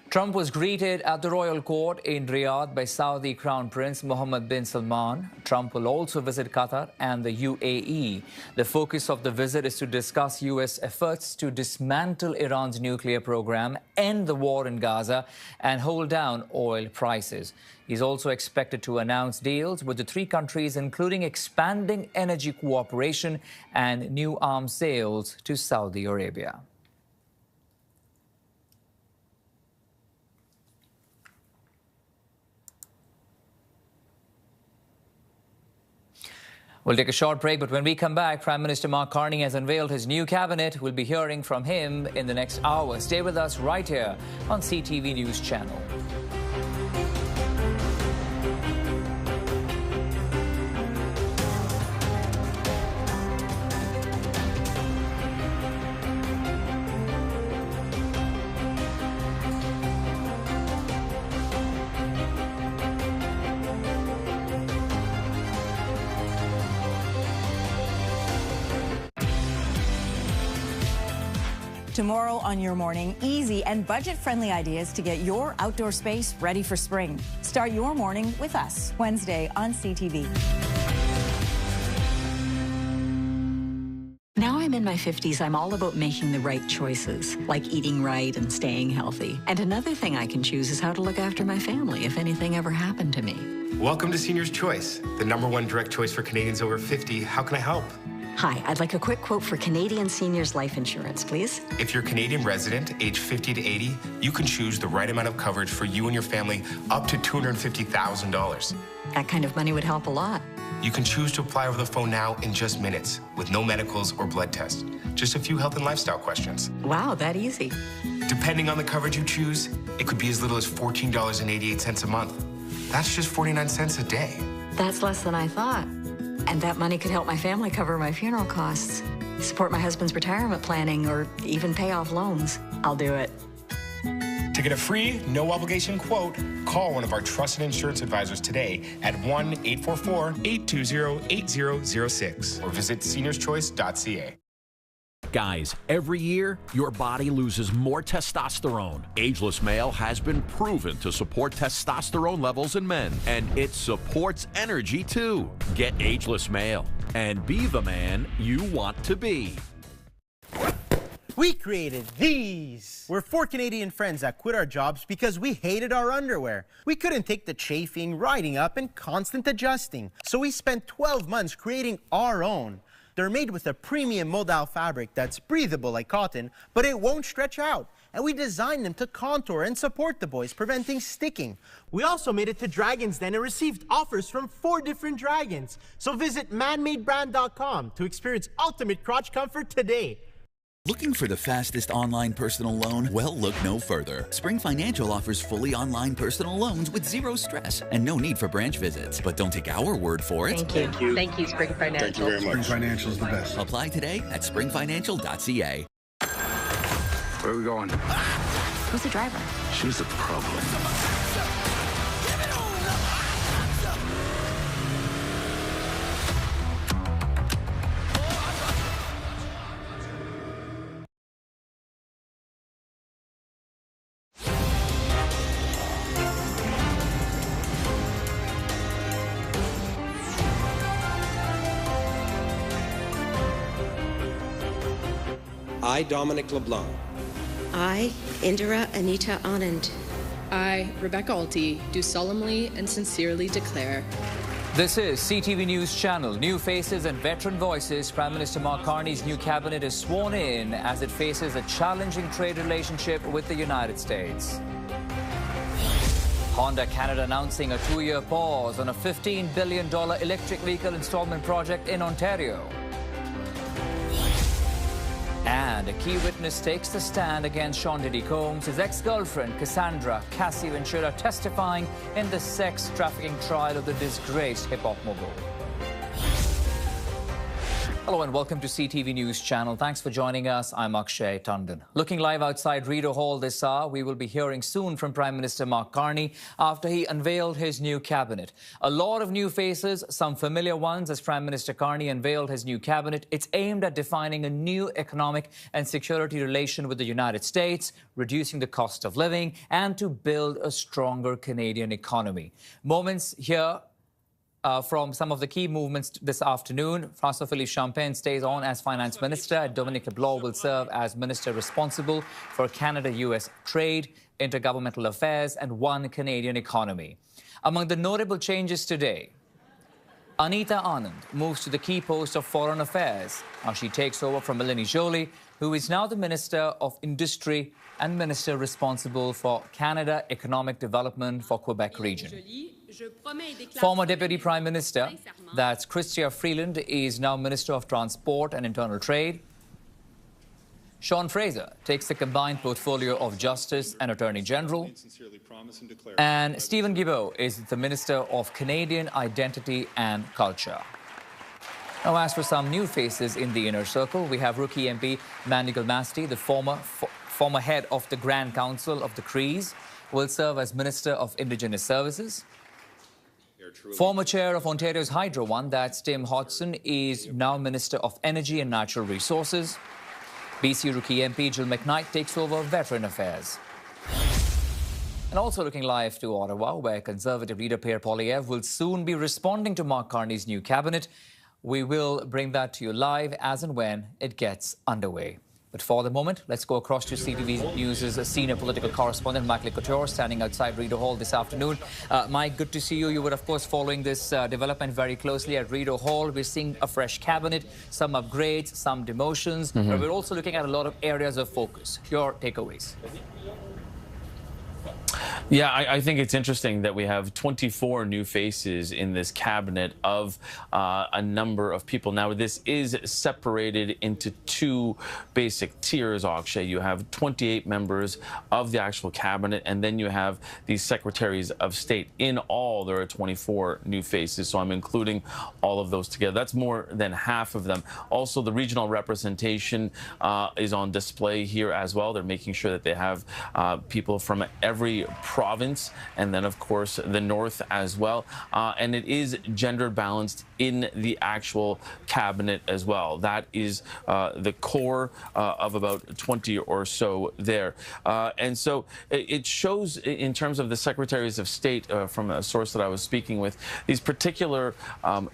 S26: Trump was greeted at the royal court in Riyadh by Saudi Crown Prince Mohammed bin Salman. Trump will also visit Qatar and the UAE. The focus of the visit is to discuss U.S. efforts to dismantle Iran's nuclear program, end the war in Gaza, and hold down oil prices. He's also expected to announce deals with the 3 countries, including expanding energy cooperation and new arms sales to Saudi Arabia. We'll take a short break, but when we come back, Prime Minister Carney has unveiled his new cabinet. We'll be hearing from him in the next hour. Stay with us right here on CTV News Channel.
S16: Tomorrow on Your Morning, easy and budget-friendly ideas to get your outdoor space ready for spring. Start your morning with us, Wednesday on CTV.
S17: Now I'm in my 50s, I'm all about making the right choices, like eating right and staying healthy. And another thing I can choose is how to look after my family if anything ever happened to me.
S18: Welcome to Senior's Choice, the #1 direct choice for Canadians over 50. How can I help?
S17: Hi, I'd like a quick quote for Canadian seniors life insurance, please.
S18: If you're a Canadian resident, age 50 to 80, you can choose the right amount of coverage for you and your family up to $250,000.
S17: That kind of money would help a lot.
S18: You can choose to apply over the phone now in just minutes, with no medicals or blood tests. Just a few health and lifestyle questions.
S17: Wow, that easy.
S18: Depending on the coverage you choose, it could be as little as $14.88 a month. That's just 49 cents a day.
S17: That's less than I thought. And that money could help my family cover my funeral costs, support my husband's retirement planning, or even pay off loans. I'll do it.
S18: To get a free, no-obligation quote, call one of our trusted insurance advisors today at 1-844-820-8006 or visit seniorschoice.ca.
S2: Guys, every year, your body loses more testosterone. Ageless Male has been proven to support testosterone levels in men, and it supports energy too. Get Ageless Male and be the man you want to be.
S6: We created these. We're 4 Canadian friends that quit our jobs because we hated our underwear. We couldn't take the chafing, riding up, and constant adjusting. So we spent 12 months creating our own. They're made with a premium modal fabric that's breathable like cotton, but it won't stretch out. And we designed them to contour and support the boys, preventing sticking. We also made it to Dragon's Den and received offers from 4 different dragons. So visit manmadebrand.com to experience ultimate crotch comfort today.
S8: Looking for the fastest online personal loan? Well, look no further. Spring Financial offers fully online personal loans with zero stress and no need for branch visits. But don't take our word for it.
S11: Thank you. Thank you, Spring Financial.
S8: Thank you very much.
S11: Spring
S8: Financial is the best. Apply today at springfinancial.ca.
S11: Where are we going?
S17: Who's the driver?
S11: She's the problem.
S19: I, Dominic LeBlanc.
S20: I, Indira Anita Anand.
S27: I, Rebecca Alty, do solemnly and sincerely declare.
S26: This is CTV News Channel. New faces and veteran voices. Prime Minister Mark Carney's new cabinet is sworn in as it faces a challenging trade relationship with the United States. Honda Canada announcing a 2-year pause on a $15 billion electric vehicle installment project in Ontario. And a key witness takes the stand against Sean Diddy Combs, his ex-girlfriend Cassandra Cassie Ventura testifying in the sex trafficking trial of the disgraced hip-hop mogul. Hello and welcome to CTV News Channel. Thanks for joining us. I'm Akshay Tandon. Looking live outside Rideau Hall this hour, we will be hearing soon from Prime Minister Mark Carney after he unveiled his new cabinet. A lot of new faces, some familiar ones as Prime Minister Carney unveiled his new cabinet. It's aimed at defining a new economic and security relation with the United States, reducing the cost of living, and to build a stronger Canadian economy. Moments here from some of the key movements this afternoon. François-Philippe Champagne stays on as Finance Minister. Dominic LeBlanc will serve as Minister responsible for Canada-US trade, intergovernmental affairs, and one Canadian economy. Among the notable changes today, Anita Anand moves to the key post of Foreign Affairs as she takes over from Melanie Joly, who is now the Minister of Industry and Minister responsible for Canada Economic Development for Quebec region. Former Deputy Prime Minister, that's Chrystia Freeland, is now Minister of Transport and Internal Trade. Sean Fraser takes the combined portfolio of Justice and Attorney General. And Stephen Guilbeault is the Minister of Canadian Identity and Culture. Now, as for some new faces in the inner circle, we have rookie MP Manuel Masti, the former head of the Grand Council of the Crees, will serve as Minister of Indigenous Services. Former chair of Ontario's Hydro One, that's Tim Hodgson, is now Minister of Energy and Natural Resources. BC rookie MP Jill McKnight takes over Veteran Affairs. And also looking live to Ottawa, where Conservative leader Pierre Poilievre will soon be responding to Mark Carney's new cabinet. We will bring that to you live as and when it gets underway. But for the moment, let's go across to CTV News' senior political correspondent, Michael Couture, standing outside Rideau Hall this afternoon. Mike, good to see you. You were, of course, following this development very closely at Rideau Hall. We're seeing a fresh cabinet, some upgrades, some demotions, but we're also looking at a lot of areas of focus. Your takeaways?
S22: Yeah, I think it's interesting that we have 24 new faces in this cabinet of a number of people. Now, this is separated into two basic tiers, Akshay. You have 28 members of the actual cabinet, and then you have these secretaries of state. In all, there are 24 new faces, so I'm including all of those together. That's more than half of them. Also, the regional representation is on display here as well. They're making sure that they have people from every province, and then of course the north as well, and it is gender balanced in the actual cabinet as well. That is the core of about 20 or so there, and so it shows in terms of the secretaries of state, from a source that I was speaking with, these particular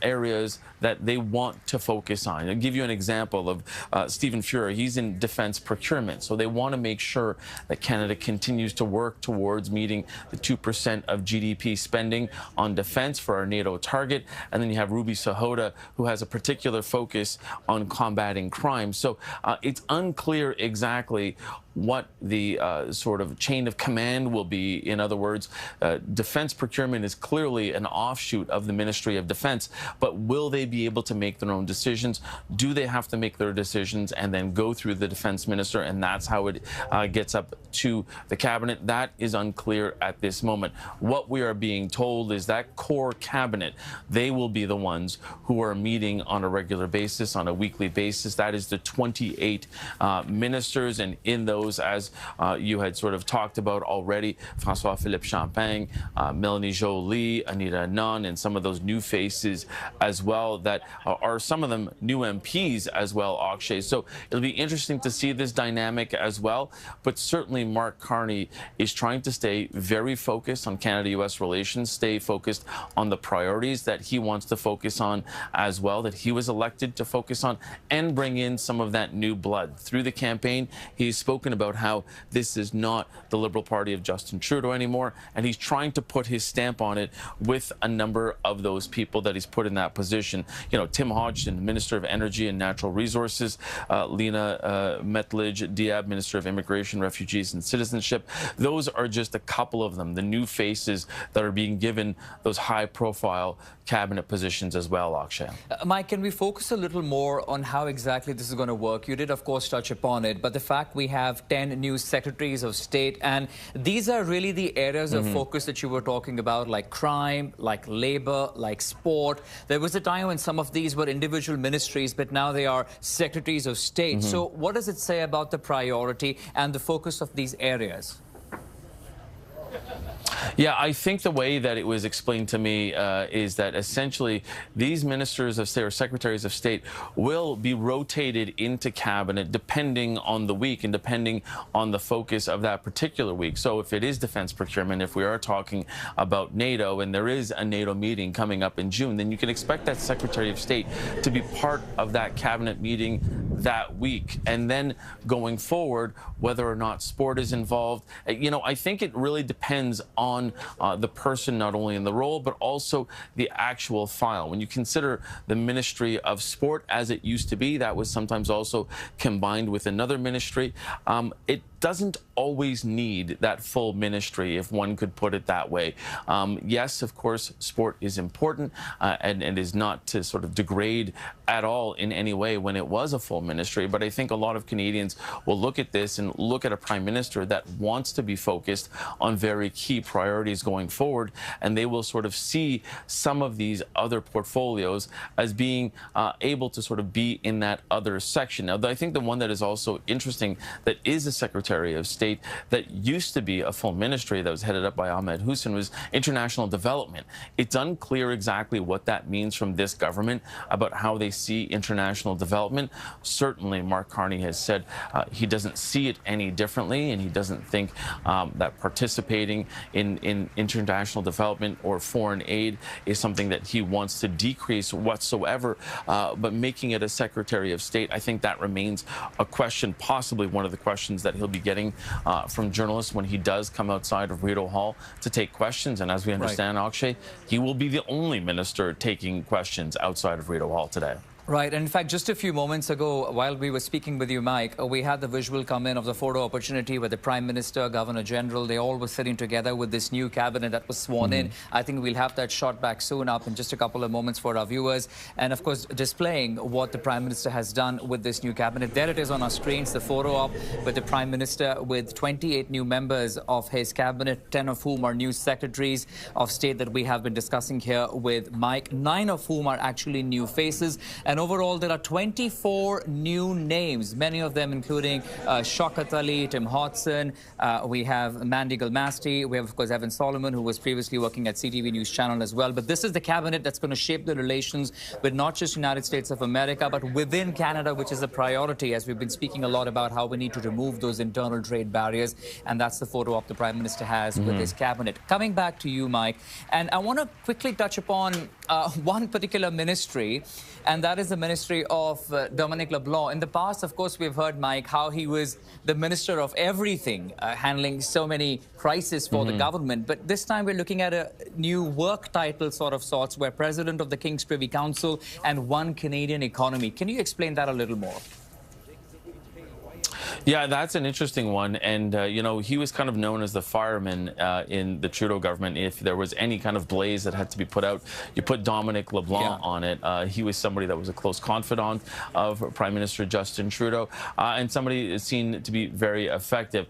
S22: areas that they want to focus on. I'll give you an example of Stephen Fuhrer. He's in defense procurement, so they want to make sure that Canada continues to work towards meeting the 2% of GDP spending on defense for our NATO target. And then you have Ruby Sahota, who has a particular focus on combating crime. So it's unclear exactly what the sort of chain of command will be. In other words, defense procurement is clearly an offshoot of the Ministry of Defense, but will they be able to make their own decisions? Do they have to make their decisions and then go through the defense minister, and that's how it gets up to the cabinet? That is unclear at this moment. What we are being told is that core cabinet, they will be the ones who are meeting on a regular basis, on a weekly basis. That is the 28 ministers, and in those, as you had sort of talked about already, François-Philippe Champagne, Melanie Joly, Anita Anand, and some of those new faces as well that are some of them new MPs as well, Akshay. So it'll be interesting to see this dynamic as well. But certainly Mark Carney is trying to stay very focused on Canada-U.S. relations, stay focused on the priorities that he wants to focus on as well, that he was elected to focus on, and bring in some of that new blood. Through the campaign, he's spoken about how this is not the Liberal Party of Justin Trudeau anymore, and he's trying to put his stamp on it with a number of those people that he's put in that position. You know, Tim Hodgson, Minister of Energy and Natural Resources, Lena Metlidge-Diab, Minister of Immigration, Refugees and Citizenship. Those are just a couple of them, the new faces that are being given those high-profile cabinet positions as well, Akshay.
S26: Mike, can we focus a little more on how exactly this is going to work? You did, of course, touch upon it, but the fact we have 10 new secretaries of state, and these are really the areas of focus that you were talking about, like crime, like labor, like sport. There was a time when some of these were individual ministries, but now they are secretaries of state. So what does it say about the priority and the focus of these areas?
S22: Yeah, I think the way that it was explained to me is that essentially these ministers of state or secretaries of state will be rotated into cabinet depending on the week and depending on the focus of that particular week. So if it is defense procurement, if we are talking about NATO and there is a NATO meeting coming up in June, then you can expect that Secretary of State to be part of that cabinet meeting that week. And then going forward, whether or not sport is involved, you know, I think it really depends on the person, not only in the role, but also the actual file. When you consider the Ministry of Sport as it used to be, that was sometimes also combined with another ministry. It doesn't always need that full ministry, if one could put it that way. Yes, of course, sport is important and is not to sort of degrade at all in any way when it was a full ministry. But I think a lot of Canadians will look at this and look at a prime minister that wants to be focused on very key priorities going forward, and they will sort of see some of these other portfolios as being able to sort of be in that other section. Now, I think the one that is also interesting that is a Secretary of State that used to be a full ministry that was headed up by Ahmed Hussein was international development. It's unclear exactly what that means from this government about how they see international development. Certainly, Mark Carney has said he doesn't see it any differently, and he doesn't think that participating in international development or foreign aid is something that he wants to decrease whatsoever. But making it a Secretary of State, I think that remains a question, possibly one of the questions that he'll be getting from journalists when he does come outside of Rideau Hall to take questions. And as we understand, Akshay, he will be the only minister taking questions outside of Rideau Hall today.
S26: Right, and in fact, just a few moments ago, while we were speaking with you, Mike, we had the visual come in of the photo opportunity where the Prime Minister, Governor General, they all were sitting together with this new cabinet that was sworn in. I think we'll have that shot back soon up in just a couple of moments for our viewers. And of course, displaying what the Prime Minister has done with this new cabinet. There it is on our screens, the photo op with the Prime Minister with 28 new members of his cabinet, 10 of whom are new secretaries of state that we have been discussing here with Mike, 9 of whom are actually new faces. And overall, there are 24 new names, many of them including Shaukat Ali, Tim Hodson, we have Mandy Galmasti, we have, of course, Evan Solomon, who was previously working at CTV News Channel as well. But this is the cabinet that's going to shape the relations with not just United States of America, but within Canada, which is a priority, as we've been speaking a lot about how we need to remove those internal trade barriers. And that's the photo op the Prime Minister has with his cabinet. Coming back to you, Mike, and I want to quickly touch upon one particular ministry, and that is the Ministry of Dominic LeBlanc. In the past, of course, we've heard, Mike, how he was the minister of everything, handling so many crises for the government. But this time we're looking at a new work title sort of sorts, where President of the King's Privy Council and One Canadian Economy. Can you explain that a little more?
S22: Yeah, that's an interesting one. And, you know, he was kind of known as the fireman in the Trudeau government. If there was any kind of blaze that had to be put out, you put Dominic LeBlanc on it. He was somebody that was a close confidant of Prime Minister Justin Trudeau and somebody seen to be very effective.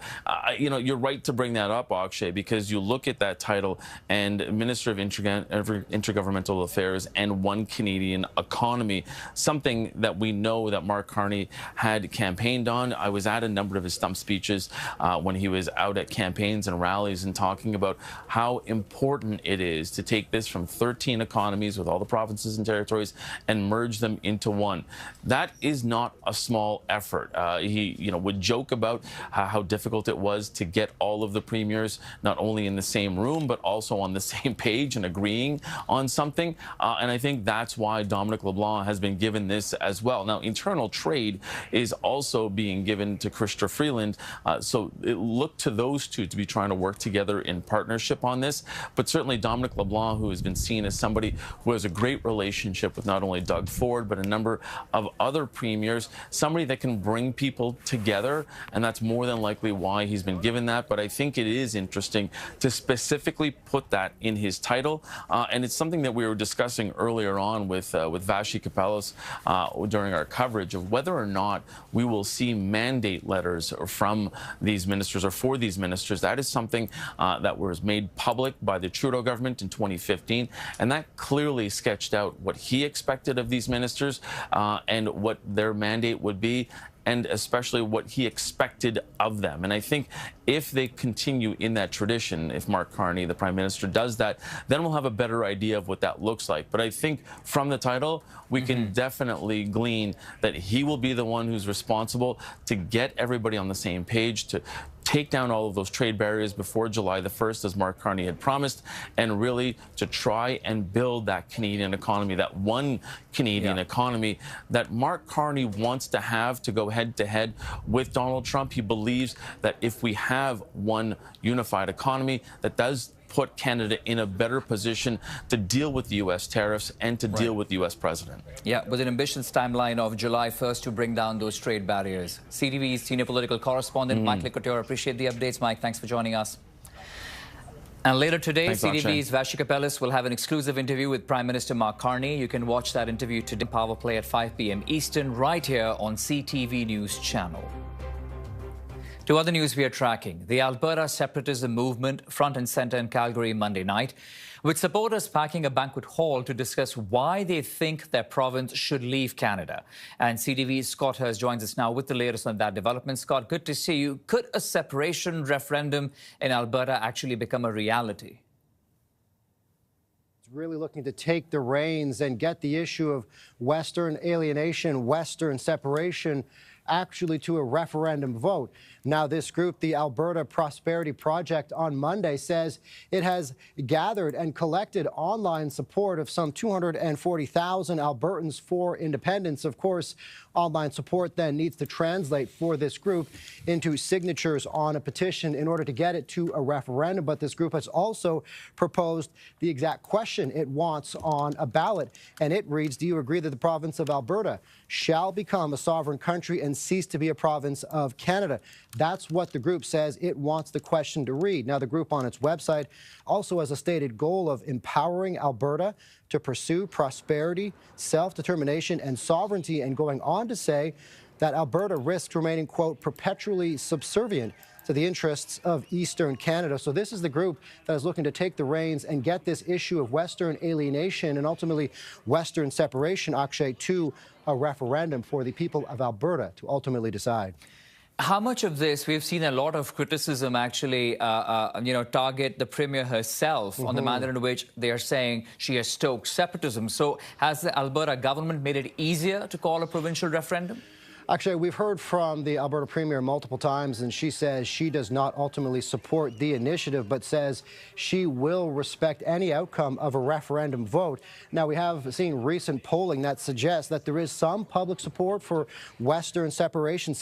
S22: You know, you're right to bring that up, Akshay, because you look at that title and Minister of Intergovernmental Affairs and One Canadian Economy, something that we know that Mark Carney had campaigned on. I was at a number of his stump speeches when he was out at campaigns and rallies and talking about how important it is to take this from 13 economies with all the provinces and territories and merge them into one. That is not a small effort. He, you know, would joke about how difficult it was to get all of the premiers not only in the same room but also on the same page and agreeing on something. And I think that's why Dominic LeBlanc has been given this as well. Now, internal trade is also being given to Chrystia Freeland. So it looked to those two to be trying to work together in partnership on this. But certainly Dominic LeBlanc, who has been seen as somebody who has a great relationship with not only Doug Ford, but a number of other premiers, somebody that can bring people together. And that's more than likely why he's been given that. But I think it is interesting to specifically put that in his title. And it's something that we were discussing earlier on with Vassy Kapelos during our coverage of whether or not we will see mandate letters from these ministers or for these ministers. That is something that was made public by the Trudeau government in 2015, and that clearly sketched out what he expected of these ministers and what their mandate would be, and especially what he expected of them. And I think if they continue in that tradition, if Mark Carney, the Prime Minister, does that, then we'll have a better idea of what that looks like. But I think from the title, we can definitely glean that he will be the one who's responsible to get everybody on the same page, to take down all of those trade barriers before July the 1st, as Mark Carney had promised, and really to try and build that Canadian economy, that one Canadian economy that Mark Carney wants to have to go head-to-head with Donald Trump. He believes that if we have one unified economy, that does put Canada in a better position to deal with the U.S. tariffs and to deal with the U.S. president.
S26: Yeah, with an ambitious timeline of July 1st to bring down those trade barriers. CTV's senior political correspondent, Mike Licoteur. Appreciate the updates, Mike. Thanks for joining us. And later today, CTV's Vassy Kapelos will have an exclusive interview with Prime Minister Mark Carney. You can watch that interview today, Power Play at 5 p.m. Eastern, right here on CTV News Channel. To other news we are tracking, the Alberta separatism movement front and center in Calgary Monday night, with supporters packing a banquet hall to discuss why they think their province should leave Canada. And CTV's Scott Hurst joins us now with the latest on that development. Scott, good to see you. Could a separation referendum in Alberta actually become a reality?
S3: Really looking to take the reins and get the issue of Western alienation, Western separation actually to a referendum vote. Now, this group, the Alberta Prosperity Project, on Monday says it has gathered and collected online support of some 240,000 Albertans for independence. Of course, online support then needs to translate for this group into signatures on a petition in order to get it to a referendum. But this group has also proposed the exact question it wants on a ballot. And it reads, do you agree that the province of Alberta shall become a sovereign country and cease to be a province of Canada? That's what the group says it wants the question to read. Now, the group on its website also has a stated goal of empowering Alberta to pursue prosperity, self-determination, and sovereignty, and going on to say that Alberta risks remaining, quote, perpetually subservient to the interests of Eastern Canada. So this is the group that is looking to take the reins and get this issue of Western alienation and ultimately Western separation, Akshay, to a referendum for the people of Alberta to ultimately decide.
S26: How much of this, we've seen a lot of criticism actually, target the Premier herself on the manner in which they are saying she has stoked separatism. So has the Alberta government made it easier to call a provincial referendum?
S3: Actually, we've heard from the Alberta Premier multiple times, and she says she does not ultimately support the initiative, but says she will respect any outcome of a referendum vote. Now, we have seen recent polling that suggests that there is some public support for Western separation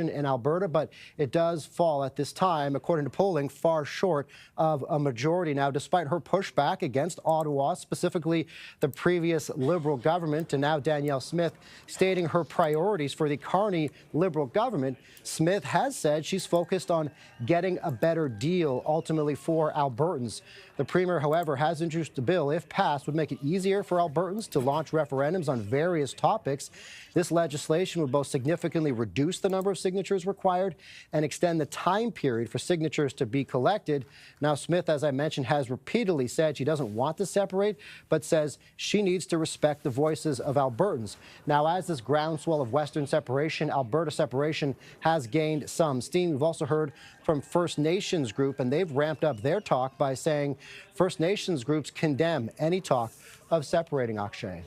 S3: in Alberta, but it does fall at this time, according to polling, far short of a majority. Now, despite her pushback against Ottawa, specifically the previous Liberal government, and now Danielle Smith stating her priorities for the Carney Liberal government, Smith has said she's focused on getting a better deal ultimately for Albertans. The Premier, however, has introduced a bill, if passed, would make it easier for Albertans to launch referendums on various topics. This legislation would both significantly reduce the number of signatures required and extend the time period for signatures to be collected. Now, Smith, as I mentioned, has repeatedly said she doesn't want to separate, but says she needs to respect the voices of Albertans. Now, as this groundswell of Western separation, Alberta separation has gained some steam, we've also heard from First Nations group, and they've ramped up their talk by saying First Nations groups condemn any talk of separating, Akshay.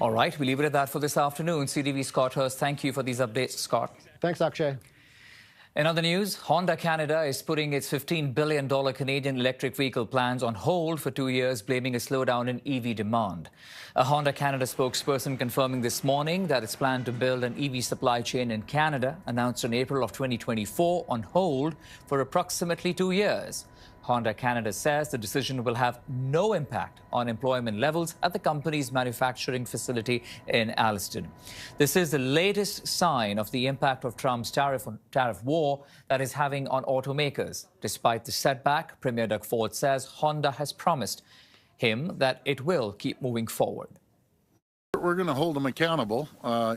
S26: All right, we leave it at that for this afternoon. CTV Scott Hurst, thank you for these updates, Scott.
S3: Thanks, Akshay.
S26: In other news, Honda Canada is putting its $15 billion Canadian electric vehicle plans on hold for 2 years, blaming a slowdown in EV demand. A Honda Canada spokesperson confirming this morning that its plan to build an EV supply chain in Canada, announced in April of 2024, on hold for approximately 2 years. Honda Canada says the decision will have no impact on employment levels at the company's manufacturing facility in Alliston. This is the latest sign of the impact of Trump's tariff war that is having on automakers. Despite the setback, Premier Doug Ford says Honda has promised him that it will keep moving forward.
S1: We're going to hold them accountable,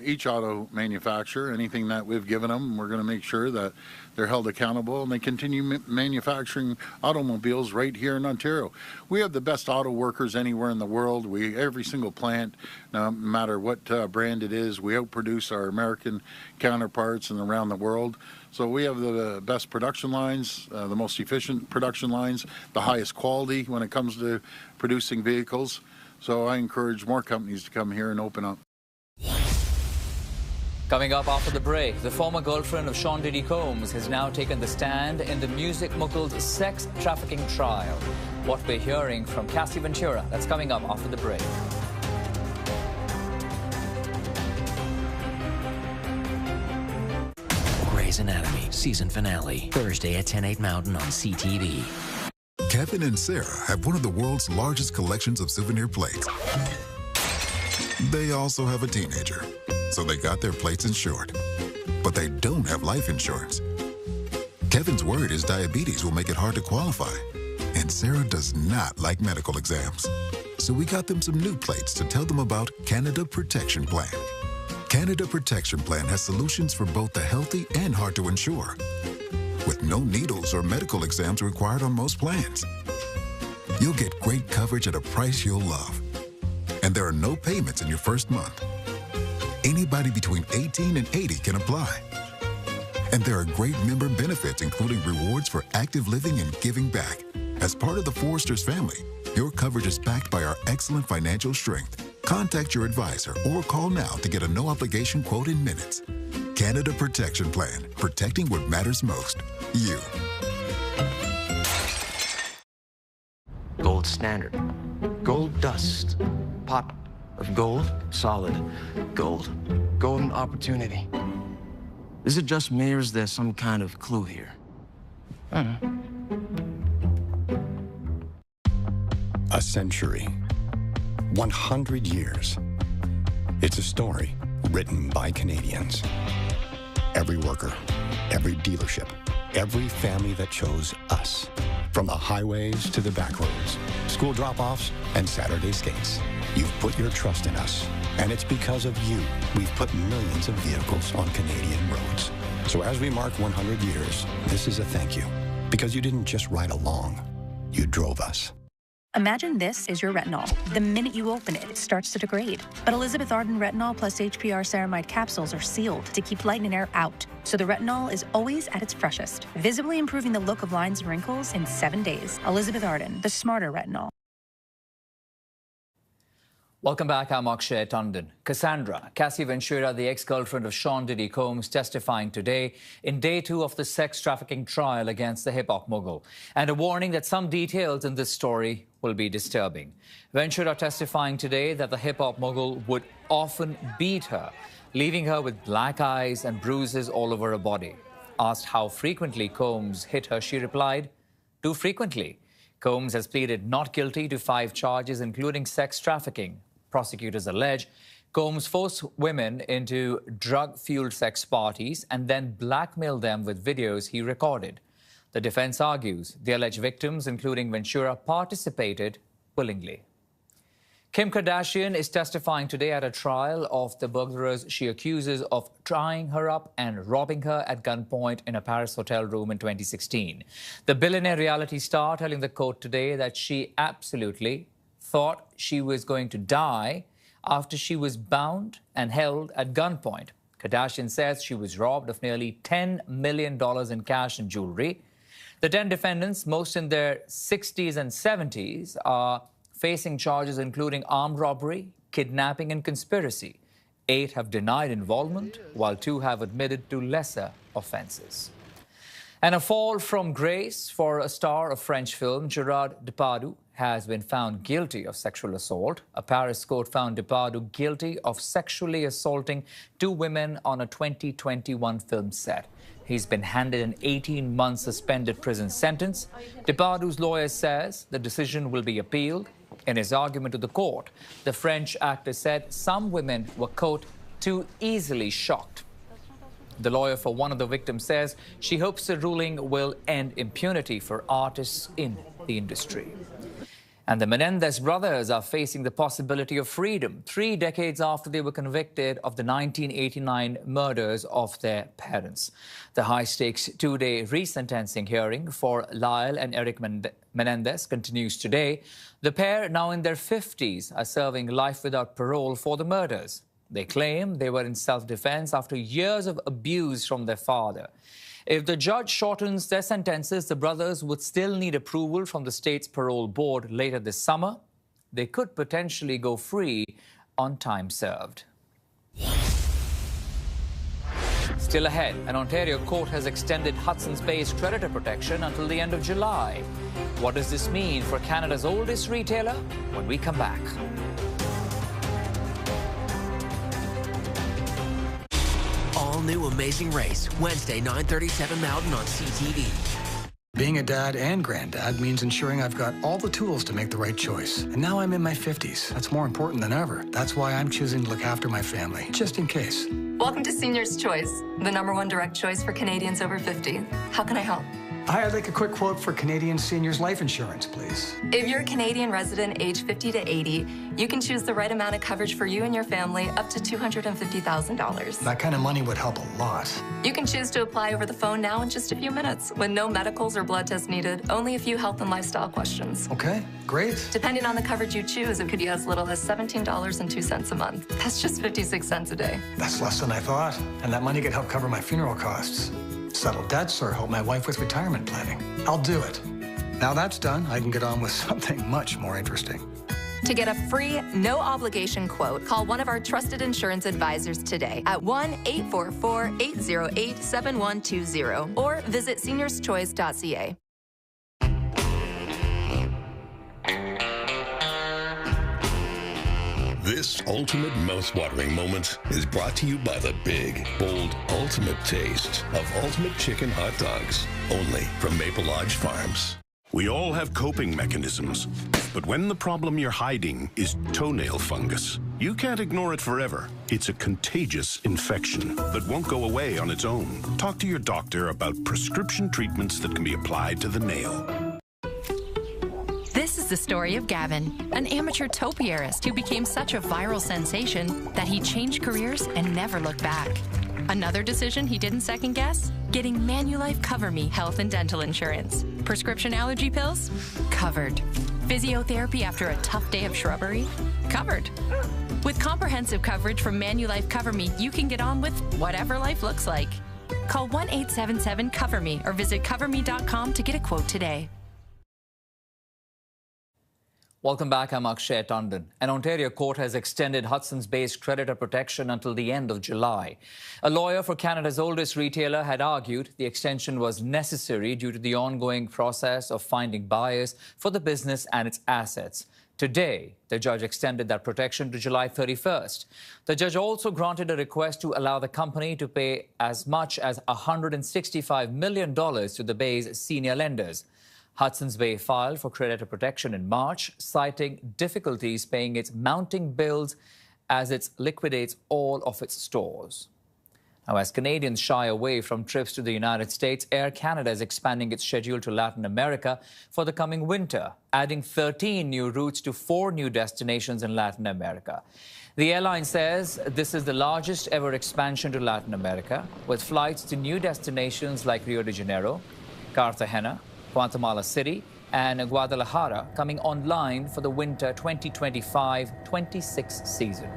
S1: each auto manufacturer. Anything that we've given them, we're going to make sure that they're held accountable and they continue manufacturing automobiles right here in Ontario. We have the best auto workers anywhere in the world. Every single plant, no matter what brand it is, we outproduce our American counterparts and around the world. So we have the best production lines, the most efficient production lines, the highest quality when it comes to producing vehicles. So I encourage more companies to come here and open up.
S26: Coming up after the break, the former girlfriend of Sean Diddy Combs has now taken the stand in the music moguls' sex trafficking trial. What we're hearing from Cassie Ventura, that's coming up after the break.
S4: Grey's Anatomy season finale, Thursday at 10/8 Mountain on CTV.
S5: Kevin and Sarah have one of the world's largest collections of souvenir plates. They also have a teenager, so they got their plates insured. But they don't have life insurance. Kevin's worried his diabetes will make it hard to qualify, and Sarah does not like medical exams. So we got them some new plates to tell them about Canada Protection Plan. Canada Protection Plan has solutions for both the healthy and hard to insure, with no needles or medical exams required on most plans. You'll get great coverage at a price you'll love. And there are no payments in your first month. Anybody between 18 and 80 can apply. And there are great member benefits, including rewards for active living and giving back. As part of the Forrester's family, your coverage is backed by our excellent financial strength. Contact your advisor or call now to get a no-obligation quote in minutes. Canada Protection Plan. Protecting what matters most. You.
S7: Gold standard. Gold dust. Pot of gold. Solid gold. Golden opportunity. Is it just me, or is there some kind of clue here? I don't know.
S9: A century. 100 years. It's a story written by Canadians. Every worker, every dealership, every family that chose us. From the highways to the back roads, school drop-offs and Saturday skates. You've put your trust in us, and it's because of you we've put millions of vehicles on Canadian roads. So as we mark 100 years, this is a thank you, because you didn't just ride along, you drove us.
S10: Imagine this is your retinol. The minute you open it, it starts to degrade. But Elizabeth Arden Retinol plus HPR ceramide capsules are sealed to keep light and air out, so the retinol is always at its freshest, visibly improving the look of lines and wrinkles in 7 days. Elizabeth Arden, the smarter retinol.
S26: Welcome back. I'm Akshay Tandon. Cassandra, Cassie Ventura, the ex-girlfriend of Sean Diddy Combs, testifying today in day 2 of the sex trafficking trial against the hip-hop mogul. And a warning that some details in this story will be disturbing. Ventura testifying today that the hip-hop mogul would often beat her, leaving her with black eyes and bruises all over her body. Asked how frequently Combs hit her, she replied, "Too frequently." Combs has pleaded not guilty to 5 charges, including sex trafficking. Prosecutors allege Combs forced women into drug-fueled sex parties and then blackmailed them with videos he recorded. The defense argues the alleged victims, including Ventura, participated willingly. Kim Kardashian is testifying today at a trial of the burglars she accuses of tying her up and robbing her at gunpoint in a Paris hotel room in 2016. The billionaire reality star telling the court today that she absolutely thought she was going to die after she was bound and held at gunpoint. Kardashian says she was robbed of nearly $10 million in cash and jewelry. The 10 defendants, most in their 60s and 70s, are facing charges including armed robbery, kidnapping and conspiracy. 8 have denied involvement, while 2 have admitted to lesser offenses. And a fall from grace for a star of French film, Gerard Depardieu, has been found guilty of sexual assault. A Paris court found Depardieu guilty of sexually assaulting 2 women on a 2021 film set. He's been handed an 18-month suspended prison sentence. Depardieu's lawyer says the decision will be appealed. In his argument to the court, the French actor said some women were, quote, too easily shocked. The lawyer for one of the victims says she hopes the ruling will end impunity for artists in the industry. And the Menendez brothers are facing the possibility of freedom 3 decades after they were convicted of the 1989 murders of their parents. The high-stakes 2-day resentencing hearing for Lyle and Eric Menendez continues today. The pair, now in their 50s, are serving life without parole for the murders. They claim they were in self-defense after years of abuse from their father. If the judge shortens their sentences, the brothers would still need approval from the state's parole board later this summer. They could potentially go free on time served. Still ahead, an Ontario court has extended Hudson's Bay's creditor protection until the end of July. What does this mean for Canada's oldest retailer? When we come back.
S4: All-new Amazing Race, Wednesday, 9:37 Mountain on CTV.
S12: Being a dad and granddad means ensuring I've got all the tools to make the right choice. And now I'm in my 50s. That's more important than ever. That's why I'm choosing to look after my family, just in case.
S23: Welcome to Senior's Choice, the #1 direct choice for Canadians over 50. How can I help?
S12: Hi, I'd like a quick quote for Canadian seniors life insurance, please.
S23: If you're a Canadian resident aged 50 to 80, you can choose the right amount of coverage for you and your family up to $250,000.
S12: That kind of money would help a lot.
S23: You can choose to apply over the phone now in just a few minutes with no medicals or blood tests needed, only a few health and lifestyle questions.
S12: Okay, great.
S23: Depending on the coverage you choose, it could be as little as $17.02 a month. That's just 56 cents a day.
S12: That's less than I thought. And that money could help cover my funeral costs. Settle debts or help my wife with retirement planning. I'll do it. Now that's done, I can get on with something much more interesting.
S23: To get a free, no-obligation quote, call one of our trusted insurance advisors today at 1-844-808-7120 or visit seniorschoice.ca.
S13: This ultimate mouth-watering moment is brought to you by the big, bold, ultimate taste of Ultimate Chicken Hot Dogs, only from Maple Lodge Farms. We all have coping mechanisms, but when the problem you're hiding is toenail fungus, you can't ignore it forever. It's a contagious infection that won't go away on its own. Talk to your doctor about prescription treatments that can be applied to the nail.
S14: This is the story of Gavin, an amateur topiarist who became such a viral sensation that he changed careers and never looked back. Another decision he didn't second guess? Getting Manulife Cover Me health and dental insurance. Prescription allergy pills? Covered. Physiotherapy after a tough day of shrubbery? Covered. With comprehensive coverage from Manulife Cover Me, you can get on with whatever life looks like. Call 1-877-COVER-ME or visit coverme.com to get a quote today.
S26: Welcome back. I'm Akshay Tandon. An Ontario court has extended Hudson's Bay's creditor protection until the end of July. A lawyer for Canada's oldest retailer had argued the extension was necessary due to the ongoing process of finding buyers for the business and its assets. Today, the judge extended that protection to July 31st. The judge also granted a request to allow the company to pay as much as $165 million to the Bay's senior lenders. Hudson's Bay filed for creditor protection in March, citing difficulties paying its mounting bills as it liquidates all of its stores. Now, as Canadians shy away from trips to the United States, Air Canada is expanding its schedule to Latin America for the coming winter, adding 13 new routes to 4 new destinations in Latin America. The airline says this is the largest ever expansion to Latin America, with flights to new destinations like Rio de Janeiro, Cartagena, Guatemala City and Guadalajara coming online for the winter 2025-26 season.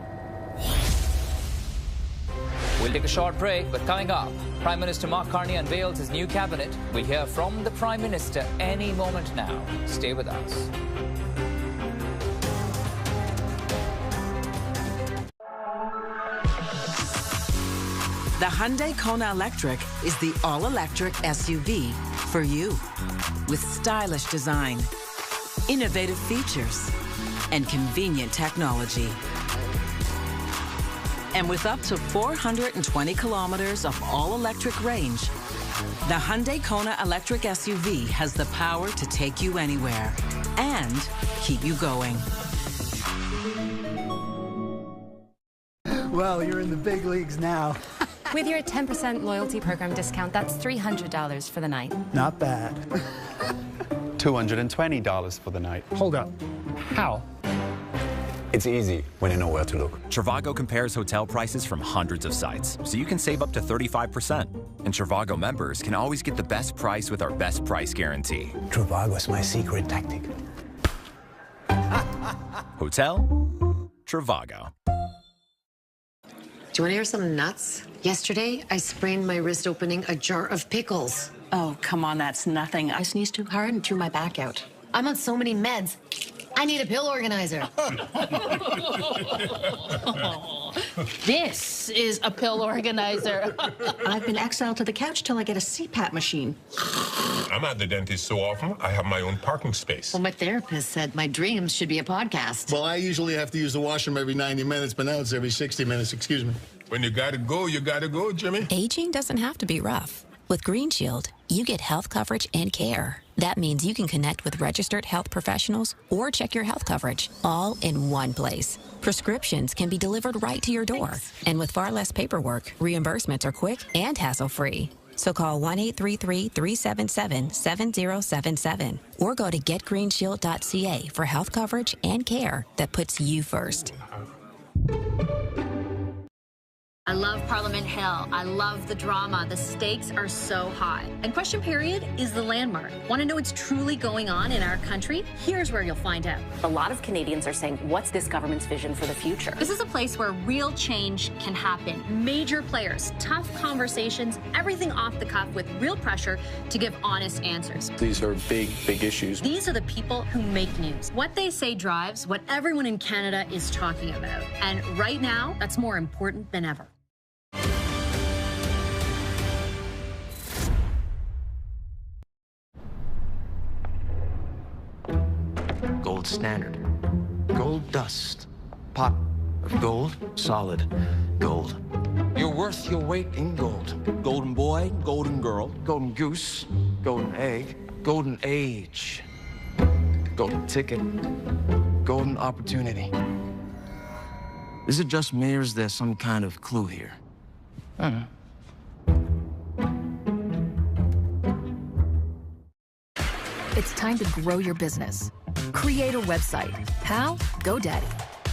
S26: We'll take a short break, but coming up, Prime Minister Mark Carney unveils his new cabinet. We'll hear from the Prime Minister any moment now. Stay with us.
S15: The Hyundai Kona Electric is the all-electric SUV for you. With stylish design, innovative features, and convenient technology. And with up to 420 kilometers of all-electric range, the Hyundai Kona Electric SUV has the power to take you anywhere and keep you going.
S16: Well, you're in the big leagues now.
S21: With your 10% loyalty program discount, that's $300 for the night.
S16: Not bad.
S24: $220 for the night.
S16: Hold up. How?
S9: It's easy when you know where to look.
S25: Trivago compares hotel prices from hundreds of sites, so you can save up to 35%. And Trivago members can always get the best price with our best price guarantee.
S9: Trivago is my secret tactic.
S25: Hotel Trivago.
S28: Do you want to hear something nuts? Yesterday, I sprained my wrist opening a jar of pickles.
S15: Oh, come on, that's nothing.
S28: I sneezed too hard and threw my back out. I'm on so many meds. I need a pill organizer.
S21: This is a pill organizer.
S28: I've been exiled to the couch till I get a CPAP machine.
S29: I'm at the dentist so often, I have my own parking space.
S28: Well, my therapist said my dreams should be a podcast.
S30: Well, I usually have to use the washroom every 90 minutes, but now it's every 60 minutes. Excuse me.
S29: When you gotta go, Jimmy.
S31: Aging doesn't have to be rough. With Green Shield, you get health coverage and care. That means you can connect with registered health professionals or check your health coverage all in one place. Prescriptions can be delivered right to your door. And with far less paperwork, reimbursements are quick and hassle-free. So call 1-833-377-7077 or go to getgreenshield.ca for health coverage and care that puts you first.
S2: I love Parliament Hill. I love the drama. The stakes are so high. And Question Period is the landmark. Want to know what's truly going on in our country? Here's where you'll find out.
S6: A lot of Canadians are saying, what's this government's vision for the future?
S2: This is a place where real change can happen. Major players, tough conversations, everything off the cuff with real pressure to give honest answers.
S8: These are big, big issues.
S2: These are the people who make news. What they say drives what everyone in Canada is talking about. And right now, that's more important than ever.
S7: Gold standard, gold dust, pot of gold, solid gold. You're worth your weight in gold. Golden boy, golden girl, golden goose, golden egg, golden age, golden ticket, golden opportunity. Is it just me, or is there some kind of clue here? I don't know.
S11: It's time to grow your business. Create a website. How? GoDaddy.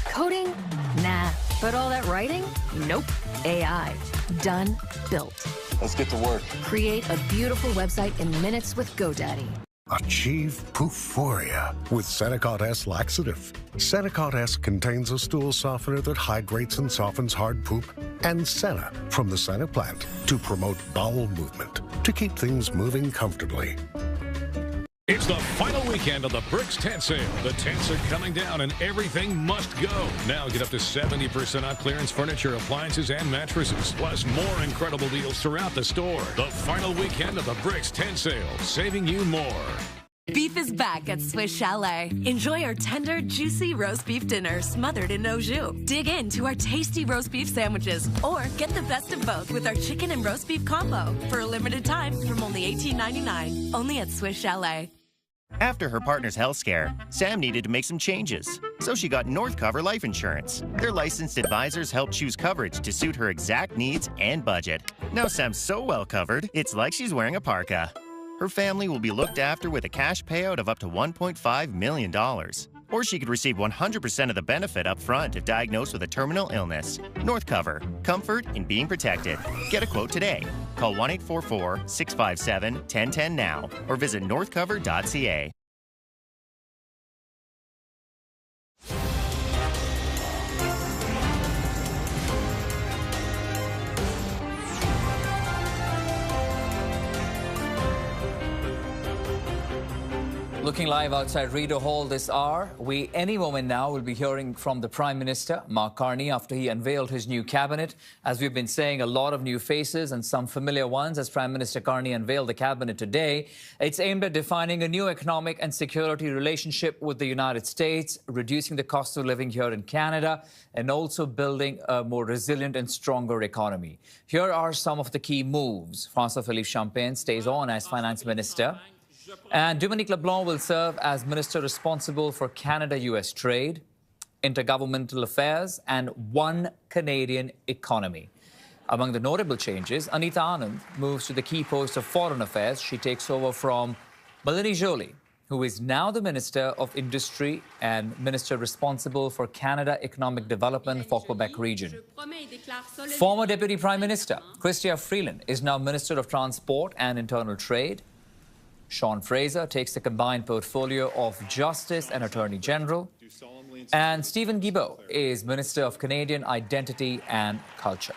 S11: Coding? Nah. But all that writing? Nope. AI. Done. Built.
S8: Let's get to work.
S11: Create a beautiful website in minutes with GoDaddy.
S17: Achieve Poophoria with Senecot S laxative. Senecot S contains a stool softener that hydrates and softens hard poop, and Senna from the Senna plant to promote bowel movement, to keep things moving comfortably.
S18: It's the final weekend of the Bricks tent sale. The tents are coming down and everything must go. Now get up to 70% off clearance furniture, appliances, and mattresses. Plus more incredible deals throughout the store. The final weekend of the Bricks tent sale, saving you more.
S19: Beef is back at Swiss Chalet. Enjoy our tender, juicy roast beef dinner smothered in au jus. Dig into our tasty roast beef sandwiches or get the best of both with our chicken and roast beef combo for a limited time from only $18.99. Only at Swiss Chalet.
S20: After her partner's health scare, Sam needed to make some changes. So she got North Cover Life Insurance. Their licensed advisors help choose coverage to suit her exact needs and budget. Now Sam's so well covered, it's like she's wearing a parka. Her family will be looked after with a cash payout of up to $1.5 million. Or she could receive 100% of the benefit up front if diagnosed with a terminal illness. North Cover. Comfort in being protected. Get a quote today. Call 1-844-657-1010 now or visit northcover.ca.
S26: Looking live outside Rideau Hall this hour, we any moment now will be hearing from the Prime Minister, Mark Carney, after he unveiled his new cabinet. As we've been saying, a lot of new faces and some familiar ones as Prime Minister Carney unveiled the cabinet today. It's aimed at defining a new economic and security relationship with the United States, reducing the cost of living here in Canada, and also building a more resilient and stronger economy. Here are some of the key moves. François-Philippe Champagne stays on as Finance Minister. And Dominique LeBlanc will serve as Minister responsible for Canada-US trade, intergovernmental affairs, and one Canadian economy. Among the notable changes, Anita Anand moves to the key post of Foreign Affairs. She takes over from Melanie Joly, who is now the Minister of Industry and Minister responsible for Canada Economic Development for Quebec region. Former Deputy Prime Minister Chrystia Freeland is now Minister of Transport and Internal Trade. Sean Fraser takes the combined portfolio of Justice and Attorney General. And Stephen Guilbeault is Minister of Canadian Identity and Culture.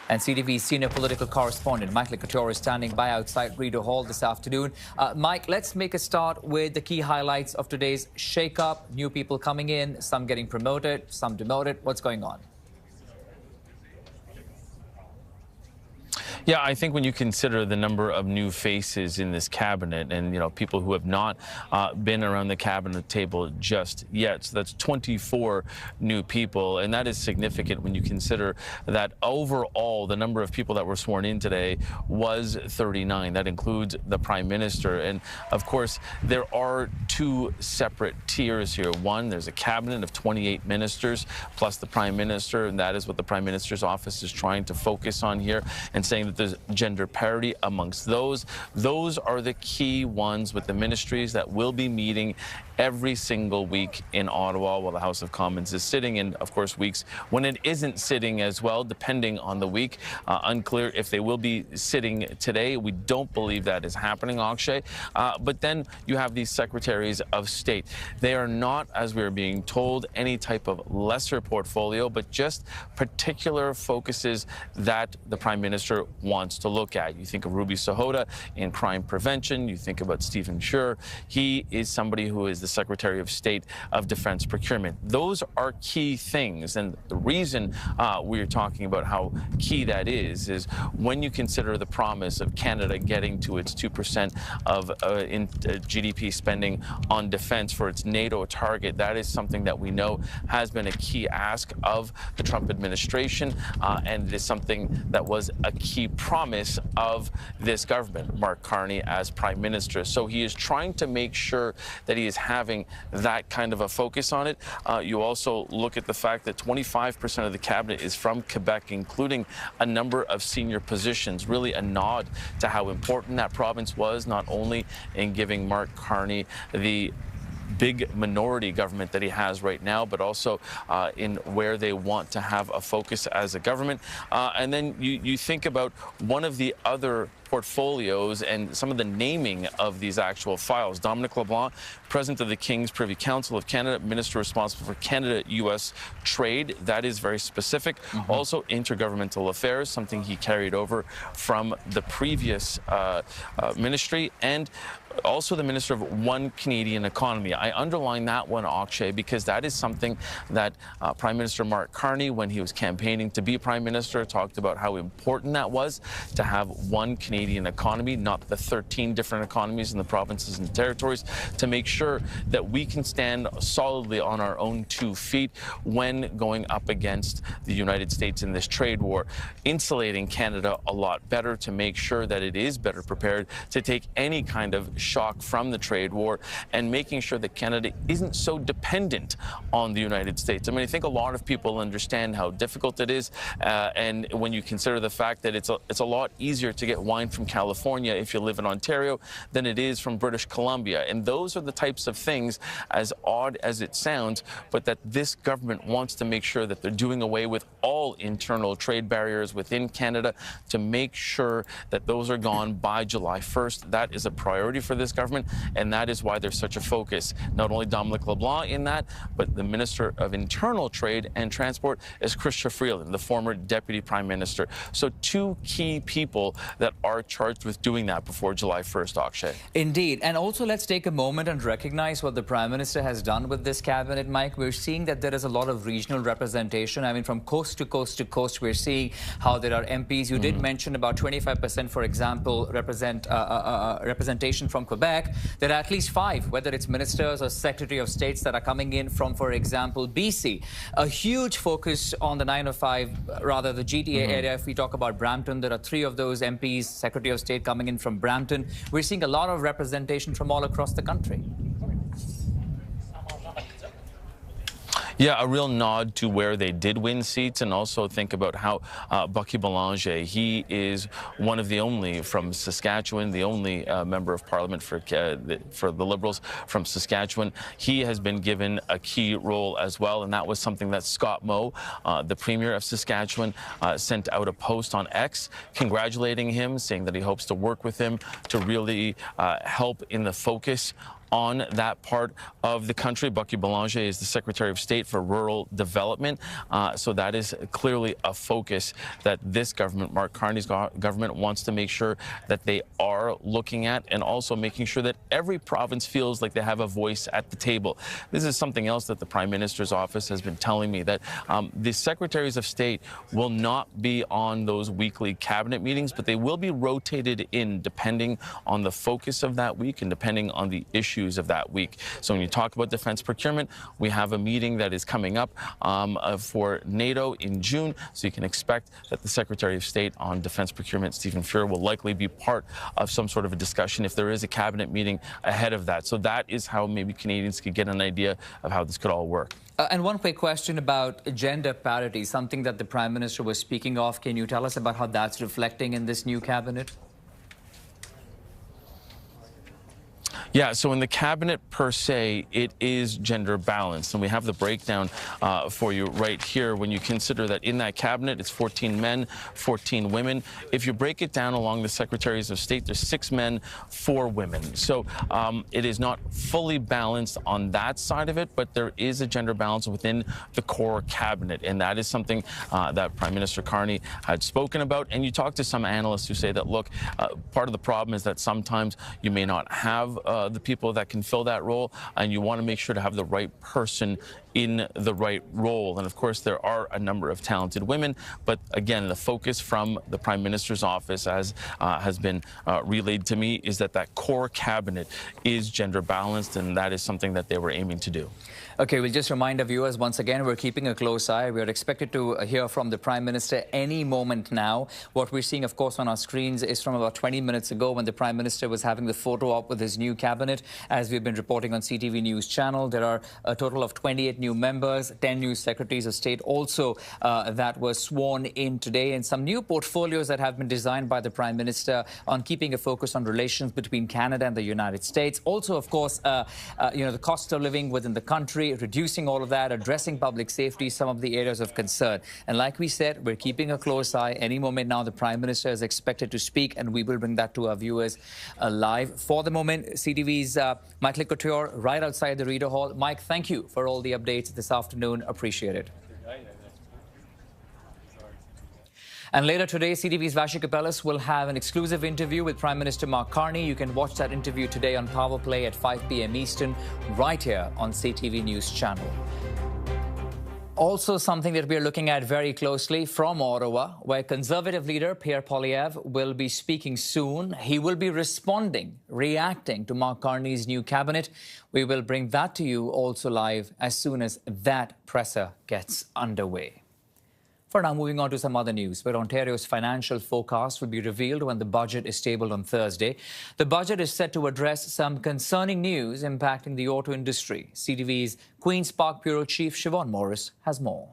S26: And CTV senior political correspondent Michael Couture is standing by outside Rideau Hall this afternoon. Mike, let's make a start with the key highlights of today's shake-up. New people coming in, some getting promoted, some demoted. What's going on?
S22: Yeah, I think when you consider the number of new faces in this cabinet and, people who have not been around the cabinet table just yet, so that's 24 new people, and that is significant when you consider that overall the number of people that were sworn in today was 39. That includes the Prime Minister. And, of course, there are two separate tiers here. One, there's a cabinet of 28 ministers plus the Prime Minister, and that is what the Prime Minister's office is trying to focus on here and saying that there's gender parity amongst those. Those are the key ones with the ministries that will be meeting every single week in Ottawa while the House of Commons is sitting, and of course weeks when it isn't sitting as well, depending on the week. Unclear if they will be sitting today. We don't believe that is happening, Akshay. But then you have these secretaries of state. They are not, as we're being told, any type of lesser portfolio, but just particular focuses that the Prime Minister wants to look at. You think of Ruby Sahota in crime prevention. You think about Stephen Scher. He is somebody who is the Secretary of State of Defense Procurement. Those are key things. And the reason we're talking about how key that is when you consider the promise of Canada getting to its 2% of GDP spending on defense for its NATO target. That is something that we know has been a key ask of the Trump administration, and it is something that was a key promise of this government, Mark Carney as Prime Minister. So he is trying to make sure that he is having that kind of a focus on it. You also look at the fact that 25% of the cabinet is from Quebec, including a number of senior positions, really a nod to how important that province was, not only in giving Mark Carney the big minority government that he has right now, but also in where they want to have a focus as a government. And then you think about one of the other portfolios and some of the naming of these actual files. Dominic LeBlanc, President of the King's Privy Council of Canada, Minister responsible for Canada-U.S. trade. That is very specific. Also, intergovernmental affairs, something he carried over from the previous ministry, and also the Minister of One Canadian Economy. I underline that one, Akshay, because that is something that Prime Minister Mark Carney, when he was campaigning to be Prime Minister, talked about how important that was to have one Canadian economy, not the 13 different economies in the provinces and territories, to make sure that we can stand solidly on our own 2 feet when going up against the United States in this trade war, insulating Canada a lot better to make sure that it is better prepared to take any kind of shock from the trade war, and making sure that Canada isn't so dependent on the United States. I mean, I think a lot of people understand how difficult it is, and when you consider the fact that it's a lot easier to get wine from California if you live in Ontario than it is from British Columbia. And those are the types of things, as odd as it sounds, but that this government wants to make sure that they're doing away with all internal trade barriers within Canada to make sure that those are gone by July 1st. That is a priority for this government, and that is why there's such a focus. Not only Dominic LeBlanc in that, but the Minister of Internal Trade and Transport is Chrystia Freeland, the former Deputy Prime Minister. So 2 key people that are charged with doing that before July 1st, Akshay.
S26: Indeed. And also, let's take a moment and recognize what the Prime Minister has done with this cabinet, Mike. We're seeing that there is a lot of regional representation. I mean, from coast to coast to coast, we're seeing how there are MPs. You did mention about 25%, for example, representation from Quebec. There are at least 5, whether it's ministers or Secretary of States, that are coming in from, for example, BC. A huge focus on the 905, rather the GTA area. If we talk about Brampton, there are 3 of those MPs, Secretary of State, coming in from Brampton. We're seeing a lot of representation from all across the country.
S22: Yeah, a real nod to where they did win seats, and also think about how Bucky Belanger, he is one of the only from Saskatchewan, the only member of Parliament for the Liberals from Saskatchewan. He has been given a key role as well, and that was something that Scott Moe, the Premier of Saskatchewan, sent out a post on X congratulating him, saying that he hopes to work with him to really help in the focus on that part of the country. Bucky Belanger is the Secretary of State for Rural Development. So that is clearly a focus that this government, Mark Carney's government, wants to make sure that they are looking at, and also making sure that every province feels like they have a voice at the table. This is something else that the Prime Minister's office has been telling me, that the Secretaries of State will not be on those weekly cabinet meetings, but they will be rotated in depending on the focus of that week and depending on the issues of that week. So when you talk about defense procurement, we have a meeting that is coming up for NATO in June. So you can expect that the Secretary of State on defense procurement, Stephen Scher, will likely be part of some sort of a discussion if there is a cabinet meeting ahead of that. So that is how maybe Canadians could get an idea of how this could all work.
S26: And one quick question about gender parity, something that the Prime Minister was speaking of. Can you tell us about how that's reflecting in this new cabinet?
S22: Yeah, so in the cabinet per se, it is gender balanced, and we have the breakdown for you right here. When you consider that in that cabinet, it's 14 men, 14 women. If you break it down along the secretaries of state, there's 6 men, 4 women. So it is not fully balanced on that side of it, but there is a gender balance within the core cabinet, and that is something that Prime Minister Carney had spoken about. And you talk to some analysts who say that, look, part of the problem is that sometimes you may not have the people that can fill that role, and you want to make sure to have the right person in the right role. And of course, there are a number of talented women, but again, the focus from the Prime Minister's office, as has been relayed to me, is that that core cabinet is gender balanced, and that is something that they were aiming to do.
S26: Okay, we'll just remind our viewers once again, we're keeping a close eye. We are expected to hear from the Prime Minister any moment now. What we're seeing, of course, on our screens is from about 20 minutes ago when the Prime Minister was having the photo op with his new cabinet. As we've been reporting on CTV News channel, there are a total of 28 new members, 10 new secretaries of state also that were sworn in today, and some new portfolios that have been designed by the Prime Minister on keeping a focus on relations between Canada and the United States. Also, of course, the cost of living within the country, reducing all of that, addressing public safety, some of the areas of concern. And like we said, we're keeping a close eye. Any moment now, the Prime Minister is expected to speak, and we will bring that to our viewers live. For the moment, CTV's Michael Couture right outside the Rideau Hall. Mike, thank you for all the updates this afternoon. Appreciate it. And later today, CTV's Vassy Kapelos will have an exclusive interview with Prime Minister Mark Carney. You can watch that interview today on Power Play at 5 p.m. Eastern, right here on CTV News channel. Also, something that we're looking at very closely from Ottawa, where Conservative leader Pierre Poilievre will be speaking soon. He will be reacting to Mark Carney's new cabinet. We will bring that to you also live as soon as that presser gets underway. For now, moving on to some other news, where Ontario's financial forecast will be revealed when the budget is tabled on Thursday. The budget is set to address some concerning news impacting the auto industry. CTV's Queen's Park Bureau Chief Siobhan Morris has more.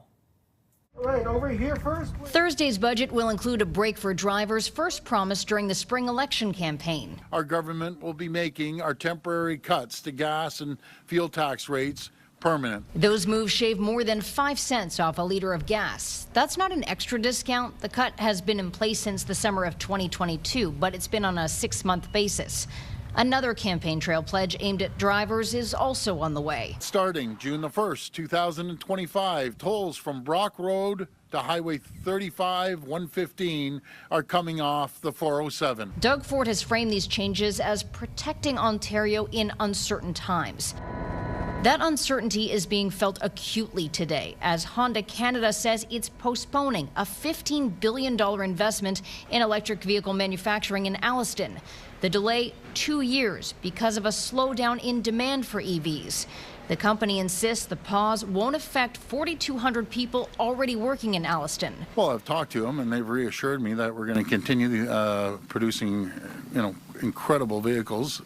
S1: Right, over here first.
S11: Thursday's budget will include a break for drivers first promised during the spring election campaign.
S1: Our government will be making our temporary cuts to gas and fuel tax rates permanent.
S11: Those moves shave more than 5 cents off a liter of gas. That's not an extra discount. The cut has been in place since the summer of 2022, but it's been on a 6-month basis. Another campaign trail pledge aimed at drivers is also on the way.
S1: Starting June the 1st, 2025, tolls from Brock Road to Highway 35, 115 are coming off the 407.
S11: Doug Ford has framed these changes as protecting Ontario in uncertain times. That uncertainty is being felt acutely today as Honda Canada says it's postponing a $15 billion investment in electric vehicle manufacturing in Alliston. The delay, 2 years because of a slowdown in demand for EVs. The company insists the pause won't affect 4,200 people already working in Alliston.
S1: Well, I've talked to them and they've reassured me that we're going to continue producing, incredible vehicles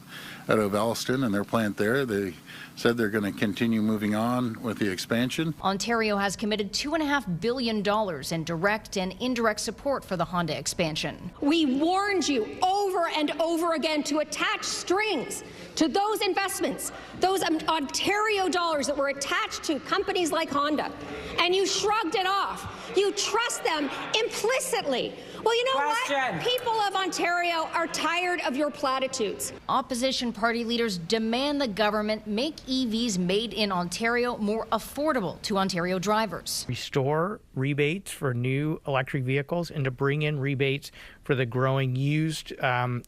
S1: out of Alliston and their plant there. They said they're going to continue moving on with the expansion.
S11: Ontario has committed $2.5 billion in direct and indirect support for the Honda expansion.
S3: We warned you over and over again to attach strings to those investments, those Ontario dollars that were attached to companies like Honda, and you shrugged it off. You trust them implicitly. Well, you know what? People of Ontario are tired of your platitudes.
S11: Opposition party leaders demand the government make EVs made in Ontario more affordable to Ontario drivers.
S4: Restore rebates for new electric vehicles and to bring in rebates for the growing used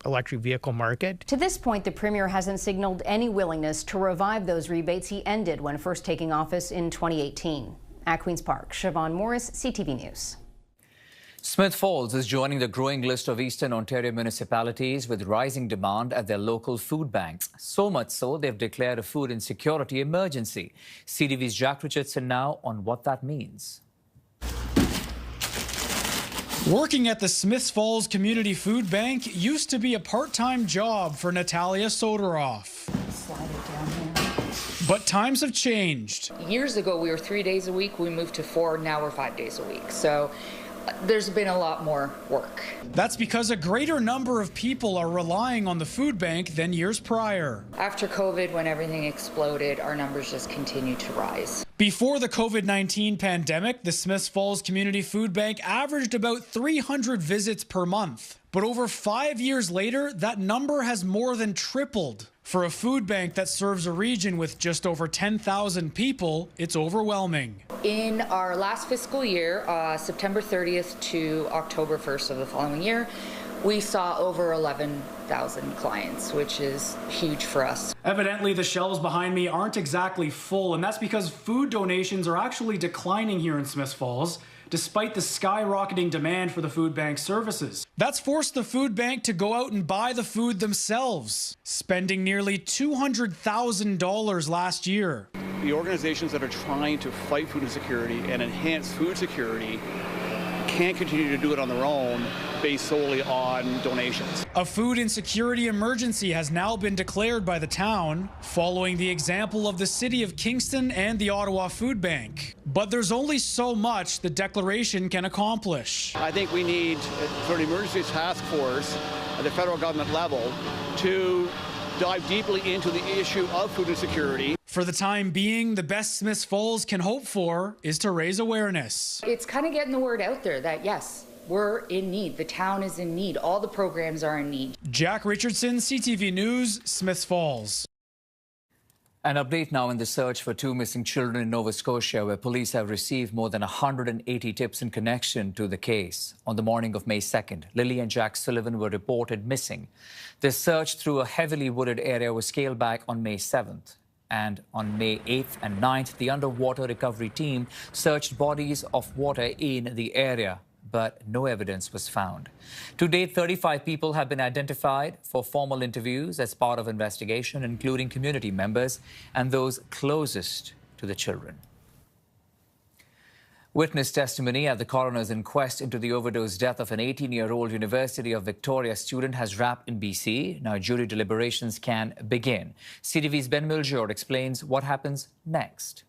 S4: electric vehicle market.
S5: To this point, the Premier hasn't signaled any willingness to revive those rebates he ended when first taking office in 2018. At Queen's Park, Siobhan Morris, CTV News.
S26: Smith Falls is joining the growing list of Eastern Ontario municipalities with rising demand at their local food banks. So much so, they've declared a food insecurity emergency. CTV's Jack Richardson now on what that means.
S10: Working at the Smith Falls Community Food Bank used to be a part-time job for Natalia Soderoff.
S12: Slide it down here.
S10: But times have changed.
S12: Years ago, we were 3 days a week. We moved to 4. Now we're 5 days a week. So there's been a lot more work.
S10: That's because a greater number of people are relying on the food bank than years prior.
S12: After COVID, when everything exploded, our numbers just continued to rise.
S10: Before the COVID-19 pandemic, the Smiths Falls Community Food Bank averaged about 300 visits per month. But over 5 years later, that number has more than tripled. For a food bank that serves a region with just over 10,000 people, it's overwhelming.
S12: In our last fiscal year, September 30th to October 1st of the following year, we saw over 11,000 clients, which is huge for us.
S10: Evidently, the shelves behind me aren't exactly full, and that's because food donations are actually declining here in Smiths Falls, despite the skyrocketing demand for the food bank services. That's forced the food bank to go out and buy the food themselves, spending nearly $200,000 last year.
S9: The organizations that are trying to fight food insecurity and enhance food security can't continue to do it on their own based solely on donations.
S10: A food insecurity emergency has now been declared by the town, following the example of the city of Kingston and the Ottawa Food Bank. But there's only so much the declaration can accomplish.
S9: I think we need for an emergency task force at the federal government level to dive deeply into the issue of food insecurity.
S10: For the time being, the best Smiths Falls can hope for is to raise awareness.
S12: It's kind of getting the word out there that, yes, we're in need. The town is in need. All the programs are in need.
S10: Jack Richardson, CTV News, Smiths Falls.
S26: An update now in the search for 2 missing children in Nova Scotia, where police have received more than 180 tips in connection to the case. On the morning of May 2nd, Lily and Jack Sullivan were reported missing. The search through a heavily wooded area was scaled back on May 7th. And on May 8th and 9th, the underwater recovery team searched bodies of water in the area, but no evidence was found. To date, 35 people have been identified for formal interviews as part of investigation, including community members and those closest to the children. Witness testimony at the coroner's inquest into the overdose death of an 18-year-old University of Victoria student has wrapped in BC. Now jury deliberations can begin. CTV's Ben Miljour explains what happens next.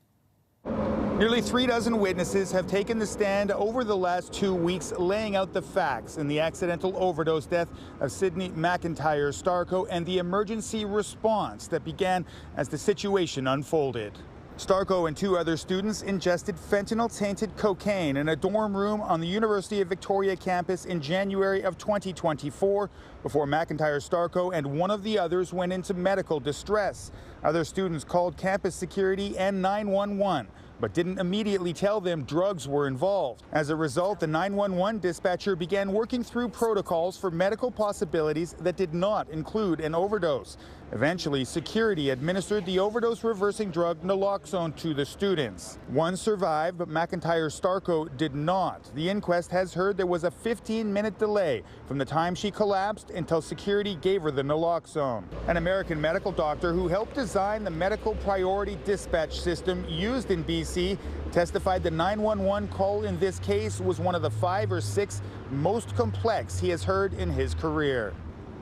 S13: Nearly 36 witnesses have taken the stand over the last 2 weeks, laying out the facts in the accidental overdose death of Sydney McIntyre Starco and the emergency response that began as the situation unfolded. Starco and 2 other students ingested fentanyl-tainted cocaine in a dorm room on the University of Victoria campus in January of 2024 before McIntyre Starco and one of the others went into medical distress. Other students called campus security and 911, but didn't immediately tell them drugs were involved. As a result, the 911 dispatcher began working through protocols for medical possibilities that did not include an overdose. Eventually, security administered the overdose-reversing drug naloxone to the students. One survived, but McIntyre Starco did not. The inquest has heard there was a 15-minute delay from the time she collapsed until security gave her the naloxone. An American medical doctor who helped design the medical priority dispatch system used in BC testified the 911 call in this case was one of the 5 or 6 most complex he has heard in his career.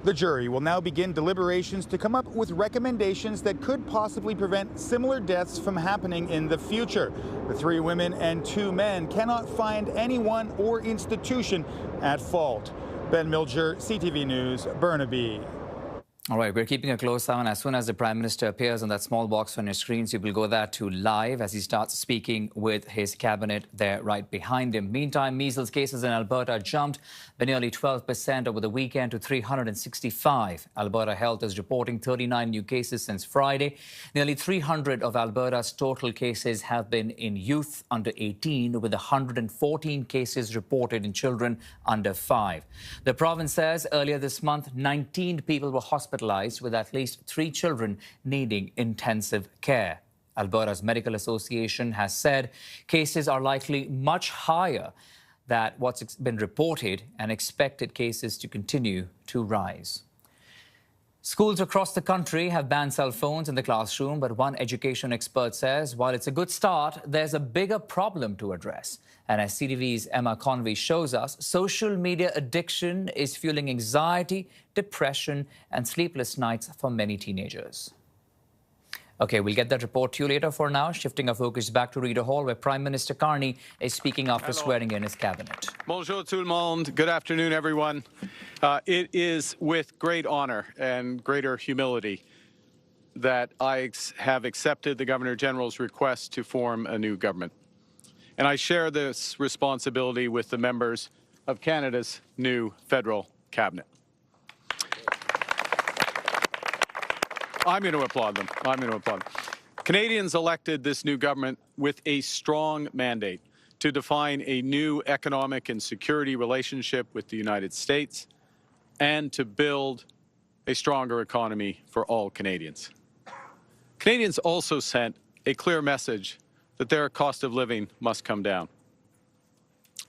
S13: The jury will now begin deliberations to come up with recommendations that could possibly prevent similar deaths from happening in the future. The 3 women and 2 men cannot find anyone or institution at fault. Ben Miljour, CTV News, Burnaby.
S26: All right, we're keeping a close eye on. As soon as the Prime Minister appears on that small box on your screens, you will go there to live as he starts speaking with his cabinet there right behind him. Meantime, measles cases in Alberta jumped by nearly 12% over the weekend to 365. Alberta Health is reporting 39 new cases since Friday. Nearly 300 of Alberta's total cases have been in youth under 18, with 114 cases reported in children under 5. The province says earlier this month, 19 people were hospitalized, with at least 3 children needing intensive care. Alberta's Medical Association has said cases are likely much higher than what's been reported and expected cases to continue to rise. Schools across the country have banned cell phones in the classroom, but one education expert says while it's a good start, there's a bigger problem to address. And as CTV's Emma Convey shows us, social media addiction is fueling anxiety, depression, and sleepless nights for many teenagers. Okay, we'll get that report to you later. For now, shifting our focus back to Rideau Hall, where Prime Minister Carney is speaking after swearing in his cabinet.
S14: Bonjour tout le monde. Good afternoon, everyone. It is with great honor and greater humility that I have accepted the Governor General's request to form a new government. And I share this responsibility with the members of Canada's new federal cabinet. I'm going to applaud them. I'm going to applaud them. Canadians elected this new government with a strong mandate to define a new economic and security relationship with the United States and to build a stronger economy for all Canadians. Canadians also sent a clear message that their cost of living must come down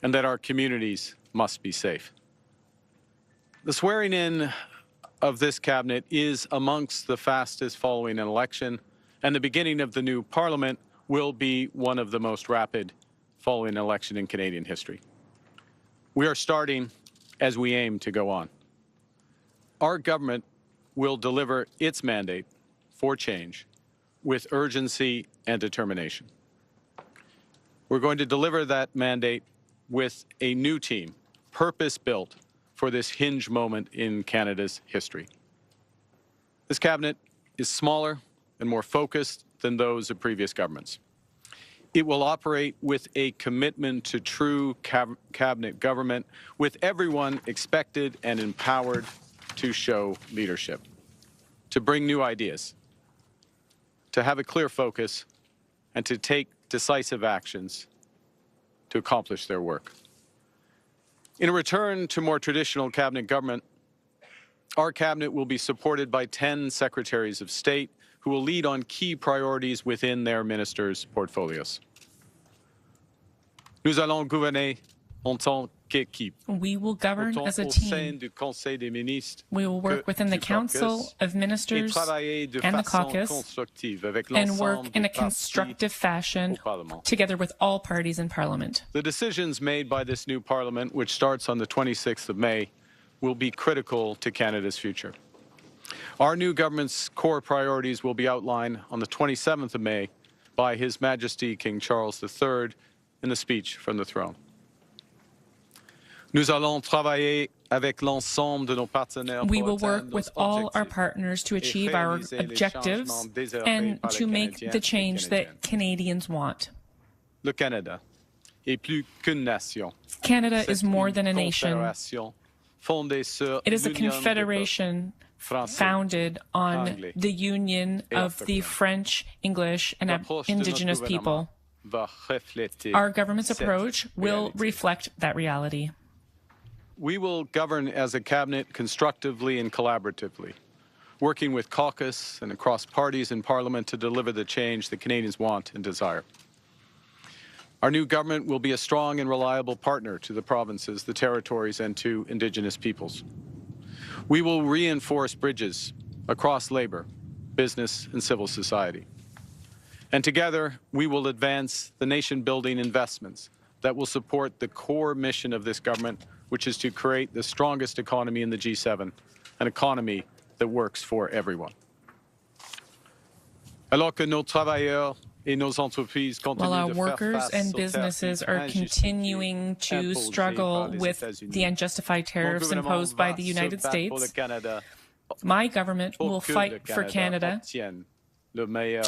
S14: and that our communities must be safe. The swearing in of this cabinet is amongst the fastest following an election, and the beginning of the new parliament will be one of the most rapid following an election in Canadian history. We are starting as we aim to go on. Our government will deliver its mandate for change with urgency and determination. We're going to deliver that mandate with a new team, purpose-built for this hinge moment in Canada's history. This cabinet is smaller and more focused than those of previous governments. It will operate with a commitment to true cabinet government, with everyone expected and empowered to show leadership, to bring new ideas, to have a clear focus, and to take decisive actions to accomplish their work. In a return to more traditional cabinet government, our cabinet will be supported by 10 secretaries of state who will lead on key priorities within their ministers' portfolios. Nous allons gouverner en tant qu'équipe.
S15: We will govern as a team. We will work within the Council of Ministers and the caucus and work in a constructive fashion together with all parties in Parliament.
S14: The decisions made by this new Parliament, which starts on the 26th of May, will be critical to Canada's future. Our new government's core priorities will be outlined on the 27th of May by His Majesty King Charles III in the speech from the throne. Nous allons travailler avec l'ensemble de nos partenaires.
S15: We will work with all our partners to achieve our objectives and to make the change that Canadians want.
S14: Le Canada est plus qu'une nation.
S15: Canada is more than a nation. It is a confederation founded on the union of the French, English, and Indigenous people. Our government's approach will reflect that reality.
S14: We will govern as a cabinet constructively and collaboratively, working with caucus and across parties in Parliament to deliver the change that Canadians want and desire. Our new government will be a strong and reliable partner to the provinces, the territories, and to Indigenous peoples. We will reinforce bridges across labor, business, and civil society. And together, we will advance the nation-building investments that will support the core mission of this government, which is to create the strongest economy in the G7, an economy that works for everyone. Alors que nos travailleurs et nos entreprises
S15: While our workers and businesses are continuing to struggle with the unjustified tariffs imposed by the United States, my government will fight for Canada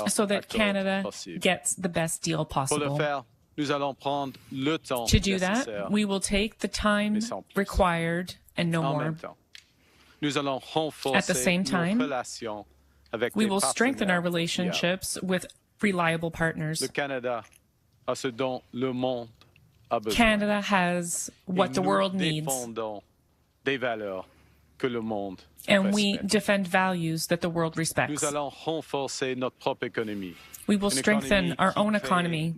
S15: so that Canada gets the best deal possible. To do that, we will take the time required and no more. At the same time, we will strengthen our relationships with reliable partners. Canada has what the world needs, and we defend values that the world respects. We will strengthen our own economy,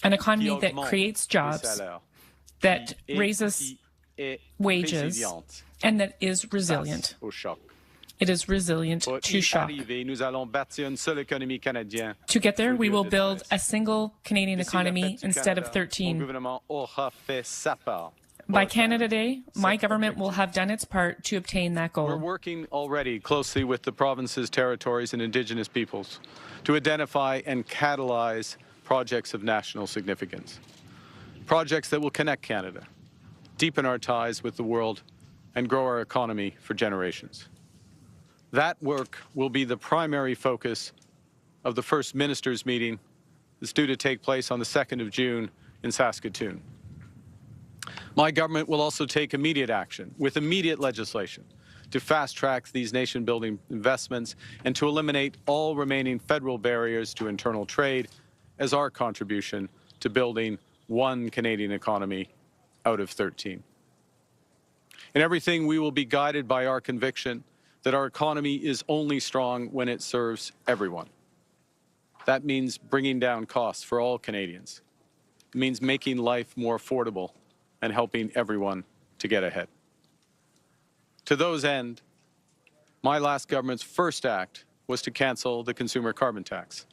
S15: an economy that creates jobs, that raises wages, and that is resilient. It is resilient to shock. To get there, we will build a single Canadian economy instead of 13. By Canada Day, my government will have done its part to obtain that goal.
S14: We're working already closely with the provinces, territories, and Indigenous peoples to identify and catalyze projects of national significance. Projects that will connect Canada, deepen our ties with the world, and grow our economy for generations. That work will be the primary focus of the First Ministers' meeting that's due to take place on the 2nd of June in Saskatoon. My government will also take immediate action with immediate legislation to fast-track these nation-building investments and to eliminate all remaining federal barriers to internal trade as our contribution to building one Canadian economy out of 13. In everything, we will be guided by our conviction that our economy is only strong when it serves everyone. That means bringing down costs for all Canadians. It means making life more affordable and helping everyone to get ahead. To those end, my last government's first act was to cancel the consumer carbon tax.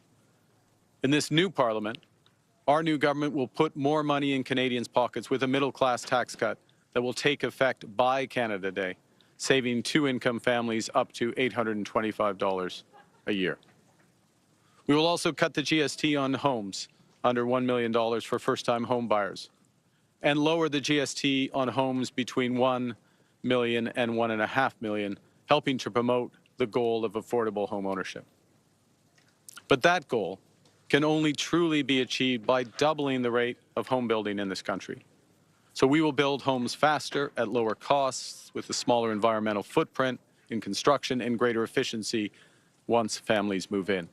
S14: In this new Parliament, our new government will put more money in Canadians' pockets with a middle-class tax cut that will take effect by Canada Day, saving two-income families up to $825 a year. We will also cut the GST on homes under $1 million for first-time home buyers and lower the GST on homes between $1 million and $1.5 million, helping to promote the goal of affordable home ownership. But that goal can only truly be achieved by doubling the rate of home building in this country. So we will build homes faster at lower costs with a smaller environmental footprint in construction and greater efficiency once families move in.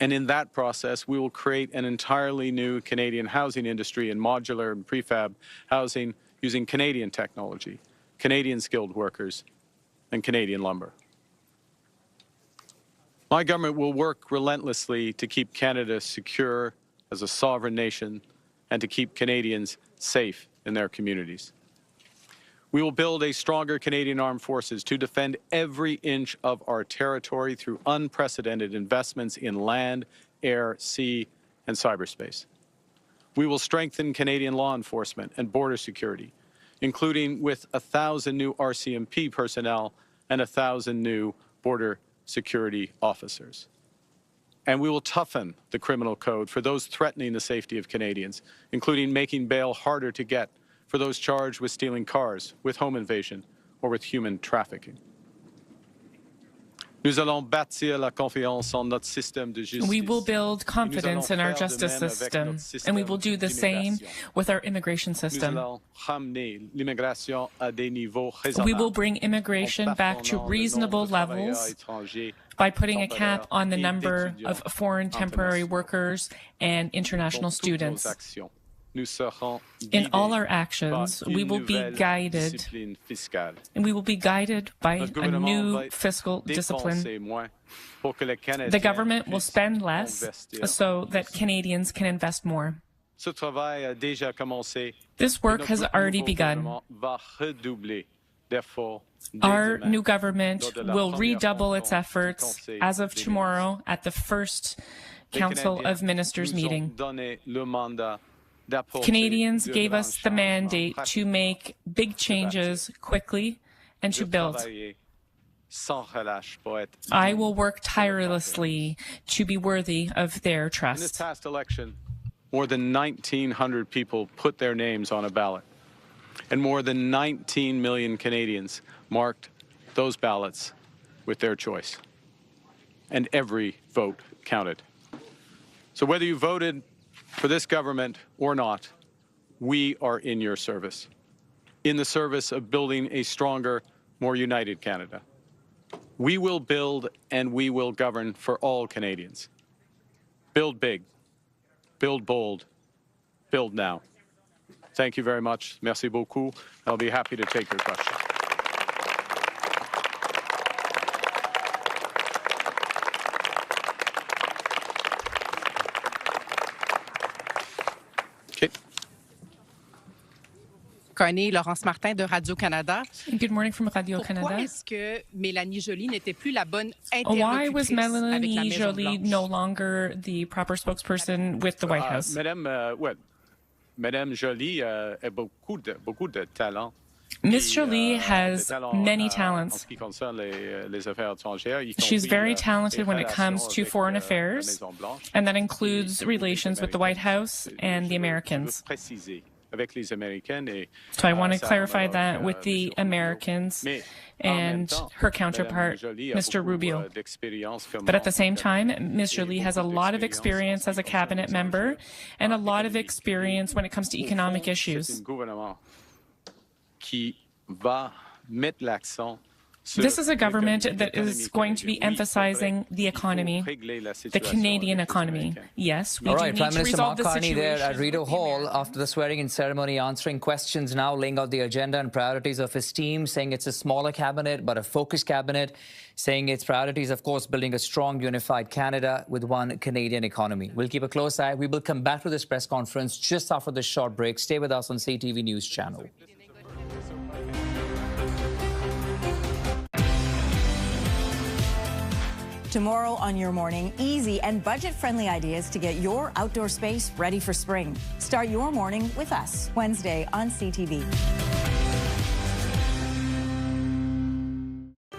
S14: And in that process, we will create an entirely new Canadian housing industry in modular and prefab housing using Canadian technology, Canadian skilled workers, and Canadian lumber. My government will work relentlessly to keep Canada secure as a sovereign nation and to keep Canadians safe in their communities. We will build a stronger Canadian Armed Forces to defend every inch of our territory through unprecedented investments in land, air, sea, and cyberspace. We will strengthen Canadian law enforcement and border security, including with 1,000 new RCMP personnel and 1,000 new border security officers. And we will toughen the criminal code for those threatening the safety of Canadians, including making bail harder to get for those charged with stealing cars, with home invasion, or with human trafficking. Nous allons bâtir la confiance en notre système de justice.
S15: We will build confidence in our justice system, and we will do the same with our immigration system. We will bring immigration back to reasonable levels by putting a cap on the number of foreign temporary workers and international students. In all our actions, we will be guided, and we will be guided by a new fiscal discipline. The government will spend less so that Canadians can invest more. This work has already begun. Our new government will redouble its efforts as of tomorrow at the first Council of Ministers meeting. Canadians gave us the mandate to make big changes quickly and to build. I will work tirelessly to be worthy of their trust.
S14: In this past election, more than 1,900 people put their names on a ballot, and more than 19 million Canadians marked those ballots with their choice. And every vote counted. So whether you voted for this government or not, we are in your service, in the service of building a stronger, more united Canada. We will build and we will govern for all Canadians. Build big, build bold, build now. Thank you very much. Merci beaucoup. I'll be happy to take your questions.
S6: Carney, Laurence Martin de Radio-Canada.
S15: Good morning from Radio-Canada.
S6: Pourquoi est-ce que Mélanie Joly n'était plus la bonne
S15: Why was
S6: interlocutrice avec la
S15: Mélanie
S6: Maison
S15: Joly
S6: Blanche?
S15: no longer the proper spokesperson with the White House?
S14: Madame, Madame Joly a beaucoup de talent.
S15: Ms. Joly has many talents. She's very talented when it comes to foreign affairs, and that includes relations with the White House and the Americans. So I want to clarify that with the Americans and her counterpart, Mr. Rubio. But at the same time, Ms. Joly has a lot of experience as a cabinet member and a lot of experience when it comes to economic issues. This is a government that is going to be emphasizing the economy, the Canadian economy. Yes, we do need
S26: Prime
S15: to
S26: Minister
S15: resolve
S26: Mark
S15: the
S26: Carney
S15: situation.
S26: there at Rideau Hall after the swearing-in ceremony, answering questions now, laying out the agenda and priorities of his team, saying it's a smaller cabinet but a focused cabinet, saying its priorities, of course, building a strong, unified Canada with one Canadian economy. We'll keep a close eye. We will come back to this press conference just after this short break. Stay with us on CTV News Channel.
S2: Tomorrow on Your Morning, easy and budget-friendly ideas to get your outdoor space ready for spring. Start your morning with us, Wednesday on CTV.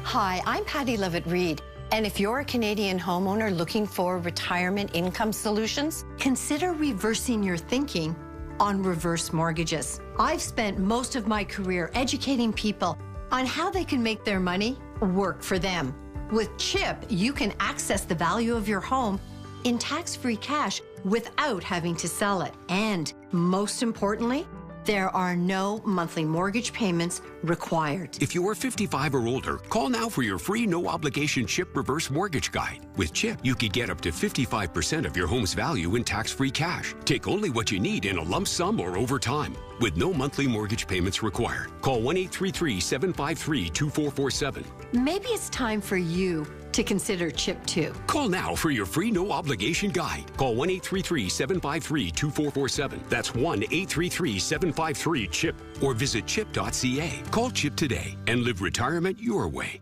S16: Hi, I'm Patty Levitt-Reid. And if you're a Canadian homeowner looking for retirement income solutions, consider reversing your thinking on reverse mortgages. I've spent most of my career educating people on how they can make their money work for them. With CHIP, you can access the value of your home in tax-free cash without having to sell it. And most importantly, there are no monthly mortgage payments required.
S21: If you are 55 or older, call now for your free no-obligation CHIP reverse mortgage guide. With CHIP, you could get up to 55% of your home's value in tax-free cash. Take only what you need in a lump sum or over time, with no monthly mortgage payments required. Call 1-833-753-2447.
S16: Maybe it's time for you to consider CHIP too.
S21: Call now for your free no-obligation guide. Call 1-833-753-2447. That's 1-833-753-CHIP. Or visit chip.ca. Call CHIP today and live retirement your way.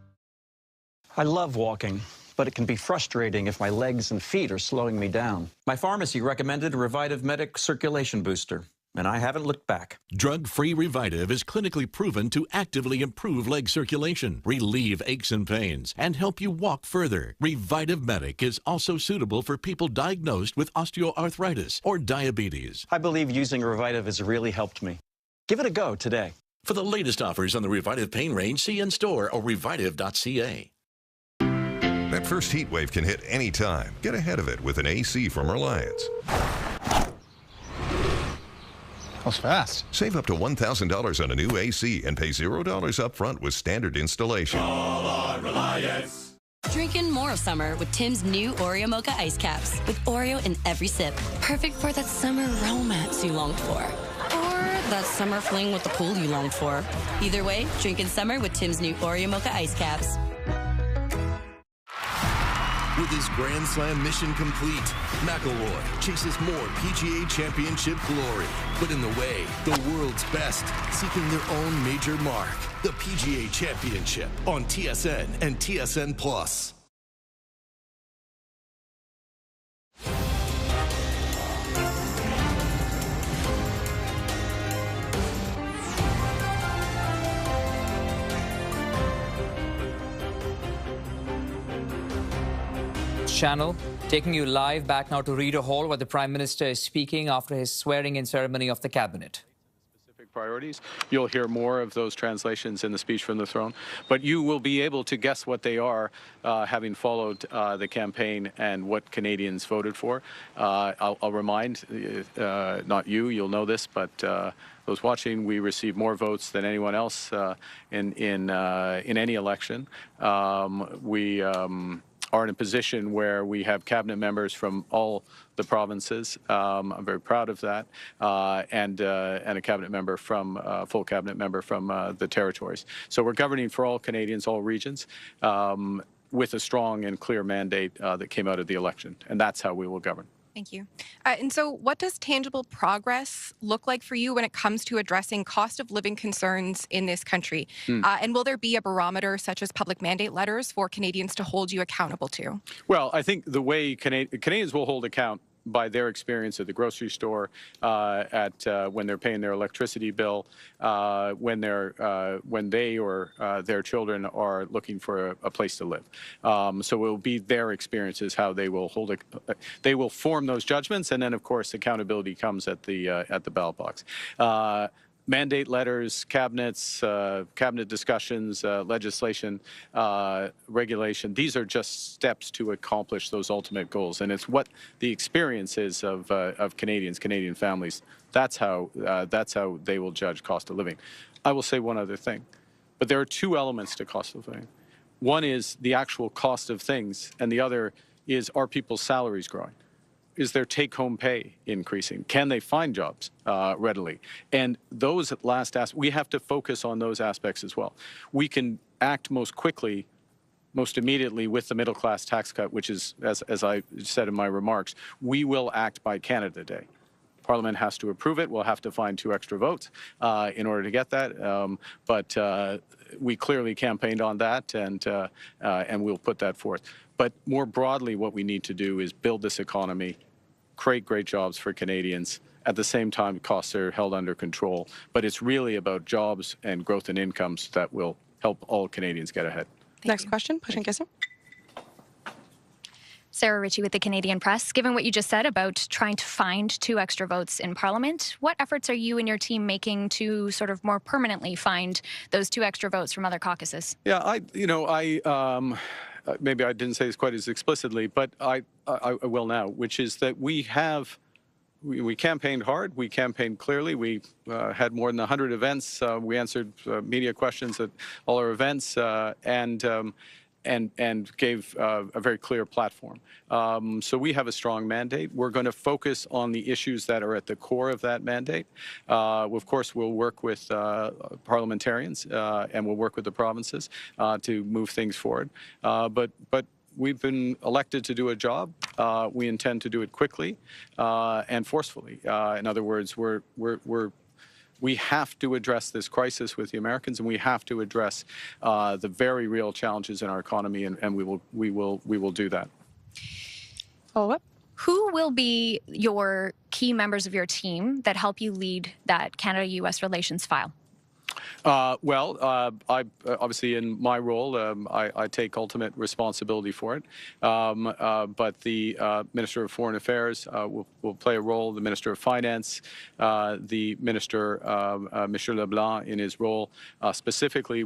S23: I love walking, but it can be frustrating if my legs and feet are slowing me down. My pharmacy recommended a Revitive Medic circulation booster, and I haven't looked back.
S24: Drug-free Revitive is clinically proven to actively improve leg circulation, relieve aches and pains, and help you walk further. Revitive Medic is also suitable for people diagnosed with osteoarthritis or diabetes.
S23: I believe using Revitive has really helped me. Give it a go today.
S24: For the latest offers on the Revitive pain range, see in store or revitive.ca.
S25: That first heat wave can hit any time. Get ahead of it with an AC from Reliance.
S27: That was fast.
S25: Save up to $1,000 on a new AC and pay $0 up front with standard installation.
S28: All on Reliance.
S29: Drinking more of summer with Tim's new Oreo Mocha Ice Caps. With Oreo in every sip. Perfect for that summer romance you longed for. Or that summer fling with the pool you longed for. Either way, drink in summer with Tim's new Oreo Mocha Ice Caps.
S30: With his Grand Slam mission complete, McIlroy chases more PGA Championship glory. But in the way, the world's best seeking their own major mark. The PGA Championship on TSN and TSN Plus.
S26: Channel, taking you live back now to Rideau Hall, where the Prime Minister is speaking after his swearing-in ceremony of the Cabinet.
S14: Priorities. You'll hear more of those translations in the speech from the throne, but you will be able to guess what they are, having followed the campaign and what Canadians voted for. I'll remind, not you, you'll know this, but those watching, we receive more votes than anyone else in any election. We are in a position where we have cabinet members from all the provinces. I'm very proud of that, and a cabinet member from full cabinet member from the territories. So we're governing for all Canadians, all regions, with a strong and clear mandate that came out of the election, and that's how we will govern.
S31: Thank you. And so what does tangible progress look like for you when it comes to addressing cost of living concerns in this country? And will there be a barometer such as public mandate letters for Canadians to hold you accountable to?
S14: Well, I think the way Canadians will hold account by their experience at the grocery store, when they're paying their electricity bill, when they or their children are looking for a place to live. So it will be their experiences how they will they will form those judgments, and then of course accountability comes at the ballot box. Mandate letters, cabinets, cabinet discussions, legislation, regulation. These are just steps to accomplish those ultimate goals, and it's what the experience is of Canadian families. That's how they will judge cost of living. I will say one other thing, but there are two elements to cost of living. One is the actual cost of things, and the other is, are people's salaries growing? Is their take-home pay increasing? Can they find jobs readily? And those last aspects, we have to focus on those aspects as well. We can act most quickly, most immediately with the middle-class tax cut, which is, as I said in my remarks, we will act by Canada Day. Parliament has to approve it. We'll have to find 2 extra votes in order to get that. But we clearly campaigned on that, and we'll put that forth. But more broadly, what we need to do is build this economy, create great jobs for Canadians. At the same time, costs are held under control. But it's really about jobs and growth in incomes that will help all Canadians get ahead.
S1: Next question, Push and Kisser.
S3: Sarah Ritchie with the Canadian Press. Given what you just said about trying to find 2 extra votes in Parliament, what efforts are you and your team making to sort of more permanently find those 2 extra votes from other caucuses?
S14: Yeah, maybe I didn't say this quite as explicitly, but I will now, which is that we campaigned hard, we campaigned clearly, we had more than 100 events, we answered media questions at all our events, and gave a very clear platform. So we have a strong mandate. We're going to focus on the issues that are at the core of that mandate. Of course, we'll work with parliamentarians and we'll work with the provinces to move things forward. But we've been elected to do a job. We intend to do it quickly and forcefully. In other words, we have to address this crisis with the Americans, and we have to address the very real challenges in our economy, and we will do that.
S1: Follow-up.
S3: Who will be your key members of your team that help you lead that Canada-U.S. relations file?
S14: I obviously in my role, I take ultimate responsibility for it. But the Minister of Foreign Affairs will play a role. The Minister of Finance, the Minister, Monsieur Leblanc, in his role specifically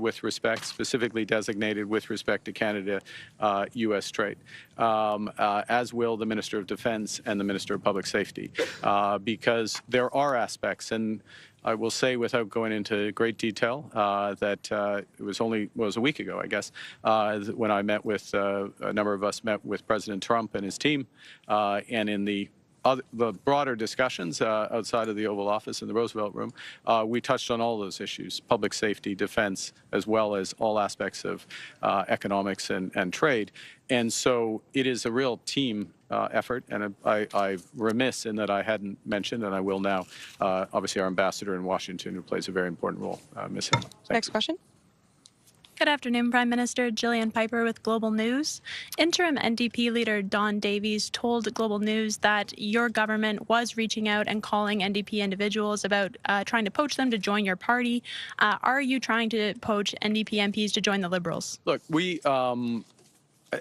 S14: designated with respect to Canada-U.S. trade, as will the Minister of Defense and the Minister of Public Safety, because there are aspects, and I will say, without going into great detail, that it was a week ago, I guess, when I met with a number of us met with President Trump and his team, and in the broader discussions outside of the Oval Office in the Roosevelt Room, we touched on all those issues: public safety, defense, as well as all aspects of economics and trade. And so it is a real team effort, and I'm remiss in that I hadn't mentioned, and I will now, obviously our ambassador in Washington, who plays a very important role, Ms. Hill.
S1: Next question.
S7: Good afternoon, Prime Minister. Jillian Piper with Global News. Interim NDP leader Don Davies told Global News that your government was reaching out and calling NDP individuals about trying to poach them to join your party. Are you trying to poach NDP MPs to join the Liberals?
S14: Look, we...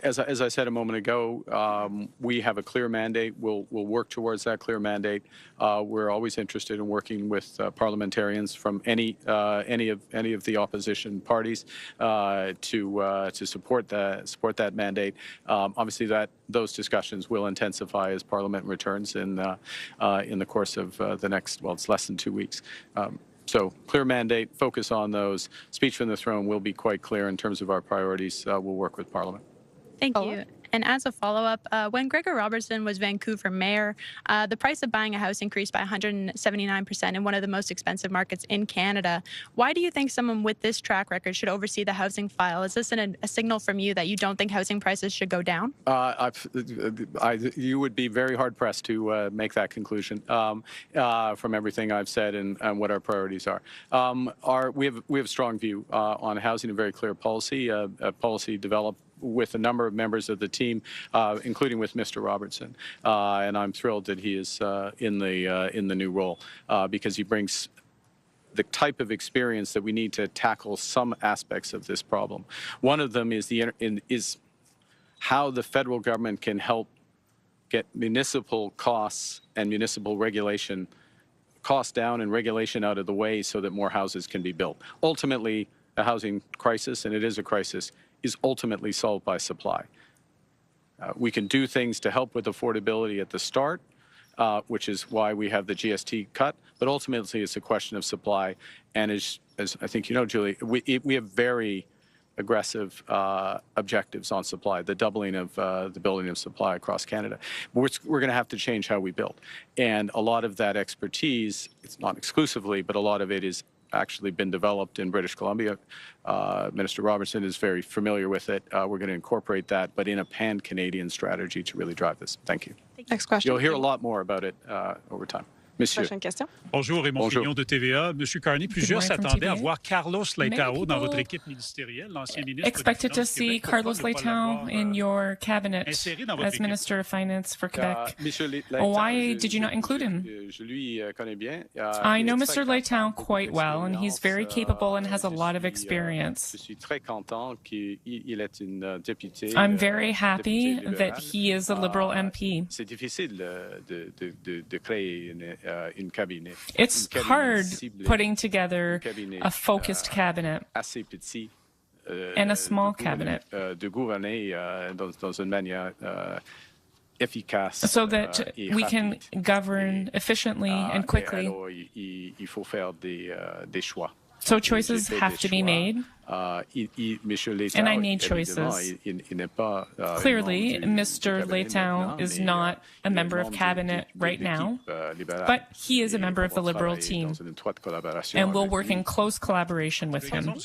S14: As I said a moment ago, we have a clear mandate. We'll work towards that clear mandate. We're always interested in working with parliamentarians from any of the opposition parties to support that mandate. Obviously, those discussions will intensify as Parliament returns in the course of the next, well, it's less than 2 weeks. So clear mandate, focus on those. Speech from the throne will be quite clear in terms of our priorities. We'll work with Parliament.
S7: Thank you. And as a follow-up, when Gregor Robertson was Vancouver mayor, the price of buying a house increased by 179% in one of the most expensive markets in Canada. Why do you think someone with this track record should oversee the housing file? Is this a signal from you that you don't think housing prices should go down?
S14: You would be very hard-pressed to make that conclusion from everything I've said and what our priorities are. We have a strong view on housing, a very clear policy, a policy developed with a number of members of the team, including with Mr. Robertson, and I'm thrilled that he is in the new role because he brings the type of experience that we need to tackle some aspects of this problem. One of them is how the federal government can help get municipal costs and municipal regulation costs down and regulation out of the way so that more houses can be built. Ultimately, the housing crisis, and it is a crisis, is ultimately solved by supply. We can do things to help with affordability at the start, which is why we have the GST cut, but ultimately it's a question of supply. And as I think you know, Julie, we have very aggressive objectives on supply, the doubling of the building of supply across Canada. We're going to have to change how we build. And a lot of that expertise, it's not exclusively, but a lot of it is actually been developed in British Columbia. Minister Robertson is very familiar with it. We're going to incorporate that, but in a pan-Canadian strategy to really drive this. Thank you.
S1: Next question.
S14: You'll hear a lot more about it over time. Monsieur.
S1: Prochaine question.
S4: Bonjour, Raymond Fillon de TVA. Monsieur Carney, plusieurs s'attendaient à voir Carlos Leitão dans votre équipe ministérielle, l'ancien ministre.
S15: Expected to see Carlos Leitão in your cabinet as Minister of Finance for Quebec. Why did you not include him? I know Mr. Leitão quite well, and he's very capable and has a lot of experience. I'm very happy that he is a Liberal MP. It's hard putting together a focused cabinet and a small cabinet so that we can govern efficiently and quickly. So choices have to be made, and I made choices. Clearly, Mr. Leitão is not a member of cabinet right now, but he is a member of the Liberal team, and we'll work in close collaboration with him. What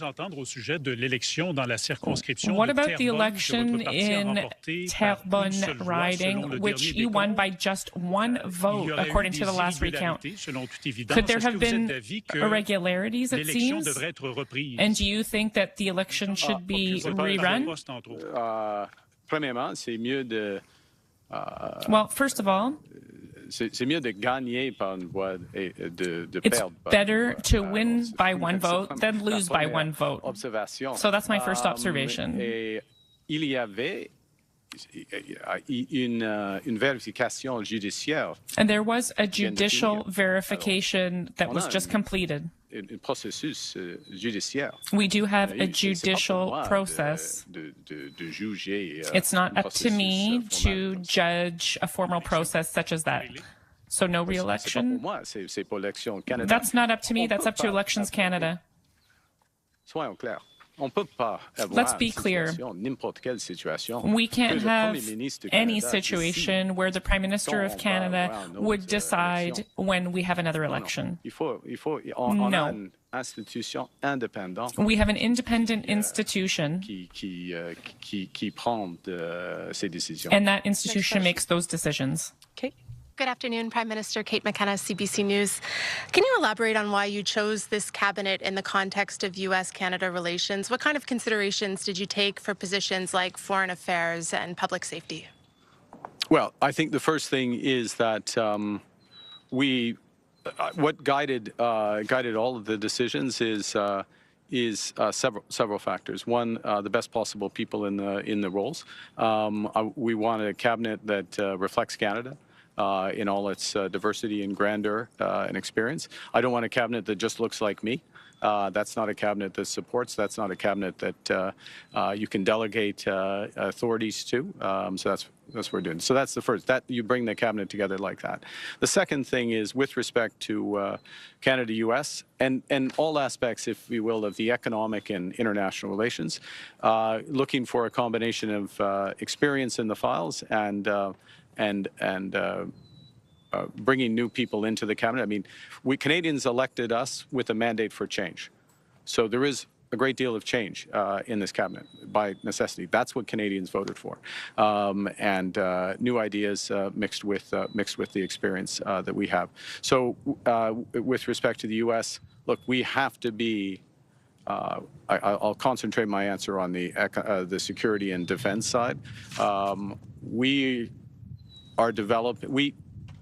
S15: about the election in Terrebonne riding, which you won by just one vote, according to the last recount? Could there have been irregularities, it seems? And do you think that the election should be rerun? Well, first of all, it's better to win by one vote than lose by one vote. So that's my first observation. And there was a judicial verification that was just completed. We do have a judicial process. It's not up to me to judge a formal process such as that. So no re-election? That's not up to me, that's up to Elections Canada. Let's be clear. We can't have any situation where the Prime Minister of Canada would decide when we have another election. No. We have an independent institution, and that institution makes those decisions.
S1: Okay.
S5: Good afternoon, Prime Minister Kate McKenna, CBC News. Can you elaborate on why you chose this cabinet in the context of U.S.-Canada relations? What kind of considerations did you take for positions like foreign affairs and public safety?
S14: Well, I think the first thing is that what guided all of the decisions is several factors. One, the best possible people in the roles. We want a cabinet that reflects Canada in all its diversity and grandeur and experience. I don't want a cabinet that just looks like me. That's not a cabinet that supports. That's not a cabinet that you can delegate authorities to. So that's what we're doing. So that's the first. That you bring the cabinet together like that. The second thing is with respect to Canada-U.S. and all aspects, if you will, of the economic and international relations, looking for a combination of experience in the files and bringing new people into the cabinet. I mean, we Canadians elected us with a mandate for change. So there is a great deal of change in this cabinet by necessity. That's what Canadians voted for. And new ideas mixed with the experience that we have. So with respect to the U.S., look, we have to be I'll concentrate my answer on the security and defense side. We are developing.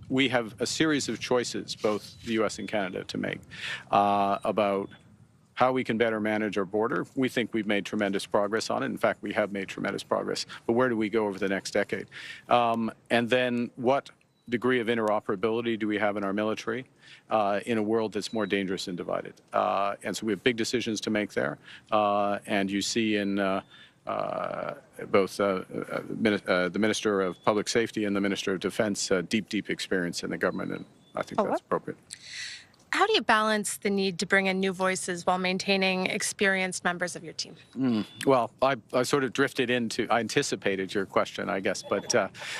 S14: We have a series of choices, both the U.S. and Canada, to make about how we can better manage our border. We think we've made tremendous progress on it. In fact, we have made tremendous progress. But where do we go over the next decade? And then what degree of interoperability do we have in our military in a world that's more dangerous and divided? And so we have big decisions to make there. And you see in both the Minister of Public Safety and the Minister of Defense deep experience in the government, and I think that's appropriate.
S5: How do you balance the need to bring in new voices while maintaining experienced members of your team?
S14: Well, I sort of drifted into, I anticipated your question, I guess, but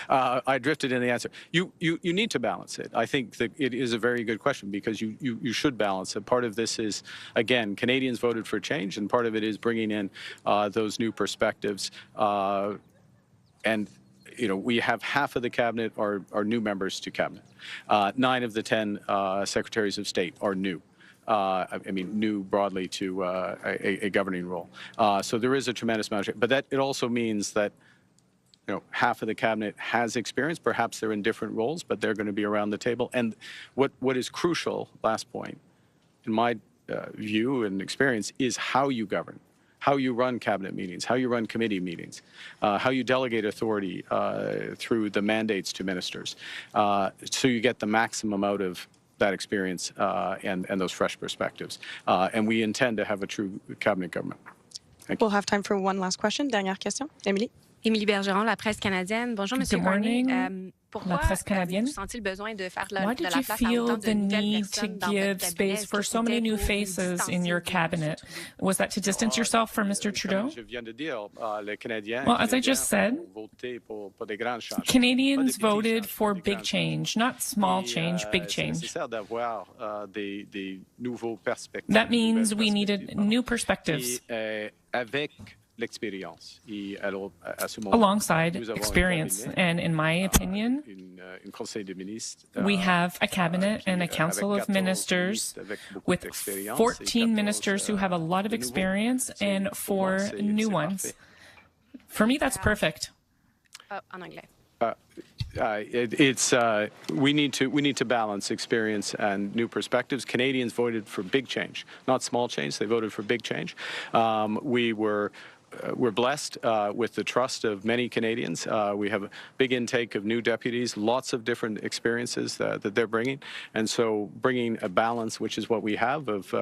S14: I drifted in the answer. You need to balance it. I think that it is a very good question because you should balance it. Part of this is, again, Canadians voted for change, and part of it is bringing in those new perspectives. And you know, we have half of the cabinet are new members to cabinet. 9 of the 10 secretaries of state are new. I mean, new broadly to a governing role. So there is a tremendous amount of, but that it also means that, you know, half of the cabinet has experience. Perhaps they're in different roles, but they're going to be around the table. And what is crucial, last point, in my view and experience, is how you govern. How you run cabinet meetings, how you run committee meetings, how you delegate authority through the mandates to ministers, so you get the maximum out of that experience and those fresh perspectives. And we intend to have a true cabinet government.
S1: We'll have time for one last question. Dernière question. Émilie.
S8: Émilie Bergeron, La Presse canadienne. Bonjour, Monsieur Carney.
S15: La Presse canadienne. Why did you feel the need to give space for so many new faces in your cabinet? Was that to distance yourself from Mr. Trudeau? Well, as I just said, Canadians voted for big change, not small change, big change. That means we needed new perspectives. Alongside experience, and in my opinion, we have a cabinet and a council of ministers with 14 ministers who have a lot of experience and 4 new ones. For me, that's perfect.
S14: We need to balance experience and new perspectives. Canadians voted for big change, not small change. They voted for big change. We're blessed with the trust of many Canadians. We have a big intake of new deputies, lots of different experiences that they're bringing. And so bringing a balance, which is what we have, of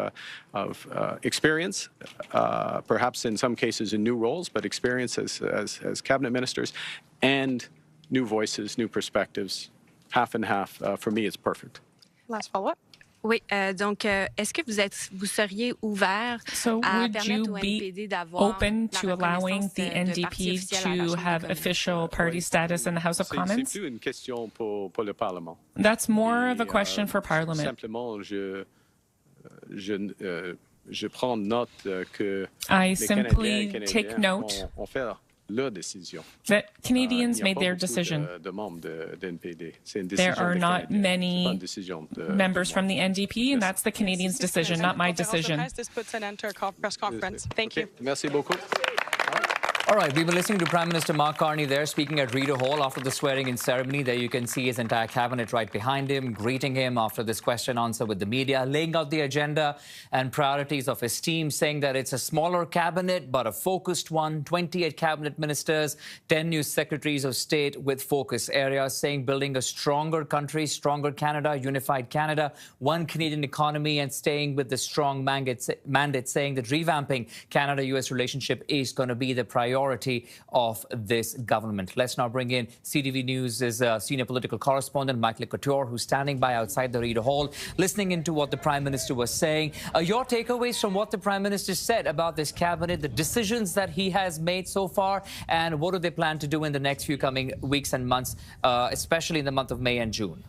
S14: experience, perhaps in some cases in new roles, but experience as cabinet ministers, and new voices, new perspectives, half and half. For me, it's perfect.
S1: Last follow-up.
S8: Oui, donc est-ce que vous seriez ouvert à permettre au NPD d'avoir
S15: open to allowing the NDP to have official party status in the House of Commons? That's more of a question for Parliament. I simply take note that Canadians made their decision. There are not many members from the NDP, and that's the Canadians' decision, not my decision.
S1: This puts an end to our press conference. Thank you.
S14: Merci beaucoup.
S26: All right, we were listening to Prime Minister Mark Carney there speaking at Rideau Hall after the swearing-in ceremony. There you can see his entire cabinet right behind him, greeting him after this question-answer with the media, laying out the agenda and priorities of his team, saying that it's a smaller cabinet but a focused one, 28 cabinet ministers, 10 new secretaries of state with focus areas, saying building a stronger country, stronger Canada, unified Canada, one Canadian economy, and staying with the strong mandate saying that revamping Canada-US relationship is going to be the priority of this government. Let's now bring in CTV News' senior political correspondent, Michael Couture, who's standing by outside the Rideau Hall, listening into what the Prime Minister was saying. Your takeaways from what the Prime Minister said about this cabinet, the decisions that he has made so far, and what do they plan to do in the next few coming weeks and months, especially in the month of May and June?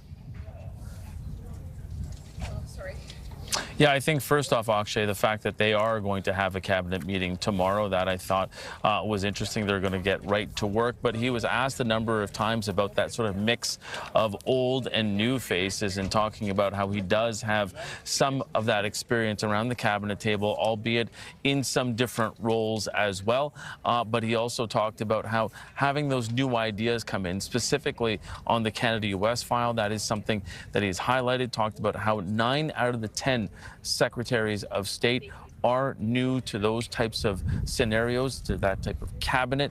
S9: Yeah, I think first off, Akshay, the fact that they are going to have a cabinet meeting tomorrow, that I thought was interesting. They're going to get right to work. But he was asked a number of times about that sort of mix of old and new faces, and talking about how he does have some of that experience around the cabinet table, albeit in some different roles as well. But he also talked about how having those new ideas come in, specifically on the Canada-US file, that is something that he's highlighted, talked about how 9 out of the 10 secretaries of state are new to those types of scenarios, to that type of cabinet,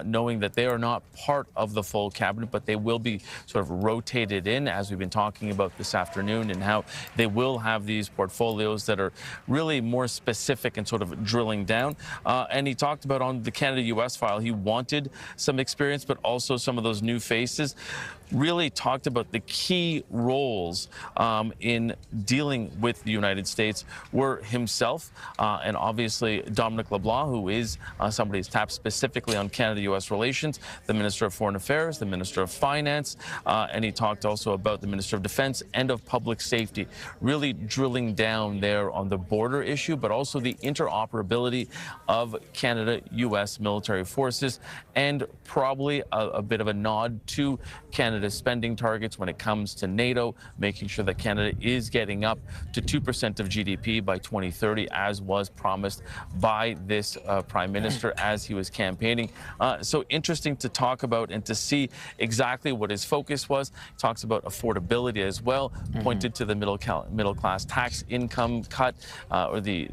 S9: knowing that they are not part of the full cabinet, but they will be sort of rotated in, as we've been talking about this afternoon, and how they will have these portfolios that are really more specific and sort of drilling down. And he talked about on the Canada-US file, he wanted some experience, but also some of those new faces. Really talked about the key roles in dealing with the United States were himself and obviously Dominic LeBlanc, who is somebody who's tapped specifically on Canada-US relations, the Minister of Foreign Affairs, the Minister of Finance, and he talked also about the Minister of Defense and of Public Safety, really drilling down there on the border issue, but also the interoperability of Canada-US military forces, and probably a bit of a nod to Canada's spending targets when it comes to NATO, making sure that Canada is getting up to 2% of GDP by 2030, as was promised by this Prime Minister as he was campaigning. So interesting to talk about and to see exactly what his focus was. He talks about affordability as well, pointed to the middle class tax income cut, or the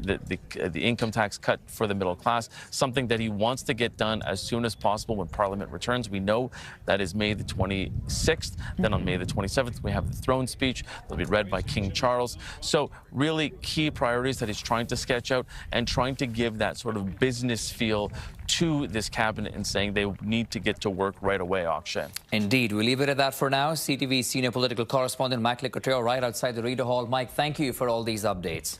S9: income tax cut for the middle class, something that he wants to get done as soon as possible when Parliament returns. We know that is May the 26th. Then on May the 27th, we have the throne speech. They'll be read by King Charles. So really key priorities that he's trying to sketch out and trying to give that sort of business feel to this cabinet, and saying they need to get to work right away, Akshay.
S26: Indeed. We'll leave it at that for now. CTV senior political correspondent Mike Licoteo right outside the Rideau Hall. Mike, thank you for all these updates.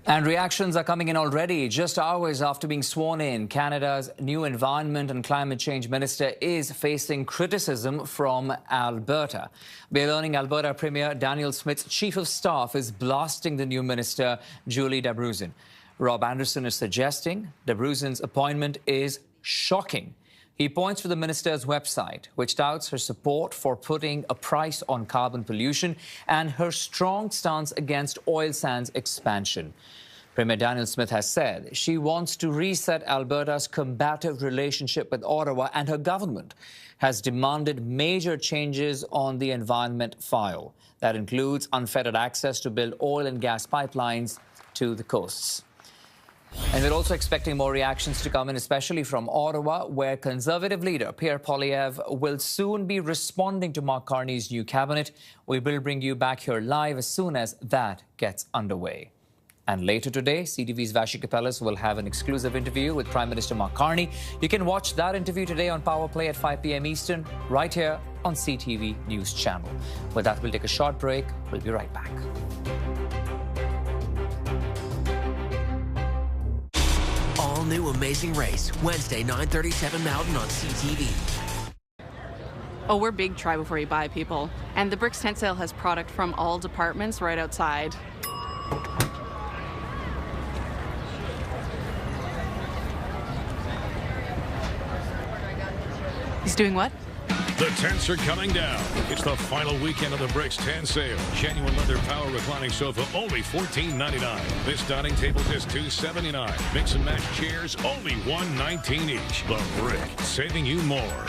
S26: And reactions are coming in already. Just hours after being sworn in, Canada's new Environment and Climate Change Minister is facing criticism from Alberta. We're learning Alberta Premier Daniel Smith's Chief of Staff is blasting the new minister, Julie Dabrusin. Rob Anderson is suggesting Dabrusin's appointment is shocking. He points to the minister's website, which touts her support for putting a price on carbon pollution and her strong stance against oil sands expansion. Premier Daniel Smith has said she wants to reset Alberta's combative relationship with Ottawa, and her government has demanded major changes on the environment file. That includes unfettered access to build oil and gas pipelines to the coasts. And we're also expecting more reactions to come in, especially from Ottawa, where Conservative leader Pierre Poilievre will soon be responding to Mark Carney's new cabinet. We will bring you back here live as soon as that gets underway. And later today, CTV's Vassy Kapelos will have an exclusive interview with Prime Minister Mark Carney. You can watch that interview today on Power Play at 5 p.m. Eastern, right here on CTV News Channel. With that, we'll take a short break. We'll be right back.
S10: All new Amazing Race, Wednesday, 9:37 Mountain on CTV.
S11: Oh, we're big try before you buy, people. And the Bricks tent sale has product from all departments right outside. He's doing what?
S12: The tents are coming down. It's the final weekend of the Bricks tent sale. Genuine leather power reclining sofa, only $14.99. This dining table just $2.79. Mix and match chairs, only $1.19 each. The Brick, saving you more.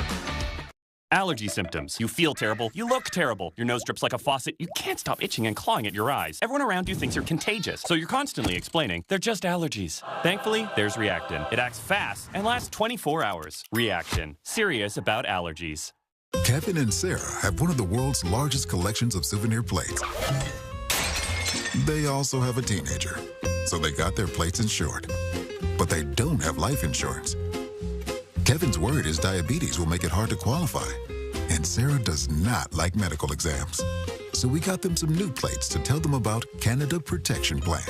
S13: Allergy symptoms. You feel terrible. You look terrible. Your nose drips like a faucet. You can't stop itching and clawing at your eyes. Everyone around you thinks you're contagious, so you're constantly explaining they're just allergies. Thankfully, there's Reactin. It acts fast and lasts 24 hours. Reactin. Serious about allergies.
S17: Kevin and Sarah have one of the world's largest collections of souvenir plates. They also have a teenager, so they got their plates insured. But they don't have life insurance. Kevin's worried his diabetes will make it hard to qualify, and Sarah does not like medical exams. So we got them some new plates to tell them about Canada Protection Plan.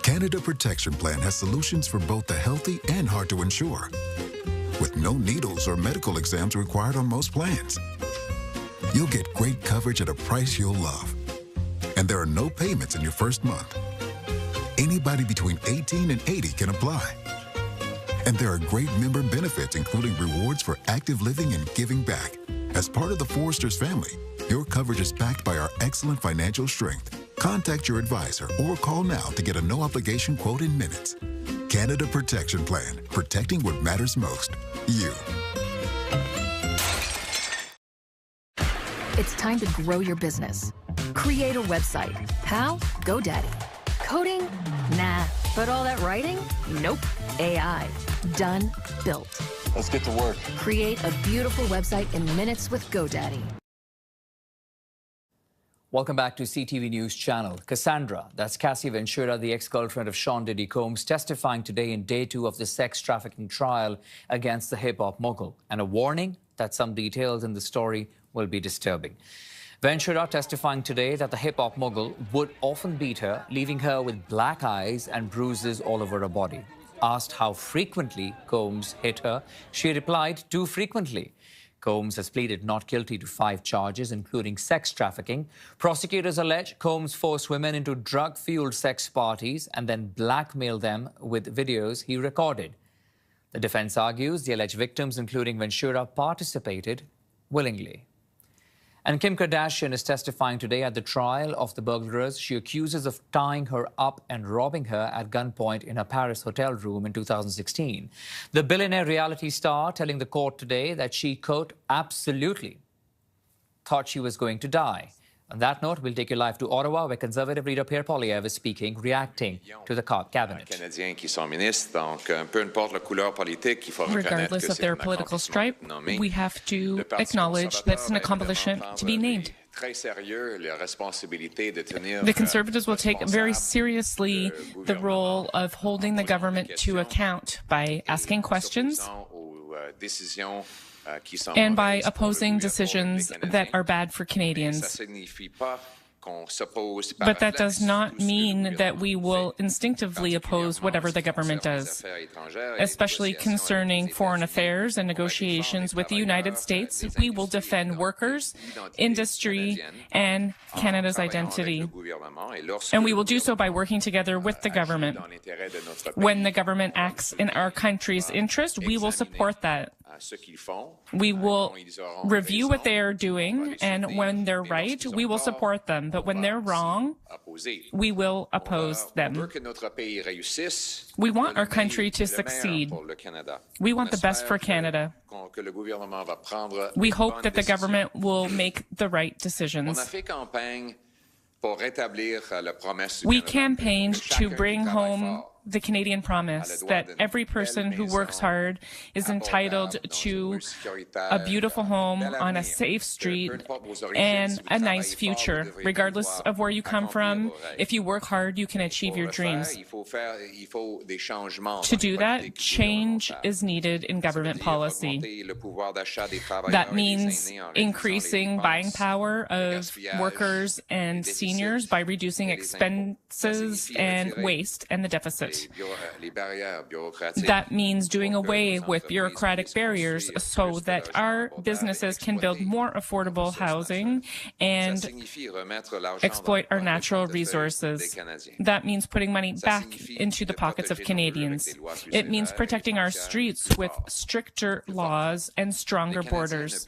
S17: Canada Protection Plan has solutions for both the healthy and hard to insure, with no needles or medical exams required on most plans. You'll get great coverage at a price you'll love. And there are no payments in your first month. Anybody between 18 and 80 can apply. And there are great member benefits, including rewards for active living and giving back. As part of the Foresters family, your coverage is backed by our excellent financial strength. Contact your advisor or call now to get a no-obligation quote in minutes. Canada Protection Plan, protecting what matters most, you.
S2: It's time to grow your business. Create a website. How? GoDaddy. Coding? Nah. But all that writing? Nope. AI. Done. Built.
S6: Let's get to work.
S2: Create a beautiful website in minutes with GoDaddy.
S26: Welcome back to CTV News Channel. Cassandra, that's Cassie Ventura, the ex-girlfriend of Sean Diddy Combs, testifying today in day 2 of the sex trafficking trial against the hip-hop mogul. And a warning that some details in the story will be disturbing. Ventura testifying today that the hip-hop mogul would often beat her, leaving her with black eyes and bruises all over her body. Asked how frequently Combs hit her, she replied, too frequently. Combs has pleaded not guilty to 5 charges, including sex trafficking. Prosecutors allege Combs forced women into drug-fueled sex parties and then blackmailed them with videos he recorded. The defense argues the alleged victims, including Ventura, participated willingly. And Kim Kardashian is testifying today at the trial of the burglars she accuses of tying her up and robbing her at gunpoint in a Paris hotel room in 2016. The billionaire reality star telling the court today that she, quote, absolutely thought she was going to die. On that note, we'll take you live to Ottawa, where Conservative leader Pierre Poilievre is speaking, reacting to the cabinet.
S15: Regardless of their political stripe, we have to acknowledge that's an accomplishment to be named. The Conservatives will take very seriously the role of holding the government to account by asking questions and by opposing decisions that are bad for Canadians. But that does not mean that we will instinctively oppose whatever the government does, especially concerning foreign affairs and negotiations with the United States. We will defend workers, industry, and Canada's identity. And we will do so by working together with the government. When the government acts in our country's interest, we will support that. We will review what they are doing, and when they're right, we will support them. But when they're wrong, we will oppose them. We want our country to succeed. We want the best for Canada. We hope that the government will make the right decisions. We campaigned to bring home the Canadian promise that every person who works hard is entitled to a beautiful home on a safe street and a nice future. Regardless of where you come from, if you work hard, you can achieve your dreams. To do that, change is needed in government policy. That means increasing buying power of workers and seniors by reducing expenses and waste and the deficit. That means doing away with bureaucratic barriers so that our businesses can build more affordable housing and exploit our natural resources. That means putting money back into the pockets of Canadians. It means protecting our streets with stricter laws and stronger borders.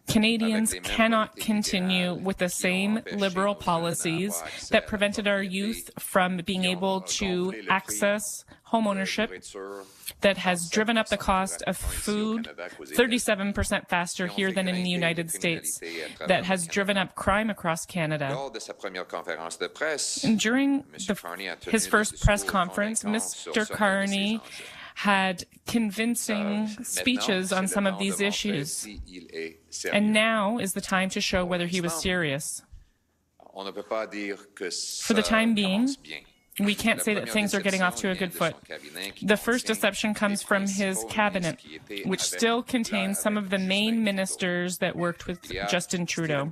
S15: Canadians cannot continue with the same liberal policies that prevented our youth from being able to access homeownership, that has driven up the cost of food 37% faster here than in the United States, that has driven up crime across Canada. And during his first press conference, Mr. Carney had convincing speeches on some of these issues. And now is the time to show whether he was serious. For the time being, we can't say that things are getting off to a good foot. The first deception comes from his cabinet, which still contains some of the main ministers that worked with Justin Trudeau.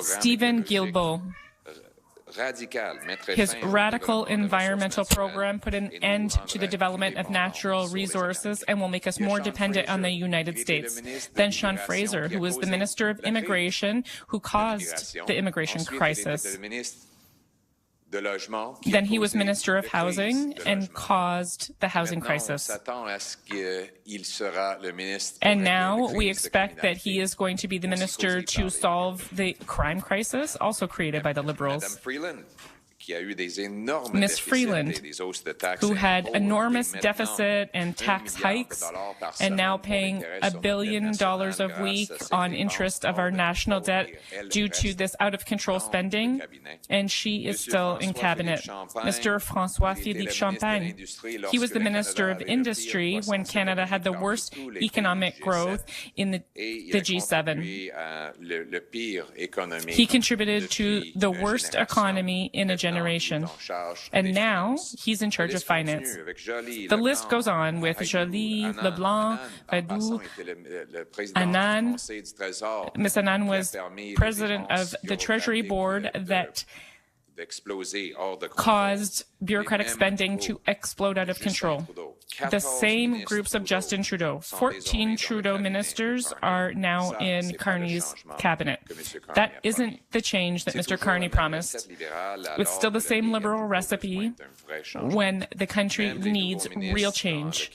S15: Stephen Guilbeault, His radical environmental program put an end to the development of natural resources and will make us more dependent on the United States. Then Sean Fraser, who was the Minister of Immigration, who caused the immigration crisis. Then he was Minister of Housing and caused the housing crisis. And now we expect that he is going to be the minister to solve the crime crisis, also created by the Liberals. Ms. Freeland, who had enormous deficit and tax hikes, and now paying $1 billion a week on interest of our national debt due to this out-of-control spending, and she is still in cabinet. Mr. François-Philippe Champagne, he was the Minister of Industry when Canada had the worst economic growth in the G7. He contributed to the worst economy in a generation. And now he's in charge of finance. The list goes on with Joly, Leblanc, Rideau, Annan. Ms. Annan was president of the Treasury Board that caused bureaucratic spending to explode out of control. The same groups of Justin Trudeau. 14 Trudeau ministers are now in Carney's cabinet. That isn't the change that Mr. Carney promised. It's still the same Liberal recipe when the country needs real change.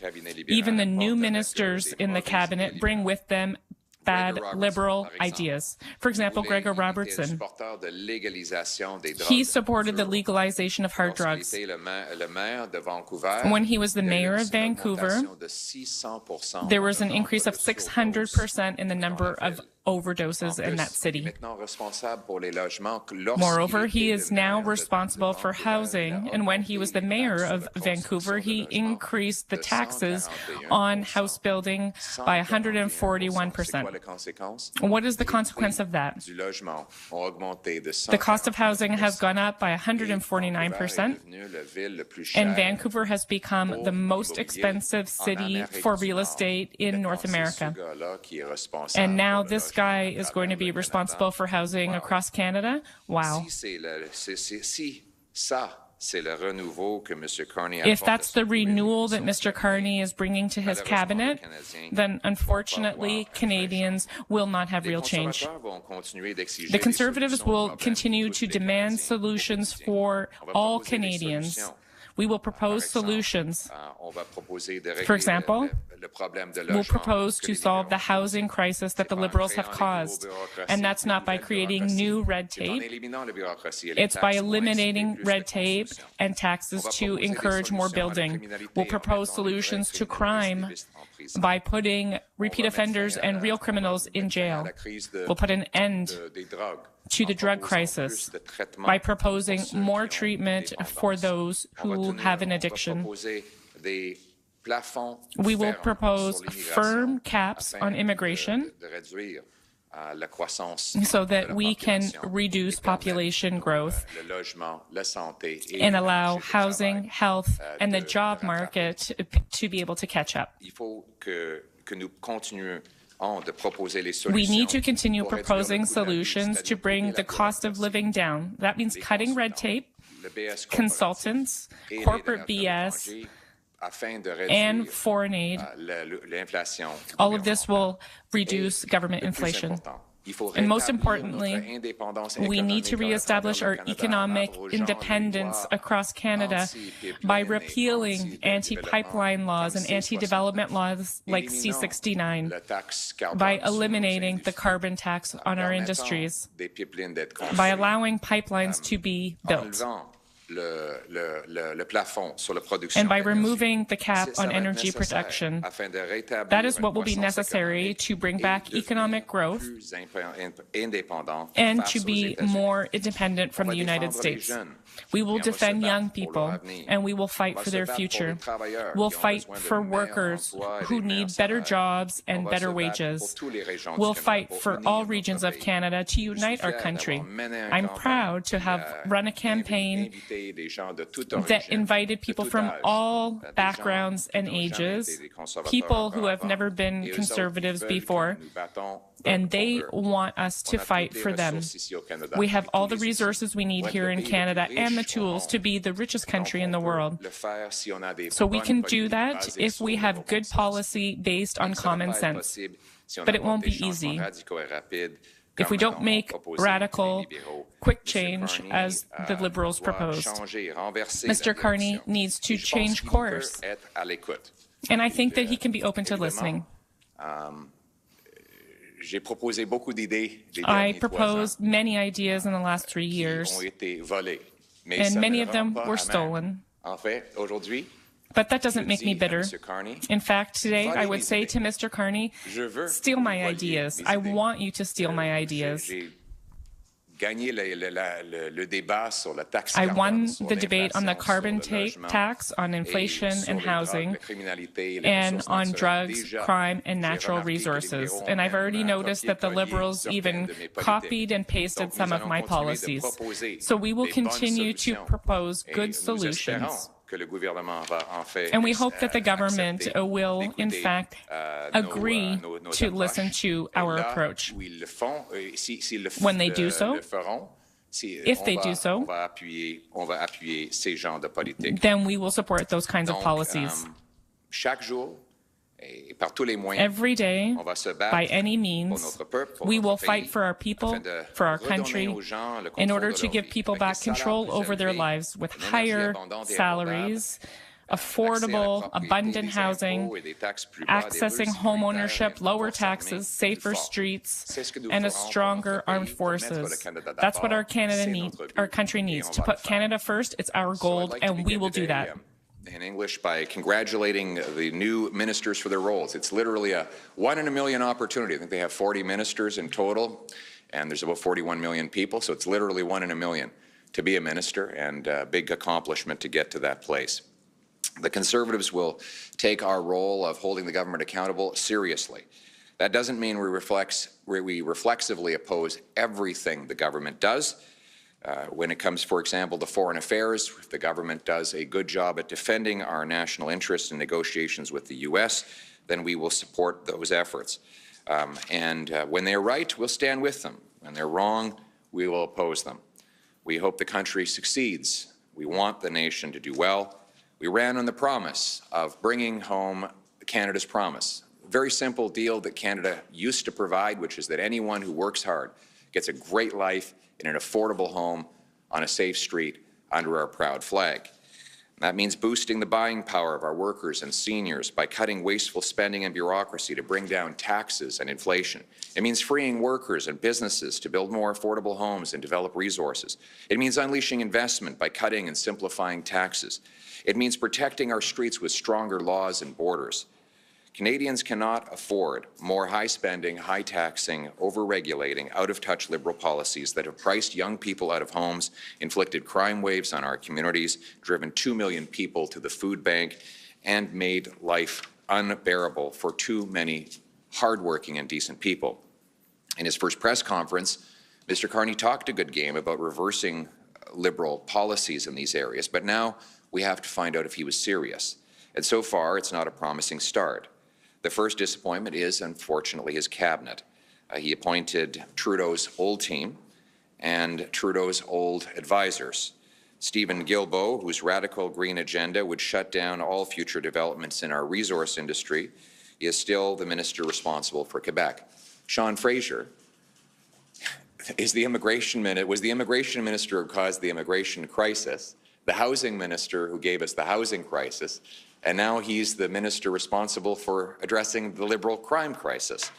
S15: Even the new ministers in the cabinet bring with them bad Liberal ideas. For example, Gregor Robertson. He supported the legalization of hard drugs. When he was the mayor of Vancouver, there was an increase of 600% in the number of overdoses in that city. Moreover, he is now responsible for housing, and when he was the mayor of Vancouver, he increased the taxes on house building by 141%. What is the consequence of that? The cost of housing has gone up by 149%, and Vancouver has become the most expensive city for real estate in North America. And now this guy is going to be responsible for housing across Canada? Wow. If that's the renewal that Mr. Carney is bringing to his cabinet, then unfortunately Canadians will not have real change. The Conservatives will continue to demand solutions for all Canadians. We will propose solutions. For example, we'll propose to solve the housing crisis that the Liberals have caused. And that's not by creating new red tape. It's by eliminating red tape and taxes to encourage more building. We'll propose solutions to crime by putting repeat offenders and real criminals in jail. We'll put an end to the drug crisis by proposing more treatment for those who have an addiction. We will propose firm caps on immigration so that we can reduce population growth and allow housing, health, and the job market to be able to catch up. We need to continue proposing solutions to bring the cost of living down. That means cutting red tape, consultants, corporate BS, and foreign aid. All of this will reduce government inflation. And most importantly, we need to reestablish our economic independence across Canada by repealing anti-pipeline laws and anti-development laws like C-69, by eliminating the carbon tax on our industries, by allowing pipelines to be built, and by removing the cap on energy production. That is what will be necessary to bring back economic growth and to be more independent from the United States. We will defend young people, and we will fight for their future. We'll fight for workers who need better jobs and better wages. We'll fight for all regions of Canada to unite our country. I'm proud to have run a campaign that invited people from all backgrounds and ages, people who have never been conservatives before, and they want us to fight for them. We have all the resources we need here in Canada and the tools to be the richest country in the world. So we can do that if we have good policy based on common sense. But it won't be easy if we don't make radical, quick change as the Liberals proposed. Mr. Carney needs to change course. And I think that he can be open to listening. I proposed many ideas in the last 3 years, and many of them were stolen. But that doesn't make me bitter. In fact, today I would say to Mr. Carney, steal my ideas. I want you to steal my ideas. I won the debate on the carbon tax, on inflation and housing, and on drugs, crime, and natural resources. And I've already noticed that the Liberals even copied and pasted some of my policies. So we will continue to propose good solutions. And we hope that the government will, in fact, agree to listen to our approach. When they do so, if they do so, then we will support those kinds of policies. Every day, by any means, we will fight for our people, for our country, in order to give people back control over their lives with higher salaries, affordable, abundant housing, accessing home ownership, lower taxes, safer streets, and a stronger armed forces. That's what our country needs. To put Canada first, it's our goal, and we will do that.
S6: In English, by congratulating the new ministers for their roles. It's literally a 1 in a million opportunity. I think they have 40 ministers in total, and there's about 41 million people, so it's literally 1 in a million to be a minister, and a big accomplishment to get to that place. The Conservatives will take our role of holding the government accountable seriously. That doesn't mean we reflexively oppose everything the government does. When it comes, for example, to foreign affairs, if the government does a good job at defending our national interests in negotiations with the U.S., then we will support those efforts. When they're right, we'll stand with them. When they're wrong, we will oppose them. We hope the country succeeds. We want the nation to do well. We ran on the promise of bringing home Canada's promise. A very simple deal that Canada used to provide, which is that anyone who works hard gets a great life in an affordable home on a safe street under our proud flag. That means boosting the buying power of our workers and seniors by cutting wasteful spending and bureaucracy to bring down taxes and inflation. It means freeing workers and businesses to build more affordable homes and develop resources. It means unleashing investment by cutting and simplifying taxes. It means protecting our streets with stronger laws and borders. Canadians cannot afford more high-spending, high-taxing, over-regulating, out-of-touch Liberal policies that have priced young people out of homes, inflicted crime waves on our communities, driven 2 million people to the food bank, and made life unbearable for too many hardworking and decent people. In his first press conference, Mr. Carney talked a good game about reversing Liberal policies in these areas, but now we have to find out if he was serious. And so far, it's not a promising start. The first disappointment is, unfortunately, his cabinet. He appointed Trudeau's old team and Trudeau's old advisors. Stephen Guilbeault, whose radical green agenda would shut down all future developments in our resource industry, is still the minister responsible for Quebec. Sean Fraser was the immigration minister who caused the immigration crisis, the housing minister who gave us the housing crisis, and now he's the minister responsible for addressing the Liberal crime crisis.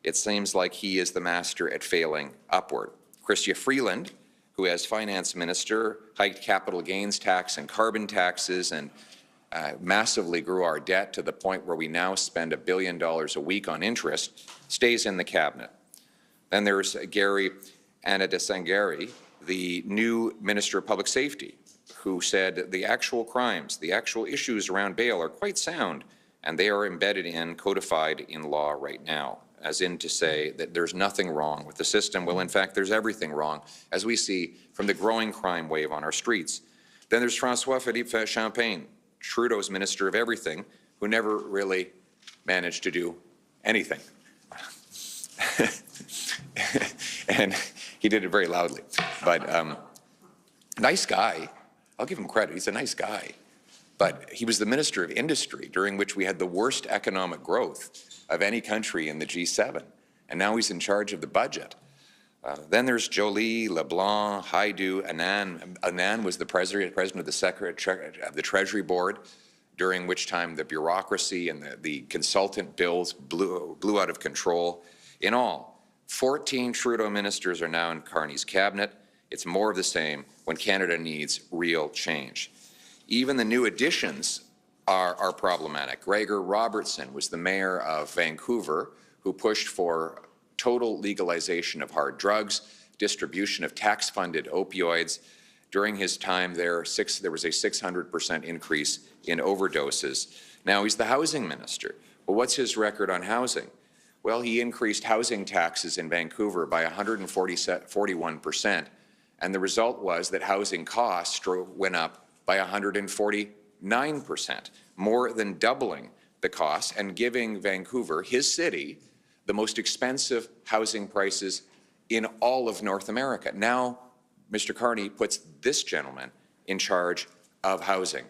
S6: It seems like he is the master at failing upward. Chrystia Freeland, who as finance minister hiked capital gains tax and carbon taxes and massively grew our debt to the point where we now spend $1 billion a week on interest, stays in the cabinet. Then there's Gary Anadesangari, the new Minister of Public Safety, who said the actual crimes, the actual issues around bail are quite sound, and they are embedded in, codified in law right now, as in to say that there's nothing wrong with the system. Well, in fact, there's everything wrong, as we see from the growing crime wave on our streets. Then there's François-Philippe Champagne, Trudeau's Minister of Everything, who never really managed to do anything. And he did it very loudly. But nice guy. I'll give him credit. He's a nice guy. But he was the Minister of Industry during which we had the worst economic growth of any country in the G7. And now he's in charge of the budget. Then there's Joly, LeBlanc, Haidu, Anand. Anand was the president of the Treasury Board, during which time the bureaucracy and the consultant bills blew out of control. In all, 14 Trudeau ministers are now in Carney's cabinet. It's more of the same when Canada needs real change. Even the new additions are problematic. Gregor Robertson was the mayor of Vancouver, who pushed for total legalization of hard drugs, distribution of tax-funded opioids. During his time there was a 600% increase in overdoses. Now he's the housing minister. Well, what's his record on housing? Well, he increased housing taxes in Vancouver by 141%, and the result was that housing costs went up by 149%, more than doubling the costs and giving Vancouver, his city, the most expensive housing prices in all of North America. Now, Mr. Carney puts this gentleman in charge of housing.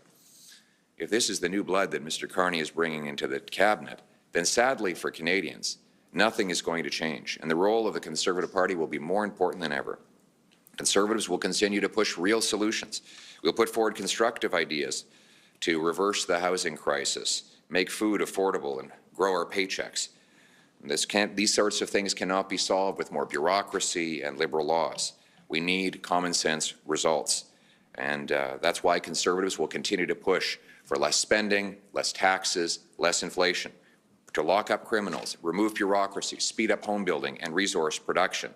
S6: If this is the new blood that Mr. Carney is bringing into the cabinet, then sadly for Canadians, nothing is going to change, and the role of the Conservative Party will be more important than ever. Conservatives will continue to push real solutions. We'll put forward constructive ideas to reverse the housing crisis, make food affordable, and grow our paychecks. These sorts of things cannot be solved with more bureaucracy and liberal laws. We need common sense results. And that's why Conservatives will continue to push for less spending, less taxes, less inflation, to lock up criminals, remove bureaucracy, speed up home building and resource production.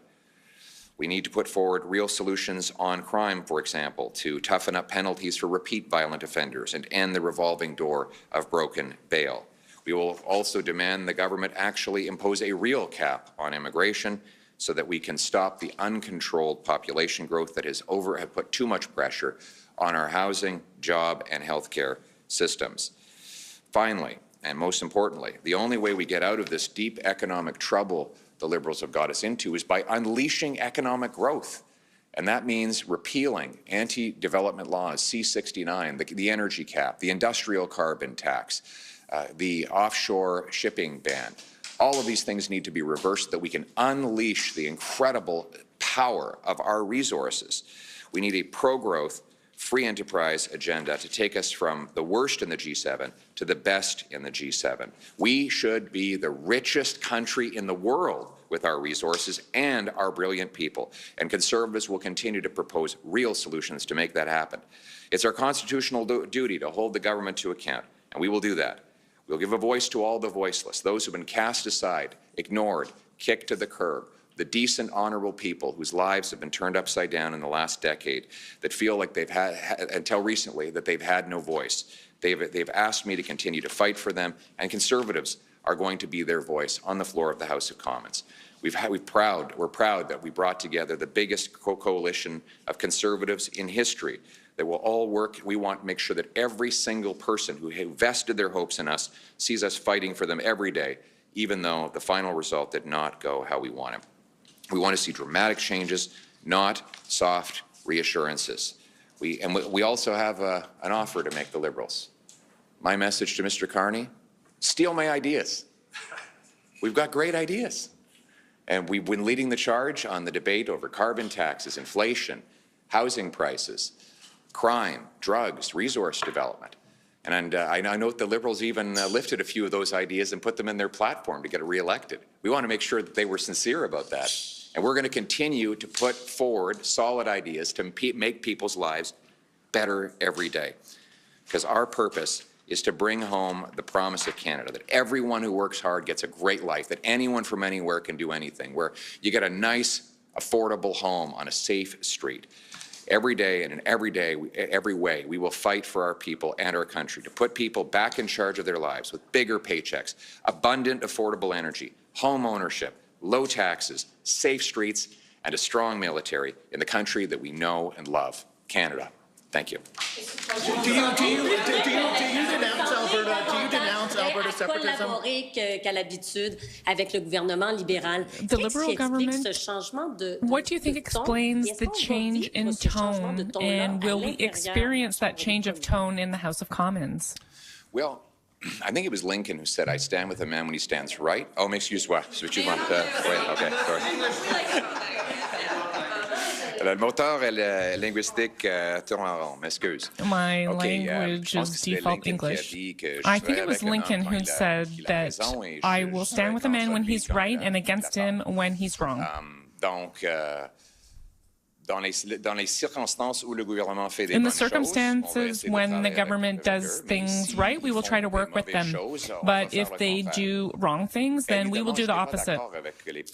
S6: We need to put forward real solutions on crime, for example, to toughen up penalties for repeat violent offenders and end the revolving door of broken bail. We will also demand the government actually impose a real cap on immigration so that we can stop the uncontrolled population growth that has put too much pressure on our housing, job, and healthcare systems. Finally, and most importantly, the only way we get out of this deep economic trouble the Liberals have got us into is by unleashing economic growth. And that means repealing anti-development laws, C-69, the energy cap, the industrial carbon tax, the offshore shipping ban. All of these things need to be reversed so that we can unleash the incredible power of our resources. We need a pro-growth, free enterprise agenda to take us from the worst in the G7 to the best in the G7. We should be the richest country in the world with our resources and our brilliant people, and Conservatives will continue to propose real solutions to make that happen. It's our constitutional duty to hold the government to account, and we will do that. We'll give a voice to all the voiceless, those who have been cast aside, ignored, kicked to the curb, the decent, honorable people whose lives have been turned upside down in the last decade, that feel like they've had, until recently, that they've had no voice. They've asked me to continue to fight for them, and Conservatives are going to be their voice on the floor of the House of Commons. We're proud that we brought together the biggest coalition of Conservatives in history that will all work. We want to make sure that every single person who vested their hopes in us sees us fighting for them every day, even though the final result did not go how we want it. We want to see dramatic changes, not soft reassurances. We also have an offer to make the Liberals. My message to Mr. Carney, steal my ideas. We've got great ideas. And we've been leading the charge on the debate over carbon taxes, inflation, housing prices, crime, drugs, resource development. And I note the Liberals even lifted a few of those ideas and put them in their platform to get re-elected. We want to make sure that they were sincere about that. And we're going to continue to put forward solid ideas to make people's lives better every day. Because our purpose is to bring home the promise of Canada, that everyone who works hard gets a great life, that anyone from anywhere can do anything, where you get a nice, affordable home on a safe street. Every day and in every way, we will fight for our people and our country to put people back in charge of their lives with bigger paychecks, abundant, affordable energy, home ownership, low taxes, safe streets, and a strong military in the country that we know and love, Canada. Thank you.
S16: Do you denounce Alberta? Do you denounce Alberta separatism?
S15: The Liberal government, what do you think explains the change in tone, and will we experience that change of tone in the House of Commons?
S6: Well, I think it was Lincoln who said, I stand with a man when he stands right. Oh, excuse-moi. Okay, sorry. Le moteur linguistique tourne en rond, m'excuse.
S15: My language is default English. I think it was Lincoln who said that I will stand with a man when he's right and against him when he's wrong.
S6: In
S15: the circumstances when the government does things right, we will try to work with them. But if they do wrong things, then we will do the opposite.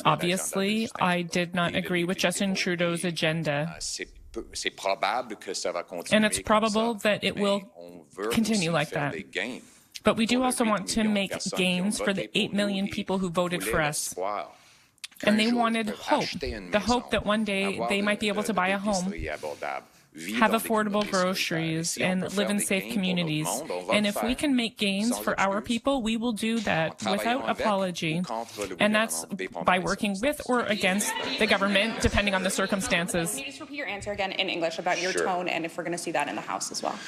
S15: Obviously, I did not agree with Justin Trudeau's agenda. And it's probable that it will continue like that. But we do also want to make gains for the 8 million people who voted for us. And they wanted hope, the hope that one day they might be able to buy a home, have affordable groceries, and live in safe communities. And if we can make gains for our people, we will do that without apology. And that's by working with or against the government, depending on the circumstances.
S18: Can you just repeat your answer again in English about your tone and if we're going to see that in the House as well?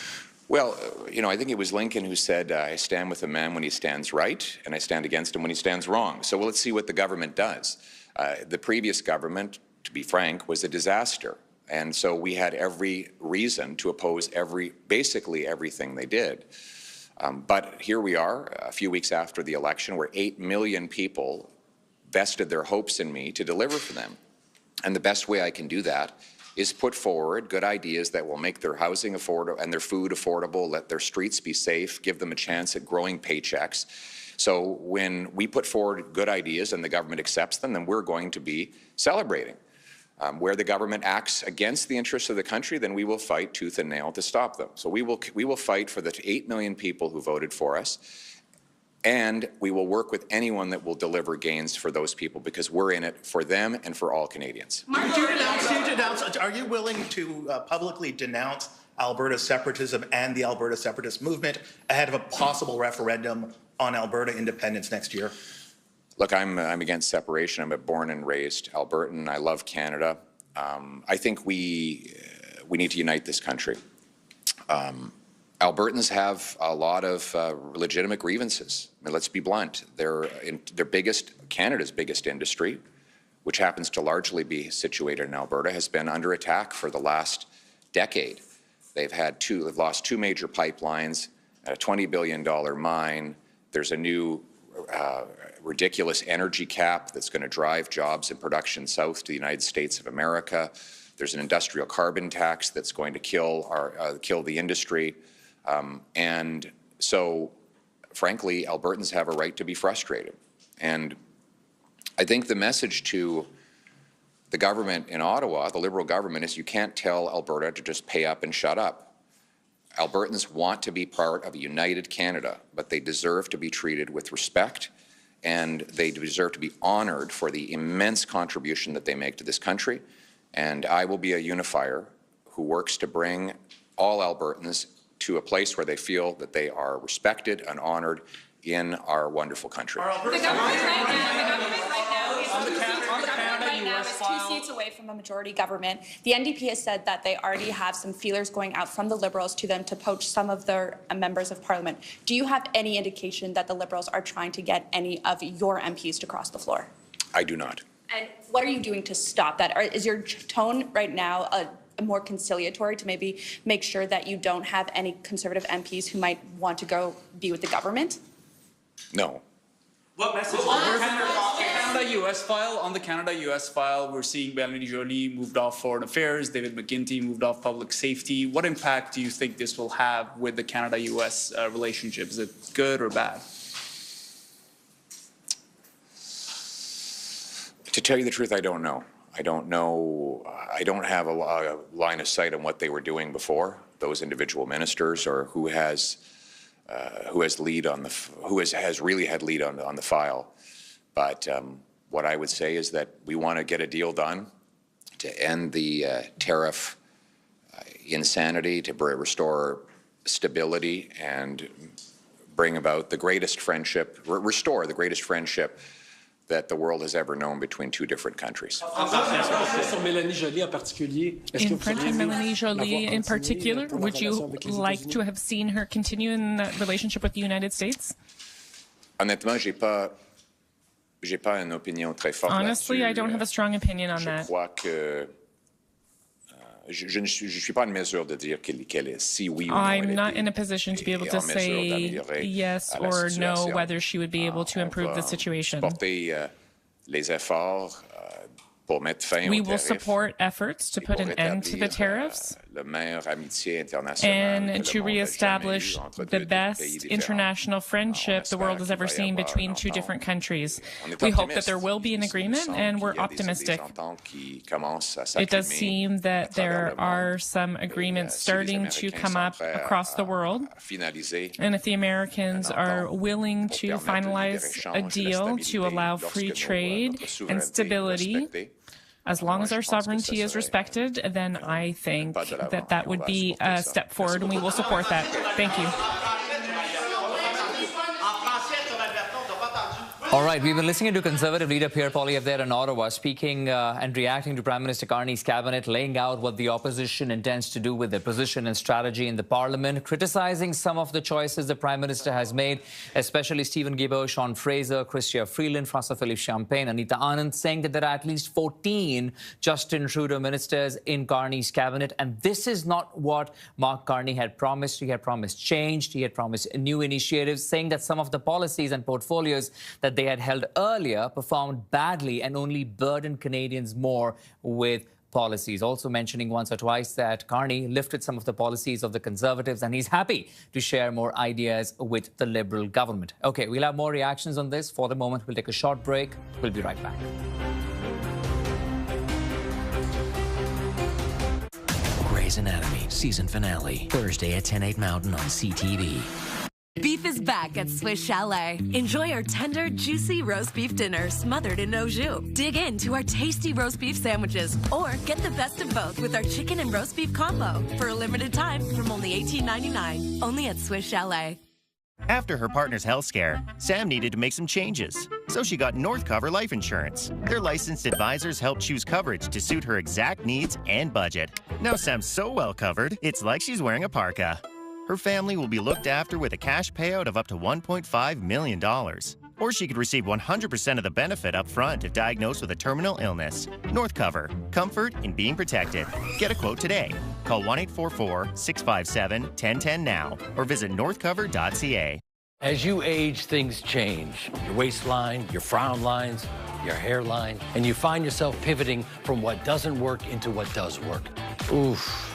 S6: Well, I think it was Lincoln who said, I stand with a man when he stands right, and I stand against him when he stands wrong. So let's see what the government does. The previous government, to be frank, was a disaster. And so we had every reason to oppose basically everything they did. But here we are, a few weeks after the election, where 8 million people vested their hopes in me to deliver for them. And the best way I can do that is put forward good ideas that will make their housing affordable and their food affordable, let their streets be safe, give them a chance at growing paychecks. So when we put forward good ideas and the government accepts them, then we're going to be celebrating. Where the government acts against the interests of the country, then we will fight tooth and nail to stop them. So we will fight for the 8 million people who voted for us, and we will work with anyone that will deliver gains for those people, because we're in it for them and for all Canadians.
S16: Are you willing to publicly denounce Alberta separatism and the Alberta separatist movement ahead of a possible referendum on Alberta independence next year?
S6: Look, I'm against separation. I'm a born and raised Albertan. I love Canada. I think we need to unite this country. Albertans have a lot of legitimate grievances. I mean, let's be blunt. Canada's biggest industry, which happens to largely be situated in Alberta, has been under attack for the last decade. They've lost 2 major pipelines, a $20 billion mine. There's a new ridiculous energy cap that's going to drive jobs and production south to the United States of America. There's an industrial carbon tax that's going to kill the industry. And so, frankly, Albertans have a right to be frustrated. And I think the message to the government in Ottawa, the Liberal government, is you can't tell Alberta to just pay up and shut up. Albertans want to be part of a united Canada, but they deserve to be treated with respect, and they deserve to be honored for the immense contribution that they make to this country. And I will be a unifier who works to bring all Albertans to a place where they feel that they are respected and honored in our wonderful country.
S18: The government right now is 2 seats away from a majority government. The NDP has said that they already have some feelers going out from the Liberals to them to poach some of their members of Parliament. Do you have any indication that the Liberals are trying to get any of your MPs to cross the floor?
S6: I do not.
S18: And what are you doing to stop that? Is your tone right now more conciliatory to maybe make sure that you don't have any Conservative MPs who might want to go be with the government?
S6: No.
S19: What message? Canada-US file. On the Canada-US file, we're seeing Melanie Joly moved off Foreign Affairs, David McGuinty moved off Public Safety. What impact do you think this will have with the Canada-US relationship? Is it good or bad?
S6: To tell you the truth, I don't know. I don't know. I don't have a line of sight on what they were doing before, those individual ministers, or who has really had lead on the file. But what I would say is that we want to get a deal done to end the tariff insanity, to restore stability, and bring about the greatest friendship, restore the greatest friendship that the world has ever known between two different countries.
S15: In French, and Melanie Joly in particular, would you like to have seen her continue in that relationship with the United States?
S6: Honnêtement, j'ai pas une opinion très forte là-dessus.
S15: Honestly, I don't have a strong opinion on that.
S6: Je crois que je ne suis pas en mesure de dire qu'elle est si oui ou non.
S15: I'm not in a position to be able to say yes or no whether she would be able to improve the situation.
S6: Porter les efforts pour mettre fin
S15: We
S6: aux
S15: will
S6: tarifs
S15: support efforts to put an end to the tariffs and to reestablish the best international friendship the world has ever seen between two different countries. We hope that there will be an agreement, and we're optimistic. It does seem that there are some agreements starting to come up across the world, and if the Americans are willing to finalize a deal to allow free trade and stability, as long as our sovereignty is respected, then I think that that would be a step forward, and we will support that. Thank you.
S26: All right, we've been listening to Conservative leader Pierre Poilievre in Ottawa speaking and reacting to Prime Minister Carney's cabinet, laying out what the opposition intends to do with their position and strategy in the parliament, criticizing some of the choices the Prime Minister has made, especially Stephen Guilbeault, Sean Fraser, Chrystia Freeland, François-Philippe Champagne, Anita Anand, saying that there are at least 14 Justin Trudeau ministers in Carney's cabinet. And this is not what Mark Carney had promised. He had promised change. He had promised new initiatives, saying that some of the policies and portfolios that they had held earlier performed badly and only burdened Canadians more with policies. Also mentioning once or twice that Carney lifted some of the policies of the Conservatives, and he's happy to share more ideas with the Liberal government. Okay, we'll have more reactions on this. For the moment, we'll take a short break. We'll be right back.
S10: Grey's Anatomy season finale, Thursday at 10/8 Mountain on CTV.
S20: Beef is back at Swiss Chalet. Enjoy our tender, juicy roast beef dinner smothered in au jus. Dig into our tasty roast beef sandwiches or get the best of both with our chicken and roast beef combo for a limited time from only $18.99. Only at Swiss Chalet.
S21: After her partner's health scare, Sam needed to make some changes. So she got Northcover Life Insurance. Their licensed advisors helped choose coverage to suit her exact needs and budget. Now Sam's so well covered, it's like she's wearing a parka. Her family will be looked after with a cash payout of up to $1.5 million. Or she could receive 100% of the benefit up front if diagnosed with a terminal illness. Northcover. Comfort in being protected. Get a quote today. Call 1-844-657-1010 now or visit northcover.ca.
S22: As you age, things change. Your waistline, your frown lines, your hairline, and you find yourself pivoting from what doesn't work into what does work. Oof.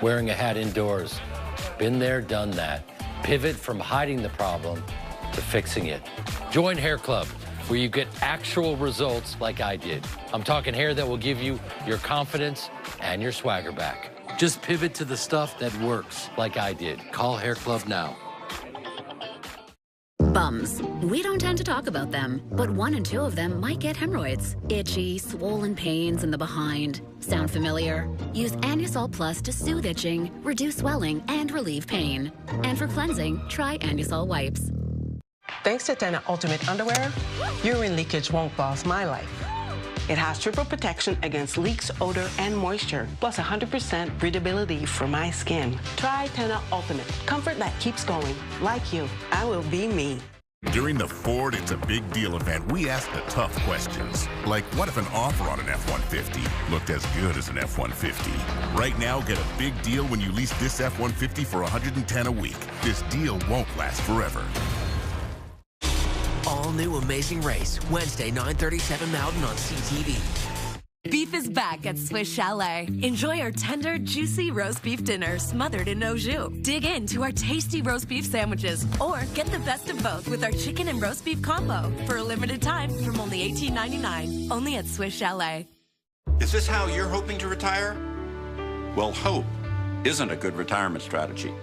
S22: Wearing a hat indoors. Been there, done that. Pivot from hiding the problem to fixing it. Join Hair Club, where you get actual results like I did. I'm talking hair that will give you your confidence and your swagger back. Just pivot to the stuff that works like I did. Call Hair Club now.
S23: Bums. We don't tend to talk about them, but 1 in 2 of them might get hemorrhoids. Itchy, swollen pains in the behind. Sound familiar? Use Anusol Plus to soothe itching, reduce swelling, and relieve pain. And for cleansing, try Anusol Wipes.
S24: Thanks to Tena Ultimate Underwear, urine leakage won't boss my life. It has triple protection against leaks, odor, and moisture, plus 100% breathability for my skin. Try Tena Ultimate. Comfort that keeps going. Like you, I will be me.
S25: During the Ford It's a Big Deal event, we asked the tough questions. Like, what if an offer on an F-150 looked as good as an F-150? Right now, get a big deal when you lease this F-150 for $110 a week. This deal won't last forever.
S10: All new Amazing Race, Wednesday, 9:37 Mountain on CTV.
S20: Beef is back at Swiss Chalet. Enjoy our tender, juicy roast beef dinner smothered in au jus. Dig into our tasty roast beef sandwiches or get the best of both with our chicken and roast beef combo for a limited time from only $18.99. Only at Swiss Chalet.
S27: Is this how you're hoping to retire? Well, hope
S1: isn't a good retirement strategy.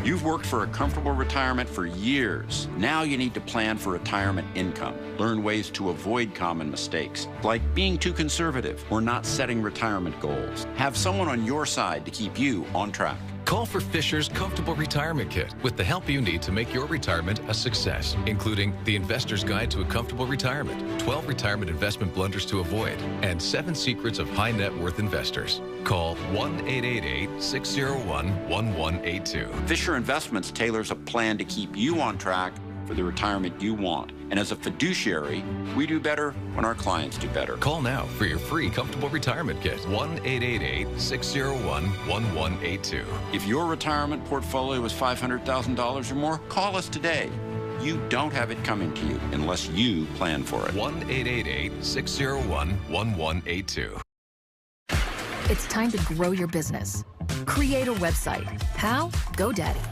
S1: You've worked for a comfortable retirement for years. Now you need to plan for retirement income. Learn ways to avoid common mistakes, like being too conservative or not setting retirement goals. Have someone on your side to keep you on track.
S3: Call for Fisher's Comfortable Retirement Kit with the help you need to make your retirement a success, including the Investor's Guide to a Comfortable Retirement, 12 retirement investment blunders to avoid, and 7 secrets of high net worth investors. Call 1-888-601-1182.
S1: Fisher Investments tailors a plan to keep you on track for the retirement you want. And as a fiduciary, we do better when our clients do better.
S3: Call now for your free Comfortable Retirement Kit. 1-888-601-1182.
S1: If your retirement portfolio is $500,000 or more, call us today. You don't have it coming to you unless you plan for it.
S3: 1-888-601-1182.
S2: It's time to grow your business. Create a website. How? GoDaddy.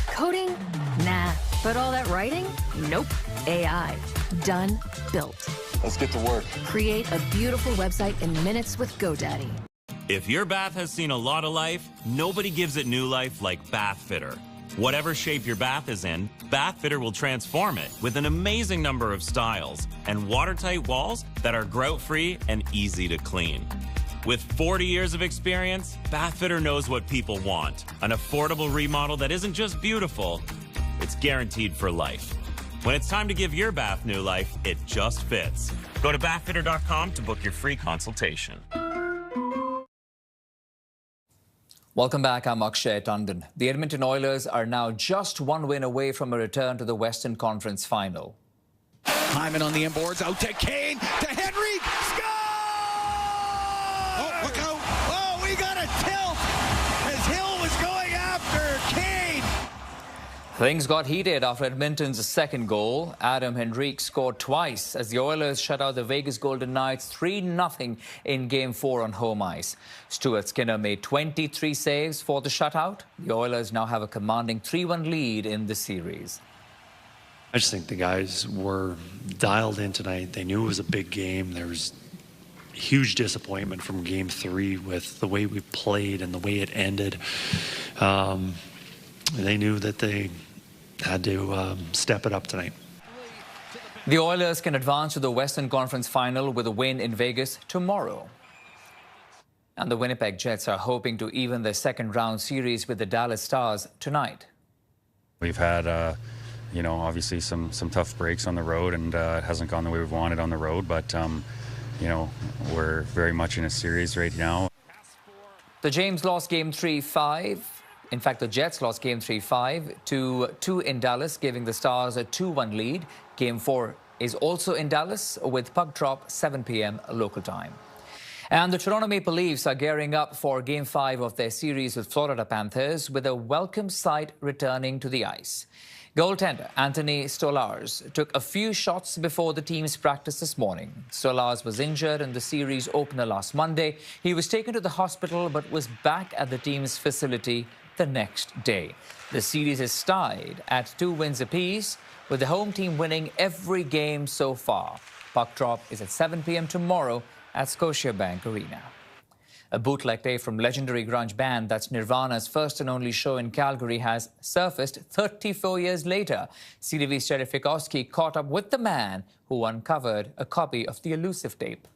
S2: Coding? Nah. But all that writing? Nope. AI. Done. Built.
S4: Let's get to work.
S2: Create a beautiful website in minutes with GoDaddy.
S5: If your bath has seen a lot of life, nobody gives it new life like Bath Fitter. Whatever shape your bath is in, Bath Fitter will transform it with an amazing number of styles and watertight walls that are grout-free and easy to clean. With 40 years of experience, Bath Fitter knows what people want. An affordable remodel that isn't just beautiful, it's guaranteed for life. When it's time to give your bath new life, it just fits. Go to bathfitter.com to book your free consultation.
S26: Welcome back. I'm Akshay Tandon. The Edmonton Oilers are now just one win away from a return to the Western Conference Final.
S7: Hyman on the inboards, out to Kane, to Henry, score! Oh, look out! Oh, we got a tilt as Hill was going after Kane.
S26: Things got heated after Edmonton's second goal. Adam Henrique scored twice as the Oilers shut out the Vegas Golden Knights 3-0 in Game 4 on home ice. Stuart Skinner made 23 saves for the shutout. The Oilers now have a commanding 3-1 lead in the series.
S8: I just think the guys were dialed in tonight. They knew it was a big game. There was huge disappointment from Game 3 with the way we played and the way it ended. They knew that they had to step it up tonight.
S26: The Oilers can advance to the Western Conference Final with a win in Vegas tomorrow. And the Winnipeg Jets are hoping to even their second-round series with the Dallas Stars tonight.
S27: We've had, you know, obviously some tough breaks on the road, and it hasn't gone the way we've wanted on the road. But, you know, we're very much in a series right now.
S26: The James lost Game 3-5. In fact, the Jets lost Game 3-5 to 2 in Dallas, giving the Stars a 2-1 lead. Game 4 is also in Dallas with puck drop 7 p.m. local time. And the Toronto Maple Leafs are gearing up for Game 5 of their series with Florida Panthers, with a welcome sight returning to the ice. Goaltender Anthony Stolarz took a few shots before the team's practice this morning. Stolarz was injured in the series opener last Monday. He was taken to the hospital but was back at the team's facility the next day. The series is tied at 2 wins apiece, with the home team winning every game so far. Puck drop is at 7 p.m. tomorrow at Scotiabank Arena. A bootleg tape from legendary grunge band that's Nirvana's first and only show in Calgary has surfaced 34 years later. CTV's Terry Fikowski caught up with the man who uncovered a copy of the elusive tape.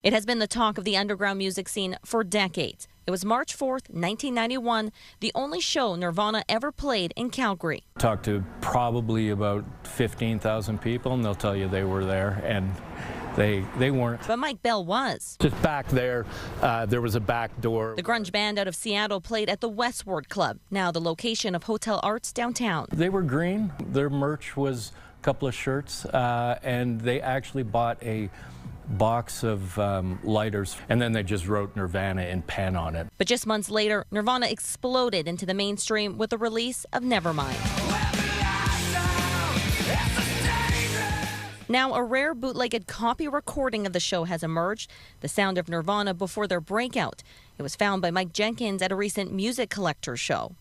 S28: It has been the talk of the underground music scene for decades. It was March 4th, 1991, the only show Nirvana ever played in Calgary.
S29: Talked to probably about 15,000 people, and they'll tell you they were there, and they weren't.
S28: But Mike Bell was.
S29: Just back there, there was a back door.
S28: The grunge band out of Seattle played at the Westward Club, now the location of Hotel Arts downtown.
S29: They were green. Their merch was a couple of shirts, and they actually bought a box of lighters, and then they just wrote Nirvana in pen on it.
S28: But just months later, Nirvana exploded into the mainstream with the release of Nevermind. Now, a rare bootlegged copy recording of the show has emerged, the sound of Nirvana before their breakout. It was found by Mike Jenkins at a recent music collector's show.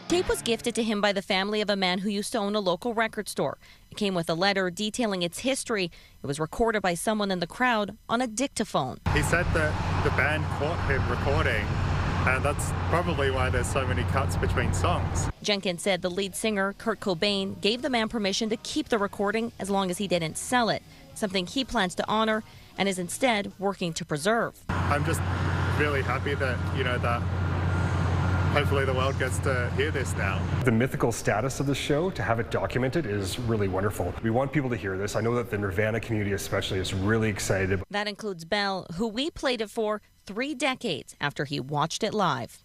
S28: Tape was was gifted to him by the family of a man who used to own a local record store. It came with a letter detailing its history. It was recorded by someone in the crowd on a dictaphone.
S4: He said that the band caught him recording, and that's probably why there's so many cuts between songs.
S28: Jenkins said the lead singer, Kurt Cobain, gave the man permission to keep the recording as long as he didn't sell it, something he plans to honor and is instead working to preserve.
S4: I'm just really happy that, that hopefully the world gets to hear this now.
S9: The mythical status of the show, to have it documented, is really wonderful. We want people to hear this. I know that the Nirvana community especially is really excited.
S28: That includes Bell, who we played it for 3 decades after he watched it live.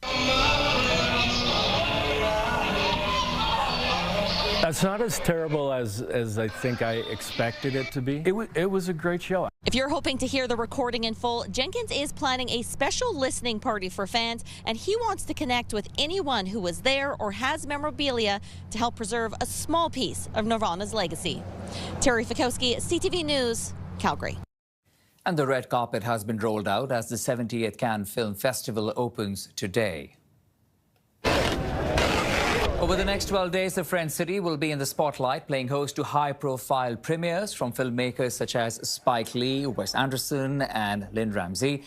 S29: That's not as terrible as I think I expected it to be. It was a great show.
S28: If you're hoping to hear the recording in full, Jenkins is planning a special listening party for fans, and he wants to connect with anyone who was there or has memorabilia to help preserve a small piece of Nirvana's legacy. Terry Fikowski, CTV News, Calgary.
S26: And the red carpet has been rolled out as the 78th Cannes Film Festival opens today. Over the next 12 days, the French city will be in the spotlight, playing host to high-profile premieres from filmmakers such as Spike Lee, Wes Anderson and Lynn Ramsey.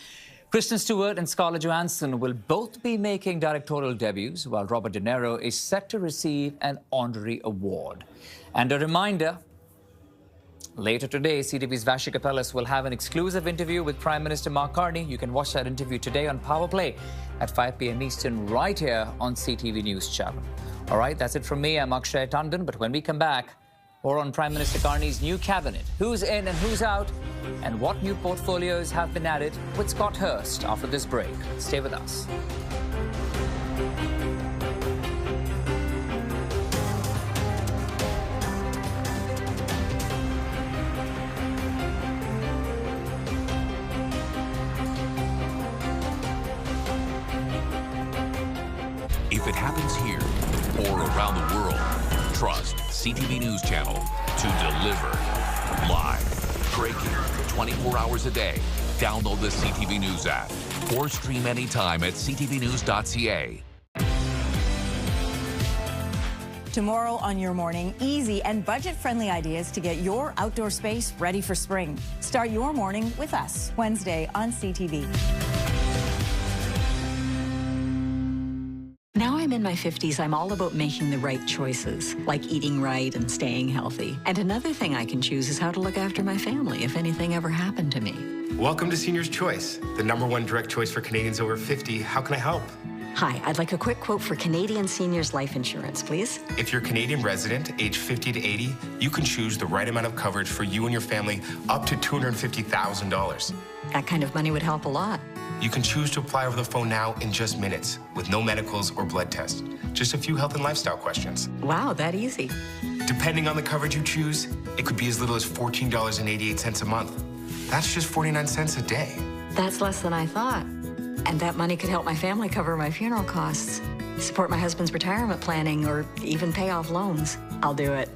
S26: Kristen Stewart and Scarlett Johansson will both be making directorial debuts, while Robert De Niro is set to receive an honorary award. And a reminder, later today, CTV's Vassy Kapelos will have an exclusive interview with Prime Minister Carney. You can watch that interview today on Power Play at 5 p.m. Eastern, right here on CTV News Channel. All right, that's it from me. I'm Akshay Tandon. But when we come back, more on Prime Minister Carney's new cabinet. Who's in and who's out? And what new portfolios have been added with Scott Hurst after this break. Stay with us.
S11: If it happens here or around the world, trust CTV News Channel to deliver live, breaking, 24 hours a day. Download the CTV News app or stream anytime at ctvnews.ca.
S12: Tomorrow on Your Morning, easy and budget-friendly ideas to get your outdoor space ready for spring. Start your morning with us, Wednesday on CTV.
S13: Now I'm in my 50s, I'm all about making the right choices, like eating right and staying healthy. And another thing I can choose is how to look after my family if anything ever happened to me.
S14: Welcome to Senior's Choice, the #1 direct choice for Canadians over 50. How can I help?
S13: Hi, I'd like a quick quote for Canadian seniors life insurance, please.
S14: If you're a Canadian resident, age 50 to 80, you can choose the right amount of coverage for you and your family up to $250,000.
S13: That kind of money would help a lot.
S14: You can choose to apply over the phone now in just minutes with no medicals or blood tests. Just a few health and lifestyle questions.
S13: Wow, that easy.
S14: Depending on the coverage you choose, it could be as little as $14.88 a month. That's just 49 cents a day.
S13: That's less than I thought. And that money could help my family cover my funeral costs, support my husband's retirement planning, or even pay off loans. I'll do it.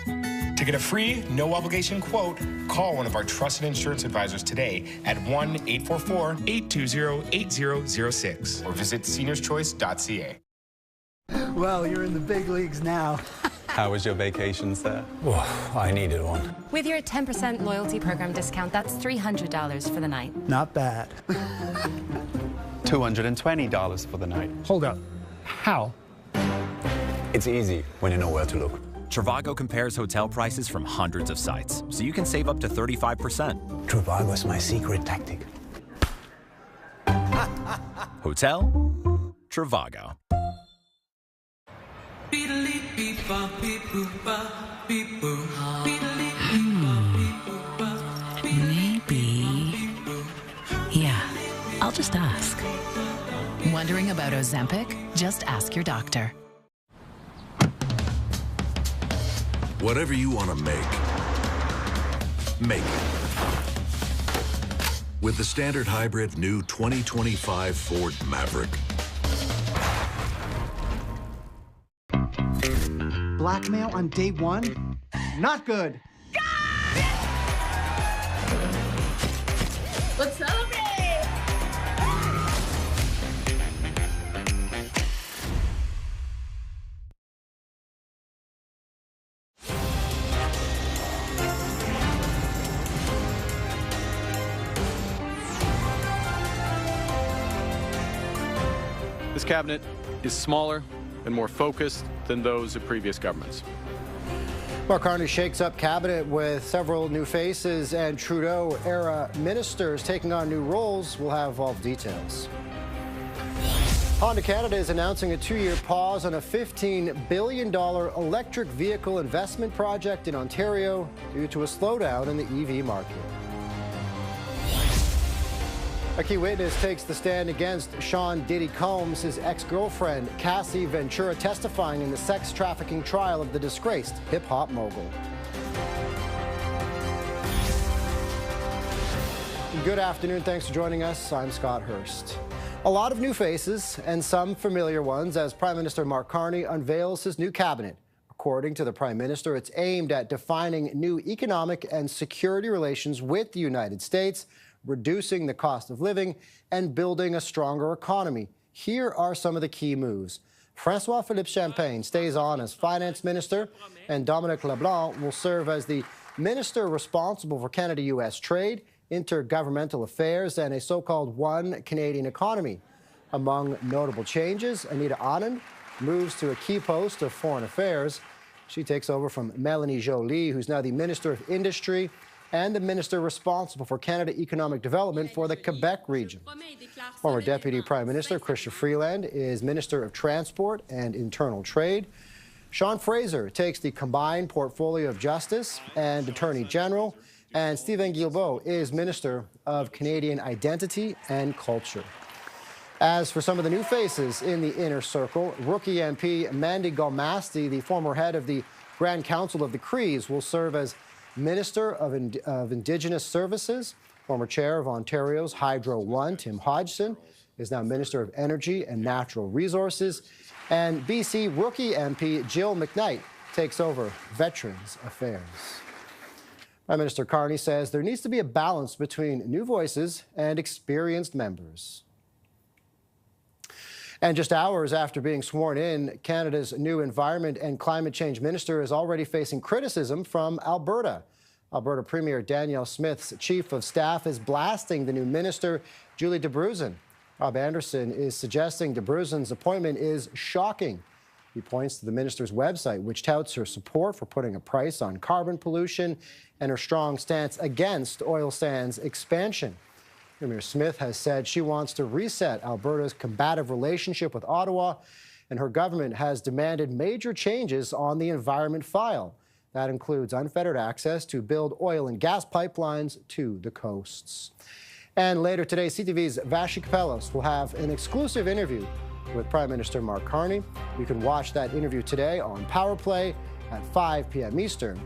S14: To get a free, no-obligation quote, call one of our trusted insurance advisors today at 1-844-820-8006 or visit seniorschoice.ca.
S16: Well, you're in the big leagues now.
S17: How was your vacation, sir?
S16: Oh, I needed one.
S18: With your 10% loyalty program discount, that's $300 for the night.
S16: Not bad.
S17: $220 for the night.
S16: Hold up. How?
S17: It's easy when you know where to look.
S30: Trivago compares hotel prices from hundreds of sites, so you can save up to 35%.
S16: Trivago is my secret tactic.
S30: Hotel Trivago.
S31: Maybe. Yeah, I'll just ask. Wondering about Ozempic? Just ask your doctor.
S25: Whatever you want to make it. With the standard hybrid new 2025 Ford Maverick.
S32: Blackmail on day one? Not good.
S33: What's up,
S1: This cabinet is smaller and more focused than those of previous governments.
S2: Mark Carney shakes up cabinet with several new faces and Trudeau-era ministers taking on new roles. We'll have all the details. Honda Canada is announcing a 2-year pause on a $15 billion electric vehicle investment project in Ontario due to a slowdown in the EV market. A key witness takes the stand against Sean Diddy Combs, his ex-girlfriend Cassie Ventura, testifying in the sex trafficking trial of the disgraced hip-hop mogul. Good afternoon. Thanks for joining us. I'm Scott Hurst. A lot of new faces and some familiar ones as Prime Minister Mark Carney unveils his new cabinet. According to the Prime Minister, it's aimed at defining new economic and security relations with the United States, reducing the cost of living, and building a stronger economy. Here are some of the key moves. François-Philippe Champagne stays on as Finance Minister, and Dominic LeBlanc will serve as the Minister responsible for Canada-U.S. trade, intergovernmental affairs, and a so-called One Canadian economy. Among notable changes, Anita Anand moves to a key post of Foreign Affairs. She takes over from Melanie Joly, who's now the Minister of Industry and the Minister responsible for Canada Economic Development for the Quebec region. Former Deputy Prime Minister Chrystia Freeland is Minister of Transport and Internal Trade. Sean Fraser takes the combined portfolio of Justice and Attorney General, and Stephen Guilbeault is Minister of Canadian Identity and Culture. As for some of the new faces in the inner circle, rookie MP Mandy Galmasti, the former head of the Grand Council of the Crees, will serve as Minister of Indigenous Services. Former chair of Ontario's Hydro One, Tim Hodgson, is now Minister of Energy and Natural Resources. And BC rookie MP Jill McKnight takes over Veterans Affairs. Prime Minister Carney says there needs to be a balance between new voices and experienced members. And just hours after being sworn in, Canada's new Environment and Climate Change Minister is already facing criticism from Alberta. Alberta Premier Danielle Smith's Chief of Staff is blasting the new minister, Julie DeBruzen. Rob Anderson is suggesting DeBruzen's appointment is shocking. He points to the minister's website, which touts her support for putting a price on carbon pollution and her strong stance against oil sands expansion. Premier Smith has said she wants to reset Alberta's combative relationship with Ottawa, and her government has demanded major changes on the environment file. That includes unfettered access to build oil and gas pipelines to the coasts. And later today, CTV's Vassy Kapelos will have an exclusive interview with Prime Minister Mark Carney. You can watch that interview today on Power Play at 5 p.m. Eastern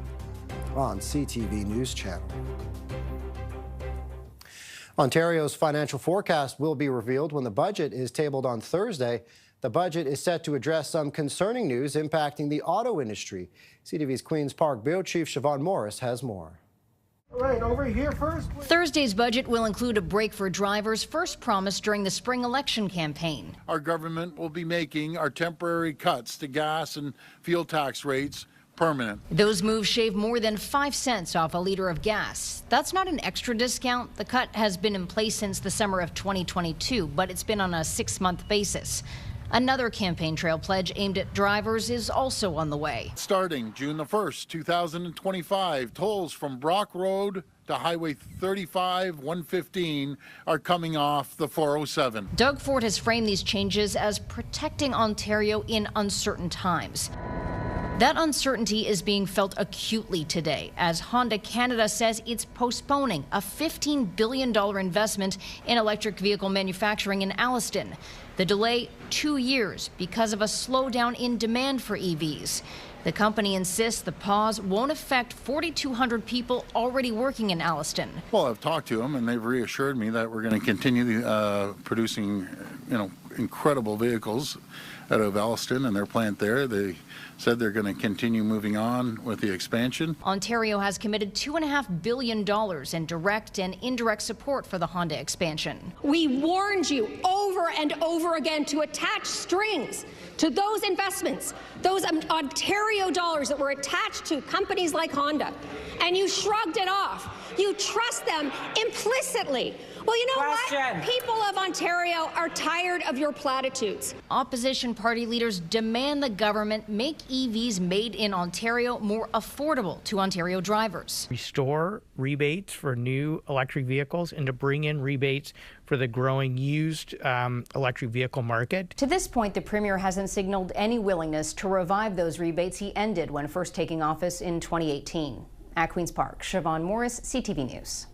S2: on CTV News Channel. Ontario's financial forecast will be revealed when the budget is tabled on Thursday. The budget is set to address some concerning news impacting the auto industry. CTV's Queen's Park Bureau Chief Siobhan Morris has more.
S32: All right, over here first.
S3: Thursday's budget will include a break for drivers first promised during the spring election campaign.
S6: Our government will be making our temporary cuts to gas and fuel tax rates permanent.
S3: Those moves shave more than 5 cents off a liter of gas. That's not an extra discount. The cut has been in place since the summer of 2022, but it's been on a 6-month basis. Another campaign trail pledge aimed at drivers is also on the way.
S6: Starting June the 1st, 2025, tolls from Brock Road to Highway 35, 115 are coming off the 407.
S3: Doug Ford has framed these changes as protecting Ontario in uncertain times. That uncertainty is being felt acutely today as Honda Canada says it's postponing a $15 billion investment in electric vehicle manufacturing in Alliston. The delay, 2 years, because of a slowdown in demand for EVs. The company insists the pause won't affect 4,200 people already working in Alliston.
S6: Well, I've talked to them and they've reassured me that we're going to continue producing, incredible vehicles out of Alliston and their plant there. They said they're going to continue moving on with the expansion.
S3: Ontario has committed $2.5 billion in direct and indirect support for the Honda expansion.
S10: We warned you over and over again to attach strings to those investments, those Ontario dollars that were attached to companies like Honda, and you shrugged it off. You trust them implicitly Well, you know what? People of Ontario are tired of your platitudes.
S3: Opposition party leaders demand the government make EVs made in Ontario more affordable to Ontario drivers.
S4: Restore rebates for new electric vehicles and to bring in rebates for the growing used electric vehicle market.
S5: To this point, the Premier hasn't signaled any willingness to revive those rebates he ended when first taking office in 2018. At Queen's Park, Siobhan Morris, CTV News.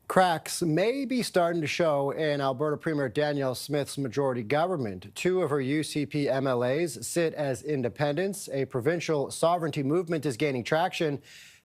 S2: Cracks may be starting to show in Alberta Premier Danielle Smith's majority government. Two of her UCP MLAs sit as independents. A provincial sovereignty movement is gaining traction.